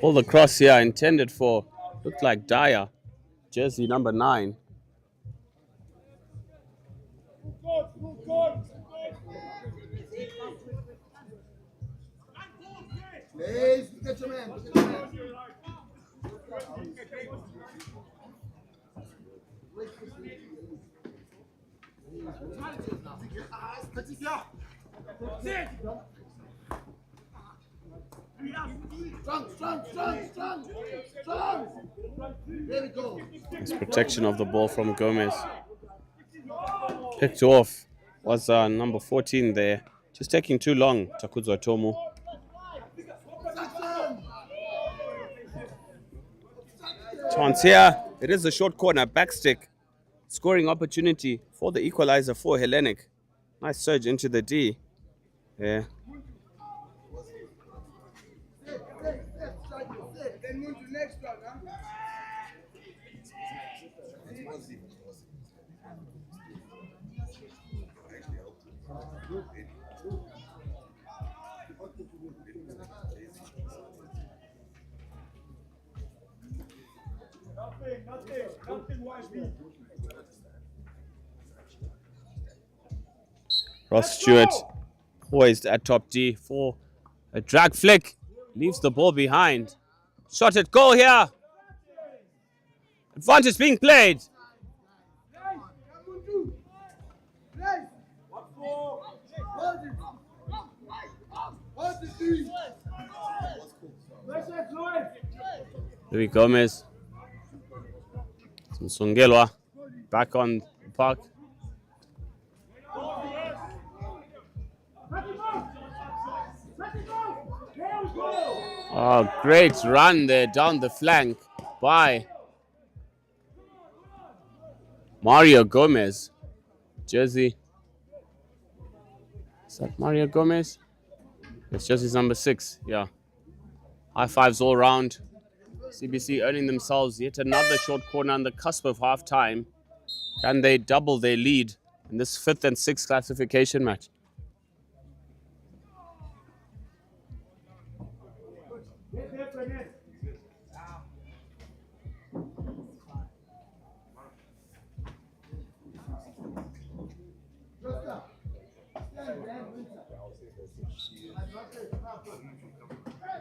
All the cross here intended for, looked like Dyer, jersey number 9. Please, get your man. Strong. There we go. Nice protection of the ball from Gomez. Picked off was number 14 there. Just taking too long, Takuzwa Tomu. Chance here. It is a short corner, backstick. Scoring opportunity for the equalizer for Hellenic. Nice surge into the D. Yeah. Ross Stewart poised at top D for a drag flick. Leaves the ball behind. Shot at goal here. Advantage being played. Louis Gomez. Msongelwa back on the park. Oh, great run there down the flank by Mario Gomez. Jersey. Is that Mario Gomez? It's jersey's number 6, yeah. High fives all round. CBC earning themselves yet another short corner on the cusp of half time. Can they double their lead in this 5th and 6th classification match?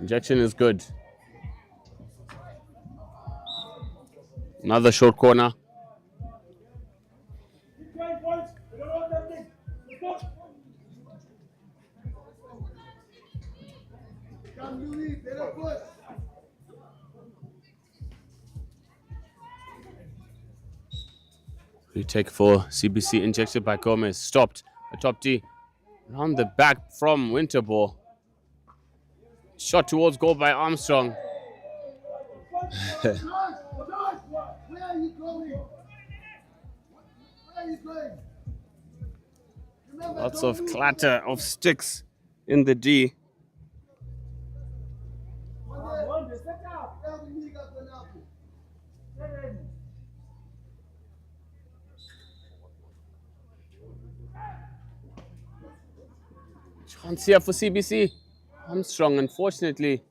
Injection is good. Another short corner. Retake for CBC, injected by Gomez. Stopped. A top D. Around the back from Winterball. Shot towards goal by Armstrong. Where are you going? Where are you going? Lots of clatter of sticks in the D. Chance here for CBC. Armstrong, unfortunately,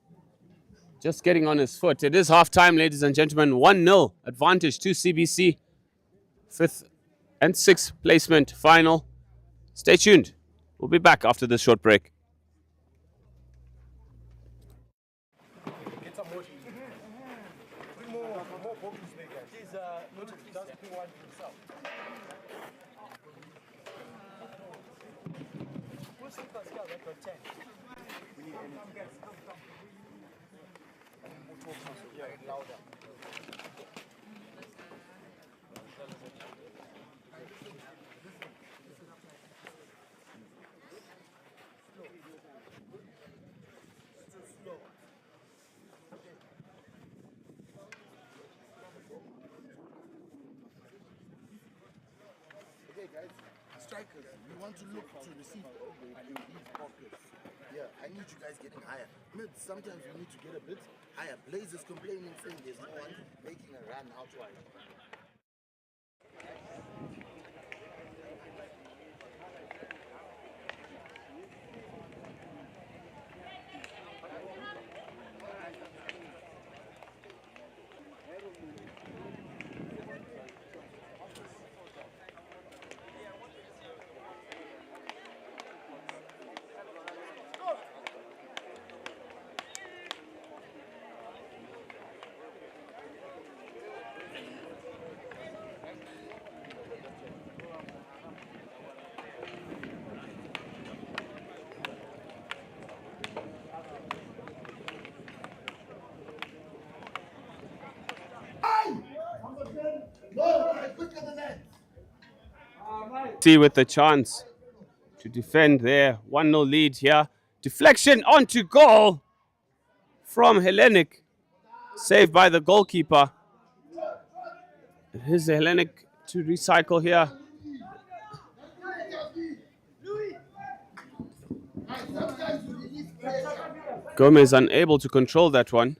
just getting on his foot. It is half-time, ladies and gentlemen. 1-0 advantage to CBC. 5th and 6th placement final. Stay tuned. We'll be back after this short break. Get some more. Bring more bottles there, guys. Please, notice, just bring one to yourself. Who's the first guy that got 10? We need any. Come, guys, come. We'll talk louder. Okay, guys, strikers, we want to look to receive in these pockets. Yeah, I need you guys getting higher. Mids, sometimes we need to get a bit higher. Blaze is complaining, saying there's no one making a run out wide. See with the chance to defend there. 1-0 lead here. Deflection onto goal from Hellenic. Saved by the goalkeeper. Here's Hellenic to recycle here. Gomez unable to control that one.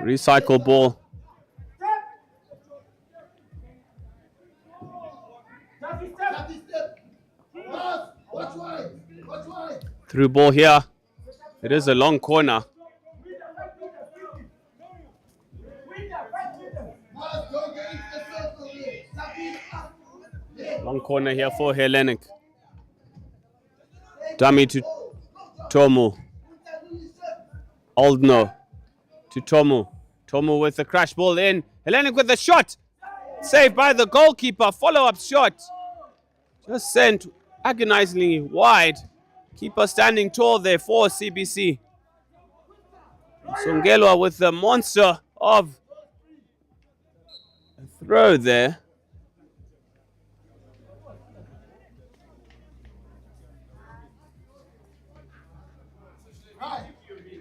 Recycle ball. Through ball here. It is a long corner. Long corner here for Hellenic. Dummy to Tomu. Oldno to Tomu. Tomu with the crash ball in. Hellenic with the shot. Saved by the goalkeeper. Follow-up shot. Just sent agonizingly wide. Keeper standing tall there for CBC. Songelwa with the monster of a throw there. Right.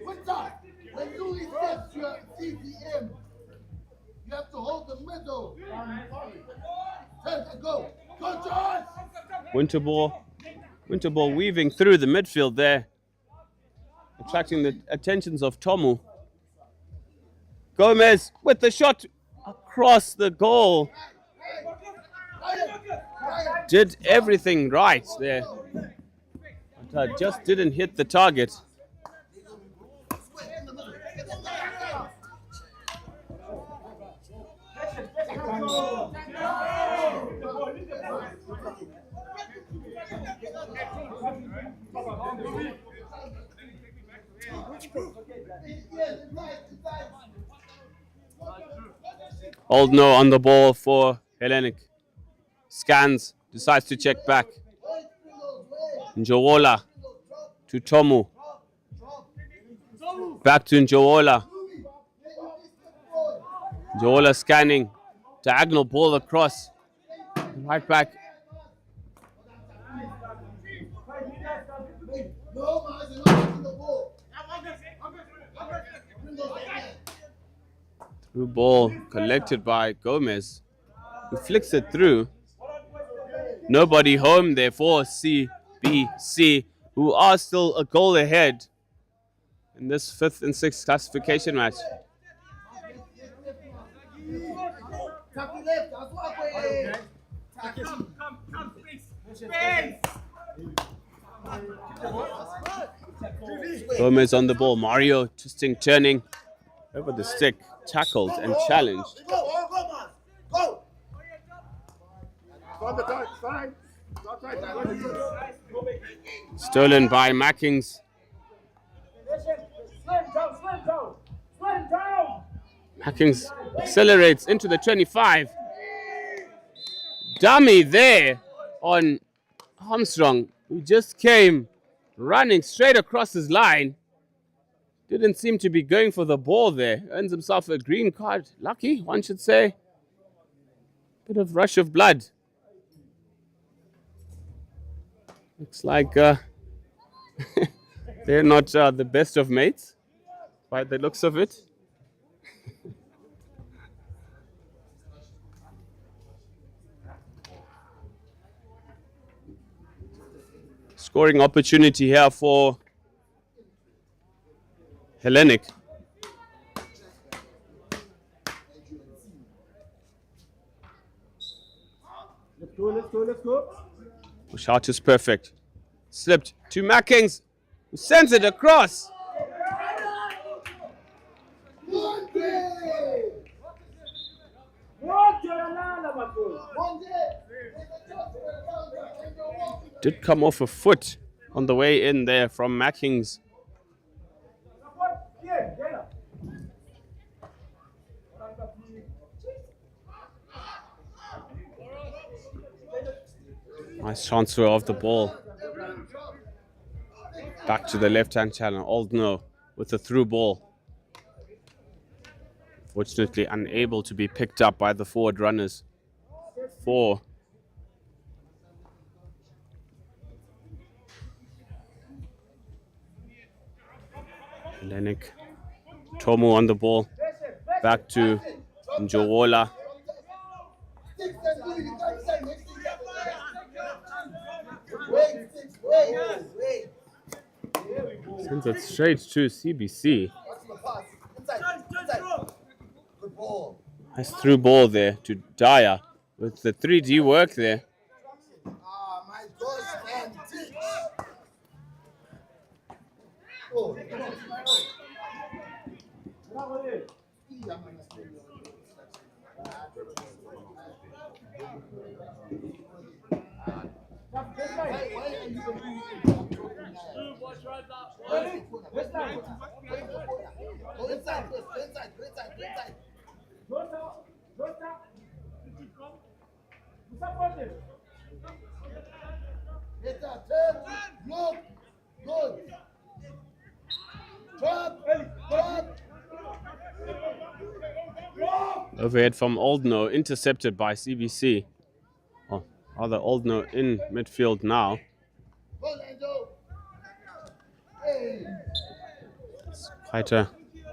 What's up? When you accept your CPM, you have to hold the middle. Go. Go, George! Winterball weaving through the midfield there. Attracting the attentions of Tomu. Gomez with the shot across the goal. Did everything right there. But just didn't hit the target. Oldno on the ball for Hellenic. Scans, decides to check back. Njowola to Tomu. Back to Njowola. Njowola scanning. Diagonal ball across. Right back. Through ball collected by Gomez, who flicks it through. Nobody home there for CBC, who are still a goal ahead in this 5th and 6th classification match. Gomez on the ball. Mario twisting, turning over the stick, tackled and challenged. Go! Stolen by Mackings. Mackings accelerates into the 25. Dummy there on Armstrong, who just came running straight across his line. Didn't seem to be going for the ball there. Earns himself a green card. Lucky, one should say. Bit of rush of blood. Looks like they're not the best of mates by the looks of it. Scoring opportunity here for Hellenic. Let's go. Shot is perfect. Slipped to Mackings, who sends it across. Did come off a foot on the way in there from Mackings. Nice transfer of the ball. Back to the left-hand channel. Oldno with the through ball. Fortunately unable to be picked up by the forward runners. 4. Hellenic. Tomu on the ball. Back to Njowola. Sends it straight to CBC. Nice through ball there to Dyer with the 3D work there. Overhead from Oldno, intercepted by CBC. Oh, rather Oldno in midfield now. It's quite a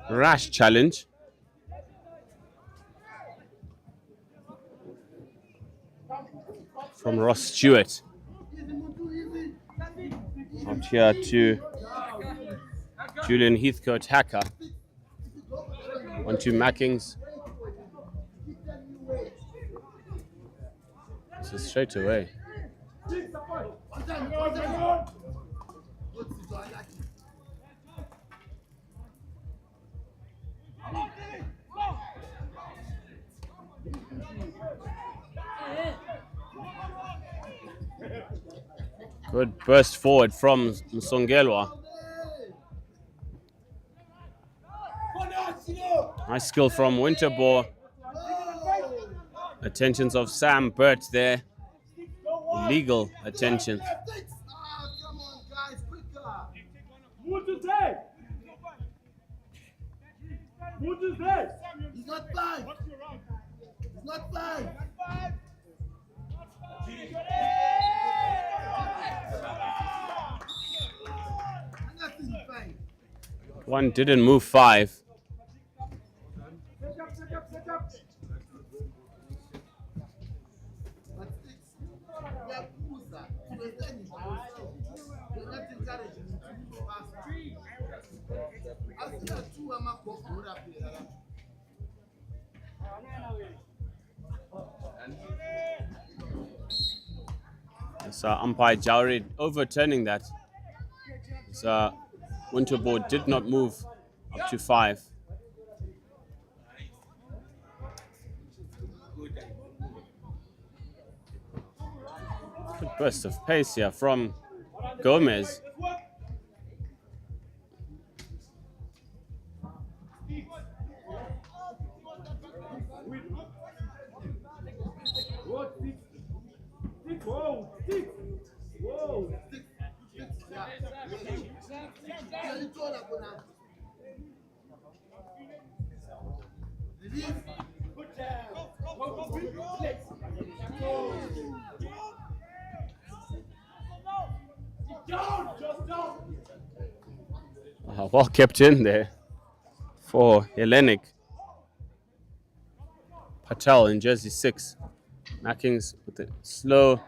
rash challenge. From Ross Stewart. Out here to Julian Heathcote Hacker. 1-2 Mackings. This is straight away. Good burst forward from Msongelwa. Nice skill from Winterbourne. Attentions of Sam Burt there. Illegal attention. He's not five. He's not five. One didn't move 5. So umpire Jowry overturning that. So Winterbourne did not move up to 5. Good burst of pace here from Gomez. Well kept in there for Hellenic. Patel in jersey 6. Mackings with it slow.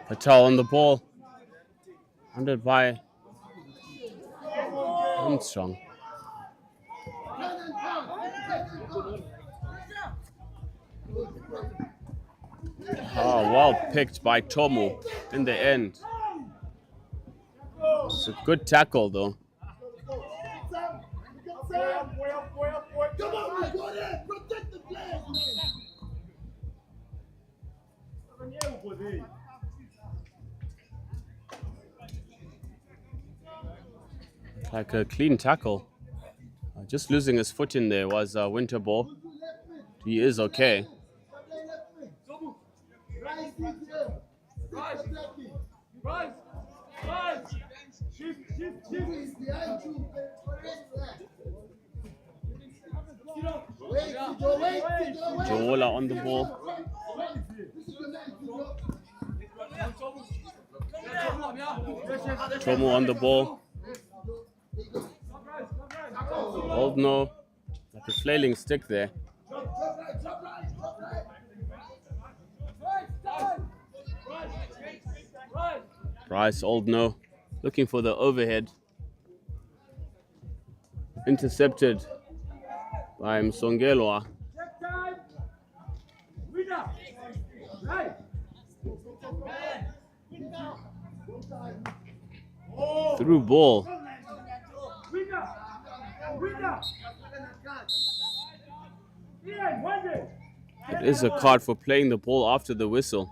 Patel on the ball. Handled by Armstrong. Oh, well picked by Tomu in the end. It's a good tackle though. Like a clean tackle. Just losing his foot in there was Winterbourne. He is okay. Jowola on the ball. Tomo on the ball. Old no. Like a flailing stick there. Bryce, old no. Looking for the overhead. Intercepted by Msongelwa. Through ball. It is a card for playing the ball after the whistle.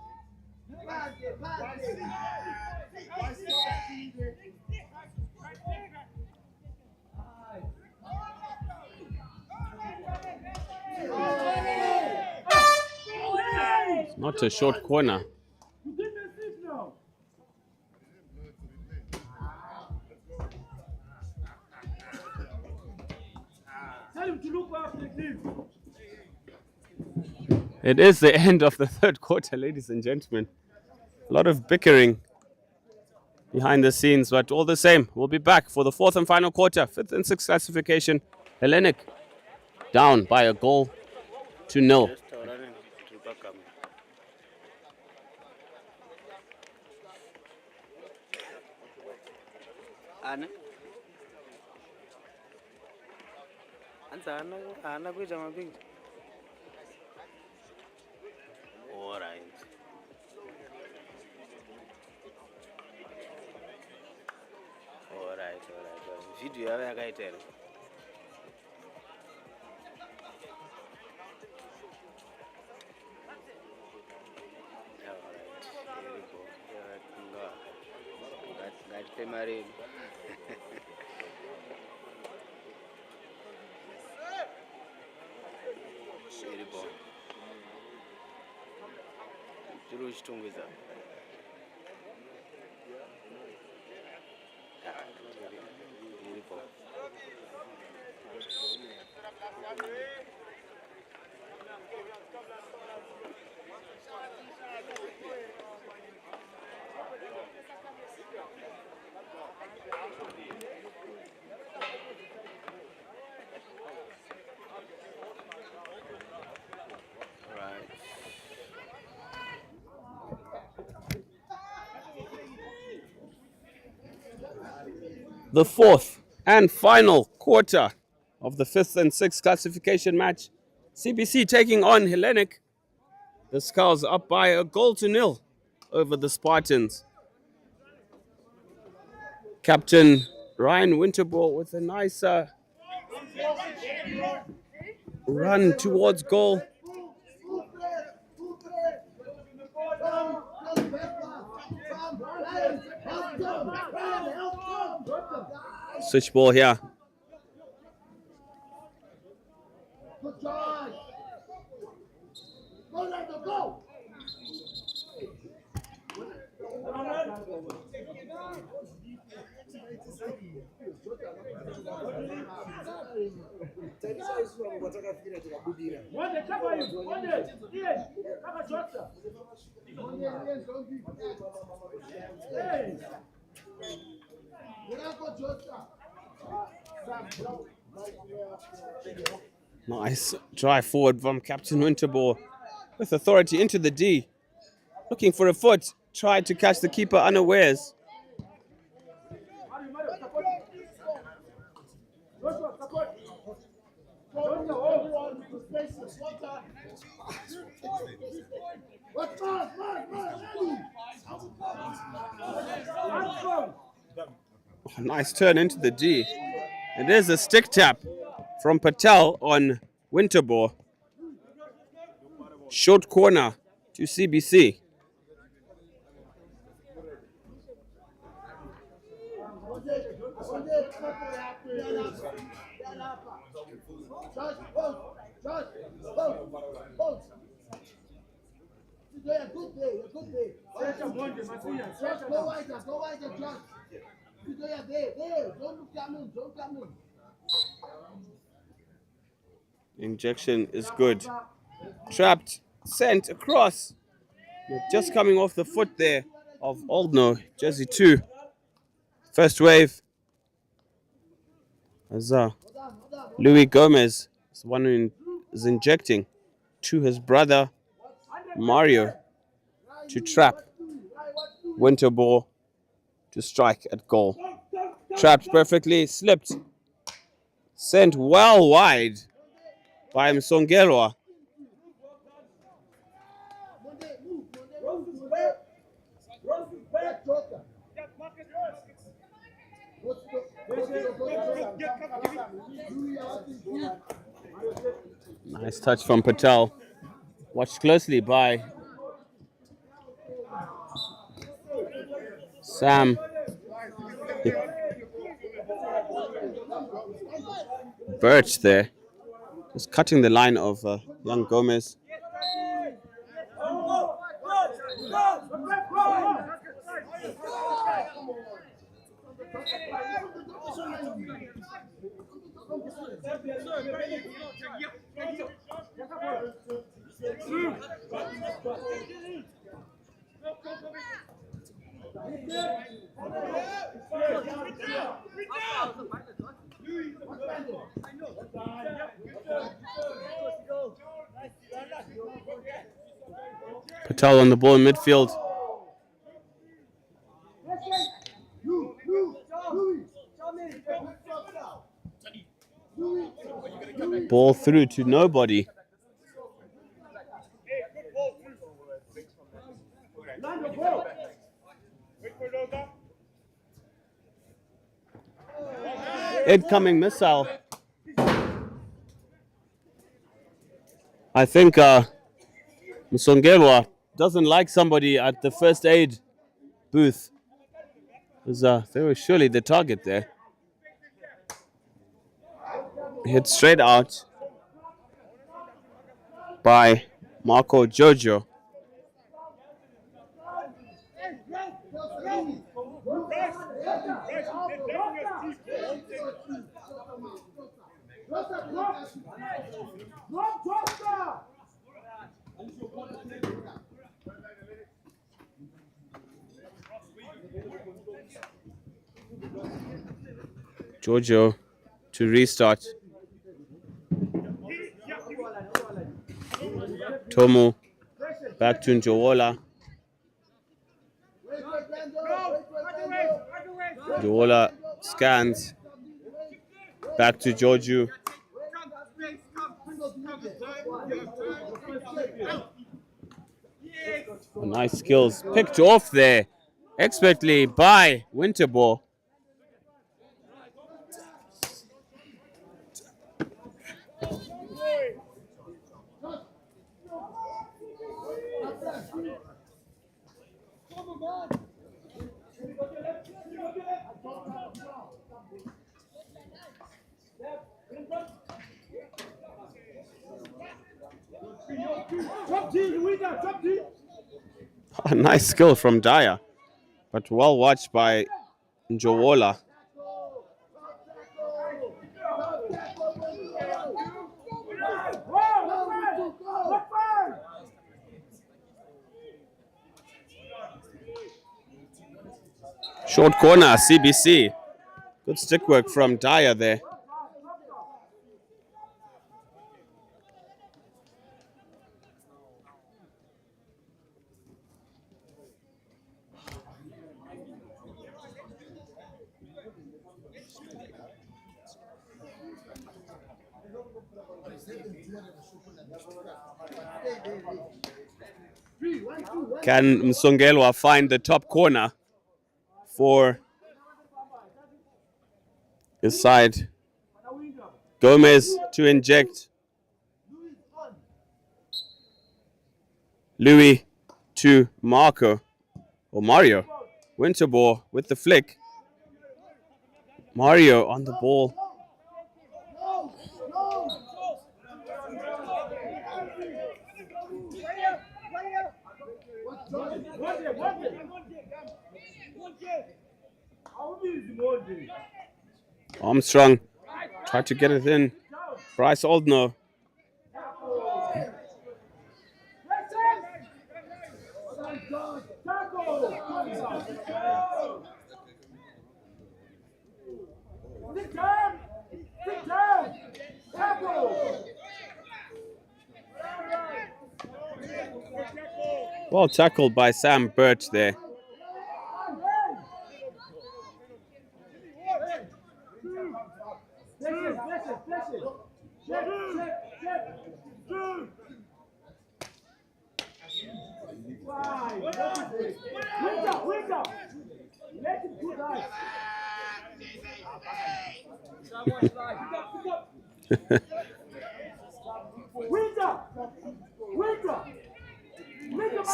It's not a short corner. It is the end of the third quarter, ladies and gentlemen. A lot of bickering behind the scenes, but all the same, we'll be back for the fourth and final quarter, fifth and sixth classification. Hellenic down by a goal to nil. All right. Video yakaitela. Marine. Shiribo. Turush tungiza. The fourth and final quarter of the fifth and sixth classification match. CBC taking on Hellenic. The Skulls up by a goal to nil over the Spartans. Captain Ryan Winterball with a nice run towards goal. Switch ball here. Nice drive forward from Captain Winterball with authority into the D. Looking for a foot. Tried to catch the keeper unawares. Oh, nice turn into the D. It is a stick tap from Patel on Winterball. Short corner to CBC. Injection is good. Trapped, sent across. Just coming off the foot there of Oldno, jersey 2. First wave. As Louis Gomez is the one who is injecting to his brother Mario to trap Winterball to strike at goal. Trapped perfectly, slipped, sent well wide by Msongelwa. Nice touch from Patel. Watched closely by Sam. Birch there. Just cutting the line of young Gomez. Patel on the ball in midfield. Ball through to nobody. Incoming missile. I think Msongelwa doesn't like somebody at the first aid booth. They were surely the target there. Hit straight out by Marco Jojo. Jojo to restart. Tomo back to Njowola. Njowola scans. Back to Joju. Nice skills. Picked off there expertly by Winterball. A nice skill from Dyer, but well watched by Njowola. Short corner, CBC. Good stick work from Dyer there. Can Msongelwa find the top corner for his side? Gomez to inject. Louis to Marco or Mario. Winterball with the flick. Mario on the ball. Armstrong tried to get it in. Bryce Oldno. Well tackled by Sam Birch there.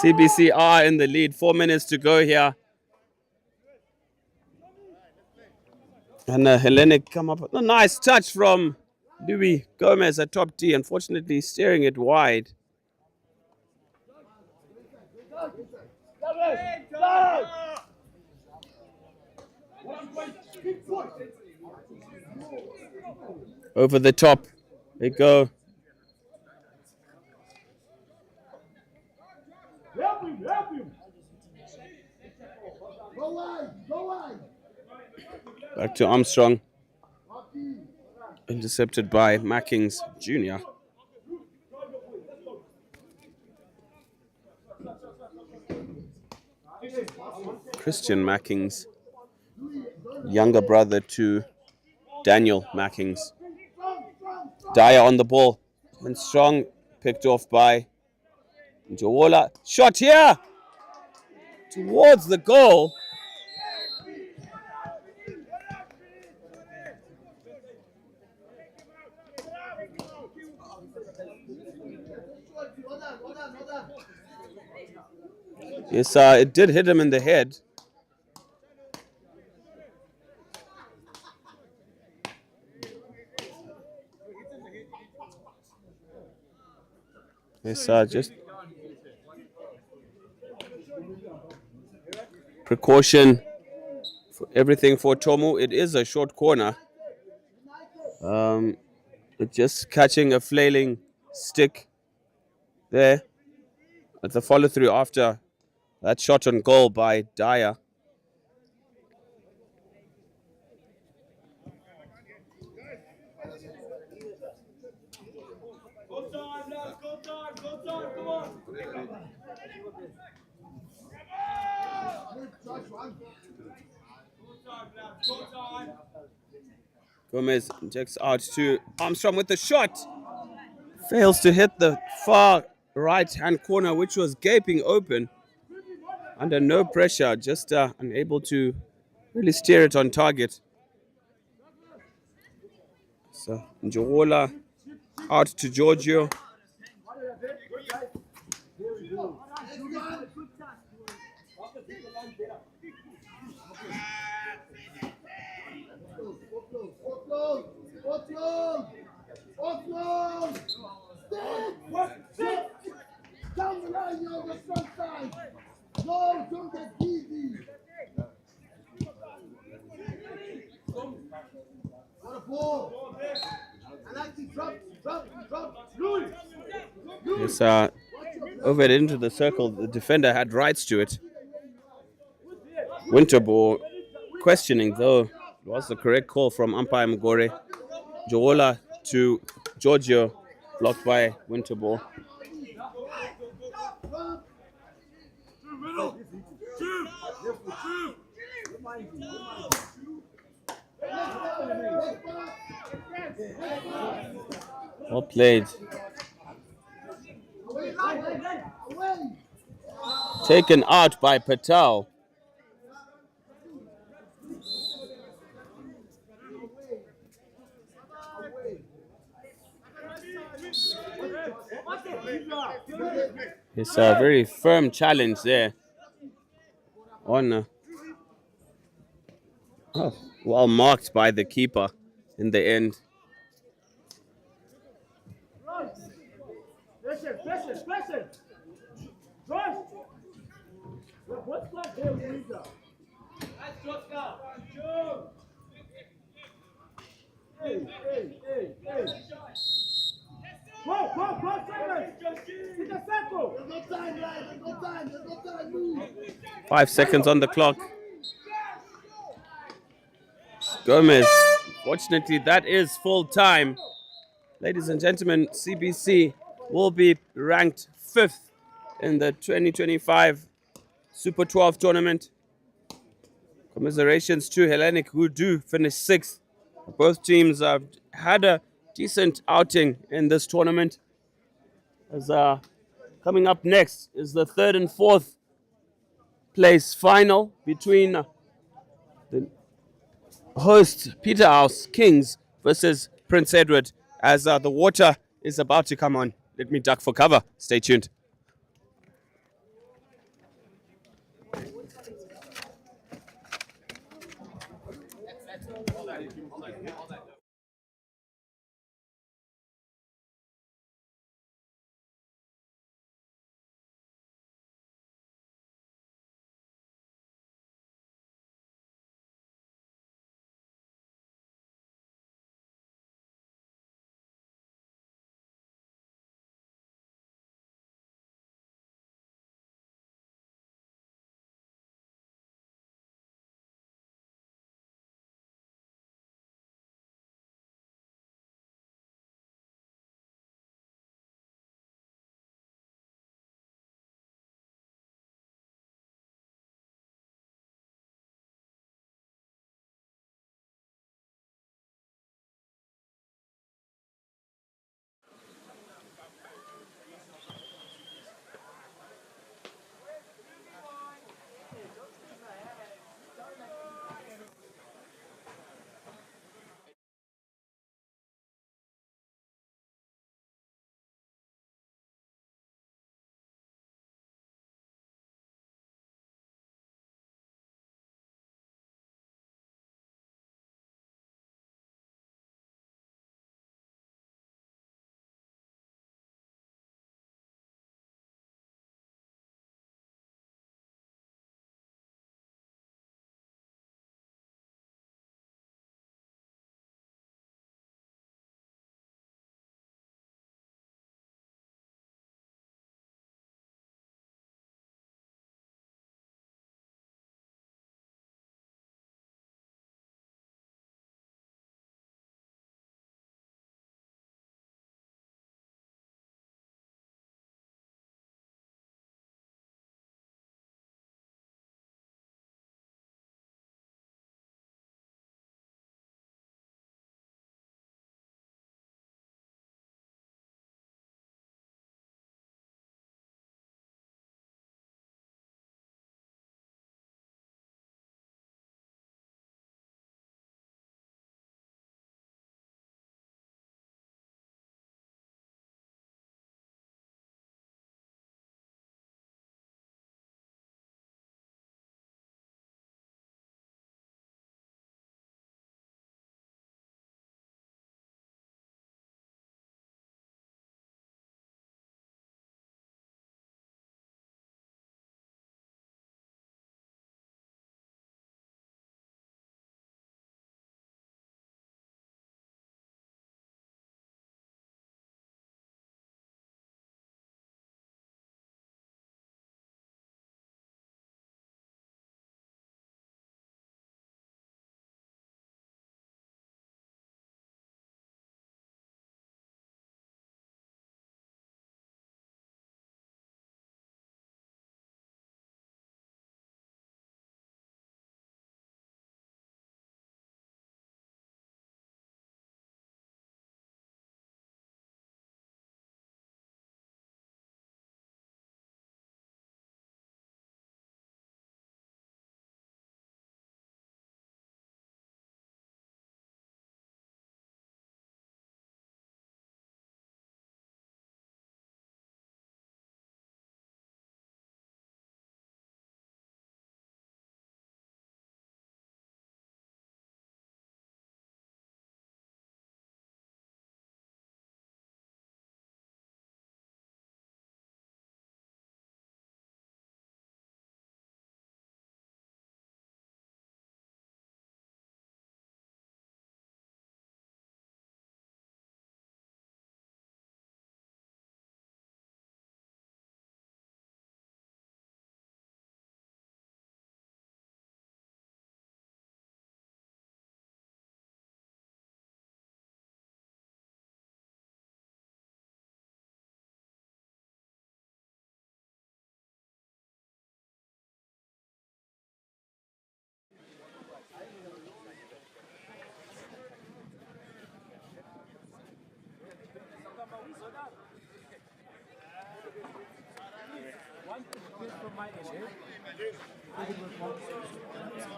CBC are in the lead. 4 minutes to go here. And Hellenic come up with a nice touch from Louis Gomez at top D. Unfortunately, steering it wide. Over the top. They go. Back to Armstrong. Intercepted by Mackings Jr. Christian Mackings, younger brother to Daniel Mackings. Dyer on the ball. And Strong picked off by Njowola. Shot here! Towards the goal. Yes, it did hit him in the head. Yes, just precaution for everything for Tomu. It is a short corner. It's just catching a flailing stick there. It's a follow through after that shot on goal by Dyer. Gomez injects out to Armstrong with the shot. Fails to hit the far right-hand corner, which was gaping open. Under no pressure, just unable to really steer it on target. So Njowola out to Giorgio. Down the line, you're on the front side. No, don't get easy. What a ball. I like to drop. Yes, over it into the circle. The defender had rights to it. Winterball questioning, though, it was the correct call from umpire Mugore. Njowola to Giorgio, blocked by Winterball. Well played. Taken out by Patel. It's a very firm challenge there. On well marked by the keeper in the end. 5 seconds on the clock. Gomez. Fortunately, that is full time. Ladies and gentlemen, CBC will be ranked 5th in the 2025 Super 12 tournament. Commiserations to Hellenic, who do finish 6th. Both teams have had a decent outing in this tournament. As coming up next is the 3rd and 4th place final between the host Peterhouse Kings versus Prince Edward, as the water is about to come on. Let me duck for cover. Stay tuned.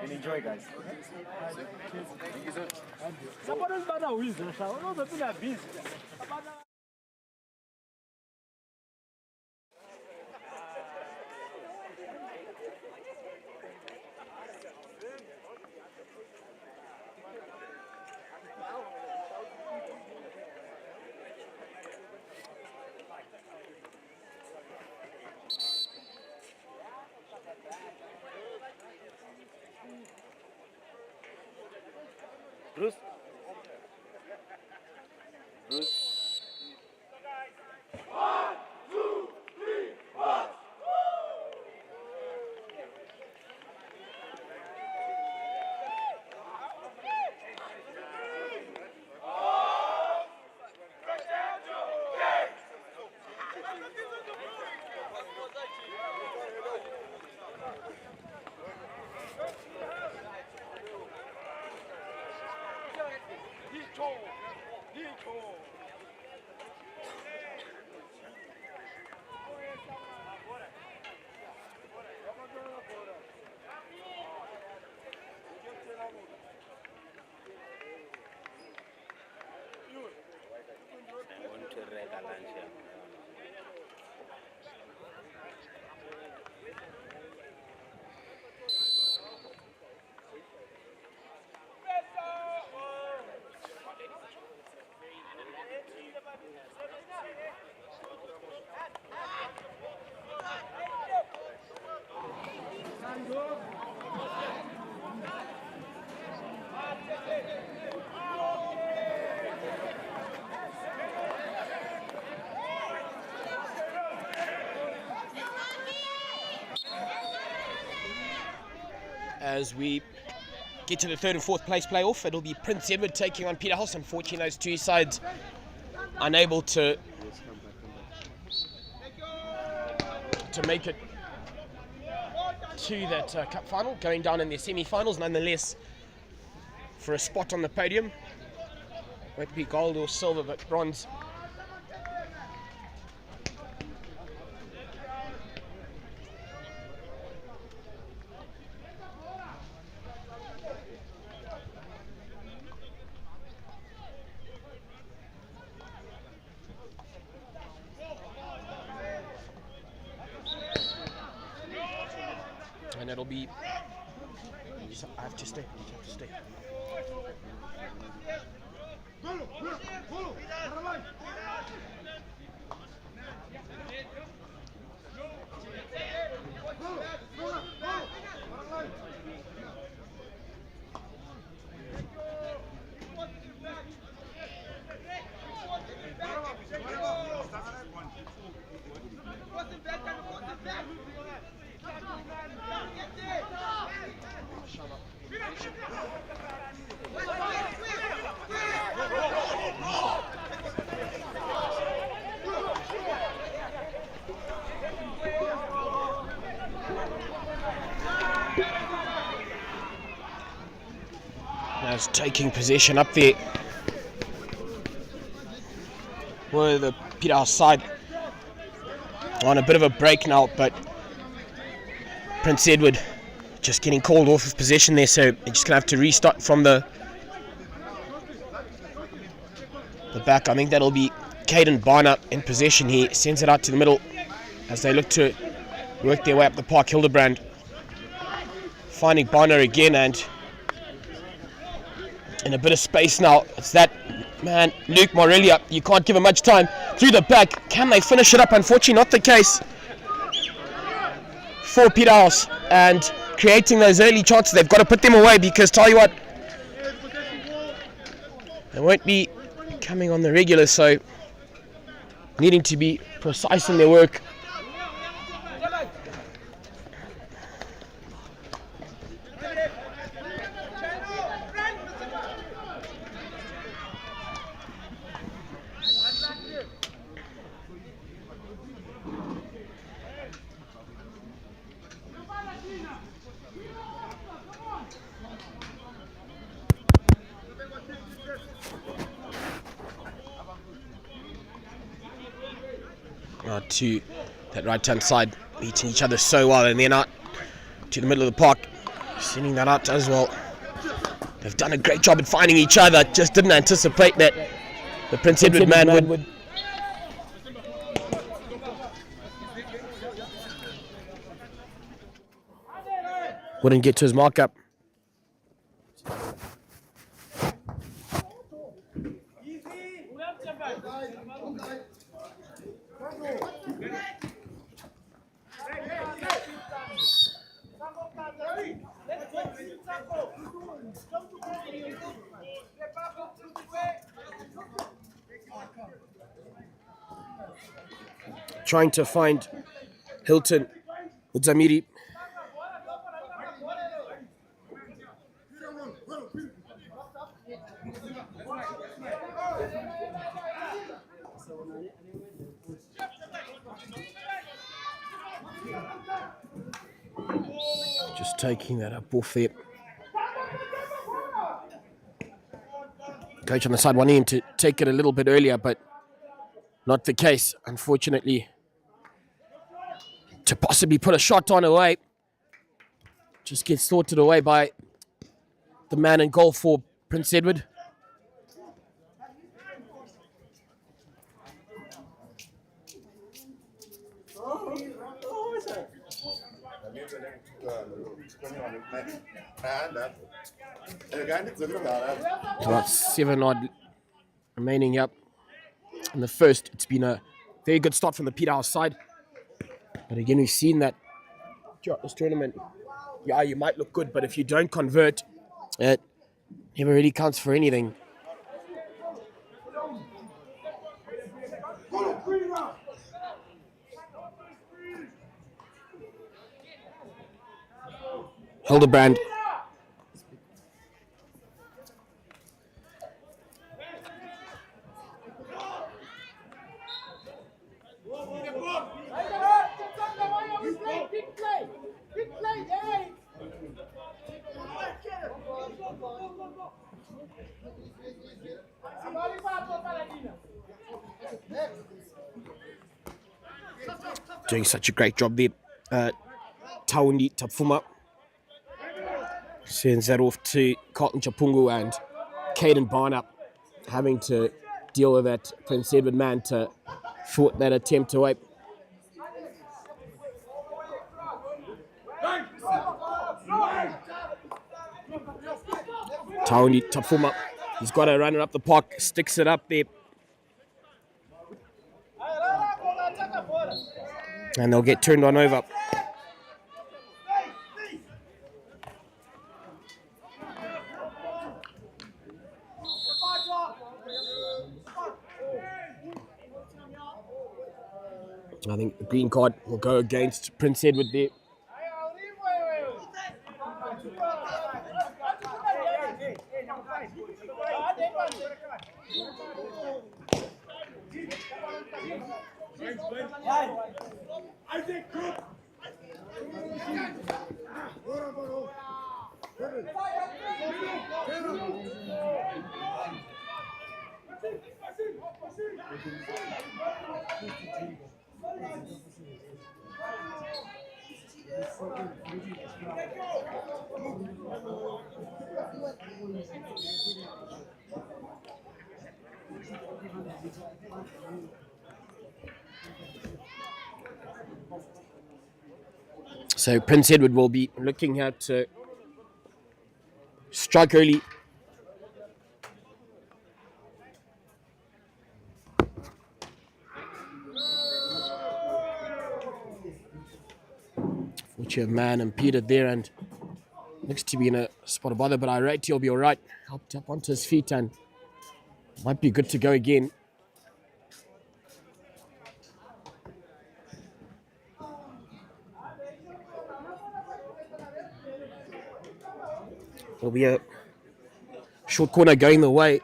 And enjoy, guys. Supporters bana wizard, unozophinda busy. Bruce. Bruce. As we get to the third and fourth place playoff, it'll be Prince Edward taking on Peterhouse. Unfortunately, those two sides unable to make it to that cup final, going down in their semi-finals. Nonetheless, for a spot on the podium, won't be gold or silver, but bronze. And it'll be, I have to stay. As taking possession up there were the Peterhouse side on a bit of a break now, but Prince Edward just getting called off of possession there, so they're just going to have to restart from the back. I think that'll be Caden Barner in possession. He sends it out to the middle as they look to work their way up the park. Hildebrand finding Barner again, and in a bit of space now. It's that man, Luke Morelia. You can't give him much time. Through the back. Can they finish it up? Unfortunately, not the case for Peterhouse. And creating those early chances, they've got to put them away, because tell you what, they won't be coming on the regular, so needing to be precise in their work. To that right-hand side, meeting each other so well, and then out to the middle of the park, sending that out as well. They've done a great job at finding each other. Just didn't anticipate that the Prince Edward man would wouldn't get to his markup. Trying to find Hilton with Zamiri. Just taking that up off there. Coach on the side wanting him to take it a little bit earlier, but not the case, unfortunately. To possibly put a shot on away, just gets sorted away by the man in goal for Prince Edward. About 7 odd remaining up in the first. It's been a very good start from the Peter House side. But again, we've seen that throughout this tournament, yeah, you might look good, but if you don't convert, it never really counts for anything. Hildebrand. Doing such a great job there. Taundi Tapfuma sends that off to Carlton Chapungu, and Caden Barnup having to deal with that Prince Edward man to thwart that attempt away. Taundi Tapfuma, he's got a runner up the park, sticks it up there. And they'll get turned on over. I think the green card will go against Prince Edward there. So Prince Edward will be looking at strike early. Fortunate man impeded there and looks to be in a spot of bother, but I rate he'll be all right. Helped up onto his feet and might be good to go again. There'll be a short corner going the way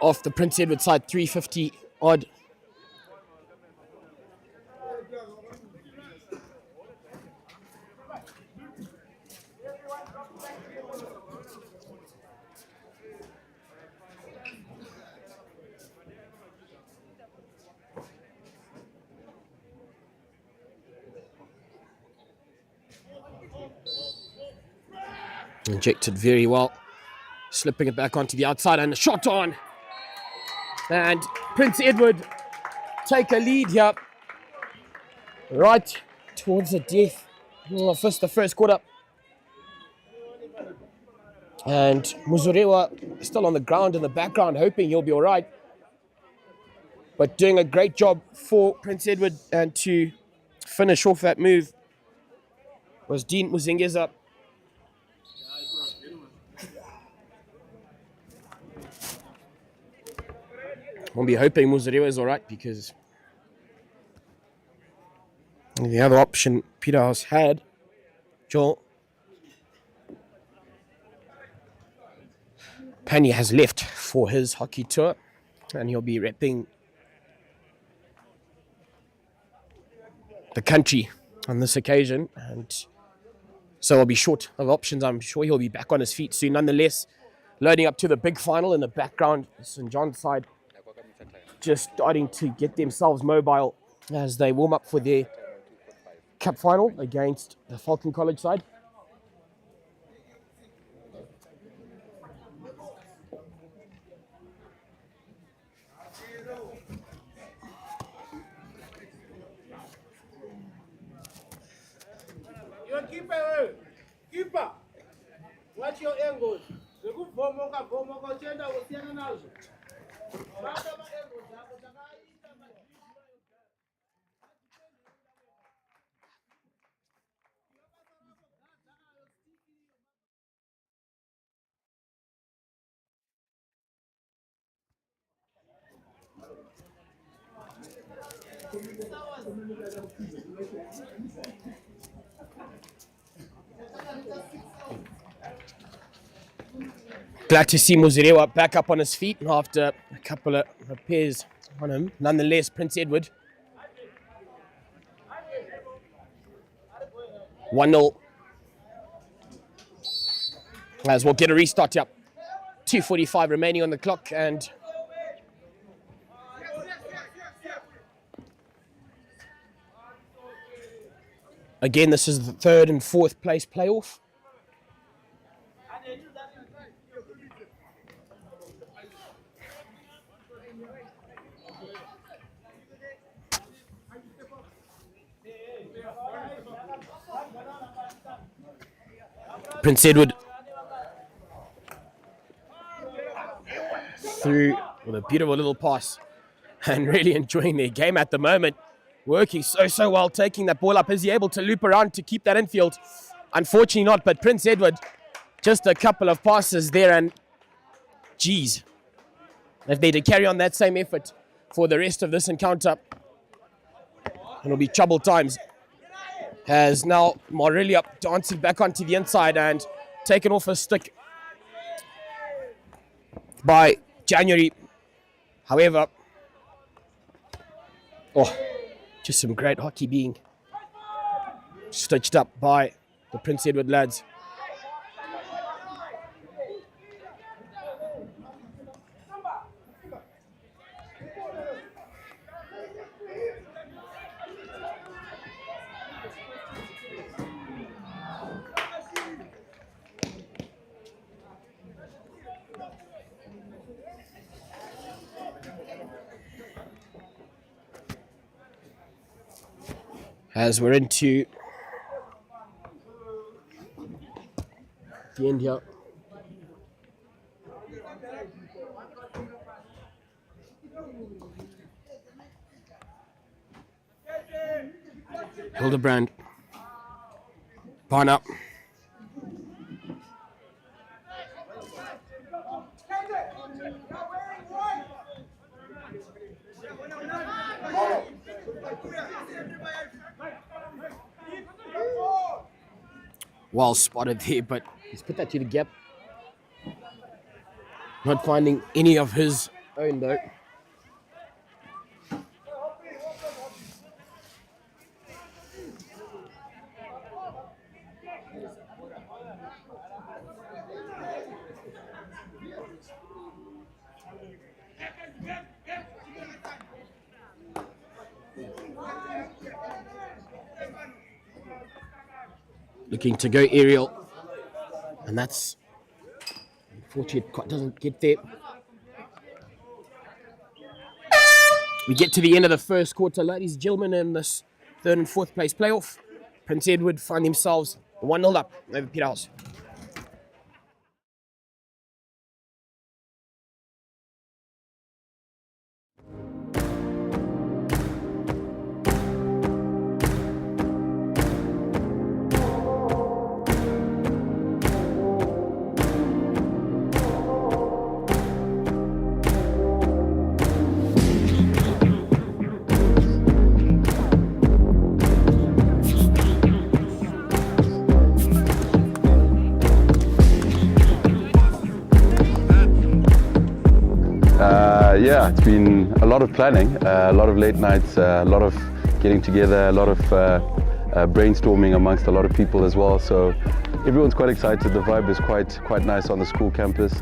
off the Prince Edward side, 350 odd. Injected very well. Slipping it back onto the outside and a shot on. And Prince Edward take a lead here. Right towards the death. The first quarter. And Muzurewa still on the ground in the background, hoping he'll be all right. But doing a great job for Prince Edward, and to finish off that move was Dean Muzingeza. I'll be hoping Muzurewa is all right, because the other option Peter House had, Joel Pani, has left for his hockey tour, and he'll be repping the country on this occasion, and so he'll be short of options. I'm sure he'll be back on his feet soon. Nonetheless, loading up to the big final in the background, St. John's side just starting to get themselves mobile as they warm up for their cup final against the Falcon College side. Your keeper, keeper, watch your angles. The good Vomoka, Chenda was Siena now. Glad to see Muzirewa back up on his feet after a couple of repairs on him. Nonetheless, Prince Edward 1-0. As we'll get a restart up. 2:45 remaining on the clock, and again, this is the third and fourth place playoff. Prince Edward through with a beautiful little pass, and really enjoying their game at the moment. Working so well, taking that ball up. Is he able to loop around to keep that infield? Unfortunately not, but Prince Edward, just a couple of passes there, and geez, if they did carry on that same effort for the rest of this encounter, it'll be troubled times. Has now Morelia dancing back onto the inside and taken off a stick by January. However, just some great hockey being stitched up by the Prince Edward lads. As we're into the end here. Hildebrand. Barna. Well spotted there, but he's put that to the gap. Not finding any of his own though. Looking to go aerial. And that's unfortunate, doesn't get there. We get to the end of the first quarter, ladies and gentlemen, in this third and fourth place playoff. Prince Edward find themselves 1-0 up over Peter House. Yeah, it's been a lot of planning, a lot of late nights, a lot of getting together, a lot of brainstorming amongst a lot of people as well. So everyone's quite excited. The vibe is quite nice on the school campus.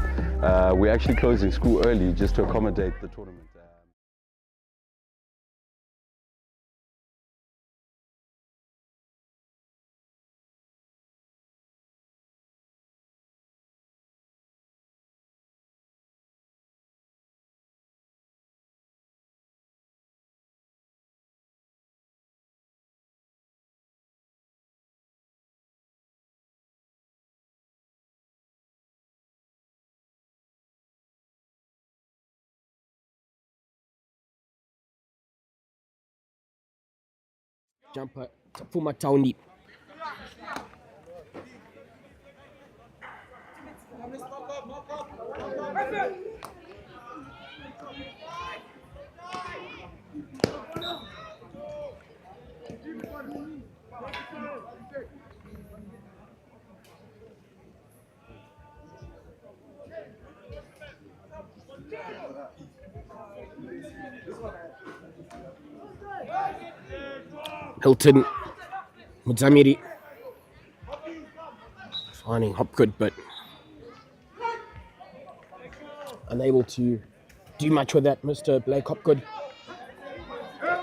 We're actually closing school early just to accommodate the tournament. Jumper, Puma Townie. Hilton, Muzamiri, finding Hopgood, but unable to do much with that, Mr. Blake Hopgood.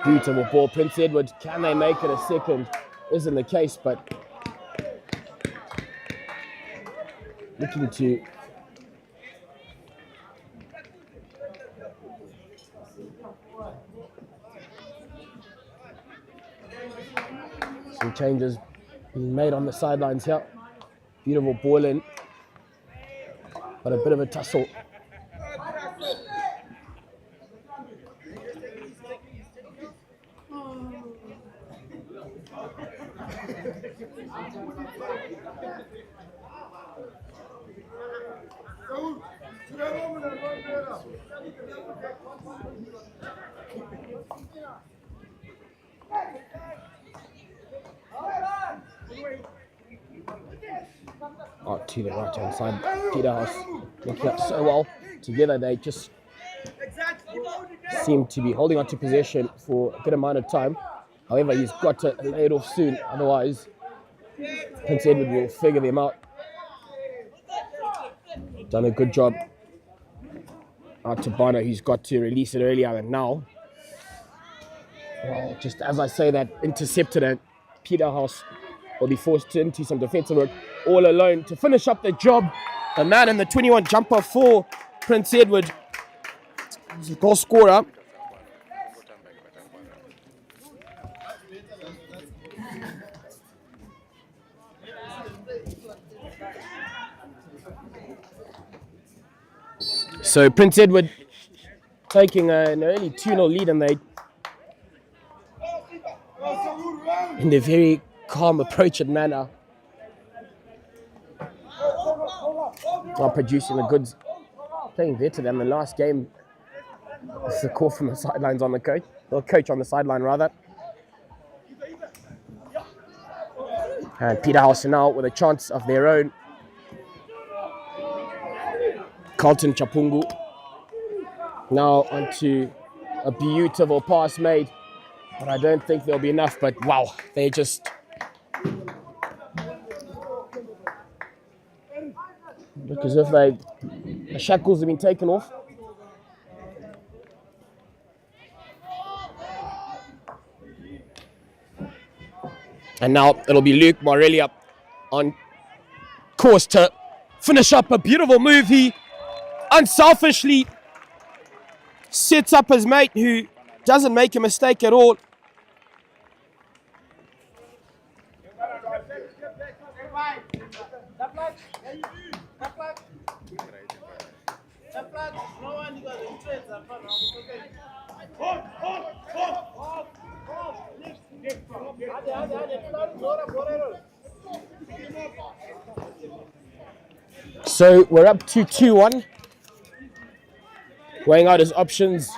Beautiful ball, Prince Edward. Can they make it a second? Isn't the case, but looking to some changes being made on the sidelines here. Beautiful ball in, but a bit of a tussle. Out to the right hand side, Peter House looking up so well. Together they just seem to be holding on to possession for a good amount of time. However, he's got to lay it off soon, otherwise Prince Edward will figure them out. Done a good job out to Bonner, who's got to release it earlier than now. Well, just as I say that, intercepted it. Peter House will be forced into some defensive work all alone to finish up the job. The man in the 21 jumper for Prince Edward. He's a goal scorer. So Prince Edward taking an early 2-0 lead, and they, in their very calm, approaching manner, are producing the goods. Playing better than the last game. It's a call from the sidelines on the coach, or coach on the sideline rather. And Peter House now with a chance of their own. Carlton Chapungu now onto a beautiful pass made, but I don't think there'll be enough. But wow, they just look as if the shackles have been taken off. And now it'll be Luke Morelli up on course to finish up a beautiful move. He unselfishly sets up his mate who doesn't make a mistake at all. So we're up to 2-1. Weighing out his options.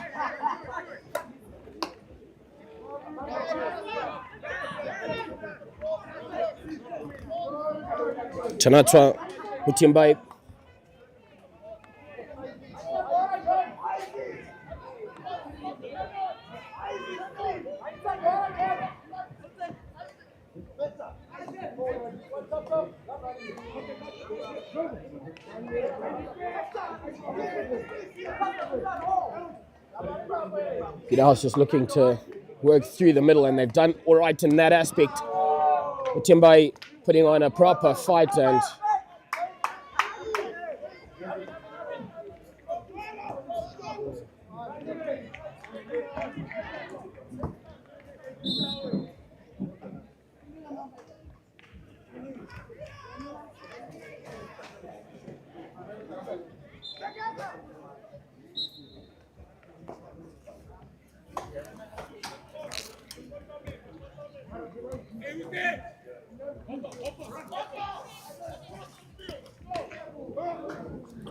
Tanatwa Mutimbai. Peterhouse just looking to work through the middle, and they've done all right in that aspect. Mutimbai putting on a proper fight, and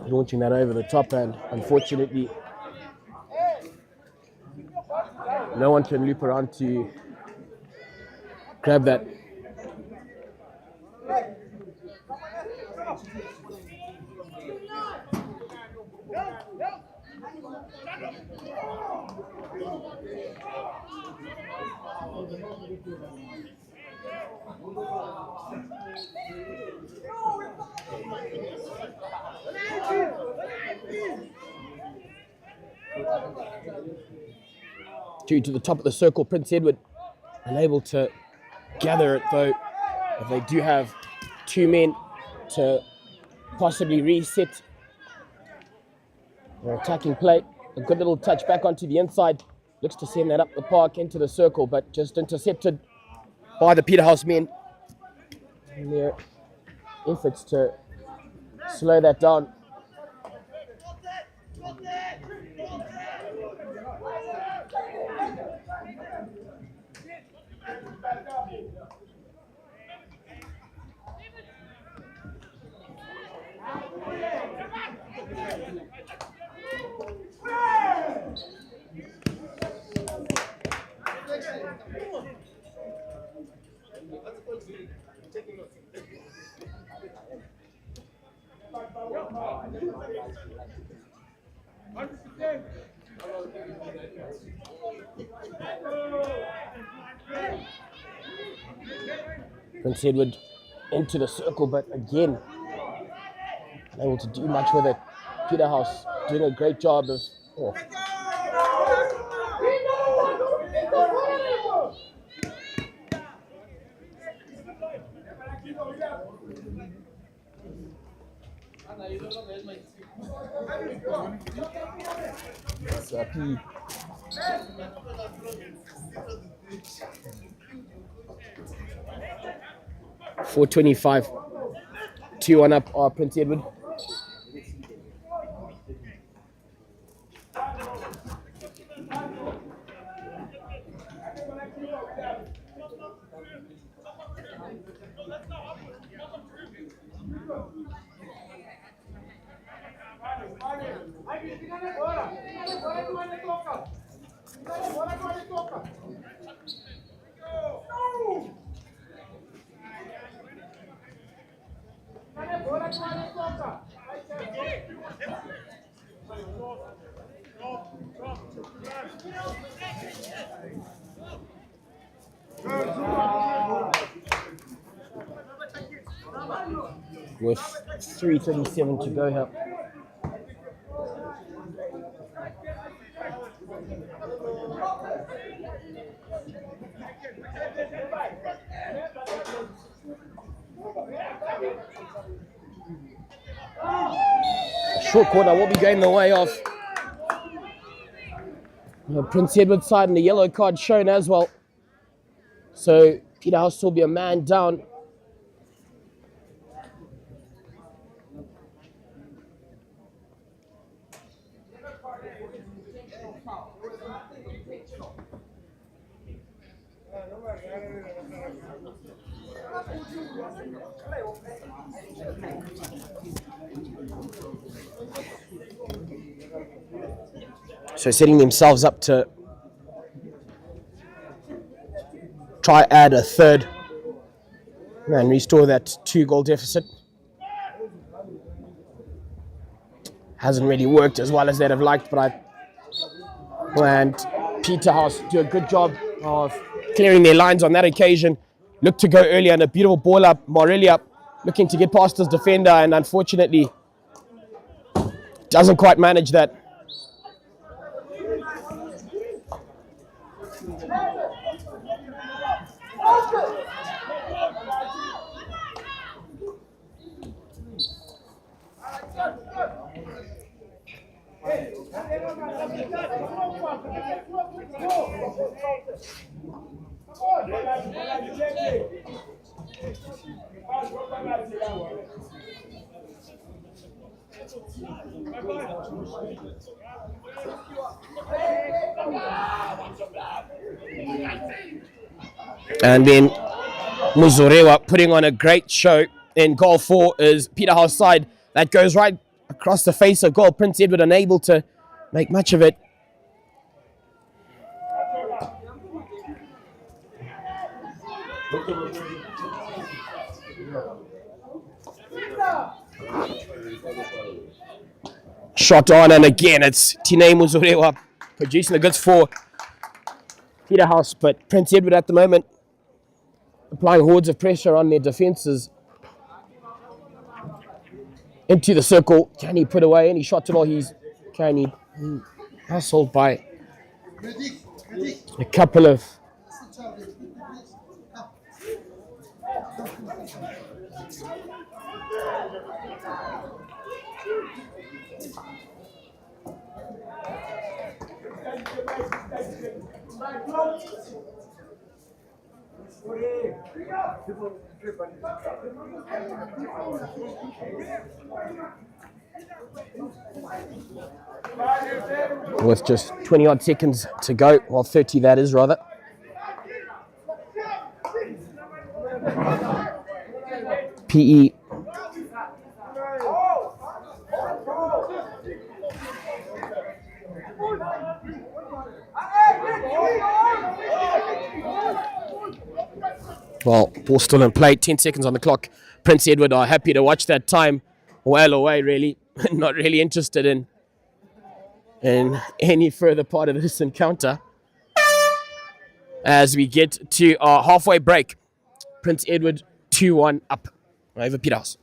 launching that over the top, and unfortunately no one can loop around to grab that. Due to the top of the circle, Prince Edward unable to gather it though. But they do have two men to possibly reset their attacking play. A good little touch back onto the inside. Looks to send that up the park into the circle, but just intercepted by the Peterhouse men in their efforts to slow that down. Prince Edward into the circle, but again, unable to do much with it. Peterhouse doing a great job of... Oh. P. 4:25. 2-1 up, Prince Edward. With 3:37 to go here. short corner will be going the way of Prince Edward's side, and the yellow card shown as well. So Peterhouse will be a man down. So setting themselves up to try add a third and restore that 2-goal deficit. Hasn't really worked as well as they'd have liked, but and Peterhouse do a good job of clearing their lines on that occasion. Looked to go earlier and a beautiful ball up. Morelia looking to get past his defender and unfortunately doesn't quite manage that. And then Muzorewa putting on a great show in goal 4 is Peterhouse side. That goes right across the face of goal. Prince Edward unable to make much of it. Shot on, and again it's Tine Muzorewa producing the goods for Peterhouse, but Prince Edward at the moment applying hordes of pressure on their defences. Into the circle, can he put away any shots at all? Can he hustled by a couple of with just 20 odd seconds to go, well 30 that is rather. PE well, ball still in play, 10 seconds on the clock. Prince Edward are happy to watch that time well away, really. Not really interested in any further part of this encounter. As we get to our halfway break, Prince Edward 2-1 up over Peterhouse.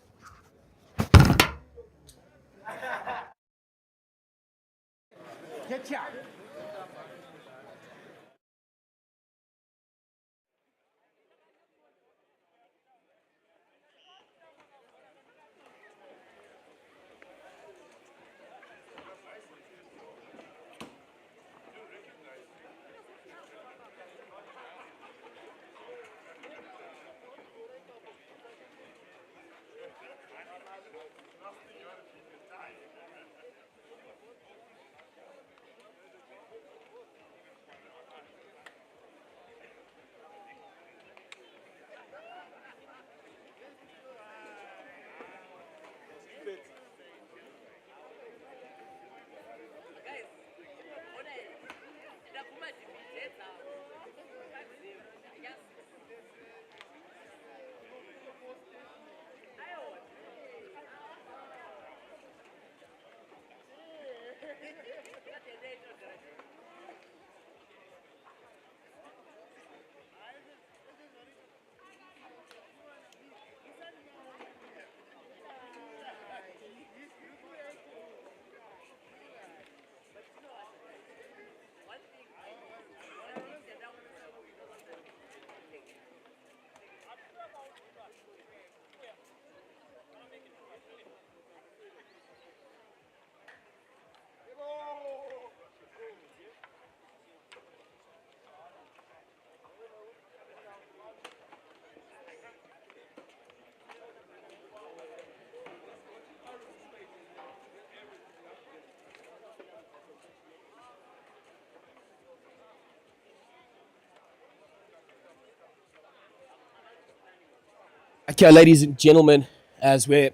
Okay, ladies and gentlemen, as we're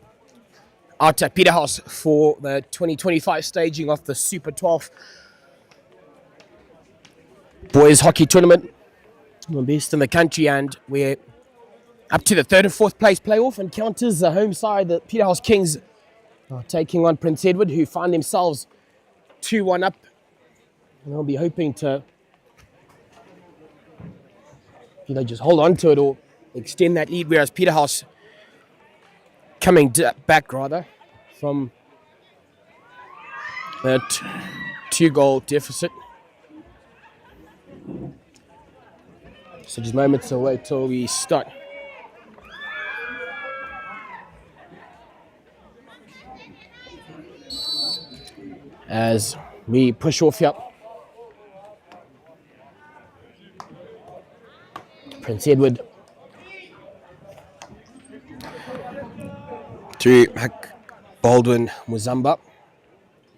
out at Peterhouse for the 2025 staging of the Super 12 boys hockey tournament, the best in the country, and we're up to the 3rd and 4th place playoff encounters. The home side, the Peterhouse Kings, are taking on Prince Edward, who find themselves 2-1 up, and they'll be hoping to just hold on to it or extend that lead, whereas Peterhouse coming back rather from that 2-goal deficit. So just moments away till we start. As we push off here. Prince Edward to Baldwin Muzamba,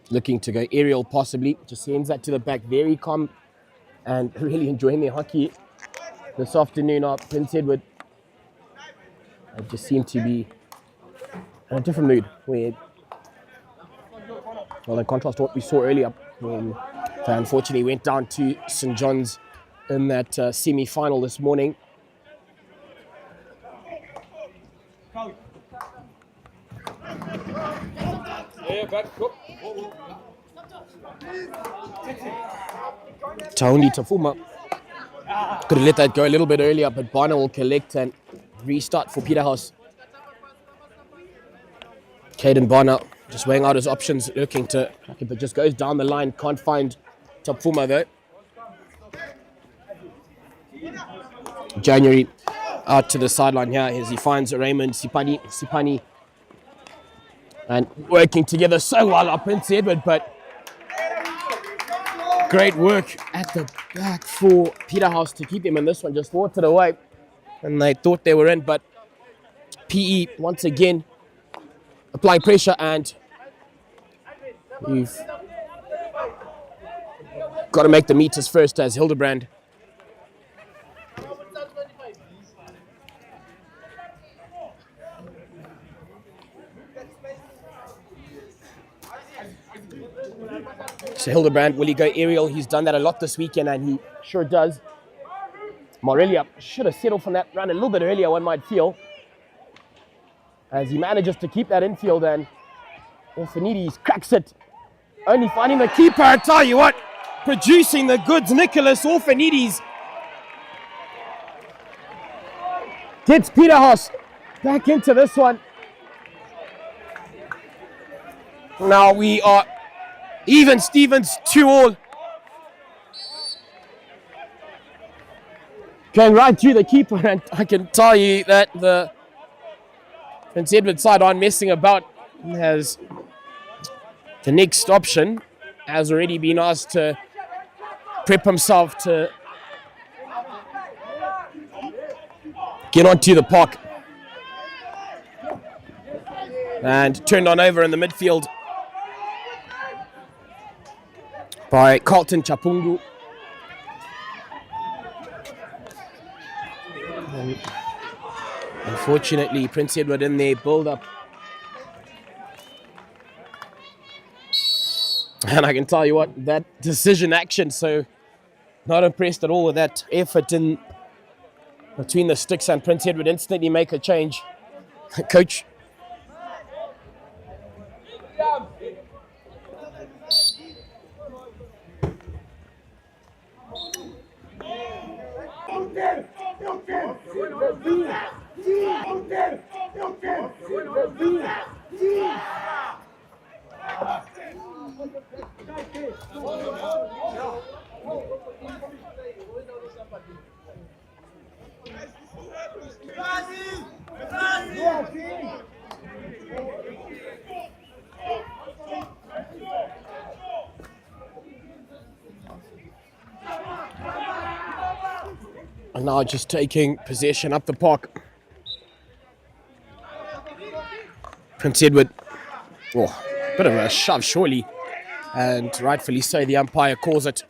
looking to go aerial possibly, just sends that to the back, very calm and really enjoying their hockey this afternoon. Prince Edward just seem to be in a different mood, where, well, in contrast to what we saw earlier when they unfortunately went down to St. John's in that semi-final this morning. Taundi Tafuma could have let that go a little bit earlier, but Barner will collect and restart for Peterhouse. Caden Barner just weighing out his options, looking to, but just goes down the line, can't find Tafuma though. January out to the sideline here as he finds Raymond Sipani and working together so well up Prince Edward, but great work at the back for Peterhouse to keep him in this one. Just fought it away and they thought they were in, but PE once again applying pressure, and you've got to make the meters first as Hildebrand So Hildebrand, will he go aerial? He's done that a lot this weekend, and he sure does. Morelia should have settled from that run a little bit earlier, one might feel, as he manages to keep that infield, and Orphanides cracks it, only finding the keeper. I tell you what, producing the goods, Nicholas Orphanides gets Peterhouse back into this one. Now we are even Stevens 2-all. Going right through the keeper, and I can tell you that the Prince Edward side aren't messing about. Has the next option has already been asked to prep himself to get onto the puck, and turned on over in the midfield by Carlton Chapungu. And unfortunately, Prince Edward in their build-up. And I can tell you what, that decision action, so not impressed at all with that effort in between the sticks, and Prince Edward instantly make a change. Coach. And now just taking possession up the park. Prince Edward, oh, bit of a shove surely, and rightfully so, the umpire calls it.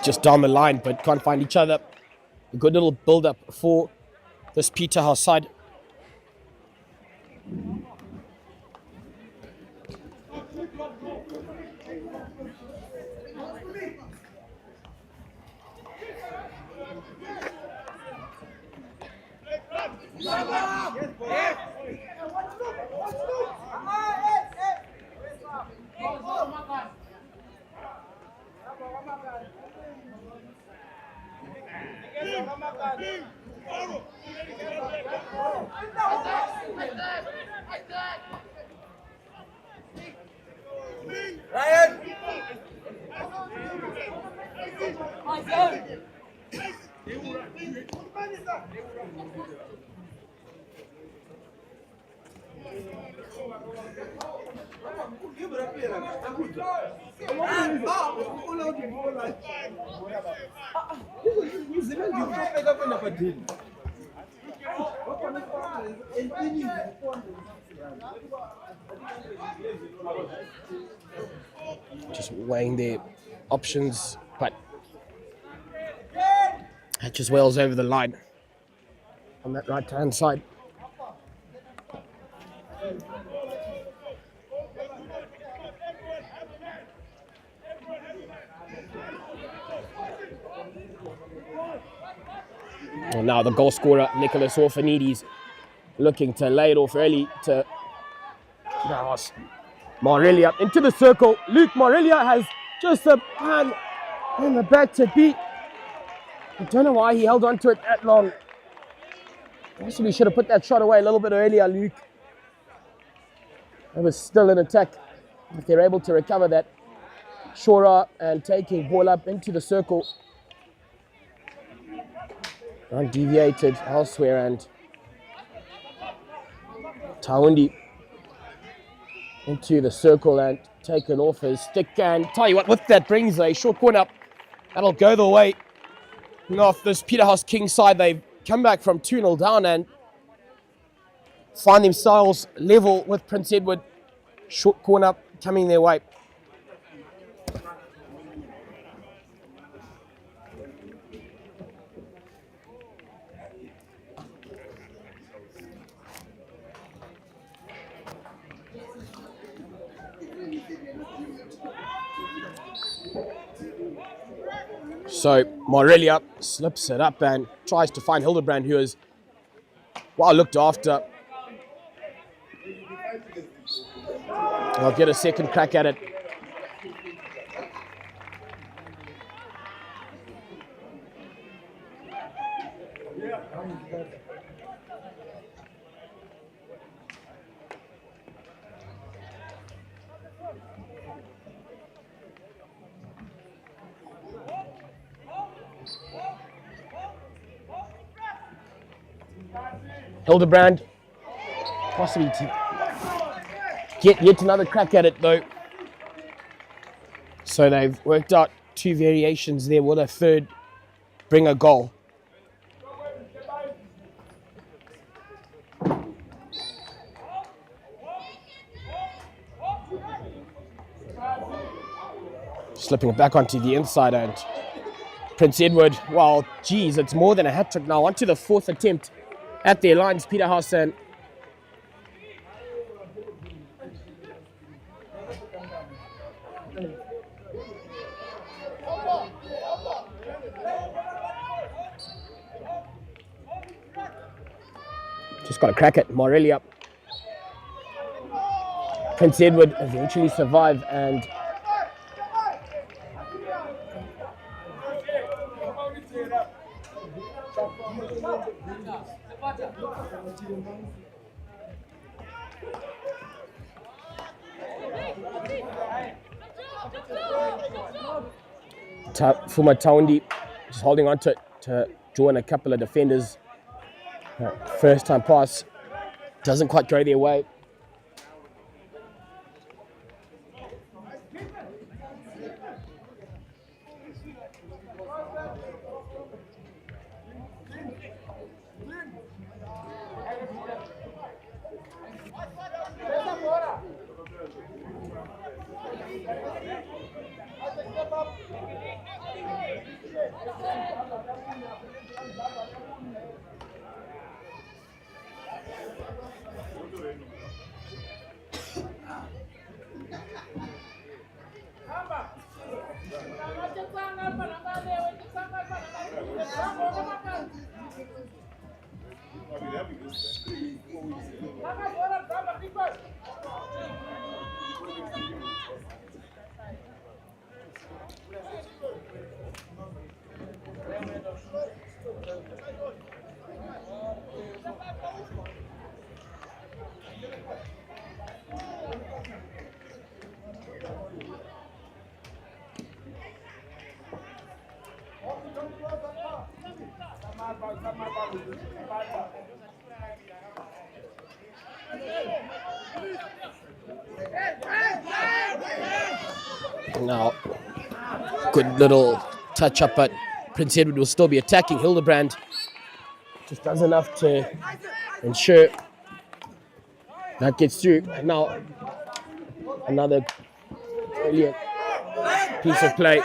just down the line, but can't find each other. A good little build-up for this Peterhouse side. Just weighing their options, but it just wails over the line on that right-hand side. And now the goal scorer, Nicholas Orphanides, looking to lay it off early to Morelia into the circle. Luke Morelia has just a hand in the back to beat. I don't know why he held on to it that long. Actually, should have put that shot away a little bit earlier, Luke. It was still an attack. If they're able to recover that, Shora and taking ball up into the circle. Undeviated elsewhere, and Taundi into the circle and taken off his stick. And tell you what, with that brings a short corner. That'll go the way of this Peterhouse King side. They've come back from 2-0 down and find themselves level with Prince Edward. Short corner coming their way. So Morelia slips it up and tries to find Hildebrand, who is well looked after. I'll get a second crack at it. Hildebrand, possibly to get yet another crack at it though. So they've worked out two variations there. Will a third bring a goal? Slipping it back onto the inside, and Prince Edward, well, geez, it's more than a hat-trick now. Onto the fourth attempt at the Alliance Peterhouse, and just got a crack at Morelia. Prince Edward eventually survive, and Fuma Taundi just holding on to it to join a couple of defenders. First time pass doesn't quite go their way. Now, good little touch up, but Prince Edward will still be attacking. Hildebrand just does enough to ensure that gets through. And now, another brilliant piece of play.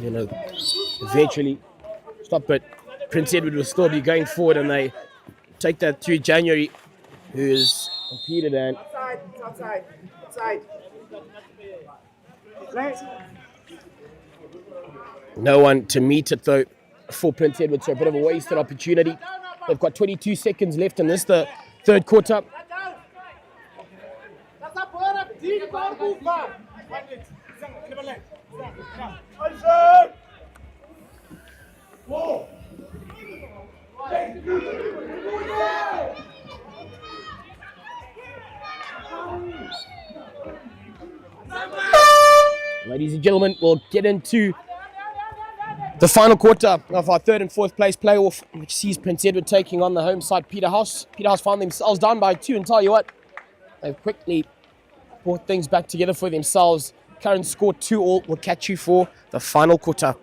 You know, eventually stop, but Prince Edward will still be going forward, and they take that through. January, who is competed and Outside. no one to meet it though for Prince Edward, so a bit of a wasted opportunity. They've got 22 seconds left in this, the third quarter. Ladies and gentlemen, we'll get into the final quarter of our third and fourth place playoff, which sees Prince Edward taking on the home side Peterhouse. Peterhouse found themselves down by 2, and tell you what, they've quickly brought things back together for themselves. Current score 2-2. We'll catch you for the final quarter.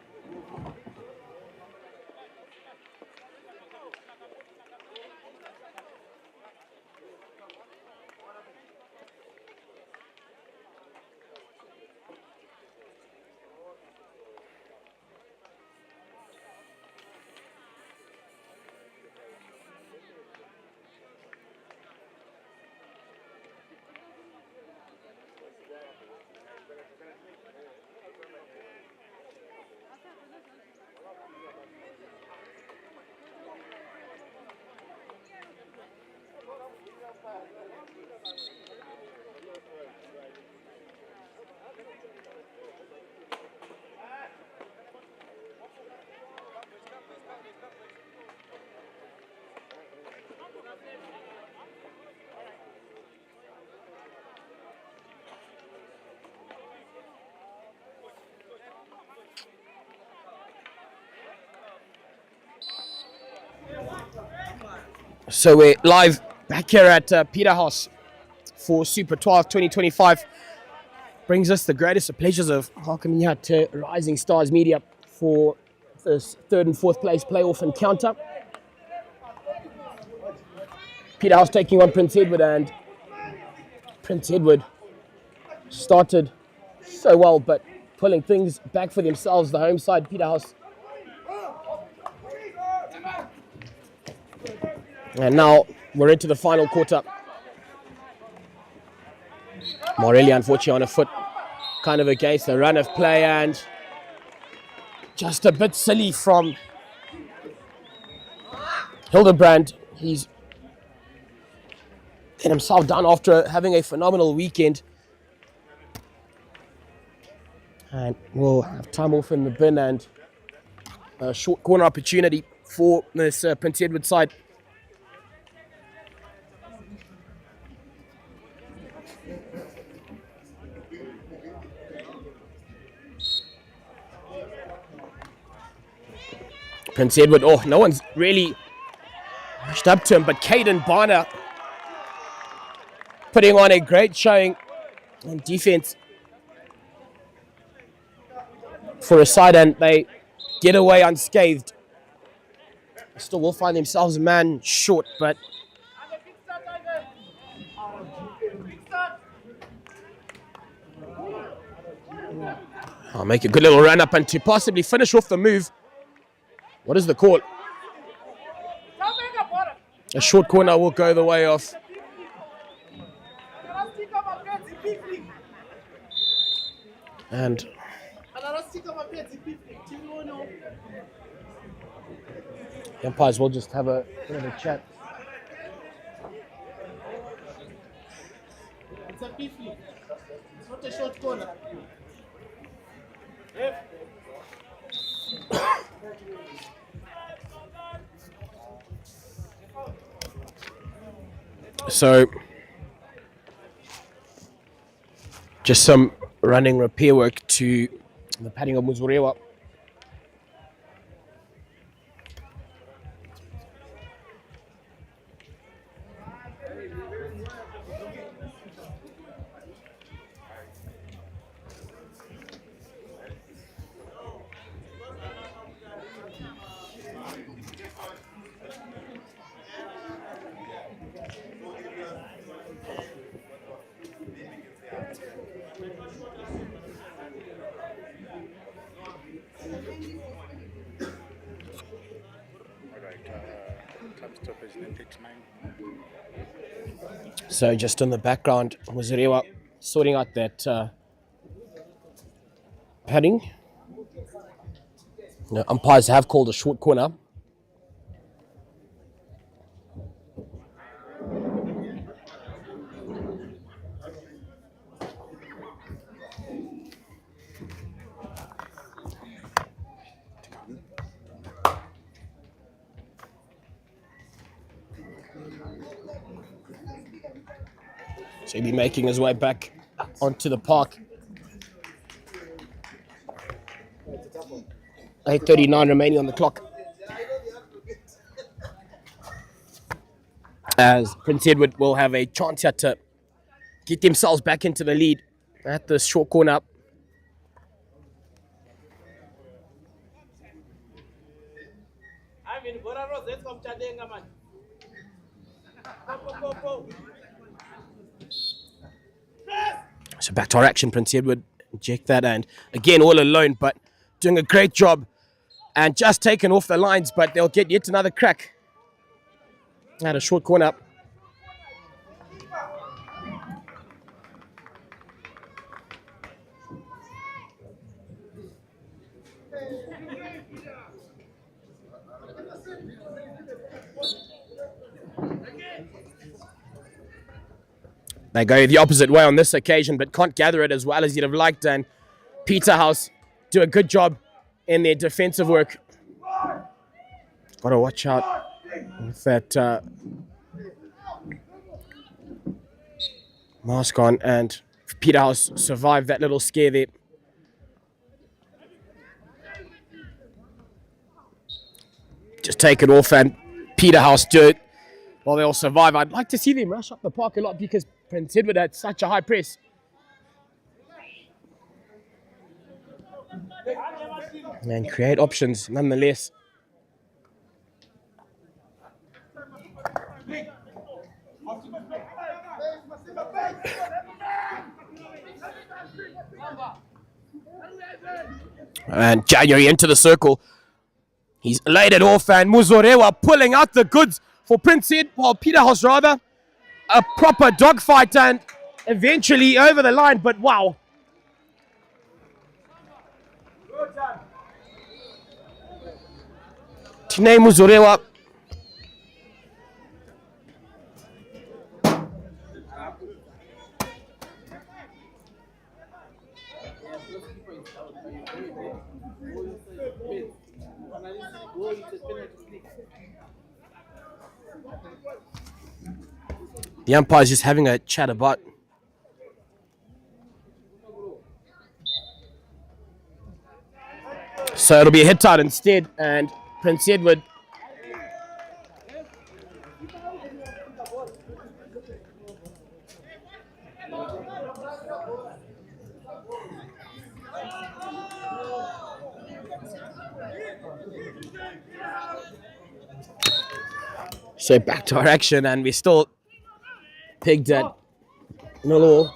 So we're live back here at Peterhouse for Super 12 2025. Brings us the greatest of pleasures of welcoming you to Rising Stars Media for this third and fourth place playoff encounter. Peterhouse taking on Prince Edward, and Prince Edward started so well, but pulling things back for themselves, the home side Peterhouse. And now we're into the final quarter. Morelli, unfortunately, on a foot, kind of against the run of play, and just a bit silly from Hildebrand. He's get himself down after having a phenomenal weekend. And we'll have time off in the bin and a short corner opportunity for this Prince Edward side. Prince Edward, oh, no one's really rushed up to him, but Caden Barner putting on a great showing on defense for a side, and they get away unscathed. Still will find themselves a man short, but I'll make a good little run up and to possibly finish off the move. What is the call? A short corner will go the way of and The umpires will just have a bit of a chat. It's a beefy. It's not a short corner. So, just some running repair work to the padding of Muzurewa. So just in the background, Muzurewa sorting out that padding. Now, umpires have called a short corner. So he'll be making his way back onto the park. 8:39 remaining on the clock. As Prince Edward will have a chance here to get themselves back into the lead at the short corner. So back to our action, Prince Edward. Inject that, and again all alone, but doing a great job and just taken off the lines, but they'll get yet another crack at a short corner. They go the opposite way on this occasion, but can't gather it as well as you'd have liked. And Peterhouse do a good job in their defensive work. Got to watch out with that mask on, and Peterhouse survived that little scare there. Just take it off, and Peterhouse do it. Well, they'll survive. I'd like to see them rush up the park a lot because Prince Edward had such a high press. And create options nonetheless. And January into the circle. He's laid it off, and Muzurewa pulling out the goods for Prince Edward, well, Peterhouse rather. A proper dogfight and eventually over the line, but wow. Tine Muzurewa. The umpire's just having a chat about. So it'll be a hit out instead, and Prince Edward. So back to our action, and we still pegged at 0-0.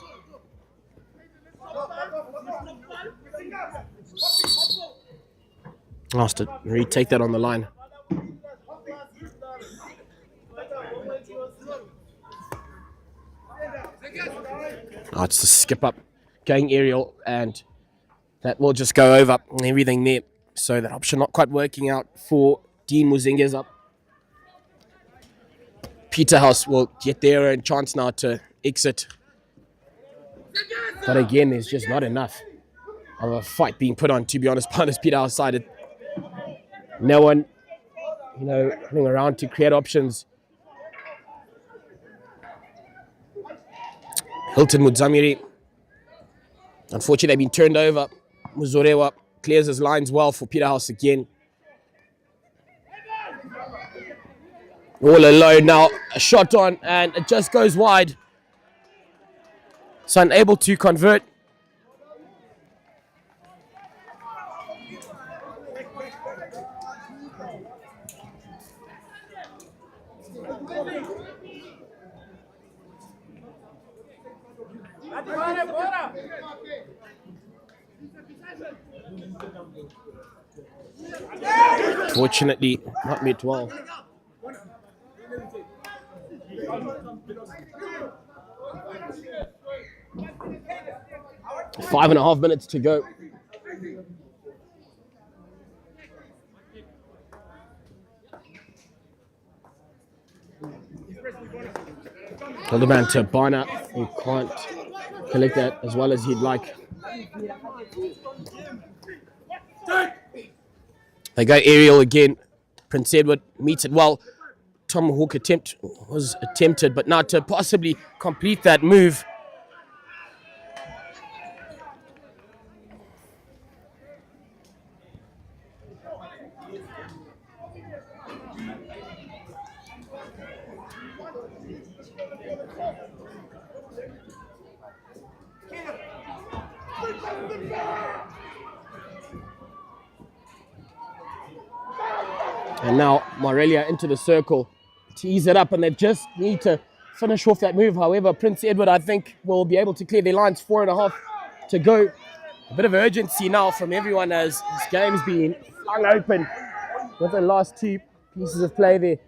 Asked to retake that on the line. Oh, it's a skip up, going aerial, and that will just go over everything there. So that option not quite working out for Dean Muzinga's up. Peterhouse will get their own chance now to exit. But again, there's just not enough of a fight being put on, to be honest, by this Peterhouse side. No one, running around to create options. Hilton Mudzamiri, unfortunately, been turned over. Muzorewa clears his lines well for Peterhouse again. All alone now, a shot on, and it just goes wide. So unable to convert. Fortunately, not mid 12. Five and a half minutes to go. Hildebrand to Barner, who can't collect that as well as he'd like. They go aerial again. Prince Edward meets it well. Tomahawk attempt was attempted, but now to possibly complete that move. And now Morelia into the circle, tease it up, and they just need to finish off that move. However, Prince Edward, I think, will be able to clear their lines. 4.5 to go. A bit of urgency now from everyone as this game's been flung open with the last 2 pieces of play there.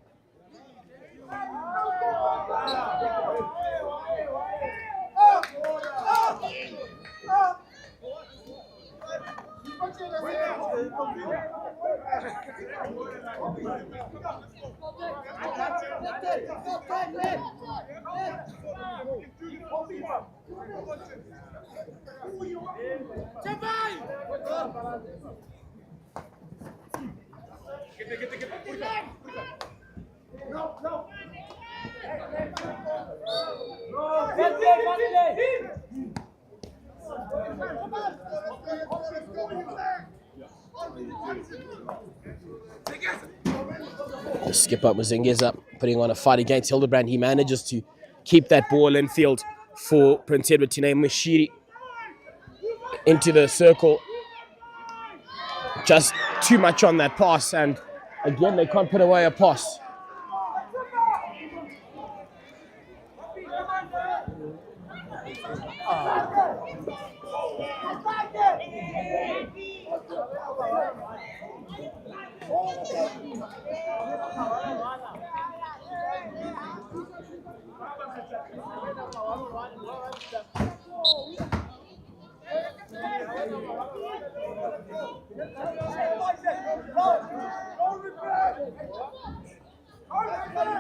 The skipper Muzinga's up, putting on a fight against Hildebrand. He manages to keep that ball in field for Prince Edward. Tine Mashiri into the circle. Just too much on that pass, and again they can't put away a pass.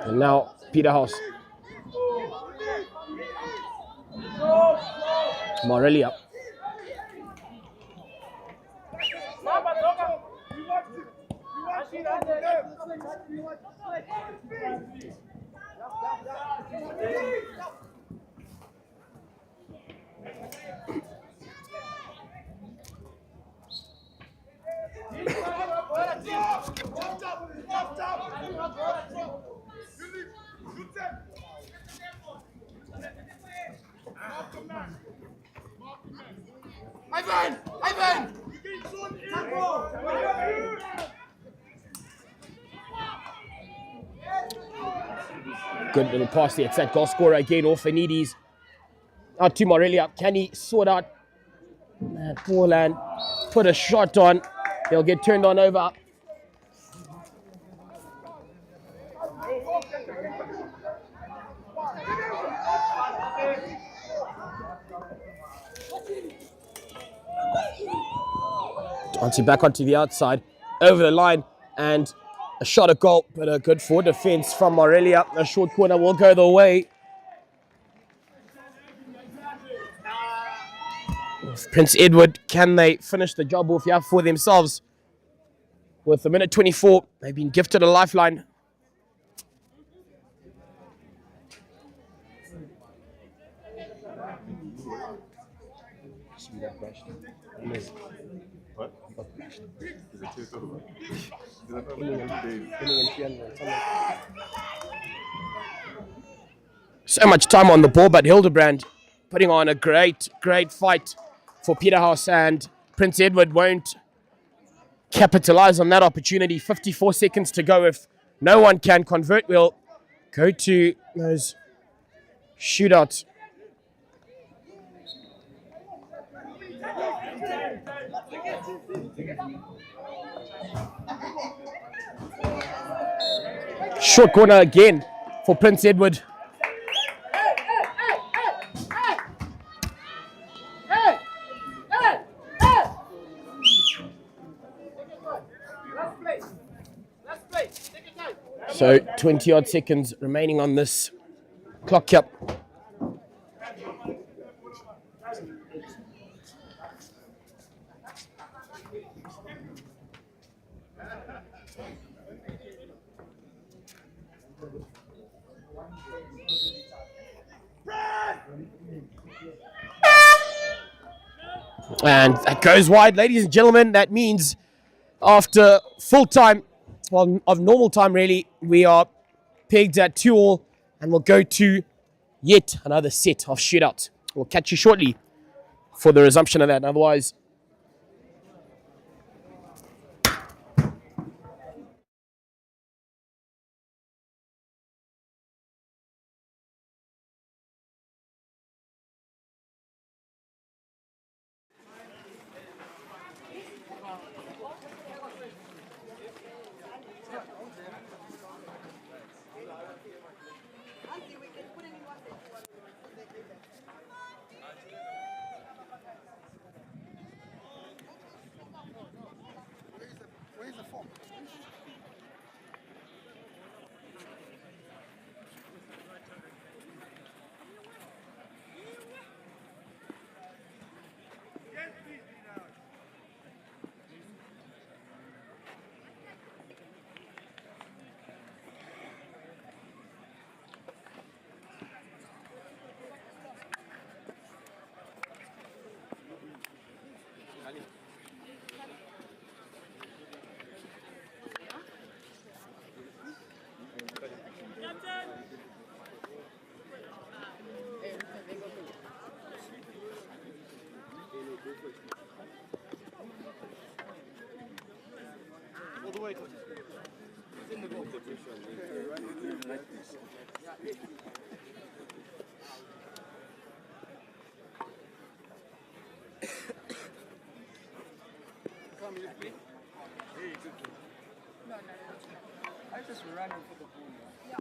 And now Peterhouse. Morelia. Ivan! Good little pass there. It's that goal scorer again off Anides. Out to Morelia. Can he sort out that ball and put a shot on? They'll get turned on over. Back onto the outside, over the line, and a shot at goal, but a good forward defense from Morelia. A short corner will go the way of Prince Edward. Can they finish the job off here for themselves? With a minute 24, they've been gifted a lifeline. So much time on the ball, but Hildebrand putting on a great fight for Peterhouse, and Prince Edward won't capitalize on that opportunity. 54 seconds to go. If no one can convert, we'll go to those shootouts. Short corner again for Prince Edward. So 20 odd seconds remaining on this clock here. And that goes wide, ladies and gentlemen. That means after full time, well, of normal time really, we are pegged at 2-2, and we'll go to yet another set of shootouts. We'll catch you shortly for the resumption of that. And otherwise, Where's the form? All the way to it's in the goal. Like this. Come, you play. Hey, it's okay. No. I just running for the ball. Yeah.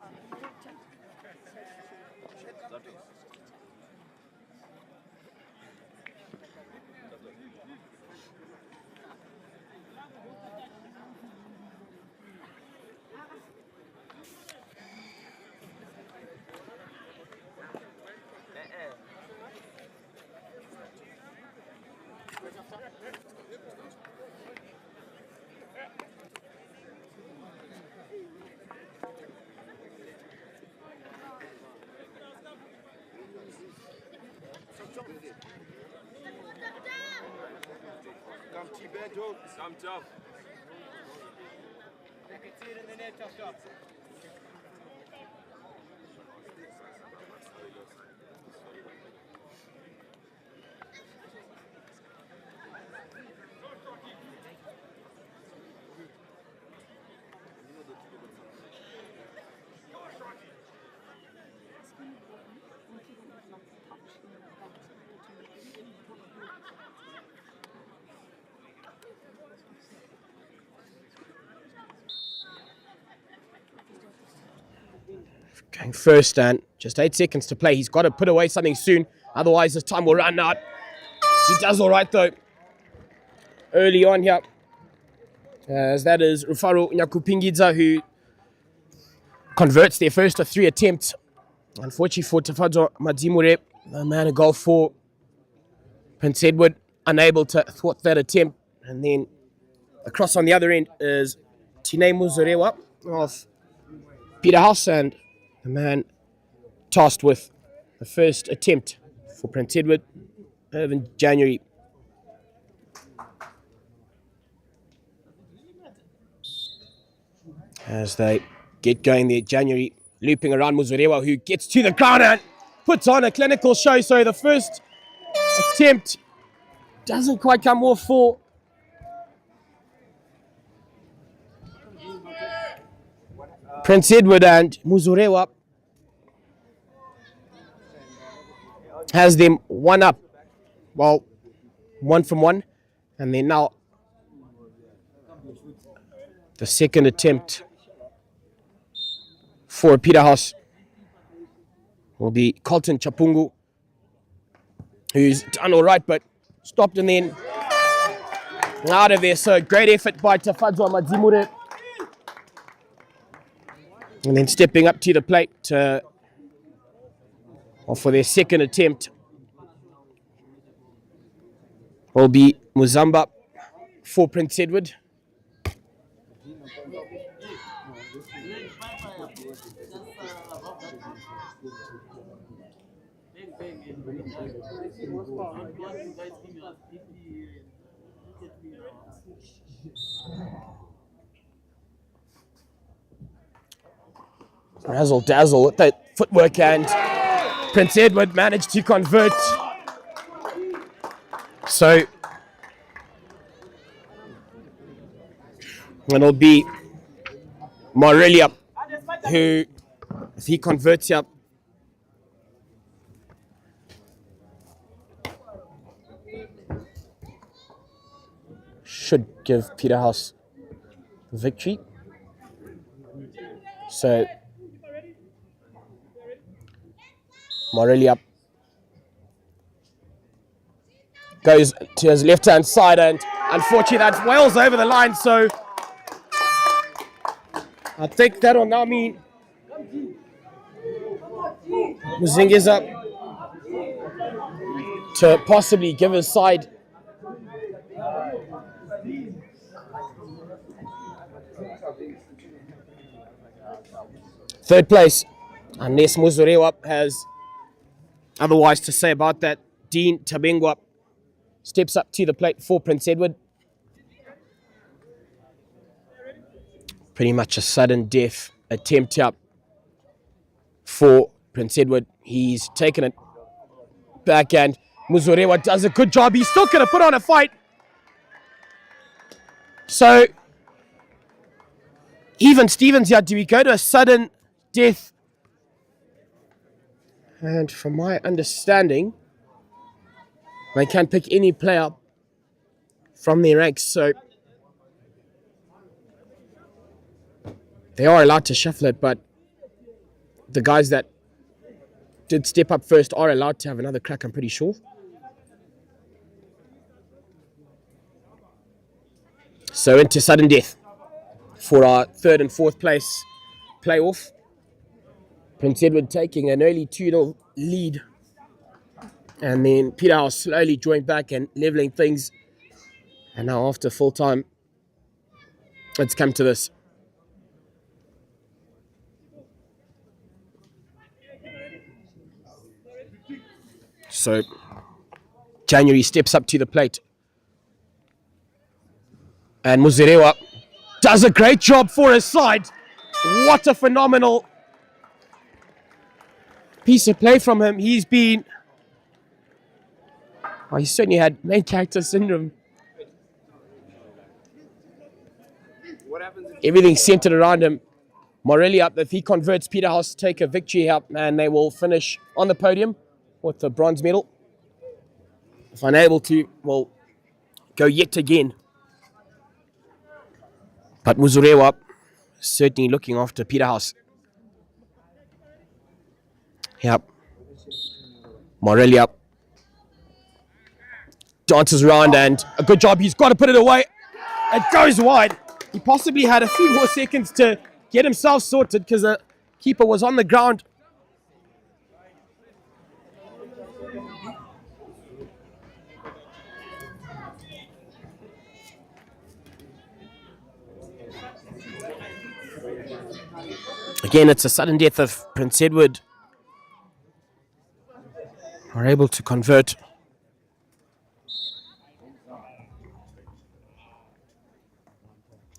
Come T-Beto. Come tough. You can see it in the net, tough. going first, and just 8 seconds to play. He's got to put away something soon, otherwise his time will run out. He does all right though early on here. as that is Rufaro Nyakupingidza, who converts their first of 3 attempts. Unfortunately for Tafadzo Madzimure, the man of goal for Prince Edward, unable to thwart that attempt. And then across on the other end is Tine Muzurewa of Peterhouse, and the man tasked with the first attempt for Prince Edward, Irvin January. As they get going there, January looping around Muzurewa, who gets to the ground and puts on a clinical show. So the first attempt doesn't quite come off for Prince Edward, and Muzurewa has them 1 up. Well, 1 from 1. And then now the second attempt for Peterhouse will be Colton Chapungu, who's done all right, but stopped and then out of there. So great effort by Tafadzwa Madzimure. And then stepping up to the plate for their second attempt will be Muzamba for Prince Edward. Razzle dazzle with that footwork, and Prince Edward managed to convert. So it'll be Morelia who, if he converts up, should give Peterhouse victory. So Morelia goes to his left-hand side, and unfortunately that's Wales over the line. So I think that'll now mean Muzingiza to possibly give his side third place, unless Muzurewa has otherwise to say about that. Dean Tabengwa steps up to the plate for Prince Edward. Pretty much a sudden death attempt up for Prince Edward. He's taken it back, and Muzurewa does a good job. He's still going to put on a fight. So even Stevens here, do we go to a sudden death? And from my understanding, they can't pick any player from their ranks, so they are allowed to shuffle it, but the guys that did step up first are allowed to have another crack, I'm pretty sure. So into sudden death for our third and fourth place playoff. Prince Edward taking an early 2-0 lead. And then Peterhouse slowly drawing back and leveling things. And now after full time, it's come to this. So January steps up to the plate. And Muzirewa does a great job for his side. What a phenomenal piece of play from him. He's been... Oh, he certainly had main character syndrome. Everything centered around him. Morelia, if he converts, Peterhouse take a victory here, and they will finish on the podium with the bronze medal. If unable to, we'll go yet again. But Muzurewa certainly looking after Peterhouse. Yep. Morelia dances around, and a good job. He's got to put it away. It goes wide. he possibly had a few more seconds to get himself sorted because the keeper was on the ground. Again, it's a sudden death of Prince Edward. Are able to convert.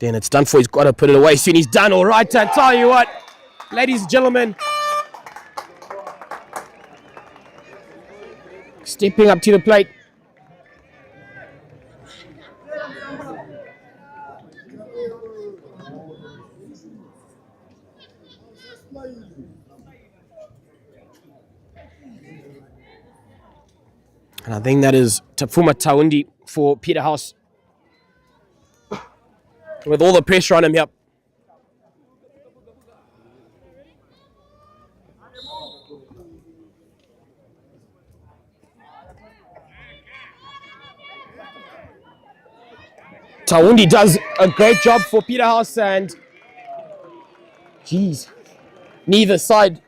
Then it's done for. He's got to put it away soon. He's done all right. And tell you what, ladies and gentlemen, stepping up to the plate. And I think that is Tafuma Taundi for Peterhouse. With all the pressure on him here. Taundi does a great job for Peterhouse and geez, neither side.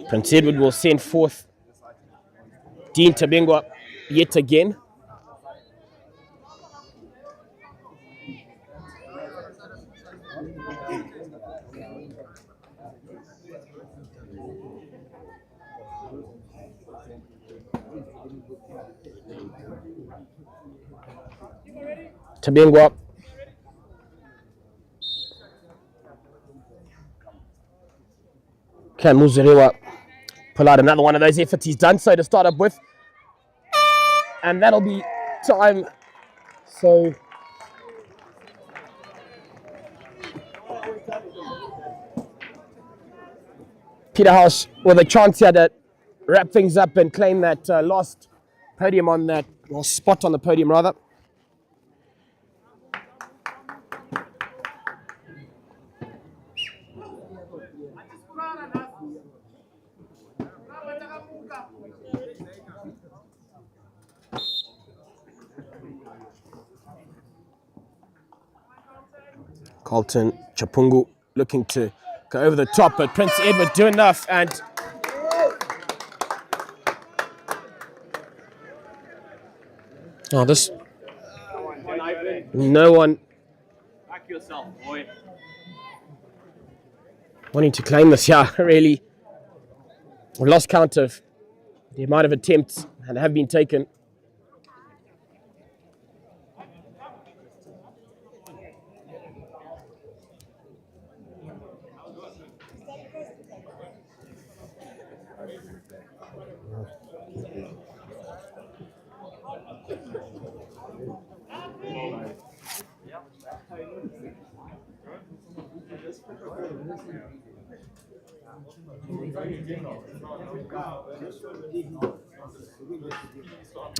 Prince Edward will send forth Dean Tabengwa yet again. Tabengwa. Can Muzirewa pull out another one of those efforts? He's done so to start up with. And that'll be time. So Peterhouse with a chance here to wrap things up and claim that last podium on that, or spot on the podium rather. Carlton Chapungu looking to go over the top, but Prince Edward do enough and this no one Back yourself, boy. wanting to claim this here. Really, we've lost count of the amount of attempts and have been taken.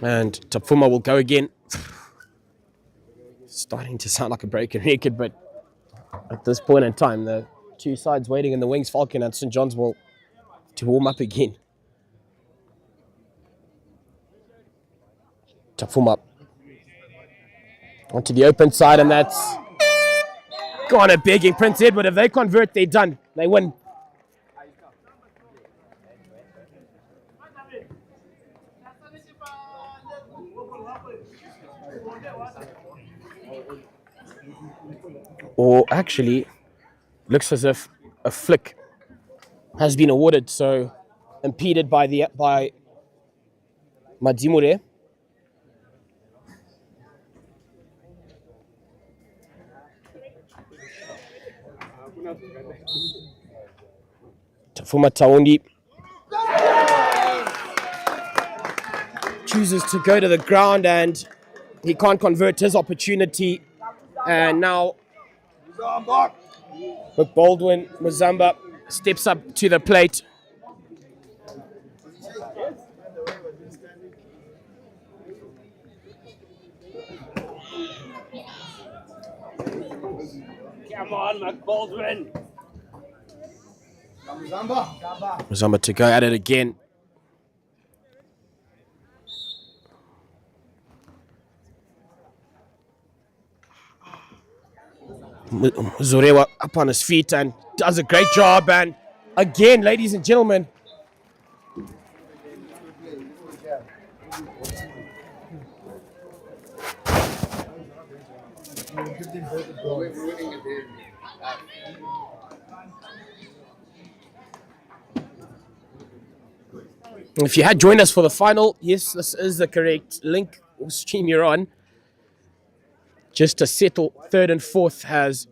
And Tafuma will go again. Starting to sound like a broken record, but at this point in time, the two sides waiting in the wings, Falcon and St. John's, will to warm up again. Tafuma onto the open side, and that's gone a begging Prince Edward. If they convert, they're done. They win. Or actually, looks as if a flick has been awarded, so impeded by Madzimure. Tafuma Taundi chooses to go to the ground and he can't convert his opportunity. And now Baldwin Muzamba steps up to the plate. Come on, McBaldwin. Muzamba to go at it again. Zurewa up on his feet and does a great job. And again, ladies and gentlemen, if you had joined us for the final, yes, this is the correct link or stream you're on. Just to settle third and fourth has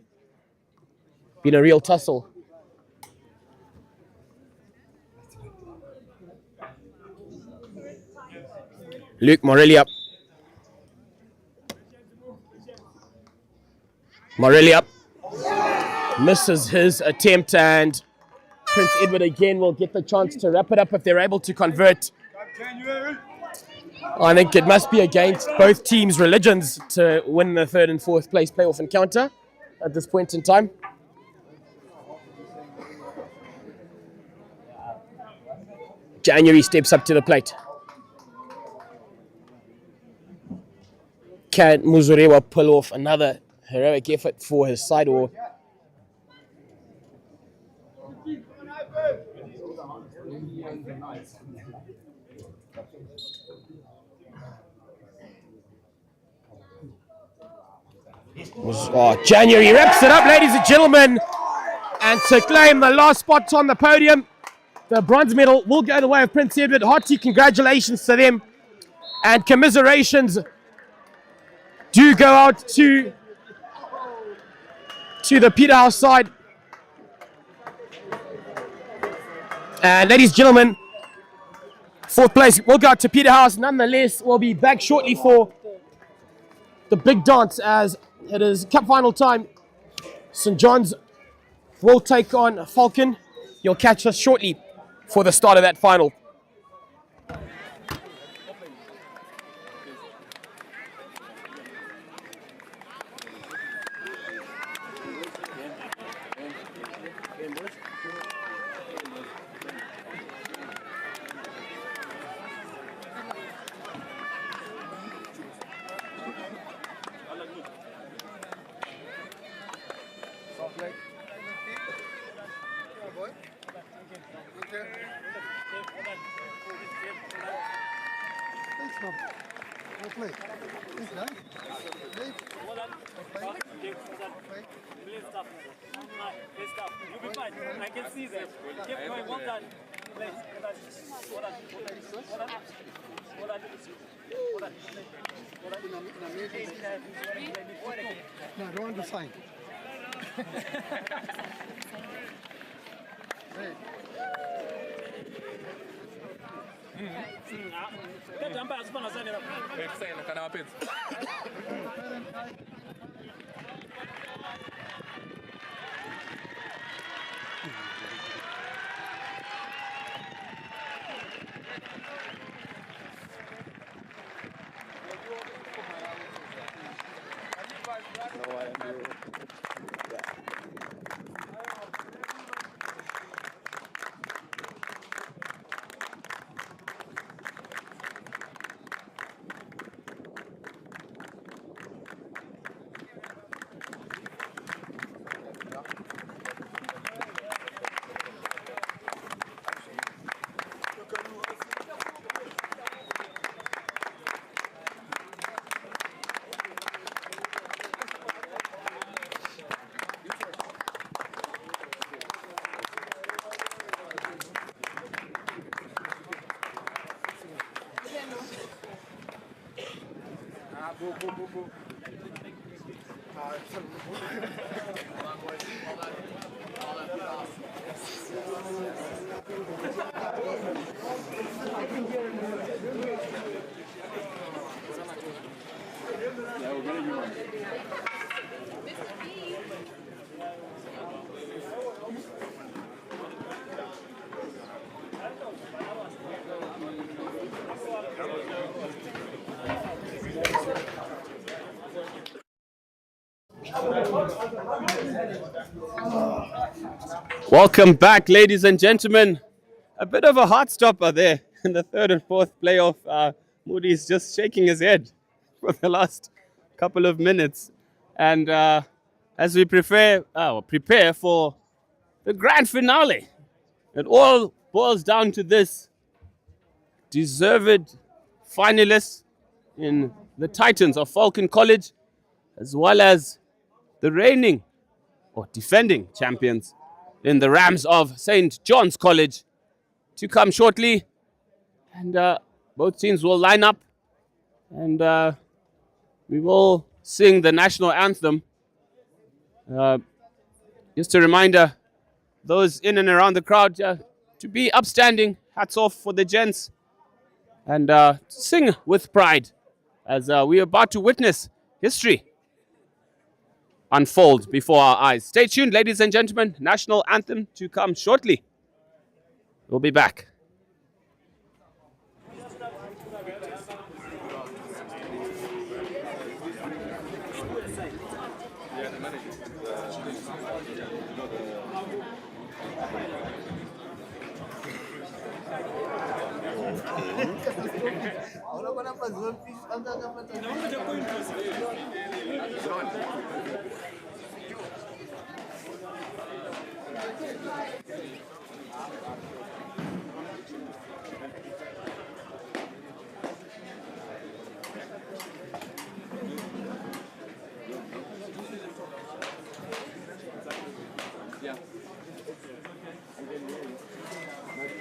been a real tussle. Luke Morelli up. Misses his attempt, and Prince Edward again will get the chance to wrap it up if they're able to convert. I think it must be against both teams' religions to win the third and fourth place playoff encounter at this point in time. January steps up to the plate. Can Muzurewa pull off another heroic effort for his side, or January wraps it up, ladies and gentlemen, and to claim the last spot on the podium, the bronze medal will go the way of Prince Edward. Hearty congratulations to them, and commiserations do go out to the Peterhouse side. And ladies and gentlemen, fourth place will go out to Peterhouse. Nonetheless, we'll be back shortly for the big dance as it is cup final time. St. John's will take on Falcon. You'll catch us shortly for the start of that final. I can see that. Keep going, well done. No, I don't want to sign. Welcome back, ladies and gentlemen. A bit of a heart stopper there in the third and fourth playoff. Moody's just shaking his head for the last couple of minutes. And as we prepare for the grand finale. It all boils down to this: deserved finalists in the Titans of Falcon College, as well as the reigning or defending champions in the Rams of St. John's College, to come shortly. And both teams will line up, and we will sing the national anthem. Just a reminder, those in and around the crowd, to be upstanding. Hats off for the gents, and sing with pride as we are about to witness history unfold before our eyes. Stay tuned, ladies and gentlemen. National anthem to come shortly. We'll be back.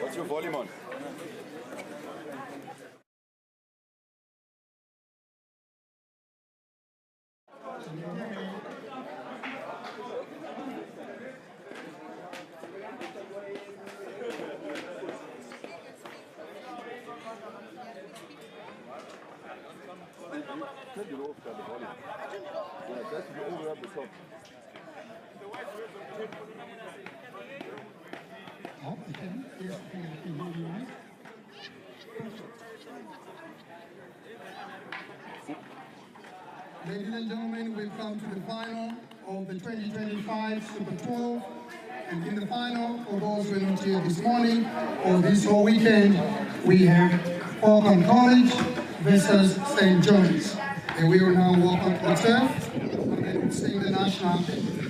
What's your volume on? Ladies and gentlemen, we've come to the final of the 2025 Super 12. And in the final, for those who are not here this morning or this whole weekend, we have FALCON College versus St. John's. And we will now walk up the turf and then we'll sing the national anthem.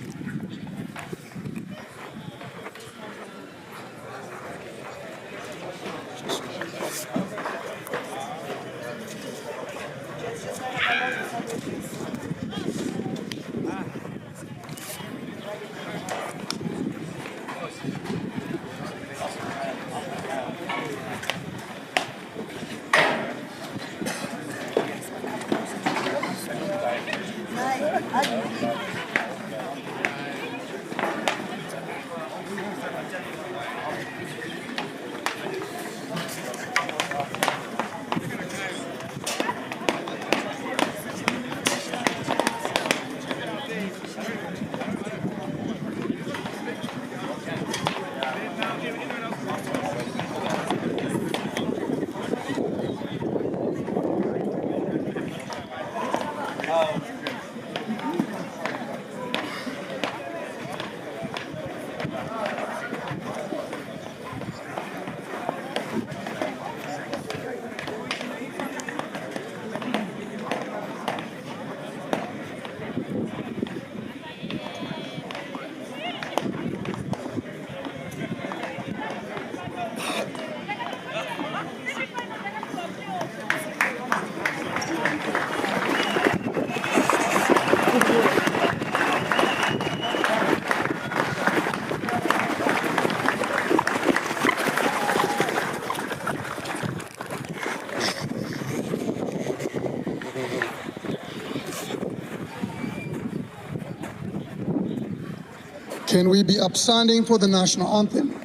Can we be upstanding for the national anthem?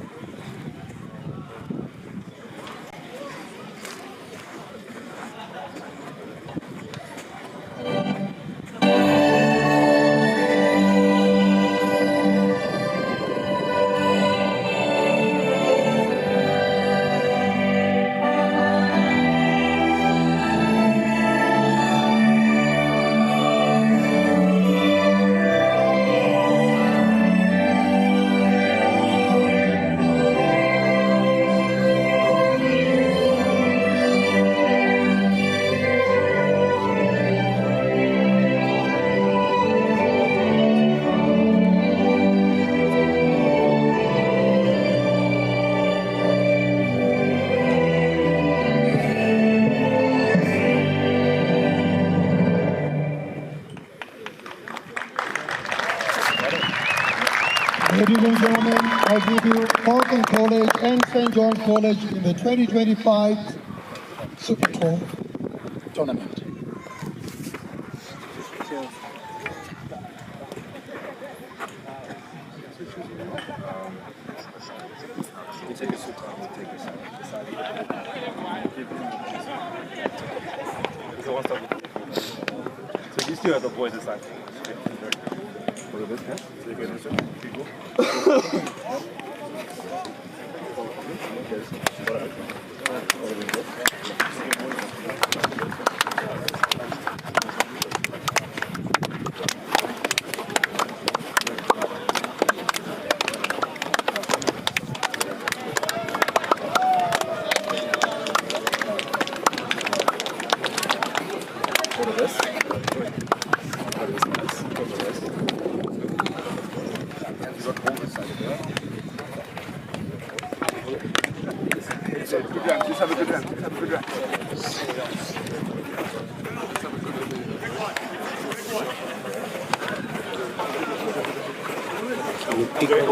and St. John's College in the 2025 Super 12 tournament. So these two are the boys aside.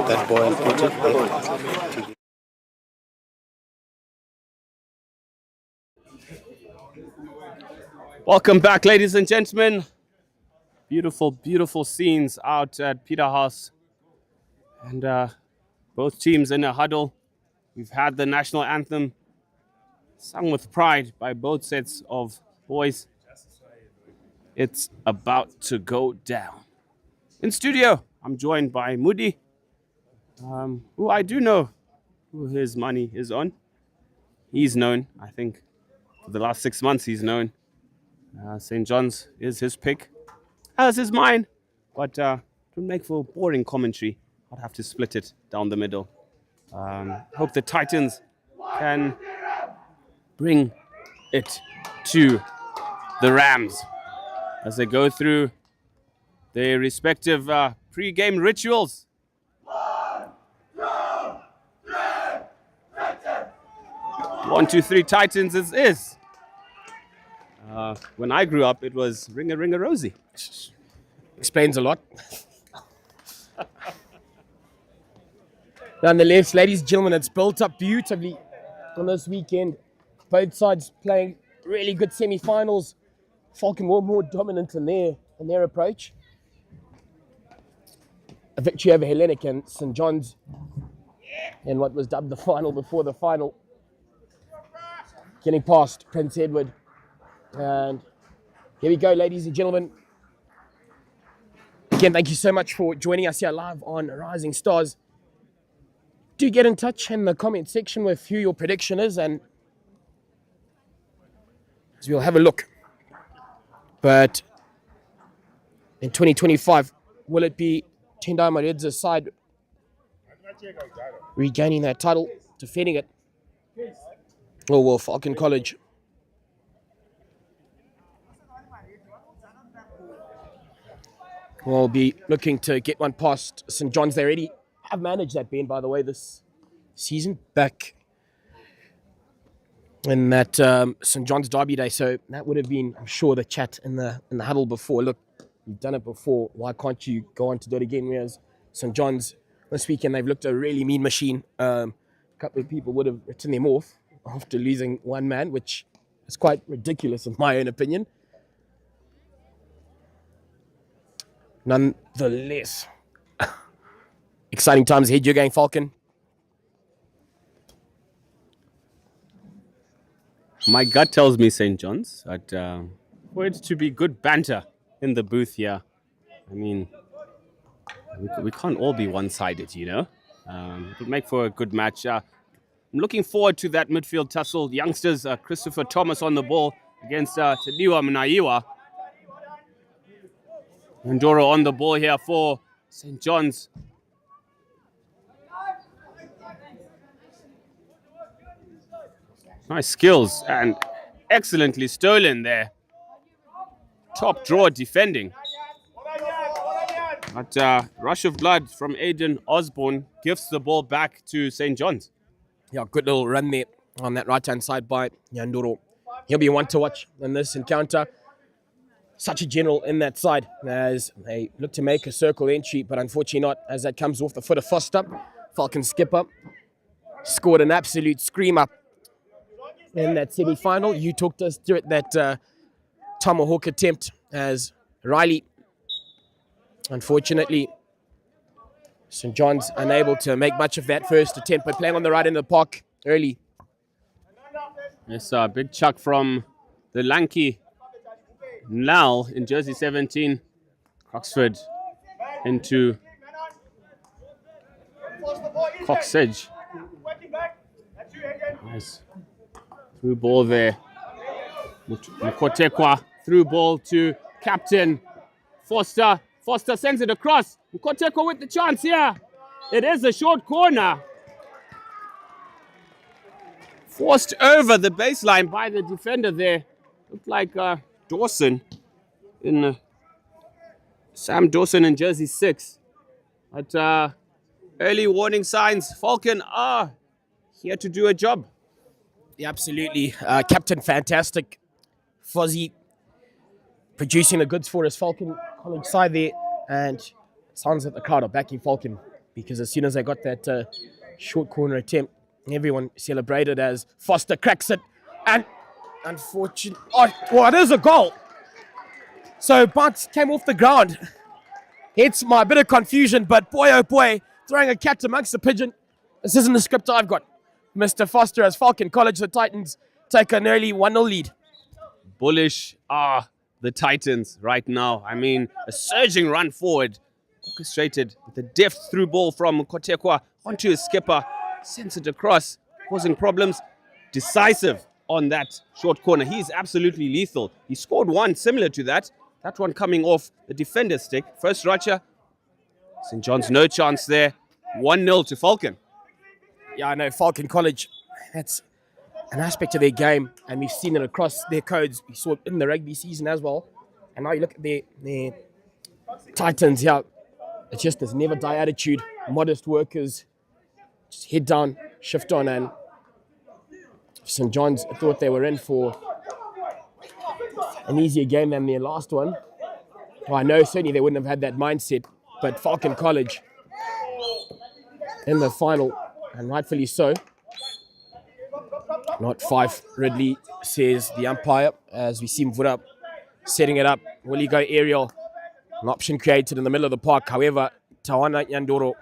That ball and put it. Welcome back, ladies and gentlemen. Beautiful, beautiful scenes out at Peterhouse. And both teams in a huddle. We've had the national anthem sung with pride by both sets of boys. It's about to go down. In studio, I'm joined by Moody, who I do know who his money is on. He's known, I think, for the last 6 months he's known. St. John's is his pick, as is mine. But to make for boring commentary, I'd have to split it down the middle. Hope the Titans can bring it to the Rams as they go through their respective pre-game rituals. 1, 2, 3 Titans is. When I grew up, it was ring a rosy. Explains a lot. Nonetheless, ladies and gentlemen, it's built up beautifully on this weekend. Both sides playing really good semi-finals. Falcon were more dominant in their approach. A victory over Hellenic and St. John's in what was dubbed the final before the final. Getting past Prince Edward. And here we go, ladies and gentlemen. Again, thank you so much for joining us here live on Rising Stars. Do get in touch in the comment section with who your prediction is, and we'll have a look. But in 2025, will it be Tendai Maredza's side regaining that title, defending it? Or will Falcon College will be looking to get one past St. John's? They already have managed that, Ben, by the way, this season, back in that St. John's Derby day. So that would have been, I'm sure, the chat in the huddle before. Look, you've done it before. Why can't you go on to do it again? Whereas St. John's this weekend, they've looked a really mean machine. A couple of people would have written them off after losing one man, which is quite ridiculous in my own opinion. Nonetheless, exciting times ahead. You're going Falcon. My gut tells me St. John's, but for it to be good banter in the booth here, I mean, we can't all be one-sided, you know. It would make for a good match. I'm looking forward to that midfield tussle. Youngsters, Christopher Thomas on the ball against Tadiwa Mnaiwa. Ndoro on the ball here for St. John's. Nice skills and excellently stolen there. Top draw defending. But rush of blood from Aidan Osborne gifts the ball back to St. John's. Yeah, good little run there on that right-hand side by Ndoro. He'll be one to watch in this encounter. Such a general in that side as they look to make a circle entry, but unfortunately not, as that comes off the foot of Foster, Falcon skipper. scored an absolute screamer in that semi-final. You talked us through it, that tomahawk attempt as Riley, unfortunately, St. John's unable to make much of that first attempt, but playing on the right in the park early. Yes, a big chuck from the lanky Nal in jersey 17. Croxford into Coxsedge. Nice. Through ball there. Mkotekwa through ball to captain Foster. Foster sends it across. Mkotekwa with the chance here. It is a short corner. Forced over the baseline by the defender there. Looked like Dawson in Sam Dawson in jersey 6. But early warning signs. Falcon are here to do a job. Yeah, absolutely. Captain fantastic. Fozzie producing the goods for his Falcon College side there. And sounds like the crowd are backing Falcon, because as soon as they got that short corner attempt, everyone celebrated as Foster cracks it. And unfortunately, it is a goal. So Bart came off the ground. It's my bit of confusion, but boy oh boy, throwing a cat amongst the pigeon. This isn't the script I've got. Mr. Foster as Falcon College, the Titans take an early 1-0 lead. Bullish are the Titans right now. I mean, a surging run forward, orchestrated with a deft through ball from Kotekwa onto his skipper, sends it across, causing problems. Decisive on that short corner. He is absolutely lethal. He scored one similar to that. That one coming off the defender's stick. First Roger. St. John's no chance there. 1-0 to Falcon. Yeah, I know Falcon College, that's an aspect of their game, and we've seen it across their codes. We saw it in the rugby season as well. And now you look at their Titans here. It's just this never die attitude. Modest workers, just head down, shift on, and St. John's thought they were in for an easier game than their last one. Well, I know certainly they wouldn't have had that mindset, but Falcon College in the final, and rightfully so. Not 5, Ridley, says the umpire, as we see Mvura setting it up. Will he go aerial? An option created in the middle of the park. However, Tawana Nyandoro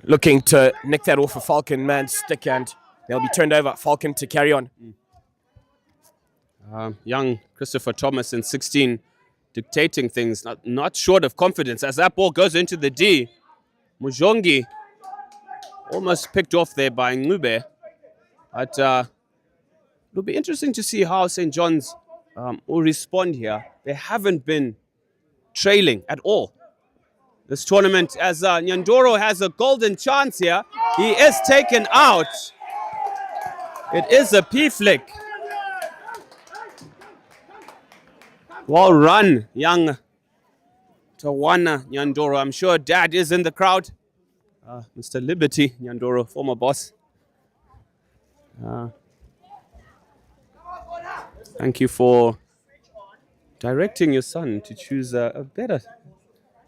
looking to nick that off a Falcon man's stick, and they'll be turned over. Falcon to carry on. Young Christopher Thomas in 16 dictating things, not short of confidence as that ball goes into the D. Mujongi almost picked off there by Ngube. But it'll be interesting to see how St. John's will respond here. They haven't been trailing at all this tournament, as Nyandoro has a golden chance here. He is taken out. It is a P flick. Well run, young Tawana Nyandoro. I'm sure Dad is in the crowd. Mr. Liberty Nyandoro, former boss. Thank you for directing your son to choose a better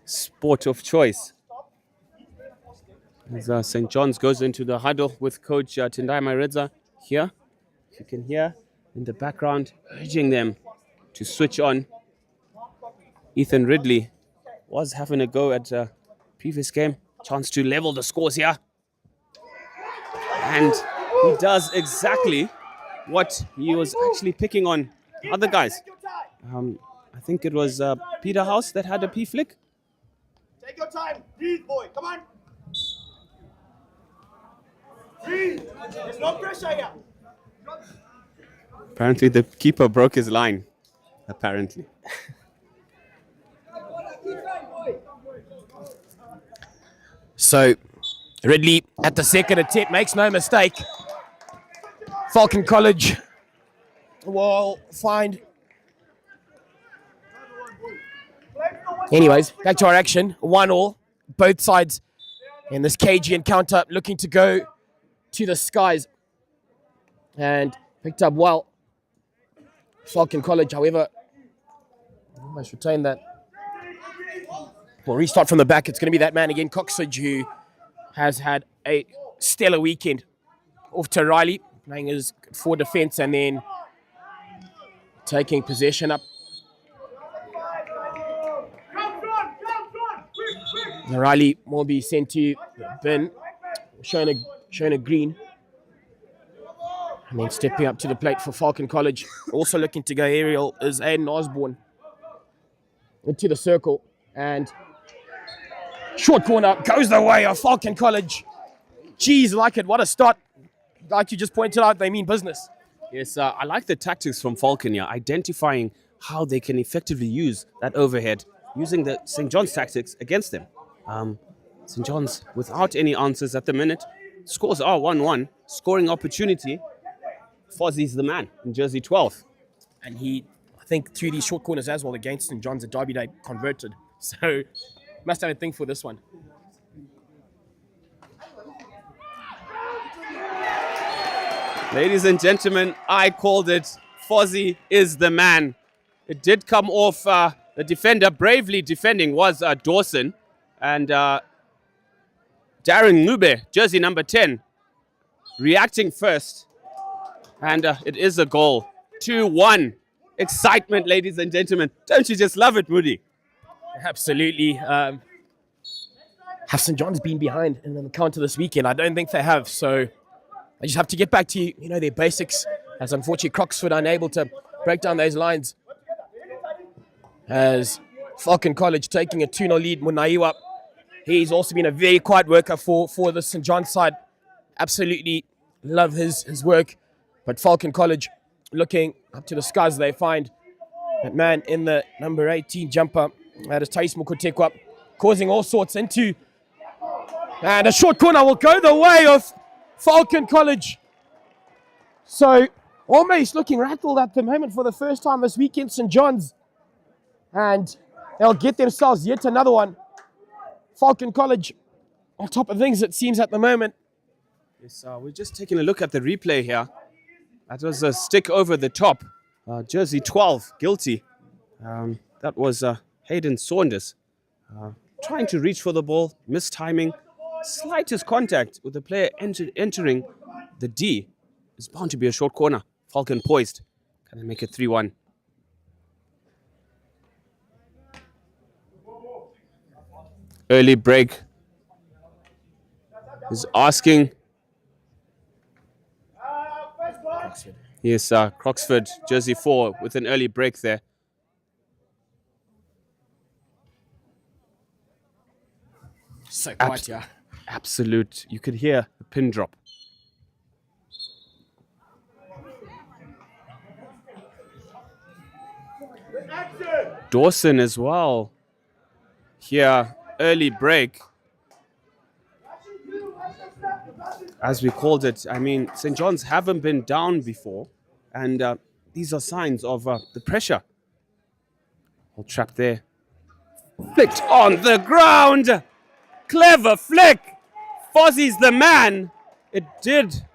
sport of choice. As St. John's goes into the huddle with Coach Tendai Maredza here. You can hear in the background urging them to switch on. Ethan Ridley was having a go at a previous game. Chance to level the scores here. And he does exactly what he was actually picking on other guys. I think it was Peter House that had a P flick. Take your time. Breathe, boy. Come on. Breathe. There's no pressure here. Apparently the keeper broke his line. Apparently. So Ridley at the second attempt makes no mistake. Falcon College will find. Anyways, back to our action. 1-1. Both sides in this cagey encounter looking to go to the skies. And picked up well. Falcon College, however, almost retained that. We'll restart from the back. It's going to be that man again, Coxsedge, who has had a stellar weekend. Off to Riley, playing his forward defence and then taking possession up. Riley will be sent to the bin, showing a green. And then stepping up to the plate for Falcon College. Also looking to go aerial is Aiden Osborne. Into the circle. And short corner goes the way of Falcon College. Geez, like it. What a start. Like you just pointed out, they mean business. Yes, I like the tactics from Falcon here, identifying how they can effectively use that overhead, using the St. John's tactics against them. St. John's, without any answers at the minute, scores are 1-1, scoring opportunity. Fozzie's the man in jersey 12. And he, I think, threw these short corners as well against St. John's at Derby Day, converted. So, must have a thing for this one. Ladies and gentlemen, I called it. Fozzie is the man. It did come off. The defender bravely defending was Dawson. And Darren Ngube, jersey number 10, reacting first. And it is a goal. 2-1. Excitement, ladies and gentlemen. Don't you just love it, Moody? Absolutely. Have St. John's been behind in the counter this weekend? I don't think they have. So I just have to get back to, their basics. As unfortunately Croxford unable to break down those lines. As Falcon College taking a 2-0 lead, Munaiwa. He's also been a very quiet worker for the St. John's side. Absolutely love his work. But Falcon College looking up to the skies. They find that man in the number 18 jumper. That is Thais Mukutekwa, causing all sorts into. And a short corner will go the way of Falcon College. So almost looking rattled at the moment for the first time this weekend, St. John's. And they'll get themselves yet another one. Falcon College on top of things, it seems, at the moment. Yes, we're just taking a look at the replay here. That was a stick over the top. Jersey 12, guilty. That was Hayden Saunders. Trying to reach for the ball, mistiming. Slightest contact with the player entering the D. It's bound to be a short corner. Falcon poised. Can they make it 3-1? Early break. Is asking. Yes, Croxford, jersey 4, with an early break there. So quiet, yeah. Absolute. You could hear a pin drop. Dawson as well. Here, early break. As we called it, I mean, St. John's haven't been down before, and these are signs of the pressure. All trapped there. Flicked on the ground. Clever flick. Fozzie's the man. It did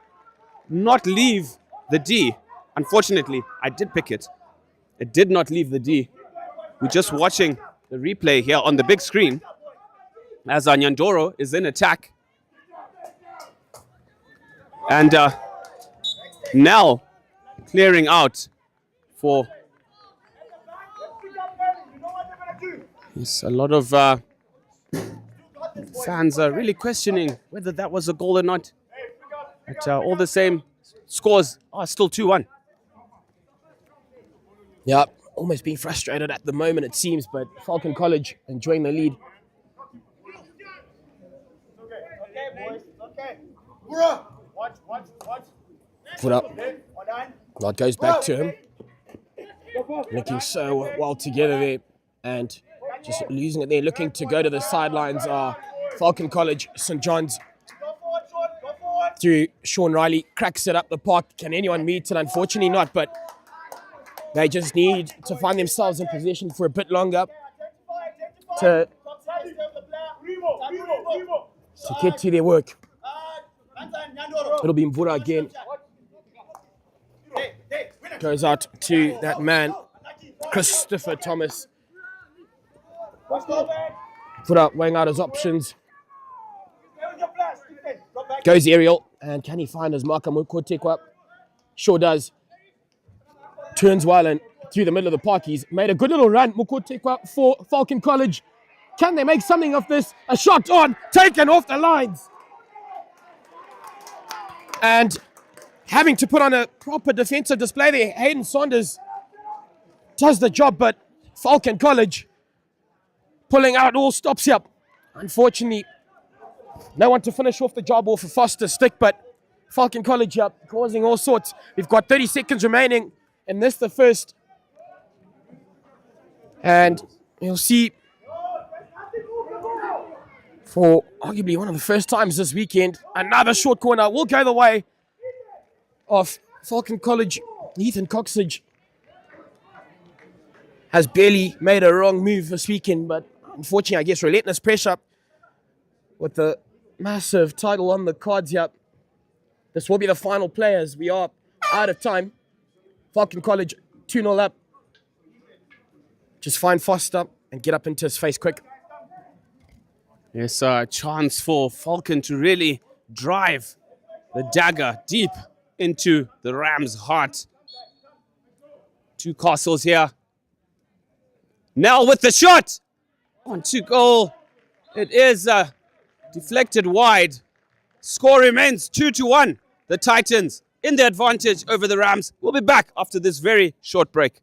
not leave the D. Unfortunately, I did pick it. It did not leave the D. We're just watching the replay here on the big screen as Nyandoro is in attack. And Nell clearing out for... Yes, a lot of fans are really questioning whether that was a goal or not. But all the same, scores are still 2-1. Yeah, almost being frustrated at the moment, it seems, but Falcon College enjoying the lead. Foot up. That goes back to him. Looking so well together there. And just losing it there. Looking to go to the sidelines are Falcon College, St. John's. Through Sean Riley. Cracks it up the park. Can anyone meet it? Unfortunately not, but they just need to find themselves in position for a bit longer to get to their work. It'll be Mvura again. Goes out to that man, Christopher Thomas. Put up, weighing out his options. Goes aerial, and can he find his marker? Mukotekwa sure does. Turns well and through the middle of the park. He's made a good little run, Mukotekwa, for Falcon College. Can they make something of this? A shot on, taken off the lines. And having to put on a proper defensive display there. Hayden Saunders does the job, but Falcon College pulling out all stops here. Unfortunately, no one to finish off the job off a Foster stick, but Falcon College here causing all sorts. We've got 30 seconds remaining in this, the first. And you'll see for arguably one of the first times this weekend, another short corner will go the way of Falcon College. Ethan Coxage has barely made a wrong move this weekend, but unfortunately, I guess, relentless pressure with the massive title on the cards here. This will be the final play as we are out of time. Falcon College 2-0 up. Just find Foster and get up into his face quick. Yes, a chance for Falcon to really drive the dagger deep into the Rams' heart. Two Castles here. Nell with the shot. On to goal. It is deflected wide. Score remains 2-1. The Titans in the advantage over the Rams. We'll be back after this very short break.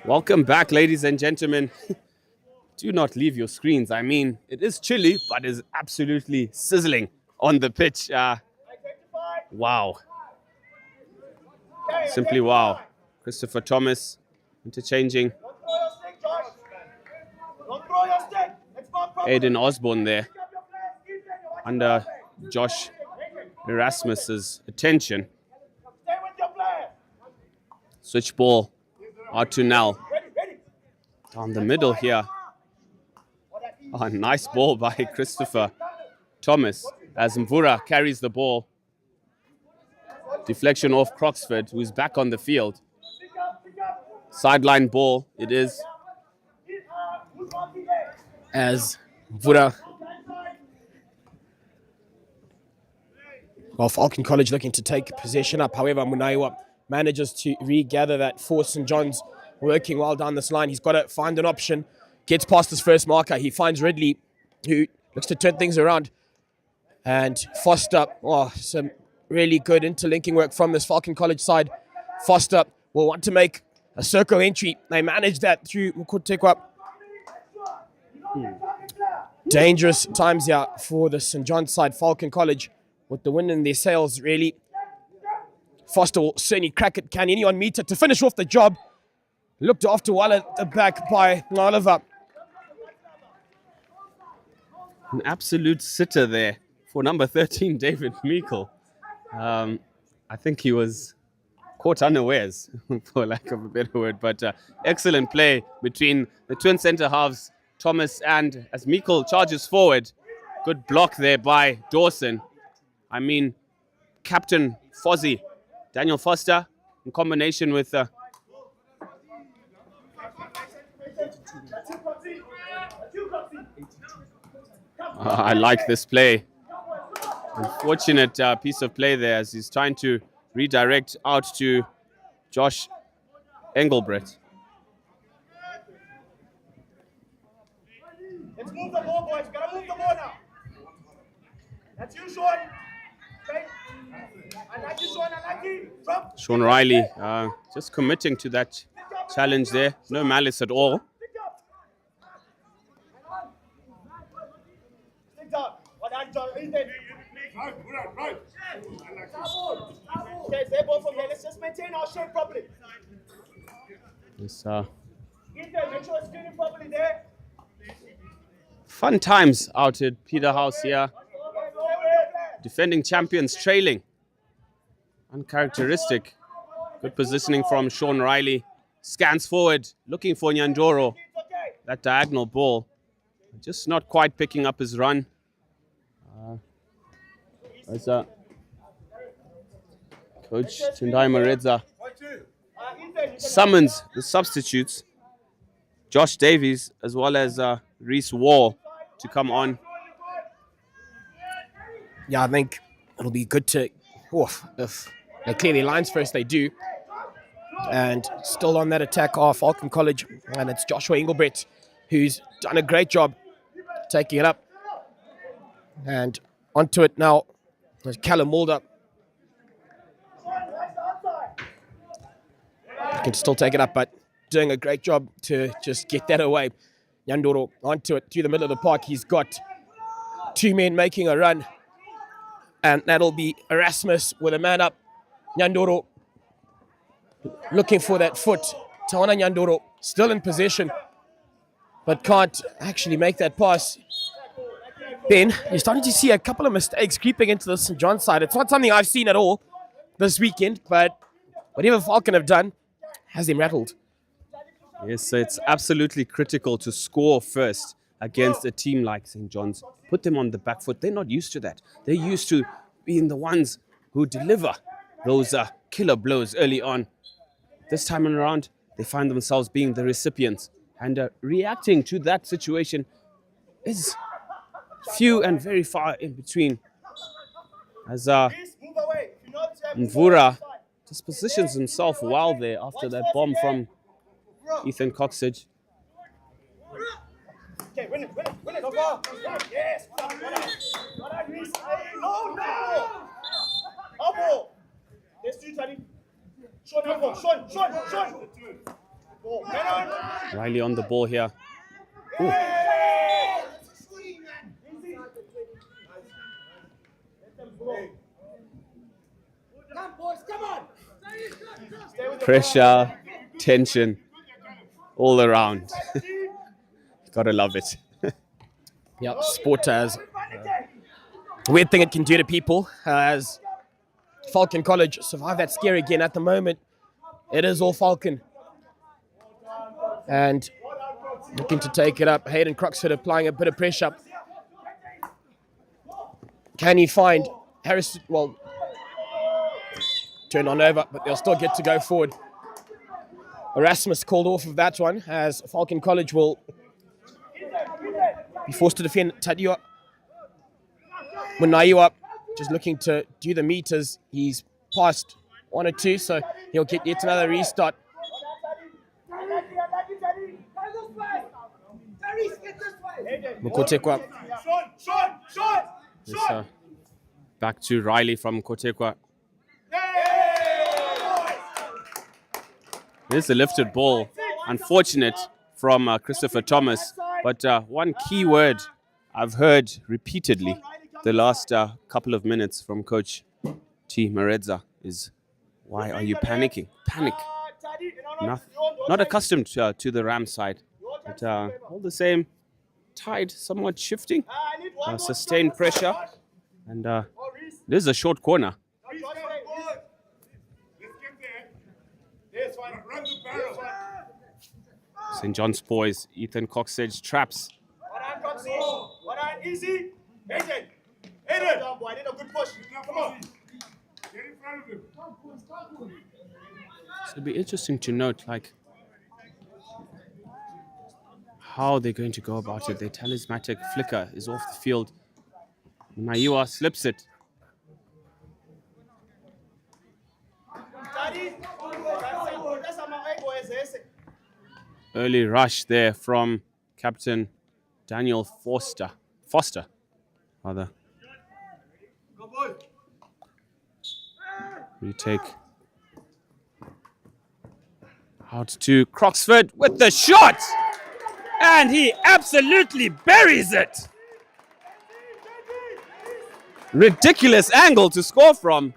Welcome back, ladies and gentlemen. Do not leave your screens. I mean, it is chilly, but is absolutely sizzling on the pitch. Wow. Simply wow. Christopher Thomas interchanging. Aiden Osborne there under Josh Erasmus's attention. Switch ball out to Nell. Down the middle here. Oh, nice ball by Christopher Thomas as Mvura carries the ball. Deflection off Croxford, who's back on the field. Sideline ball it is. As Mvura. Well, Falcon College looking to take possession up. However, Munaiwa manages to regather that for St. John's, working well down this line. He's got to find an option. Gets past his first marker. He finds Ridley, who looks to turn things around. And Foster, some really good interlinking work from this Falcon College side. Foster will want to make a circle entry. They manage that through Mukotekwa. Dangerous times here for the St. John's side. Falcon College with the wind in their sails, really. Foster will certainly crack it. Can anyone meet it to finish off the job? Looked after well at the back by Oliver. An absolute sitter there for number 13, David Meikle. I think he was caught unawares, for lack of a better word. But excellent play between the twin centre halves, Thomas and as Meikle charges forward. Good block there by Dawson. I mean, Captain Fozzie, Daniel Foster, in combination with... I like this play. Unfortunate piece of play there as he's trying to redirect out to Josh Engelbert. Let's move the ball, boys. Gotta move the ball now. That's you, Sean. Okay. I like you, Sean. I like you. Drop. Sean Riley just committing to that challenge there. No malice at all. Stick down. What I done, Ethan. Right. Okay, stay both from here. Let's just maintain our shape properly. It's Ethan, make sure it's screening properly there. fun times out at Peterhouse here. Defending champions trailing. Uncharacteristic. Good positioning from Sean Riley. Scans forward, looking for Nyandoro. That diagonal ball. Just not quite picking up his run. As Coach Tendai Maredza summons the substitutes, Josh Davies as well as Reese Wall, to come on. Yeah, I think it'll be good to, if they clear their lines first, they do. And still on that attack are Falcon College, and it's Joshua Engelbert, who's done a great job taking it up. And onto it now, there's Callum Mulder. Can still take it up, but doing a great job to just get that away. Nyandoro onto it through the middle of the park. He's got two men making a run, and that'll be Erasmus with a man up. Nyandoro looking for that foot. Tawana Nyandoro still in possession, but can't actually make that pass. Ben, you're starting to see a couple of mistakes creeping into the St. John's side. It's not something I've seen at all this weekend, but whatever Falcon have done has them rattled. Yes, so it's absolutely critical to score first against a team like St. John's. Put them on the back foot. They're not used to that. They're used to being the ones who deliver those killer blows early on. This time around, they find themselves being the recipients, and reacting to that situation is few and very far in between. As Mvura just positions himself well there after that bomb from Ethan Coxage. Okay, win it. Yes. No. Let's do it, Sean. Riley on the ball here. Ooh. Come, boys, come on. Pressure, tension, all around. Gotta love it. Yeah, sport has a weird thing it can do to people. As Falcon College survive that scare again at the moment, it is all Falcon. And looking to take it up. Hayden Croxford applying a bit of pressure. Can he find Harris? Well, turn on over, but they'll still get to go forward. Erasmus called off of that one, as Falcon College will be forced to defend. Tadiwa Munaiwa just looking to do the meters. He's passed 1 or 2, so he'll get yet another restart. Mukotekwa. Yes, back to Riley from Kotekwa. There's a lifted ball. Unfortunate from Christopher Thomas. But one key word I've heard repeatedly the last couple of minutes from Coach T. Maredza is, why are you panicking? Panic. Not accustomed to the Ram side. But all the same, tide somewhat shifting. Sustained pressure. And this is a short corner. St. John's boys, Ethan Coxage traps. What on, easy. Hayden. Boy, I did a good push. Come on. Get in front of him. So it'll be interesting to note, like, how they're going to go about it. Their talismanic flicker is off the field. Naiwa slips it. Early rush there from Captain Daniel Foster, rather. Retake. Out to Croxford with the shot! And he absolutely buries it! Ridiculous angle to score from.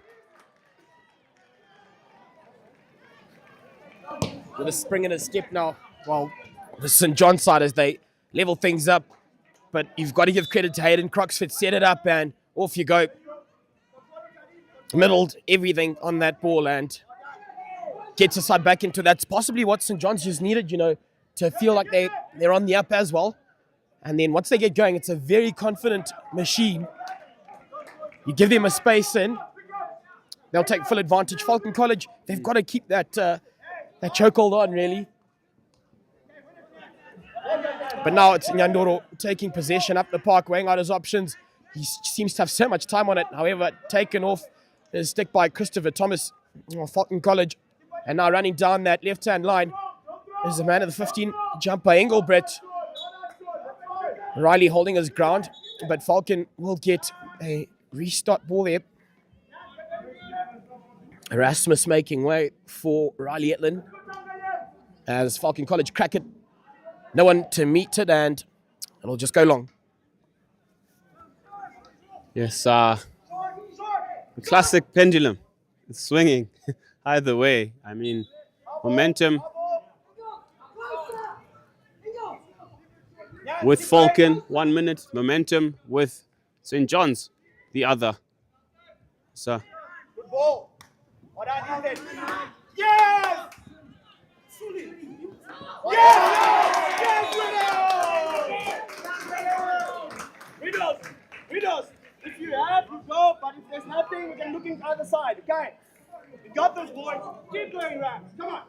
With a spring in his step now. Well, the St. John side as they level things up. But you've got to give credit to Hayden Croxford. Set it up and off you go. Middled everything on that ball and gets the side back into that's possibly what St. John's just needed, you know, to feel like they're on the up as well. And then once they get going, it's a very confident machine. You give them a space in, they'll take full advantage. Falcon College, they've got to keep that chokehold on, really. But now it's Nyandoro taking possession up the park, weighing out his options. He seems to have so much time on it. However, taken off his stick by Christopher Thomas, Falcon College. And now running down that left-hand line is the man of the 15 jumper, Engelbrett. Riley holding his ground, but Falcon will get a restart ball there. Erasmus making way for Riley Etlin as Falcon College crack it. No one to meet it, and it'll just go long. Yes, the classic pendulum. It's swinging either way. I mean, momentum with Falcon, 1 minute. Momentum with St. John's, the other. So. Good ball. Yes! Widows, if you have, you go, but if there's nothing, we can look in the other side, okay? You got those boys. Keep going, Rams. Come on.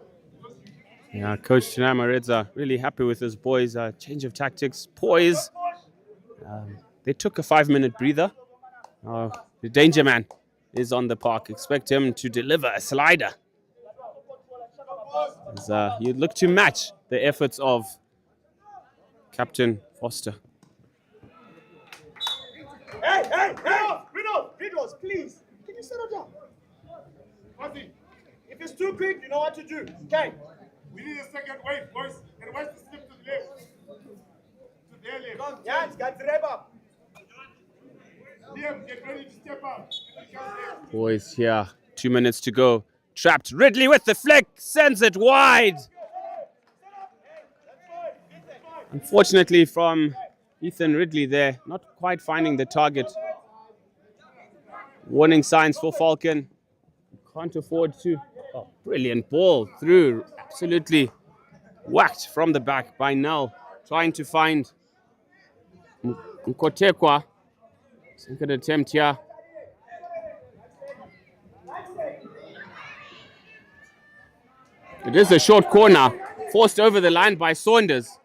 Yeah, Coach Tinama Redza really happy with his boys. Change of tactics, poise. They took a 5-minute breather. The danger man is on the park. Expect him to deliver a slider. As, you look to match the efforts of Captain Foster. Hey! Riddles, please. Can you settle down? If it's too quick, you know what to do. Okay. We need a second wave, boys. And where's the slip to the left? To their left. Yeah, it's got to rev up. Liam, get ready to step up. Boys here, 2 minutes to go. Trapped. Ridley with the flick, sends it wide. Unfortunately from Ethan Ridley there, not quite finding the target. Warning signs for Falcon. Can't afford to. Oh, brilliant ball through. Absolutely whacked from the back by Null. Trying to find Nkotekwa. Second attempt here. It is a short corner, forced over the line by Saunders.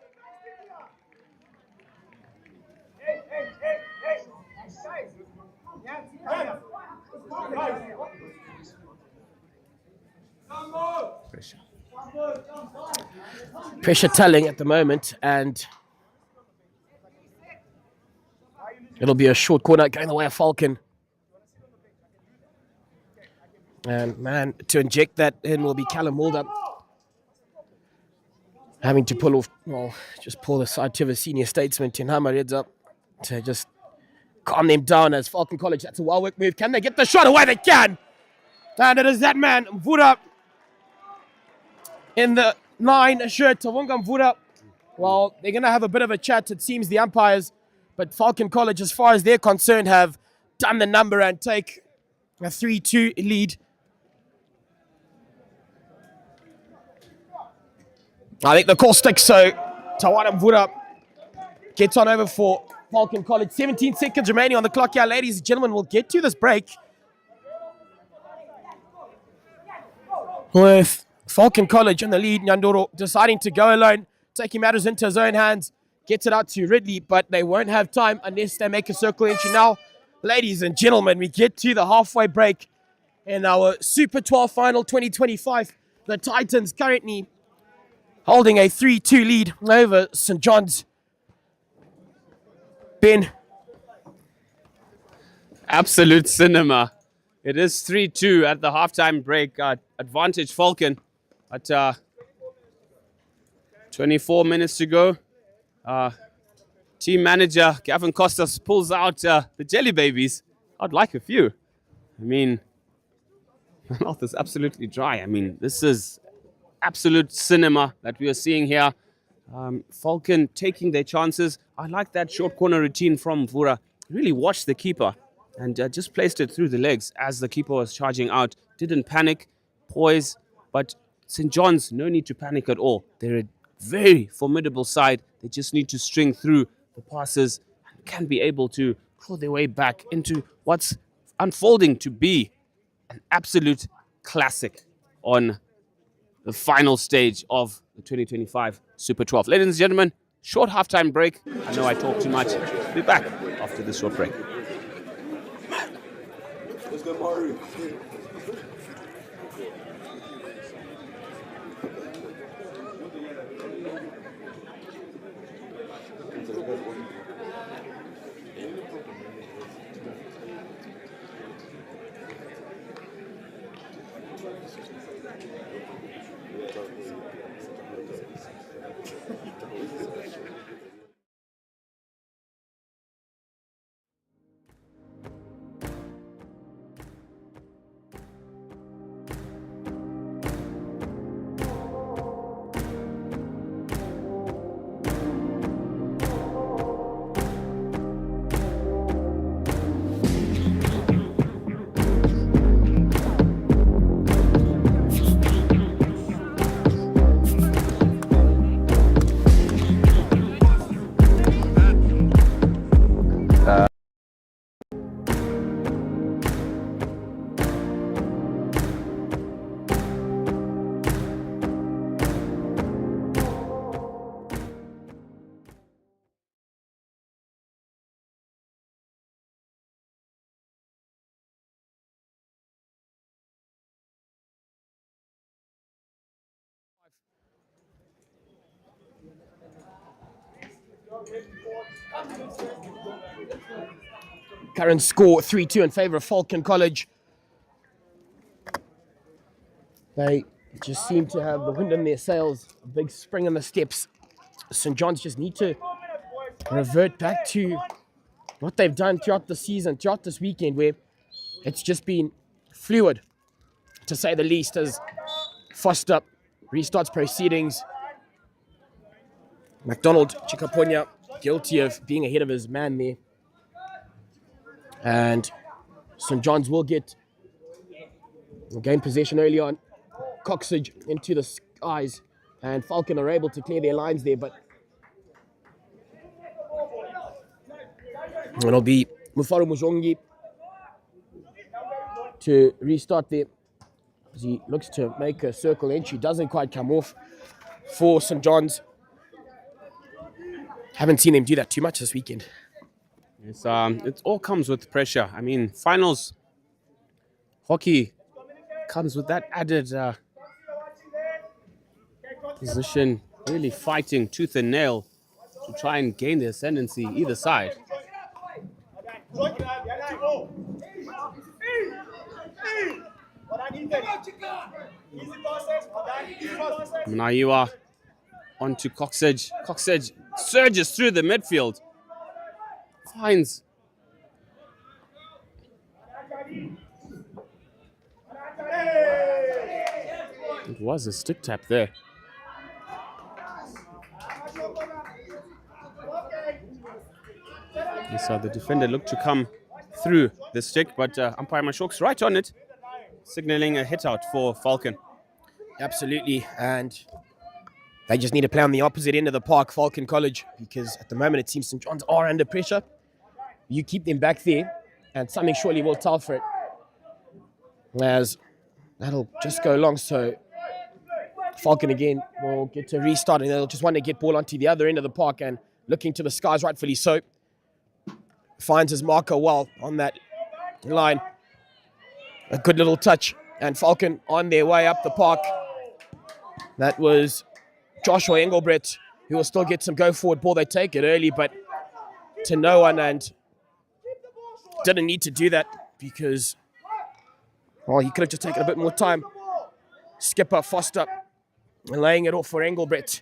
Pressure telling at the moment, and it'll be a short corner going the way of Falcon. And man, to inject that in will be Callum Mulder. Having to pull off, well, just pull the side to the senior statesman, Tinama Redza, to just calm them down as Falcon College. That's a well-worked move. Can they get the shot away? They can! And it is that man, Mvura, in the 9 shirt, Tavunga Mvura. Well, they're going to have a bit of a chat, it seems, the umpires. But Falcon College, as far as they're concerned, have done the number and take a 3-2 lead. I think the call sticks, so Tawana Mvura gets on over for Falcon College. 17 seconds remaining on the clock here, ladies and gentlemen. We'll get to this break with Falcon College in the lead. Nyandoro deciding to go alone, taking matters into his own hands. Gets it out to Ridley, but they won't have time unless they make a circle entry now. Ladies and gentlemen, we get to the halfway break in our Super 12 Final 2025. The Titans currently holding a 3-2 lead over St. John's. Ben. Absolute cinema. It is 3-2 at the halftime break. Advantage Falcon. At 24 minutes to go. Team manager Gavin Costas pulls out the jelly babies. I'd like a few. I mean, my mouth is absolutely dry. I mean, this is absolute cinema that we are seeing here. Falcon taking their chances. I like that short corner routine from Vura. Really watched the keeper and just placed it through the legs as the keeper was charging out. Didn't panic, poise, but St. John's, no need to panic at all. They're a very formidable side. They just need to string through the passes and can be able to claw their way back into what's unfolding to be an absolute classic on the final stage of the 2025 Super 12. Ladies and gentlemen, short halftime break. I know I talk too much. Be back after this short break. Let's go, Mario. Current score 3-2 in favour of Falcon College. They just seem to have the wind in their sails, a big spring in the steps. St. John's just need to revert back to what they've done throughout the season, throughout this weekend, where it's just been fluid, to say the least, as Foster restarts proceedings. McDonald Chikaponya guilty of being ahead of his man there. And St. John's will gain possession early on. Coxage into the skies, and Falcon are able to clear their lines there, but it'll be Mufaro Mujongi to restart there as he looks to make a circle entry. Doesn't quite come off for St. John's. Haven't seen him do that too much this weekend. It's, it all comes with pressure. I mean, finals hockey comes with that added position, really fighting tooth and nail to try and gain the ascendancy either side. Now you are onto Coxage. Coxage surges through the midfield. Finds it was a stick tap there. You saw the defender look to come through the stick, but umpire Mashok's right on it, signaling a hit out for Falcon. Absolutely, and they just need to play on the opposite end of the park, Falcon College, because at the moment it seems St. John's are under pressure. You keep them back there, and something surely will tell for it, as that'll just go long. So Falcon again will get to restart, and they'll just want to get ball onto the other end of the park and looking to the skies, rightfully so. Finds his marker well on that line. A good little touch, and Falcon on their way up the park. That was Joshua Engelbrett, who will still get some go forward ball. They take it early, but to no one, and didn't need to do that because, well, he could have just taken a bit more time. Skipper Foster laying it off for Engelbrett.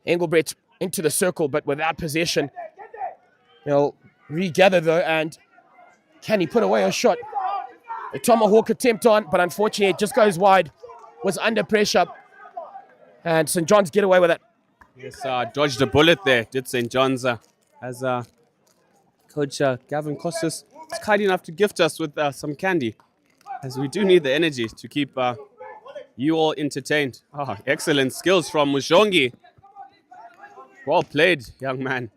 Engelbrett into the circle, but without possession. He'll regather though, and can he put away a shot? A tomahawk attempt on, but unfortunately it just goes wide. Was under pressure, and St. John's get away with it. Yes, dodged a bullet there, did St. John's, as Coach Gavin Costas is kind enough to gift us with some candy, as we do need the energy to keep you all entertained. Oh, excellent skills from Mushongi. Well played, young man.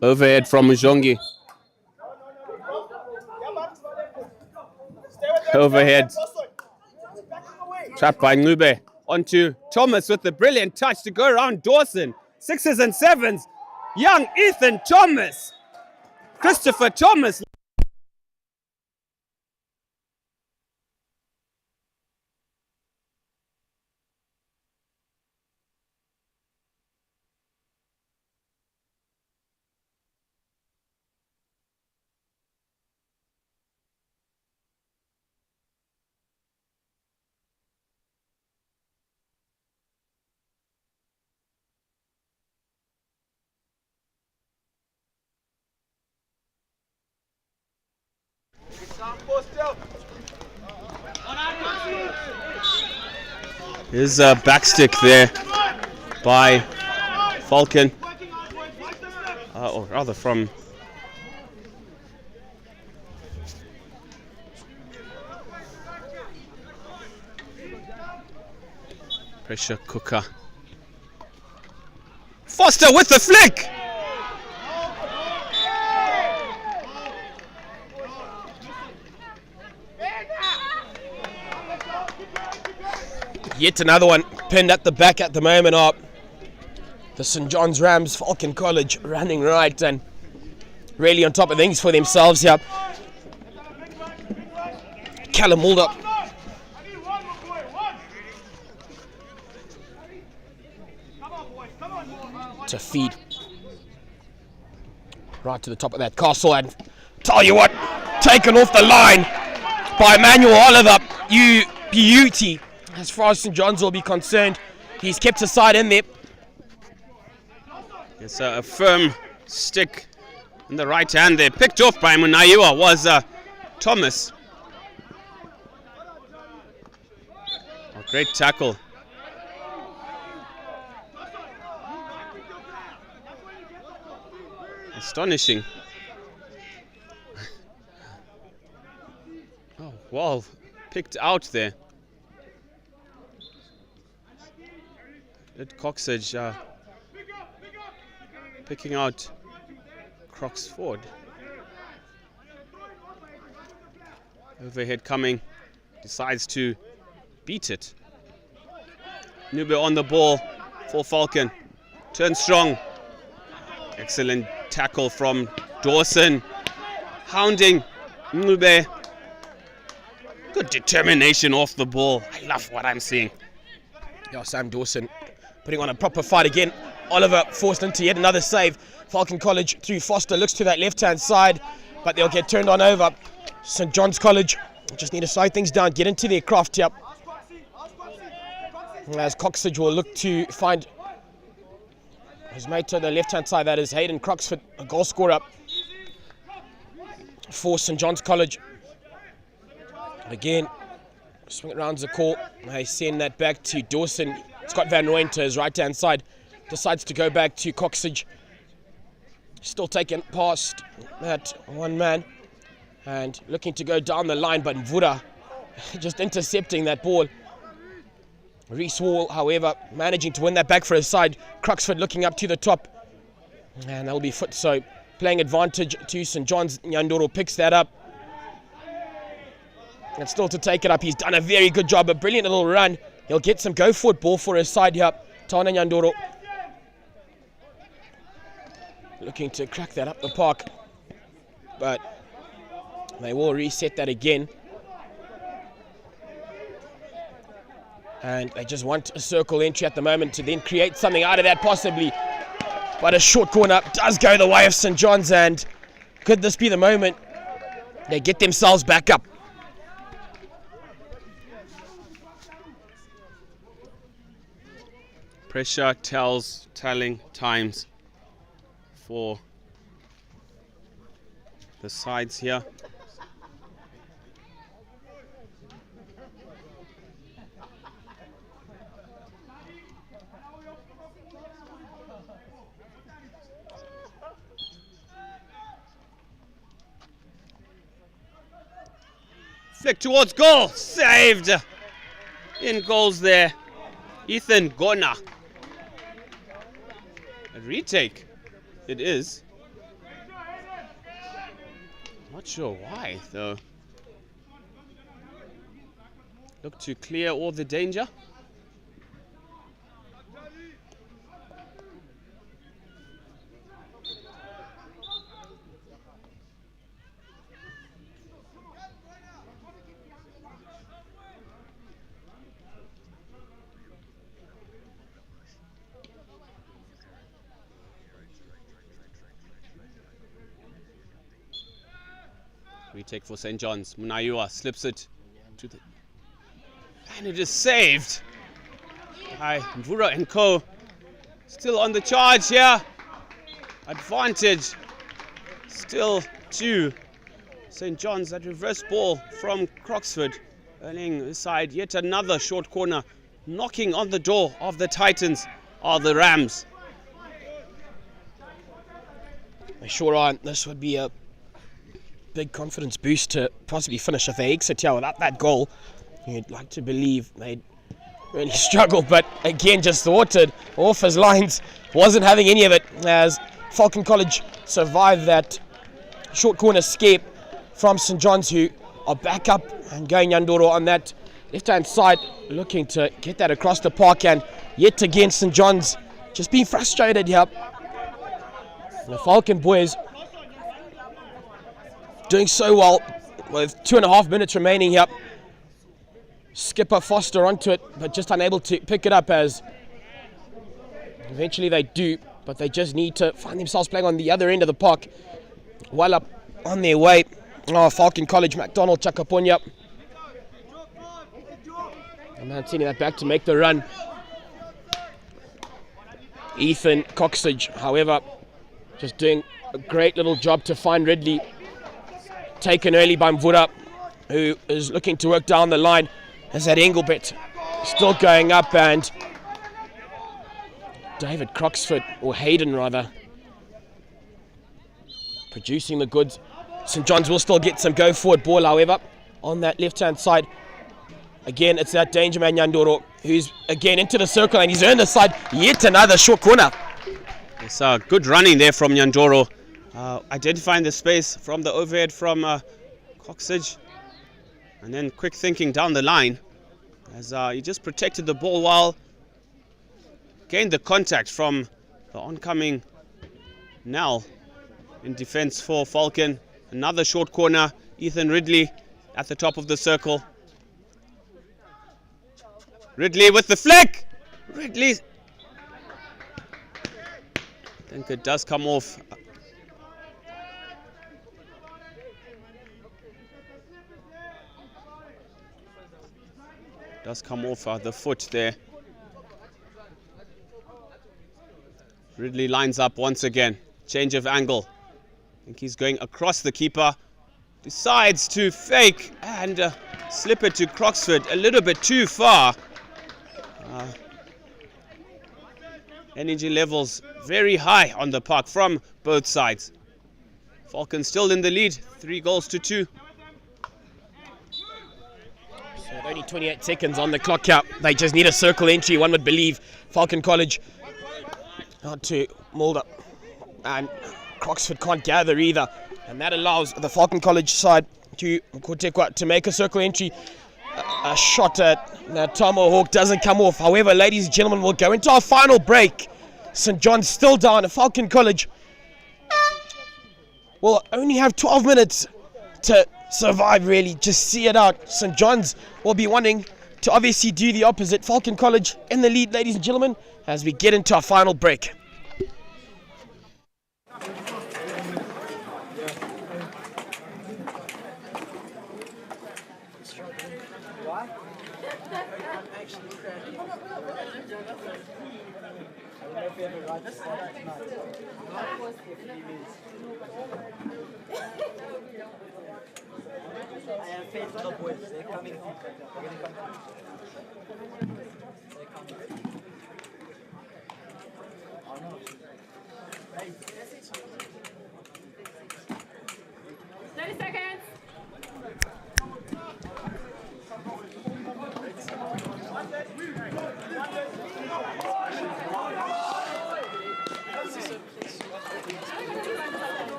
Overhead from Mushongi. Overhead. Trapped by Ngube. Onto Thomas with the brilliant touch to go around Dawson. 6s and 7s. Young Ethan Thomas. Christopher Thomas. Here's a backstick there by Falcon, or rather from pressure cooker. Foster with the flick. Yet another one pinned at the back at the moment up. The St. John's Rams, Falcon College running right and really on top of things for themselves here. Callum Mulder to feed right to the top of that castle, and tell you what, taken off the line by Emmanuel Oliver. You beauty. As far as St. John's will be concerned, he's kept his side in there. It's a firm stick in the right hand there. Picked off by Munaiwa was Thomas. A great tackle. Astonishing. Oh, well picked out there. Ed Coxage picking out Croxford. Overhead coming, decides to beat it. Nube on the ball for Falcon. Turns strong. Excellent tackle from Dawson. Hounding Nube. Good determination off the ball. I love what I'm seeing. Yeah, Sam Dawson putting on a proper fight again. Oliver forced into yet another save. Falcon College through Foster, looks to that left-hand side, but they'll get turned on over. St. John's College just need to slow things down, get into their craft here. As Coxage will look to find his mate to the left-hand side, that is Hayden Croxford, a goal scorer for St. John's College. Again, swing it round the call. They send that back to Dawson. Scott Van Rooyen to his right-hand side. Decides to go back to Coxage. Still taken past that one man. And looking to go down the line, but Mvura just intercepting that ball. Reese Wall, however, managing to win that back for his side. Croxford looking up to the top. And that'll be foot, so playing advantage to St. John's. Nyandoro picks that up. And still to take it up. He's done a very good job, a brilliant little run. He'll get some go-forward ball for his side here. Tana Nyandoro looking to crack that up the park. But they will reset that again. And they just want a circle entry at the moment to then create something out of that possibly. But a short corner does go the way of St. John's, and could this be the moment they get themselves back up? Pressure telling times for the sides here. Flick towards goal, saved. In goals there, Ethan Gona. A retake, it is. Not sure why though. Look to clear all the danger. Retake for St. John's. Munayua slips it to the... And it is saved by Mvura and Co. Still on the charge here. Advantage still to St. John's. That reverse ball from Croxford. Earning aside yet another short corner. Knocking on the door of the Titans are the Rams. They sure are. This would be a big confidence boost to possibly finish if they exit here without that goal. You'd like to believe they'd really struggled, but again just thwarted off his lines. Wasn't having any of it as Falcon College survived that short corner escape from St. John's, who are back up and going Nyandoro on that left-hand side, looking to get that across the park, and yet again St. John's just being frustrated here. The Falcon boys doing so well with 2.5 minutes remaining here. Skipper Foster onto it, but just unable to pick it up, as eventually they do, but they just need to find themselves playing on the other end of the park. Well up on their way. Oh, Falcon College, McDonald Chakaponya. And man sending that back to make the run. Ethan Coxage, however, just doing a great little job to find Ridley. Taken early by Mvura, who is looking to work down the line. As that Engelbert still going up, and David Croxford, or Hayden rather, producing the goods. St. John's will still get some go forward ball, however, on that left hand side. Again, it's that danger man Nyandoro, who's again into the circle, and he's earned the side. Yet another short corner. It's good running there from Nyandoro. Identifying the space from the overhead from Coxage, and then quick thinking down the line as he just protected the ball while gained the contact from the oncoming Nell in defense for Falcon. Another short corner, Ethan Ridley at the top of the circle. Ridley with the flick. Ridley, I think it does come off. Does come off the foot there. Ridley lines up once again. Change of angle. I think he's going across the keeper. Decides to fake and slip it to Croxford a little bit too far. Energy levels very high on the park from both sides. Falcons still in the lead, 3-2. So only 28 seconds on the clock here. They just need a circle entry, one would believe. Falcon College not to mould up, and Croxford can't gather either, and that allows the Falcon College side to make a circle entry. A shot at Tomahawk doesn't come off. However, ladies and gentlemen, we'll go into our final break. St. John's still down. Falcon College will only have 12 minutes to survive, really. Just see it out. St. John's will be wanting to obviously do the opposite. Falcon College in the lead, ladies and gentlemen, as we get into our final break. I am faithful to the boys. They're coming. They're going to come. They're coming. Oh no. Hey. 30 seconds.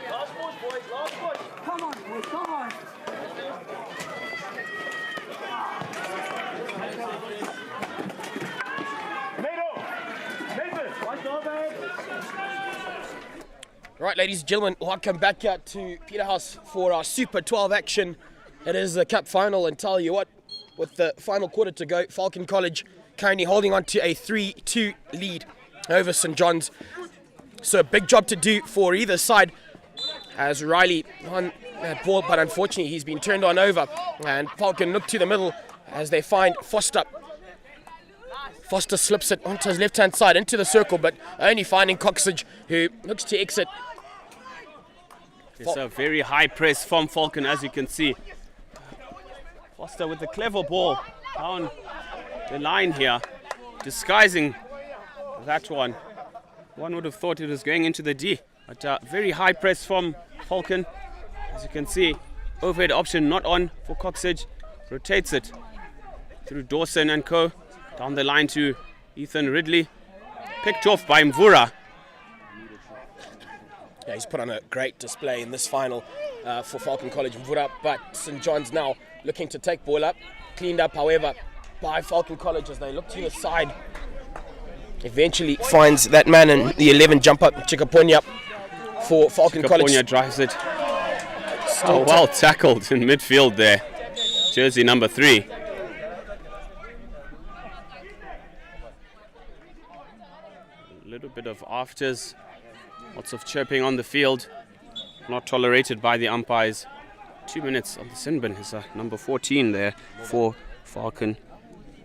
Last push, boys. Last push. Come on, boys. Come on. Right, ladies and gentlemen, welcome back out to Peterhouse for our Super 12 action. It is the Cup final, and tell you what, with the final quarter to go, Falcon College currently holding on to a 3-2 lead over St. John's. So a big job to do for either side, as Riley won that ball, but unfortunately he's been turned on over, and Falcon look to the middle as they find Foster. Foster slips it onto his left-hand side into the circle, but only finding Coxage, who looks to exit. It's a very high press from Falcon, as you can see. Foster with the clever ball down the line here, disguising that one. One would have thought it was going into the D, but very high press from Falcon. As you can see, overhead option not on for Coxage. Rotates it through Dawson and co. Down the line to Ethan Ridley. Picked off by Mvura. Yeah, he's put on a great display in this final for Falcon College Mvura, but St. John's now looking to take ball up. Cleaned up, however, by Falcon College as they look to the side. Eventually finds that man in the 11 jump up, Chikaponya, for Falcon College. Chikaponya drives it. Oh, well tackled in midfield there. Jersey number 3. A little bit of afters. Lots of chirping on the field. Not tolerated by the umpires. 2 minutes on the sin bin is number 14 there for Falcon,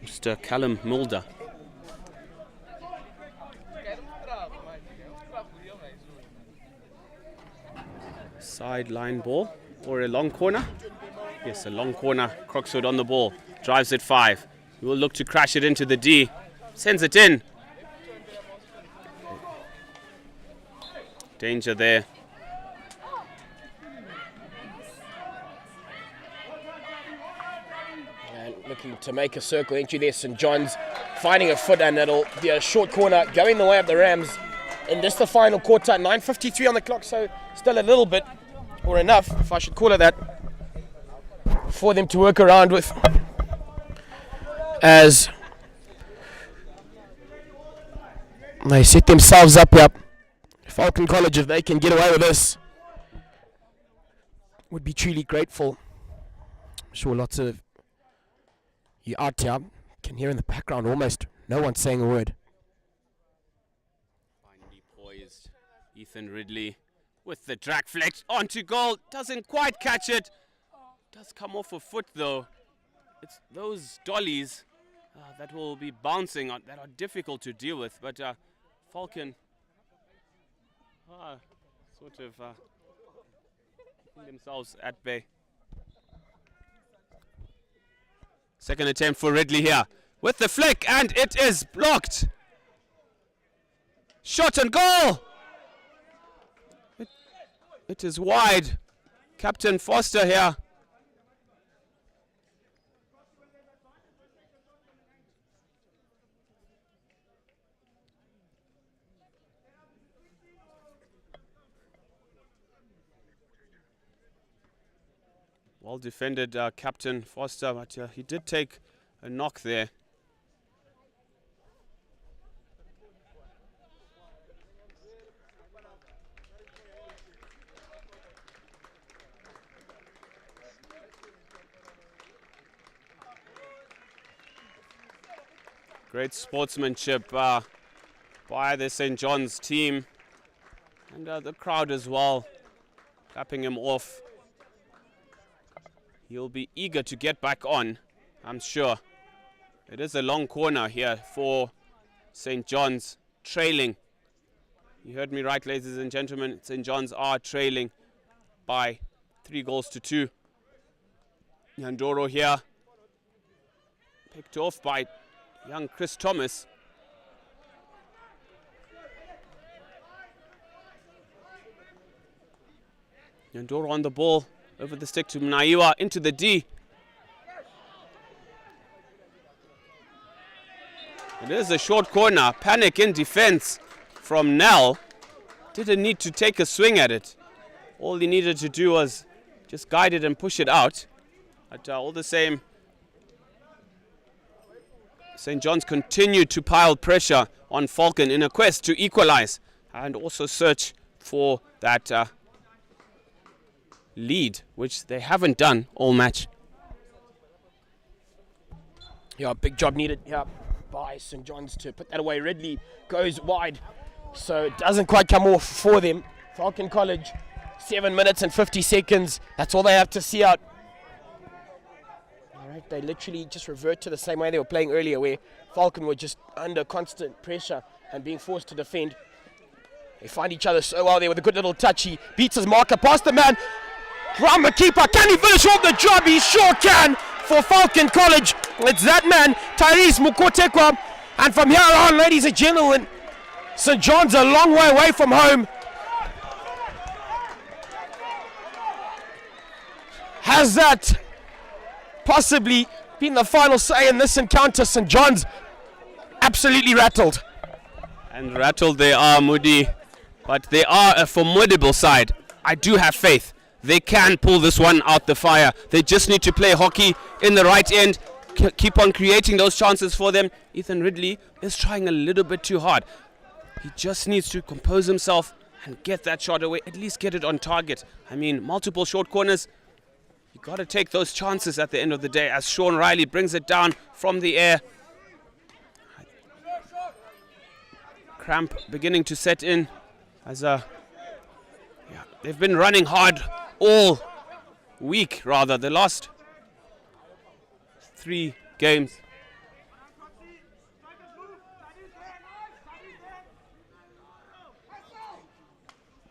Mr. Callum Mulder. Sideline ball or a long corner? Yes, a long corner. Croxwood on the ball. Drives it 5. He will look to crash it into the D. Sends it in. Danger there. And looking to make a circle entry there, St. John's finding a foot, and it'll be a short corner going the way of the Rams. And this the final quarter, 9:53 on the clock, so still a little bit, or enough, if I should call it that, for them to work around with. As they set themselves up here. Falcon College, if they can get away with this, would be truly grateful. I'm sure lots of you out here can hear in the background almost no one saying a word. Finally poised. Ethan Ridley with the drag flex onto goal. Doesn't quite catch it. Does come off a foot though. It's those dollies that will be bouncing on, that are difficult to deal with. But Falcon sort of keeping themselves at bay. Second attempt for Ridley here with the flick, and it is blocked. Shot and goal. It is wide. Captain Foster here. Well defended, Captain Foster, but he did take a knock there. Great sportsmanship by the St. John's team. And the crowd as well, clapping him off. He'll be eager to get back on, I'm sure. It is a long corner here for St. John's, trailing. You heard me right, ladies and gentlemen. St. John's are trailing by 3-2. Nyandoro here, picked off by young Chris Thomas. Nyandoro on the ball, over the stick to Mnaiwa, into the D. It is a short corner, panic in defense from Nell. Didn't need to take a swing at it. All he needed to do was just guide it and push it out. But all the same, St. John's continued to pile pressure on Falcon in a quest to equalize and also search for that lead, which they haven't done all match. Yeah, big job needed here by St. John's to put that away. Ridley goes wide, so it doesn't quite come off for them. Falcon College, 7 minutes and 50 seconds. That's all they have to see out. All right, they literally just revert to the same way they were playing earlier, where Falcon were just under constant pressure and being forced to defend. They find each other so well there with a good little touch. He beats his marker past the man. Round the keeper. Can he finish off the job? He sure can for Falcon College. It's that man, Tyrese Mukotekwa. And from here on, ladies and gentlemen, St. John's a long way away from home. Has that possibly been the final say in this encounter? St. John's absolutely rattled. And rattled they are, Moody. But they are a formidable side. I do have faith. They can pull this one out the fire. They just need to play hockey in the right end. Keep on creating those chances for them. Ethan Ridley is trying a little bit too hard. He just needs to compose himself and get that shot away. At least get it on target. I mean, multiple short corners. You got to take those chances at the end of the day as Sean Riley brings it down from the air. Cramp beginning to set in as they've been running hard all week, rather, the last 3 games.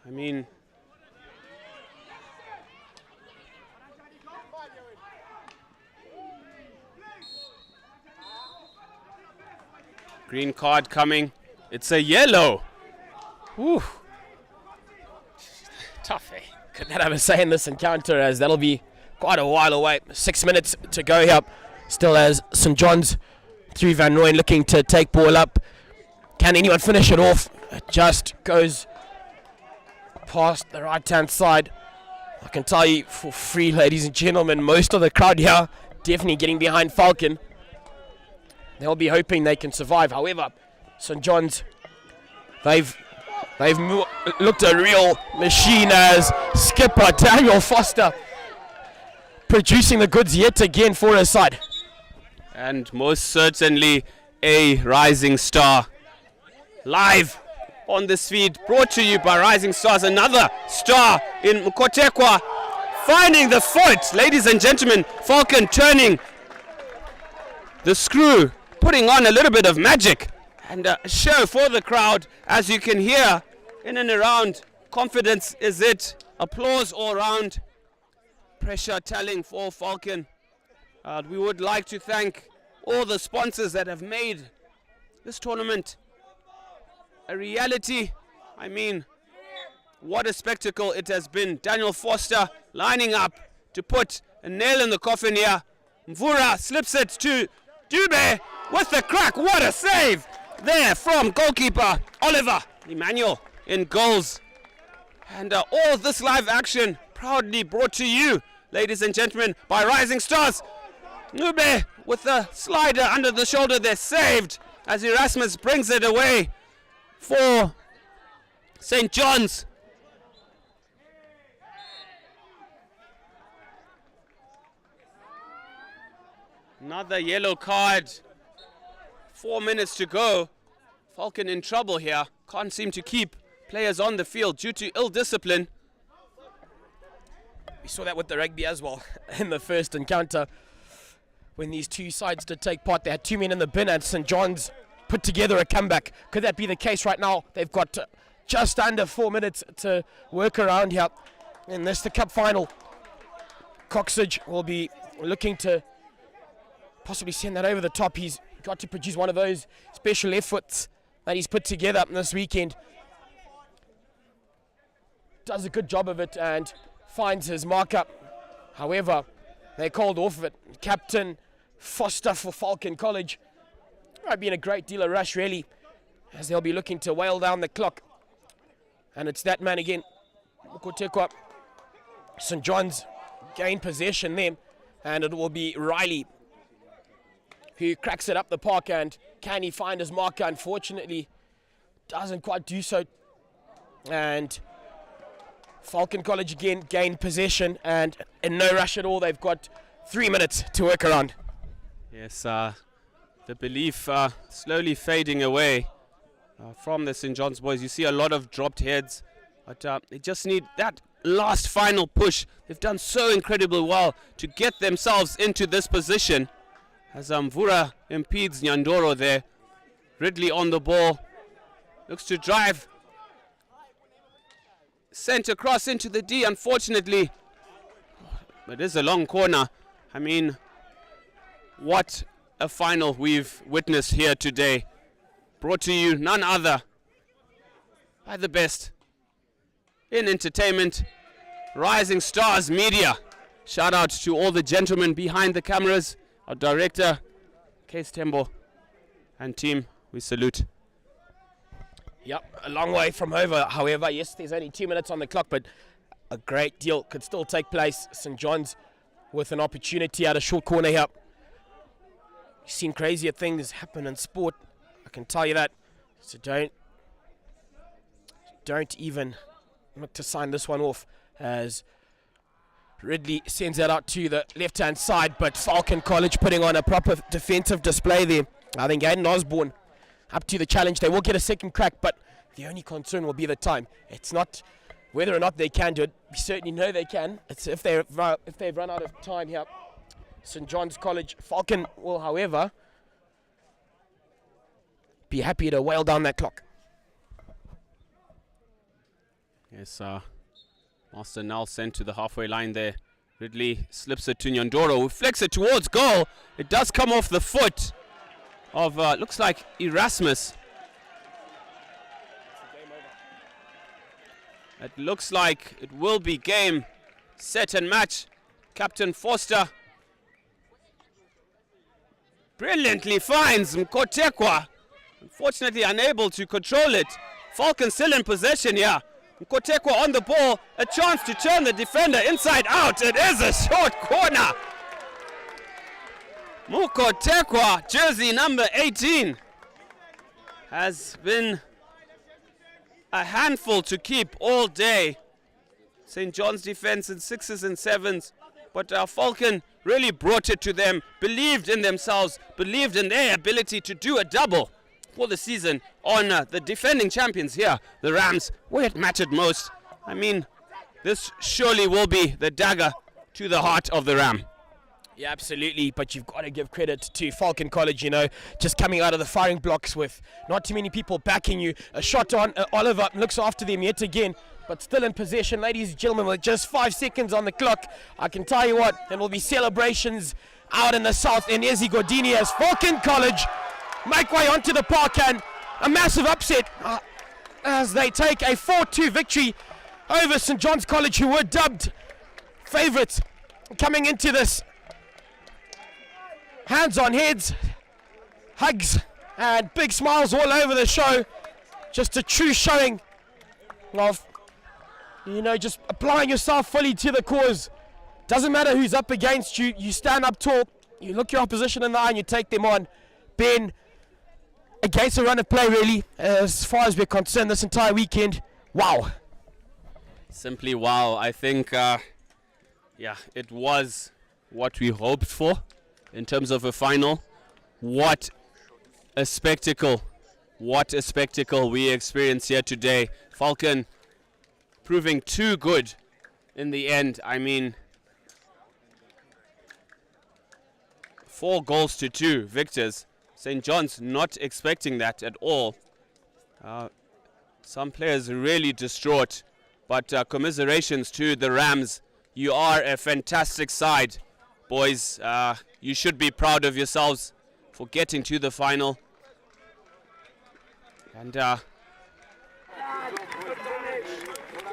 I mean, green card coming. It's a yellow. Whew. Tough, eh? Could not have a say in this encounter, as that'll be quite a while away. 6 minutes to go here. Still as St. John's through Van Nooyen looking to take ball up. Can anyone finish it off? It just goes past the right-hand side. I can tell you for free, ladies and gentlemen, most of the crowd here definitely getting behind Falcon. They'll be hoping they can survive. However, St. John's, they've looked a real machine as skipper Daniel Foster producing the goods yet again for his side. And most certainly a rising star. Live on this feed, brought to you by Rising Stars. Another star in Mukotekwa, finding the foot. Ladies and gentlemen, Falcon turning the screw, putting on a little bit of magic. And a show for the crowd, as you can hear in and around. Confidence is it. Applause all around. Pressure telling for Falcon. We would like to thank all the sponsors that have made this tournament a reality. I mean, what a spectacle it has been. Daniel Foster lining up to put a nail in the coffin here. Mvura slips it to Dube with the crack. What a save there from goalkeeper Oliver Emmanuel in goals. And all this live action proudly brought to you, ladies and gentlemen, by Rising Stars. Nube with the slider under the shoulder there, saved as Erasmus brings it away for St. John's. Another yellow card 4 minutes to go. Falcon in trouble here. Can't seem to keep players on the field due to ill discipline. We saw that with the rugby as well in the first encounter. When these two sides did take part, they had 2 men in the bin and St. John's put together a comeback. Could that be the case right now? They've got just under 4 minutes to work around here. And this is the cup final. Coxage will be looking to possibly send that over the top. He's got to produce one of those special efforts that he's put together this weekend. Does a good job of it and finds his marker. However, they called off of it. Captain Foster for Falcon College. Might be in a great deal of rush, really, as they'll be looking to whale down the clock. And it's that man again, Mukotekwa. St. John's gain possession there, and it will be Riley who cracks it up the park. And can he find his marker? Unfortunately, doesn't quite do so. And Falcon College again gain possession, and in no rush at all. They've got 3 minutes to work around. Yes, the belief slowly fading away from the St. John's boys. You see a lot of dropped heads, but they just need that last final push. They've done so incredibly well to get themselves into this position. As Mvura impedes Nyandoro there. Ridley on the ball, looks to drive. Sent across into the D, unfortunately. But it is a long corner. I mean, what a final we've witnessed here today. Brought to you none other by the best in entertainment, Rising Stars Media. Shout out to all the gentlemen behind the cameras, our director, Case Tembo, and team. We salute. Yep, a long way from over. However, yes, there's only 2 minutes on the clock, but a great deal could still take place. St. John's with an opportunity at a short corner here. You've seen crazier things happen in sport, I can tell you that. So don't even look to sign this one off, as Ridley sends that out to the left-hand side, but Falcon College putting on a proper defensive display there. I think Aiden Osborne up to the challenge. They will get a second crack, but the only concern will be the time. It's not whether or not they can do it. We certainly know they can. It's if they've run out of time here. St. John's College. Falcon will, however, be happy to whale down that clock. Yes, Master now sent to the halfway line there. Ridley slips it to Nyandoro, who flicks it towards goal. It does come off the foot of, looks like Erasmus. It looks like it will be game, set and match. Captain Foster brilliantly finds Mkotekwa. Unfortunately unable to control it. Falcon still in possession here. Mkotekwa on the ball, a chance to turn the defender inside out. It is a short corner. Mkotekwa, jersey number 18, has been a handful to keep all day. St. John's defense in 6s and 7s, but Falcon really brought it to them, believed in themselves, believed in their ability to do a double for the season on the defending champions here, the Rams, where it mattered most. I mean, this surely will be the dagger to the heart of the Ram. Yeah, absolutely, but you've got to give credit to Falcon College, you know, just coming out of the firing blocks with not too many people backing you. A shot on Oliver, looks after them yet again, but still in possession. Ladies and gentlemen, with just 5 seconds on the clock, I can tell you what, there will be celebrations out in the south in Ezi Gordini as Falcon College make way onto the park, and a massive upset as they take a 4-2 victory over St. John's College, who were dubbed favourites coming into this. Hands on heads, hugs, and big smiles all over the show. Just a true showing of, you know, just applying yourself fully to the cause. Doesn't matter who's up against you, you stand up tall, you look your opposition in the eye and you take them on. Ben, against a run of play really, as far as we're concerned this entire weekend. Wow. Simply wow. I think, yeah, it was what we hoped for in terms of a final. What a spectacle. What a spectacle we experience here today. Falcon proving too good in the end. I mean, 4 goals to 2 victors. St. John's not expecting that at all. Some players really distraught, but commiserations to the Rams. You are a fantastic side, boys. You should be proud of yourselves for getting to the final. And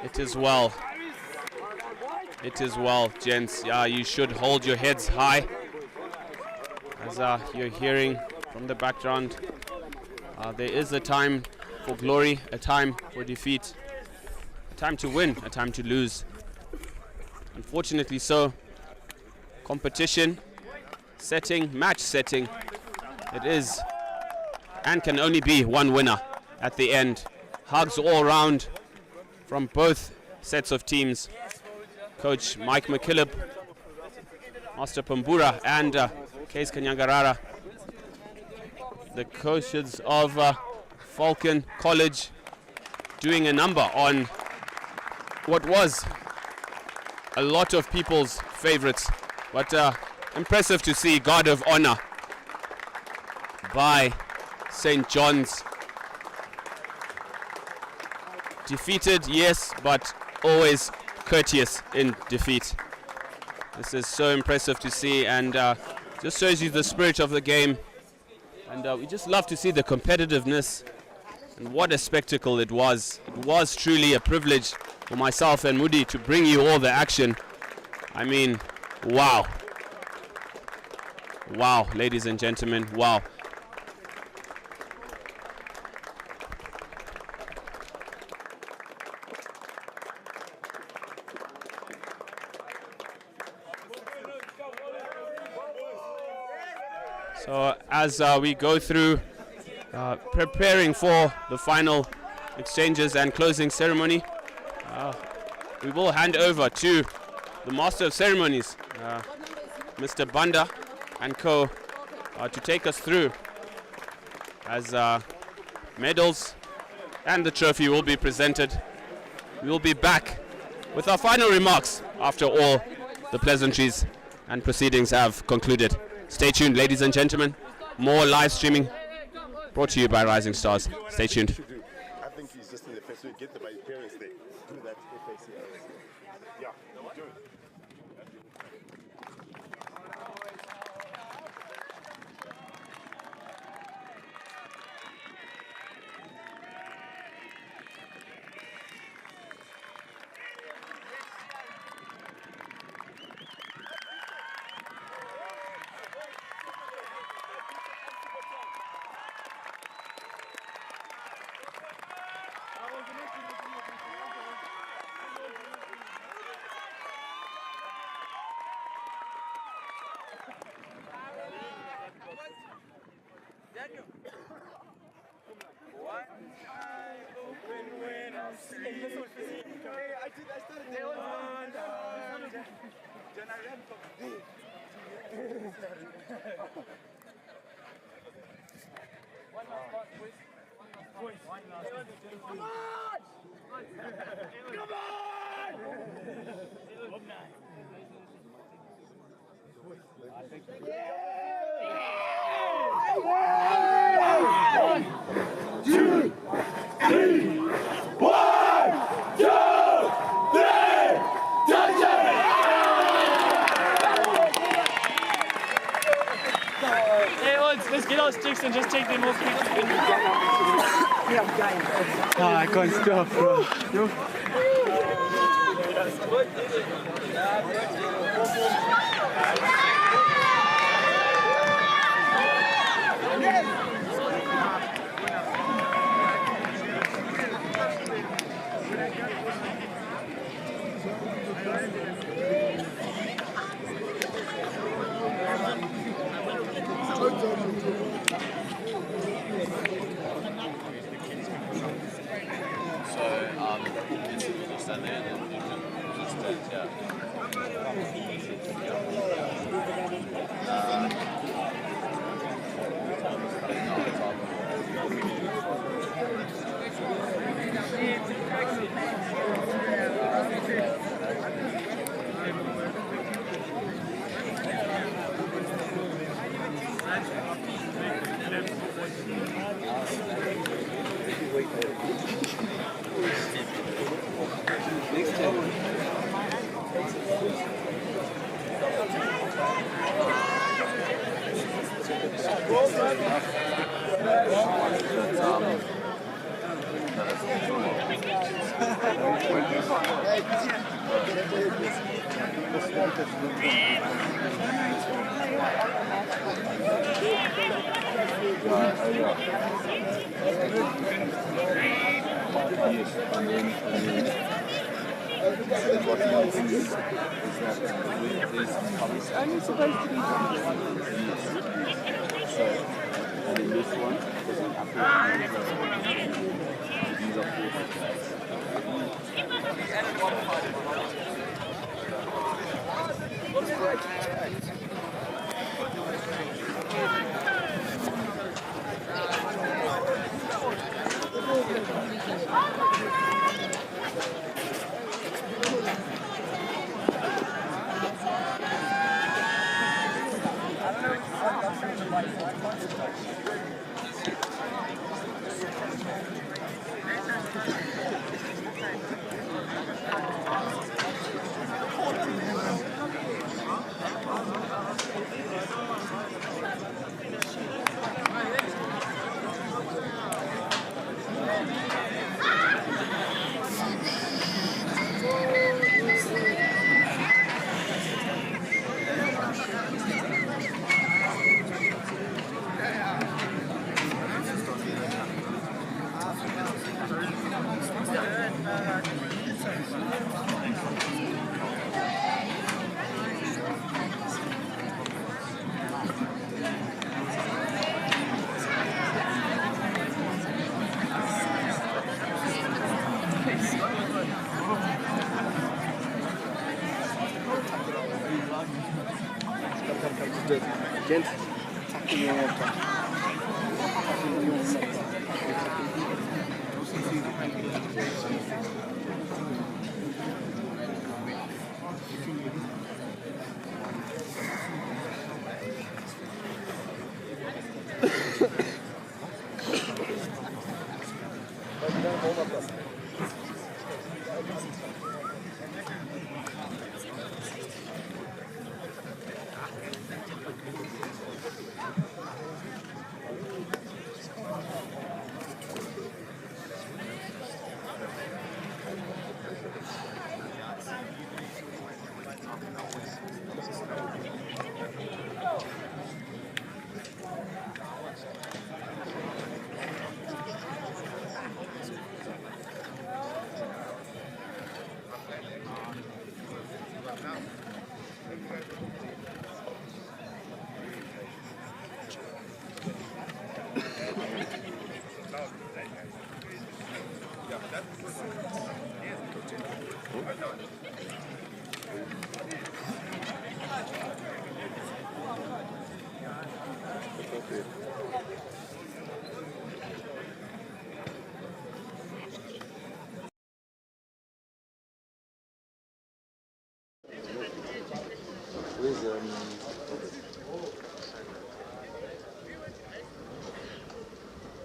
it is well. It is well, gents. You should hold your heads high. As you're hearing from the background, there is a time for glory, a time for defeat, a time to win, a time to lose. Unfortunately so, competition setting, match setting, it is and can only be one winner at the end. Hugs all round from both sets of teams. Coach Mike McKillop, Master Pambura, and Case Kanyangarara, the coaches of Falcon College, doing a number on what was a lot of people's favorites, but impressive to see guard of honor by St. John's. Defeated, yes, but always courteous in defeat. This is so impressive to see, and just shows you the spirit of the game. And we just love to see the competitiveness, and what a spectacle it was. It was truly a privilege for myself and Moody to bring you all the action. I mean, wow. Wow, ladies and gentlemen, wow. So as we go through preparing for the final exchanges and closing ceremony, we will hand over to the Master of Ceremonies, Mr. Banda and co, to take us through as medals and the trophy will be presented. We will be back with our final remarks after all the pleasantries and proceedings have concluded. Stay tuned, ladies and gentlemen. More live streaming brought to you by Rising Stars. Stay tuned. I think he's just in the first week. Get the parents there. Do that FAC. Yeah, do it. Let's get our sticks and just take them off. I can't stop, bro. Stand there and you can just yeah. It's only supposed to be so, and then this one is an apple. These are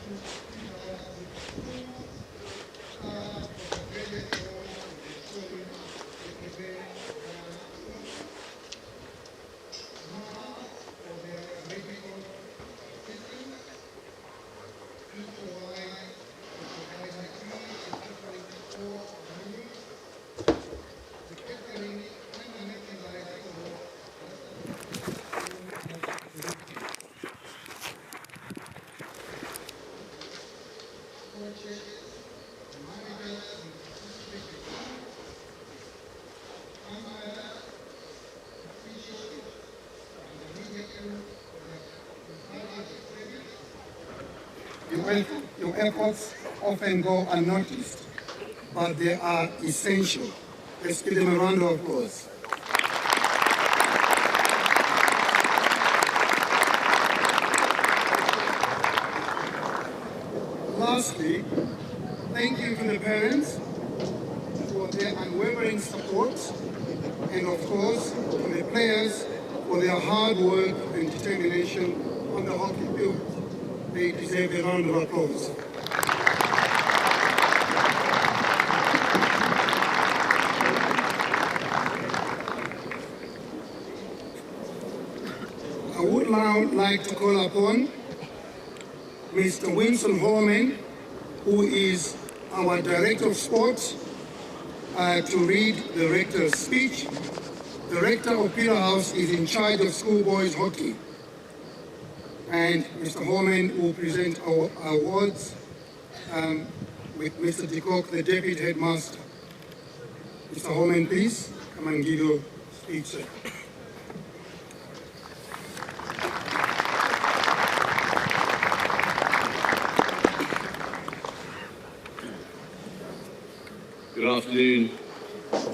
2 Your efforts often go unnoticed, but they are essential. Let's give them a round of applause. Lastly, thank you to the parents for their unwavering support, and of course to the players for their hard work and determination on the hockey field. They deserve a round of applause. I would now like to call upon Mr. Winston Holman, who is our Director of Sports, to read the Rector's speech. The Rector of Peterhouse is in charge of schoolboys hockey. And Mr. Holman will present our awards with Mr. de Kock, the Deputy Headmaster. Mr. Holman, please come and give your speech, sir. Good afternoon,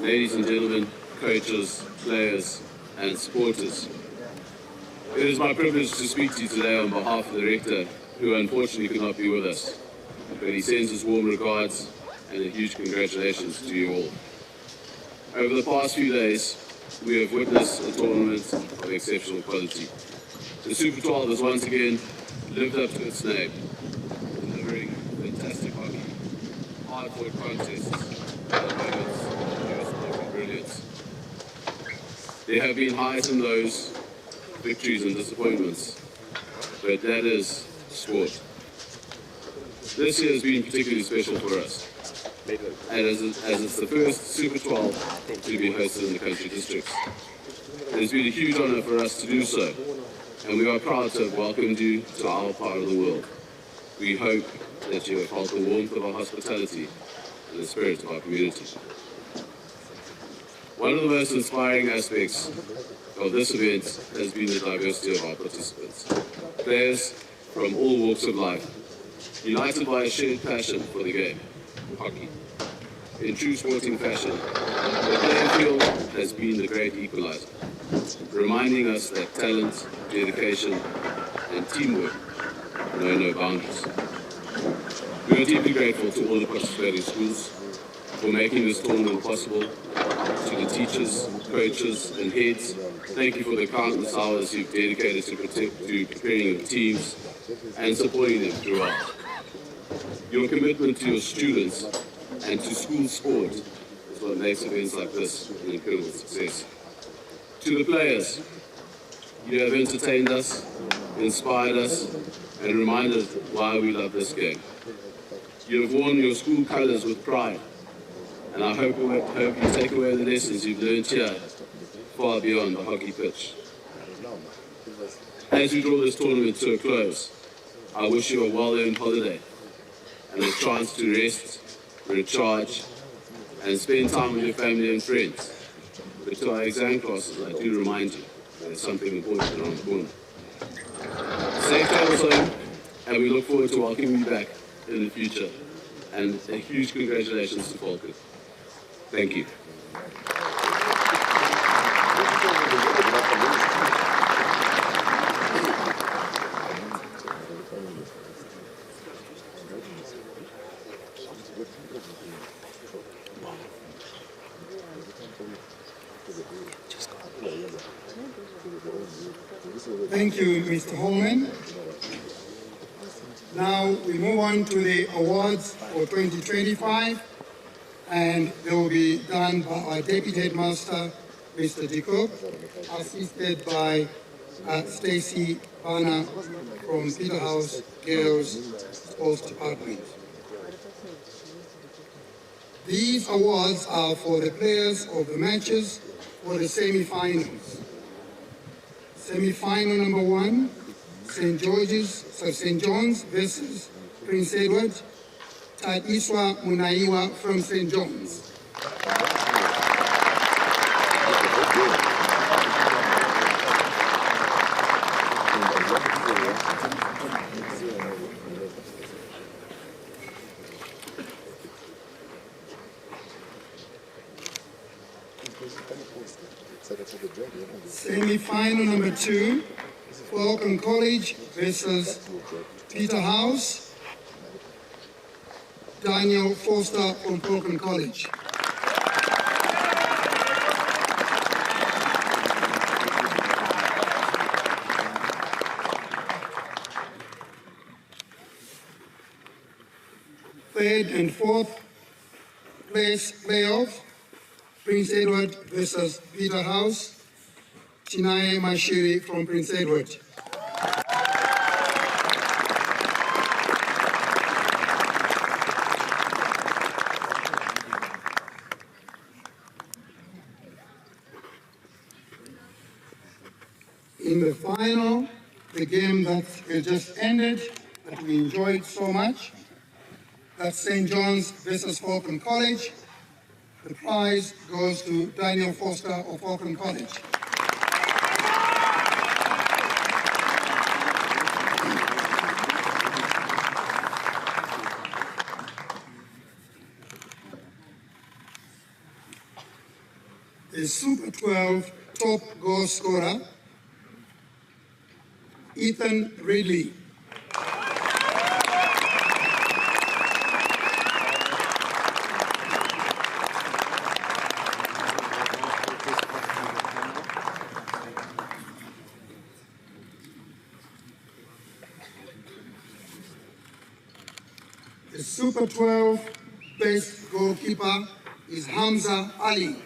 ladies and gentlemen, coaches, players, and supporters. It is my privilege to speak to you today on behalf of the Rector, who unfortunately could not be with us, but he sends his warm regards and a huge congratulations to you all. Over the past few days, we have witnessed a tournament of exceptional quality. The Super 12 has once again lived up to its name, delivering fantastic hockey, hard-fought contests, and moments of pure sporting brilliance. There have been highs and lows, victories and disappointments, but that is sport. This year has been particularly special for us, and as it's the first Super 12 to be hosted in the country districts. It has been a huge honour for us to do so, and we are proud to have welcomed you to our part of the world. We hope that you have felt the warmth of our hospitality and the spirit of our community. One of the most inspiring aspects of this event has been the diversity of our participants. Players from all walks of life, united by a shared passion for the game, hockey. In true sporting fashion, the playing field has been the great equalizer, reminding us that talent, dedication, and teamwork know no boundaries. We are deeply grateful to all the participating schools for making this tournament possible. To the teachers, coaches, and heads, thank you for the countless hours you've dedicated to preparing your teams and supporting them throughout. Your commitment to your students and to school sport is what makes events like this an incredible success. To the players, you have entertained us, inspired us, and reminded us why we love this game. You have worn your school colours with pride, and I hope you take away the lessons you've learned here far beyond the hockey pitch. As we draw this tournament to a close, I wish you a well-earned holiday and a chance to rest, recharge, and spend time with your family and friends. But to our exam classes, I do remind you there's something important around the corner. Safe travels home, and we look forward to welcoming you back in the future. And a huge congratulations to FALCON. Thank you. Thank you, Mr. Holman. Now we move on to the awards for 2025, and they will be done by our Deputy Headmaster, Mr. de Kock, assisted by Stacey Banner from Peterhouse Girls Sports Department. These awards are for the players of the matches for the semi-finals. Semi-final number 1, St. John's versus Prince Edward, Tatiswa Munaiwa from St. John's. Semi-final number 2, Falcon College versus Peter House, Daniel Foster from Falcon College. Third and fourth place playoff, Prince Edward versus Peter House, Chinae Mashiri from Prince Edward. In the final, the game that has just ended, that we enjoyed so much, that's St. John's versus Falcon College. The prize goes to Daniel Foster of Falcon College. The Super 12 top goal scorer, Ethan Ridley. The Super 12 best goalkeeper is Hamza Ali.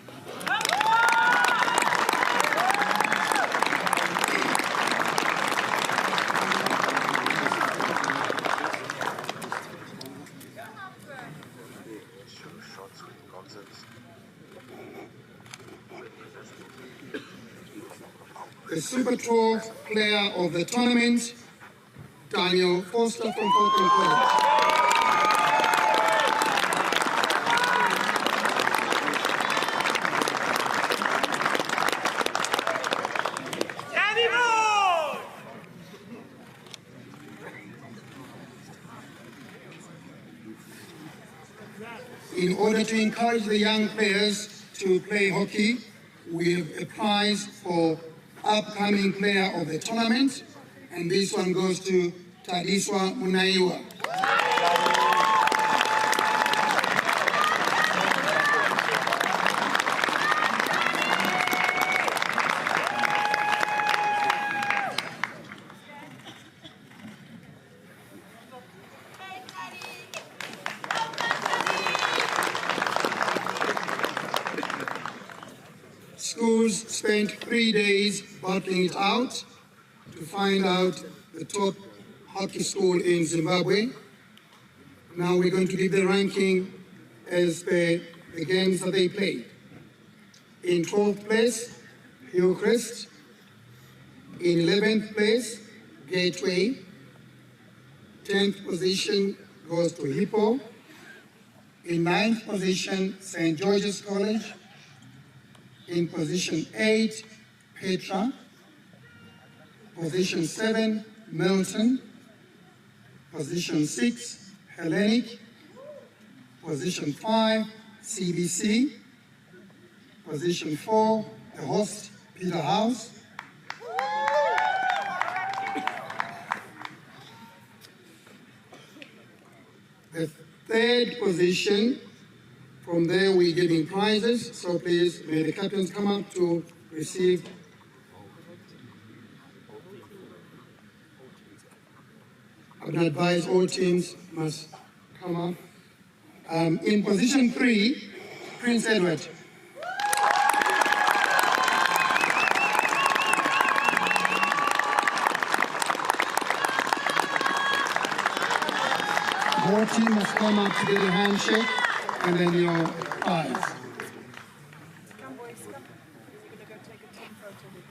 The Super 12 player of the tournament, Daniel Foster from Falcon College. In order to encourage the young players to play hockey, we have a prize for upcoming player of the tournament, and this one goes to Tadiswa Munaiwa. Schools spent 3 days battling it out to find out the top hockey school in Zimbabwe. Now we're going to give the ranking as per the games that they played. In 12th place, Hillcrest. In 11th place, Gateway. 10th position goes to Hippo. In 9th position, St. George's College. In position 8, Petra. Position 7, MILTON. Position 6, Hellenic. Position 5, CBC. Position 4, the host, Peter House. The third position, from there we're giving prizes, so please may the captains come up to receive. I would advise all teams must come up. In position 3, Prince Edward. whole team must come up to get a handshake and then your prize. Come, boys, come. We're going to go take a team photo with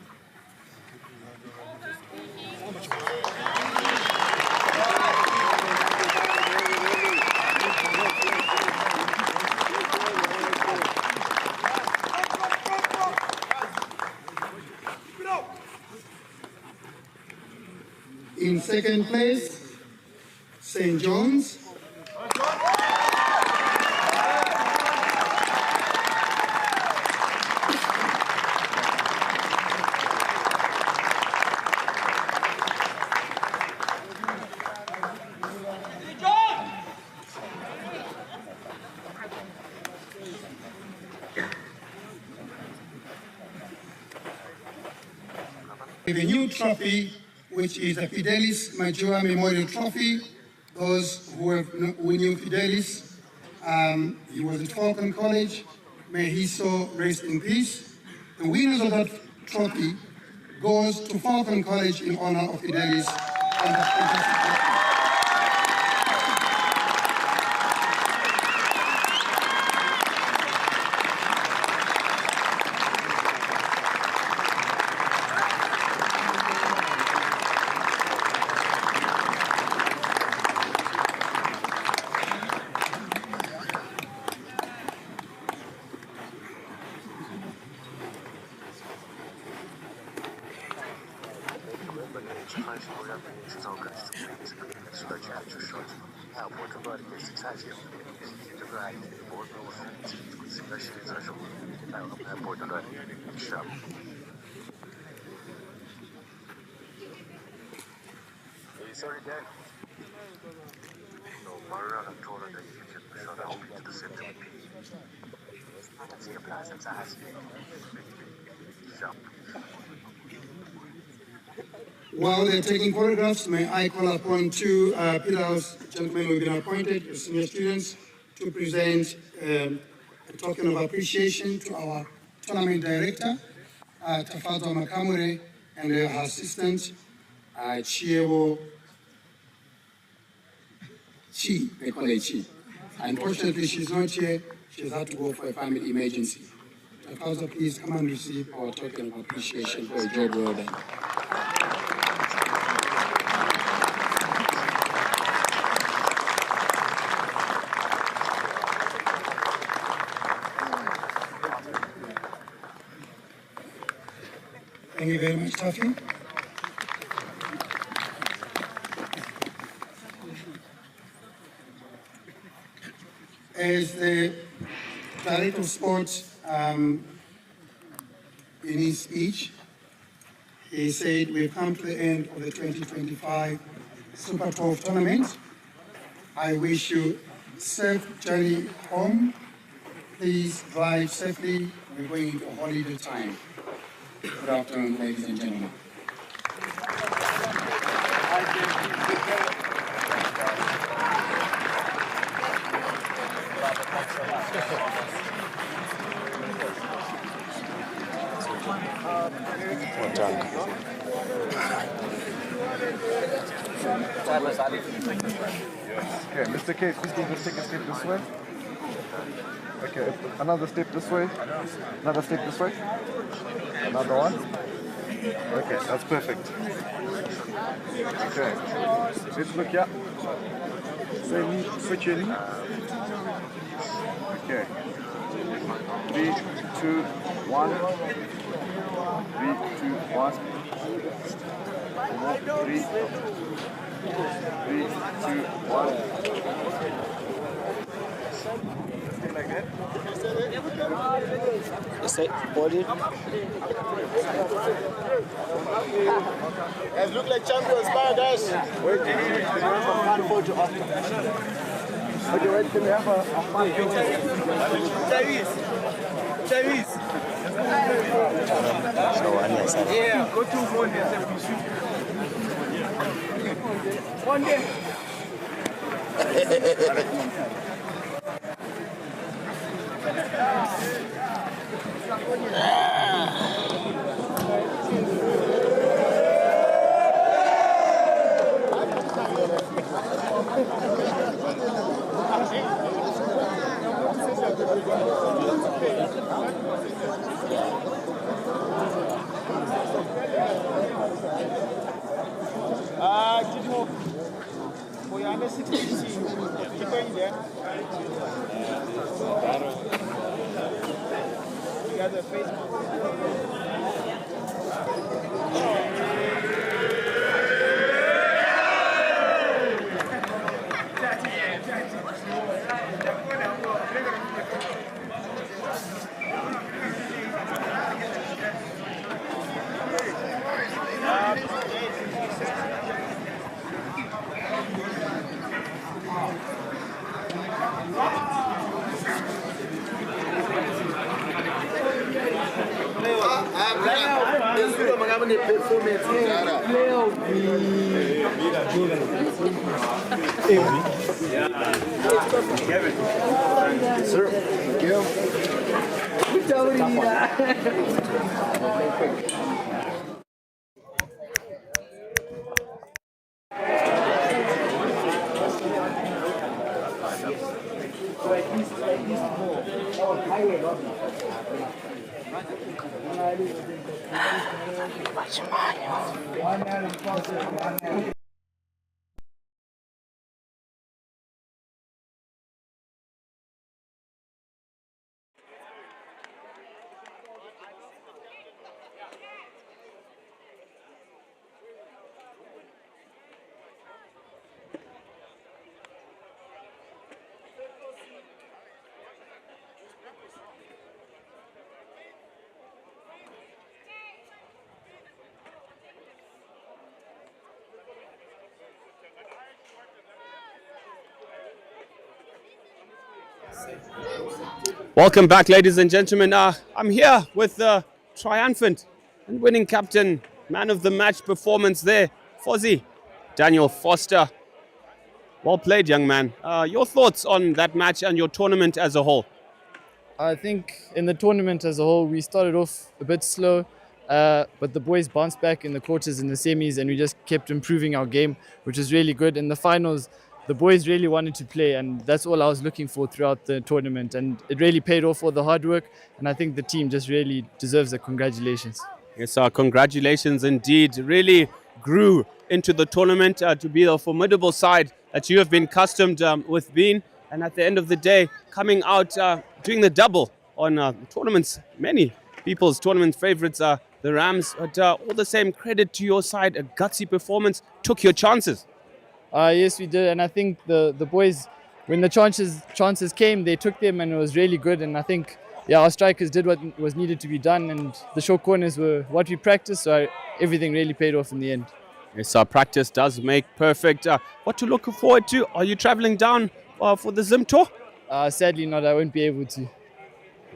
you. In second place, St. John's. The new trophy, which is the Fidelis Major Memorial Trophy. Those who knew Fidelis, he was at FALCON College. May his soul rest in peace. The winners of that trophy goes to FALCON College in honor of Fidelis. And the fantastic trophy. Sorry, Dad. No, Mara controller that you can show that open to the center. See a plaza size. While they're taking photographs, may I call upon two pillars, gentlemen who have been appointed, senior students, to present a token of appreciation to our tournament director, Tafato Makamure, and her assistant, Chiebo Chi, they call her Chi. Unfortunately, she's not here. She's had to go for a family emergency. Tafato, please come and receive our token of appreciation for a job well done. Thank you very much, Tafi. As the Director of Sports, in his speech, he said we've come to the end of the 2025 Super 12 tournament. I wish you safe journey home. Please drive safely. We're going into holiday time. Good afternoon, ladies and gentlemen. Okay, Mr. Case, please can you just take a step this way? Okay, another step this way. Another step this way. Another one. Okay, that's perfect. Okay, let's look here. Say knee, switch your knee. Okay. 3, 2, 1. 3, 2, 1. 3, 2, 1. Like that. Body. Guys, look like champions, bye guys. Wait, one photo after. Okay, wait, can we have a fun picture? Chinese. Yeah, go to one day. Sir, Welcome back, ladies and gentlemen. I'm here with the triumphant and winning captain, man of the match performance there, Fozzie, Daniel Foster. Well played, young man. Your thoughts on that match and your tournament as a whole? I think in the tournament as a whole, we started off a bit slow, but the boys bounced back in the quarters and the semis, and we just kept improving our game, which is really good. In the finals, the boys really wanted to play, and that's all I was looking for throughout the tournament, and it really paid off all the hard work, and I think the team just really deserves a congratulations. Yes, congratulations indeed. Really grew into the tournament to be a formidable side that you have been accustomed with being. And at the end of the day, coming out doing the double on tournaments, many people's tournament favorites are the Rams. But all the same, credit to your side, a gutsy performance, took your chances. Yes, we did, and I think the boys, when the chances came, they took them, and it was really good. And I think, yeah, our strikers did what was needed to be done, and the short corners were what we practiced, so everything really paid off in the end. Yes, practice does make perfect. What to look forward to? Are you traveling down for the Zim tour? Sadly not, I won't be able to.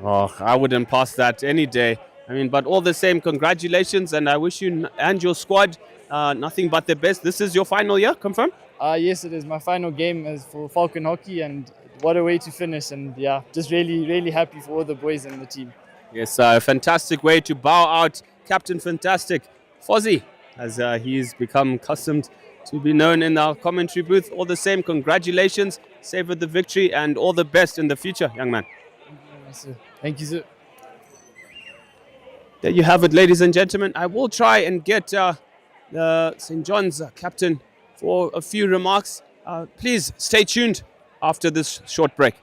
Oh, I wouldn't pass that any day. I mean, but all the same, congratulations, and I wish you and your squad nothing but the best. This is your final year, confirm? Yes, it is my final game as for Falcon hockey, and what a way to finish. And yeah, just really, really happy for all the boys and the team. Yes, a fantastic way to bow out Captain Fantastic, Fozzie, as he's become accustomed to be known in our commentary booth. All the same, congratulations, savor the victory, and all the best in the future, young man. Thank you, sir. There you have it, ladies and gentlemen. I will try and get the St. John's captain for a few remarks. Please stay tuned after this short break.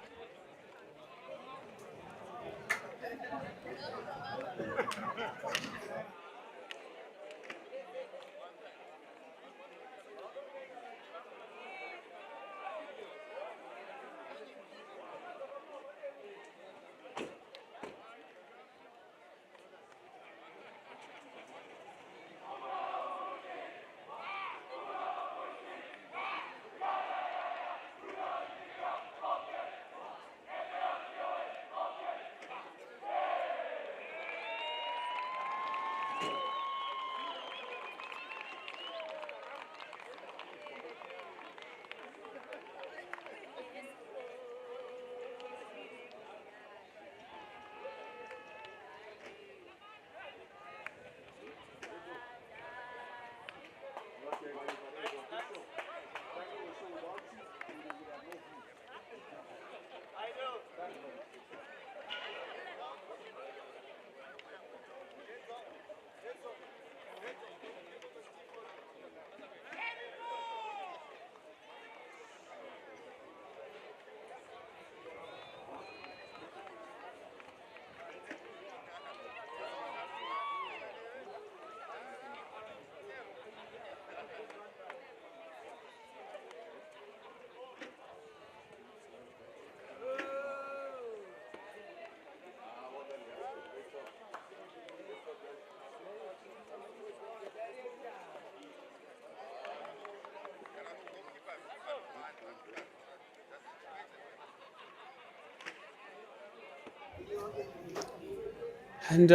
And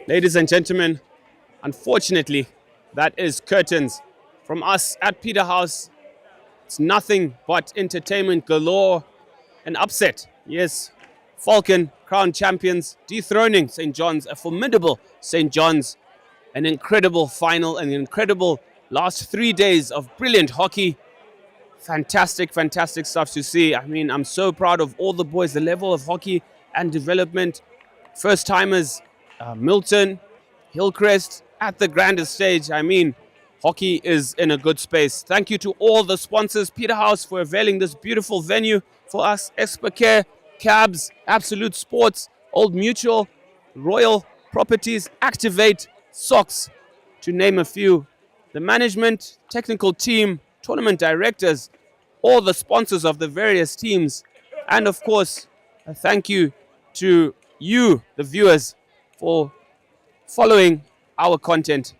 ladies and gentlemen, unfortunately, that is curtains from us at Peterhouse. It's nothing but entertainment galore. An upset, yes. Falcon, crown champions, dethroning St. John's, a formidable St. John's. An incredible final, an incredible last 3 days of brilliant hockey. Fantastic, fantastic stuff to see. I mean, I'm so proud of all the boys, the level of hockey and development. First timers, MILTON, Hillcrest at the grandest stage. I mean, hockey is in a good space. Thank you to all the sponsors, Peterhouse, for availing this beautiful venue for us. Expacare, Cabs, Absolute Sports, Old Mutual, Royal Properties, Activate, Socks, to name a few. The management, technical team, tournament directors, all the sponsors of the various teams, and of course, a thank you to you, the viewers, for following our content.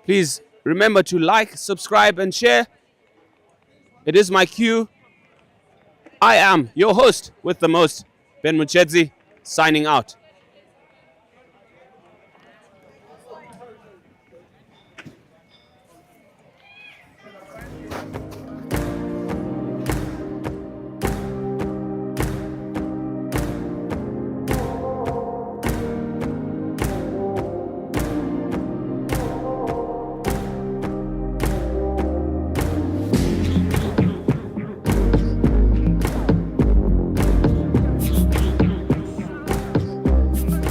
Please remember to like, subscribe, and share. It is my cue. I am your host with the most, Ben Muchedzi, signing out.